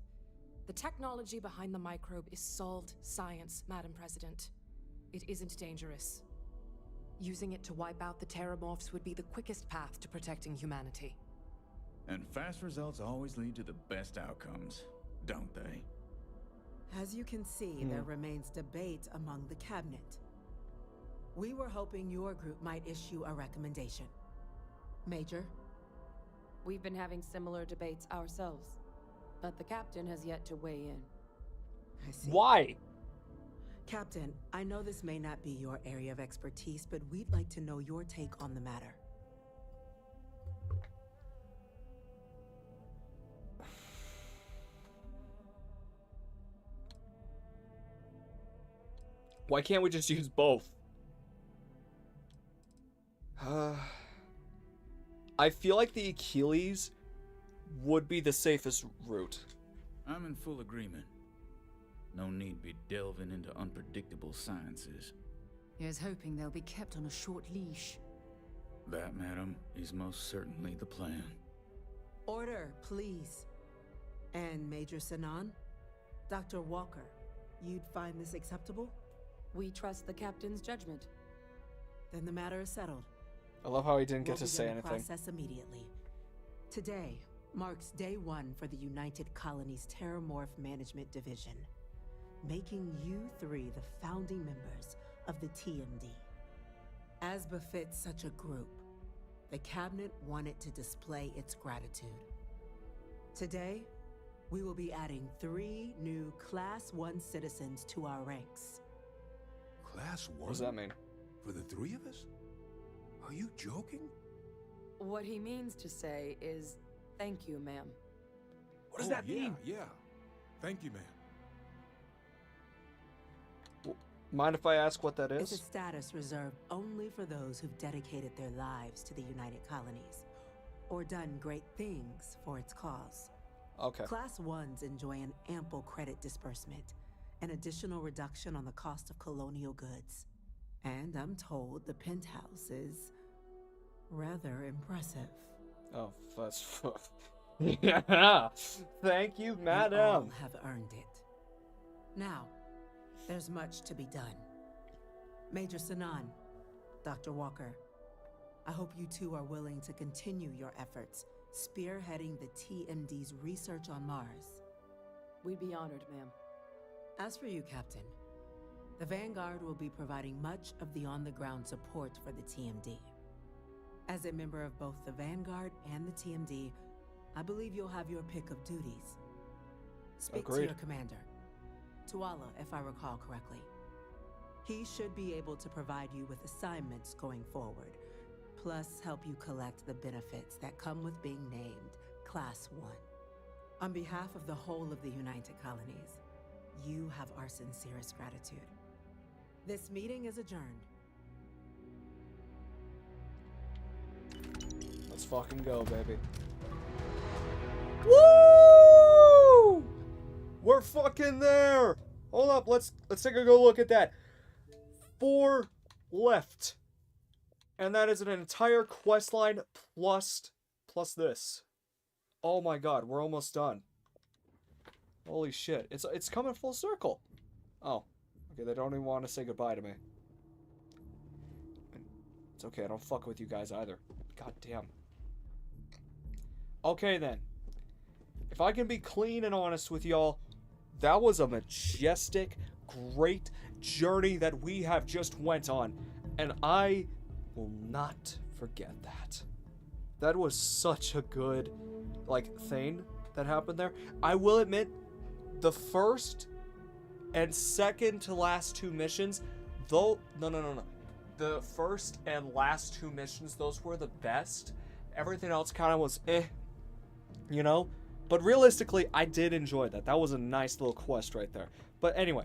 The technology behind the microbe is solved science, Madam President. It isn't dangerous. Using it to wipe out the Terramorphs would be the quickest path to protecting humanity. And fast results always lead to the best outcomes, don't they? As you can see, there remains debate among the cabinet. We were hoping your group might issue a recommendation. Major? We've been having similar debates ourselves, but the captain has yet to weigh in. I see. Why? Captain, I know this may not be your area of expertise, but we'd like to know your take on the matter. Why can't we just use both? I feel like the Achilles would be the safest route. I'm in full agreement. No need be delving into unpredictable sciences. Here's hoping they'll be kept on a short leash. That, madam, is most certainly the plan. Order, please. And Major Sinan? Dr. Walker, you'd find this acceptable? We trust the captain's judgment. Then the matter is settled. I love how he didn't get We'll to say begin the anything. process immediately. Today marks day 1 for the United Colonies Terramorph Management Division, making you 3 the founding members of the TMD. As befits such a group, the cabinet wanted to display its gratitude. Today, we will be adding 3 new Class 1 citizens to our ranks. Class 1? What does that mean? For the 3 of us? Are you joking? What he means to say is, thank you, ma'am. What does that mean? Yeah. Thank you, ma'am. Mind if I ask what that It's a is? status reserved only for those who've dedicated their lives to the United Colonies, or done great things for its cause. Okay. Class 1s enjoy an ample credit disbursement, an additional reduction on the cost of colonial goods. And I'm told the penthouse is rather impressive. Oh, that's... Yeah! Thank you, You madam! all have earned it. Now, there's much to be done. Major Sinan, Dr. Walker, I hope you two are willing to continue your efforts, spearheading the TMD's research on Mars. We'd be honored, ma'am. As for you, Captain, the Vanguard will be providing much of the on-the-ground support for the TMD. As a member of both the Vanguard and the TMD, I believe you'll have your pick of duties. Speak to Agreed. your commander, Tuala, if I recall correctly. He should be able to provide you with assignments going forward, plus help you collect the benefits that come with being named Class 1. On behalf of the whole of the United Colonies, you have our sincerest gratitude. This meeting is adjourned. Let's fucking go, baby. Woo! We're fucking there! Hold up, let's take a go look at that. 4 left. And that is an entire quest line plus this. Oh my god, we're almost done. Holy shit. It's coming full circle. Oh. Okay, they don't even want to say goodbye to me. It's okay, I don't fuck with you guys either. God damn. Okay then. If I can be clean and honest with y'all, that was a majestic, great journey that we have just went on. And I will not forget that. That was such a good, thing that happened there. I will admit, the first and second to last 2 missions, though, no. The first and last 2 missions, those were the best. Everything else kind of was you know? But realistically, I did enjoy that. That was a nice little quest right there. But anyway.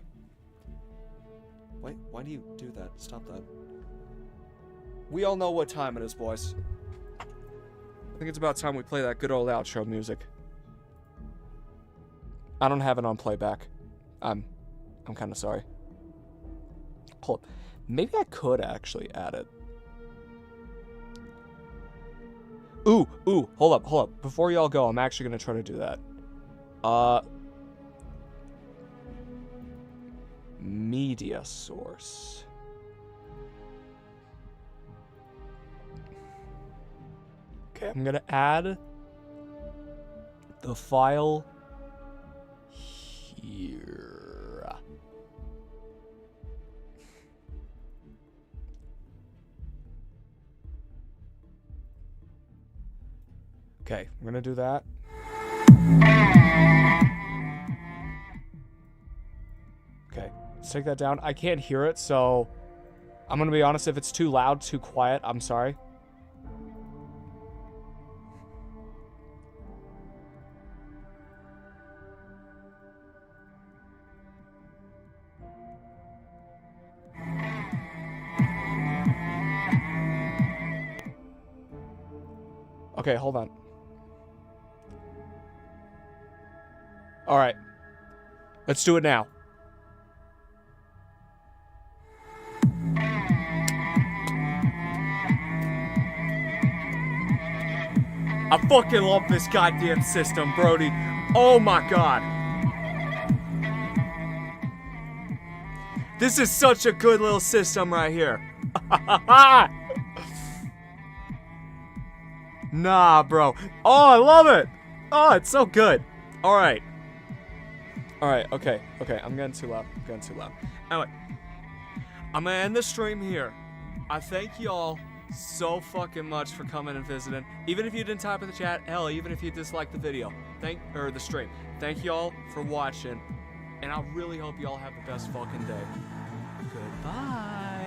Wait, why do you do that? Stop that. We all know what time it is, boys. I think it's about time we play that good old outro music. I don't have it on playback. I'm kind of sorry. Hold. Maybe I could actually add it. Ooh, hold up. Before y'all go, I'm actually gonna try to do that. Media source. Okay, I'm gonna add the file here. Okay, we're gonna do that. Okay, let's take that down. I can't hear it, so I'm gonna be honest. If it's too loud, too quiet, I'm sorry. Okay, hold on. All right. Let's do it now. I fucking love this goddamn system, Brody. Oh my god. This is such a good little system right here. Nah, bro. Oh, I love it. Oh, it's so good. All right. All right, okay. I'm getting too loud. Anyway, I'm gonna end the stream here. I thank y'all so fucking much for coming and visiting. Even if you didn't type in the chat, hell, even if you disliked the video, or the stream. Thank y'all for watching, and I really hope y'all have the best fucking day. Goodbye.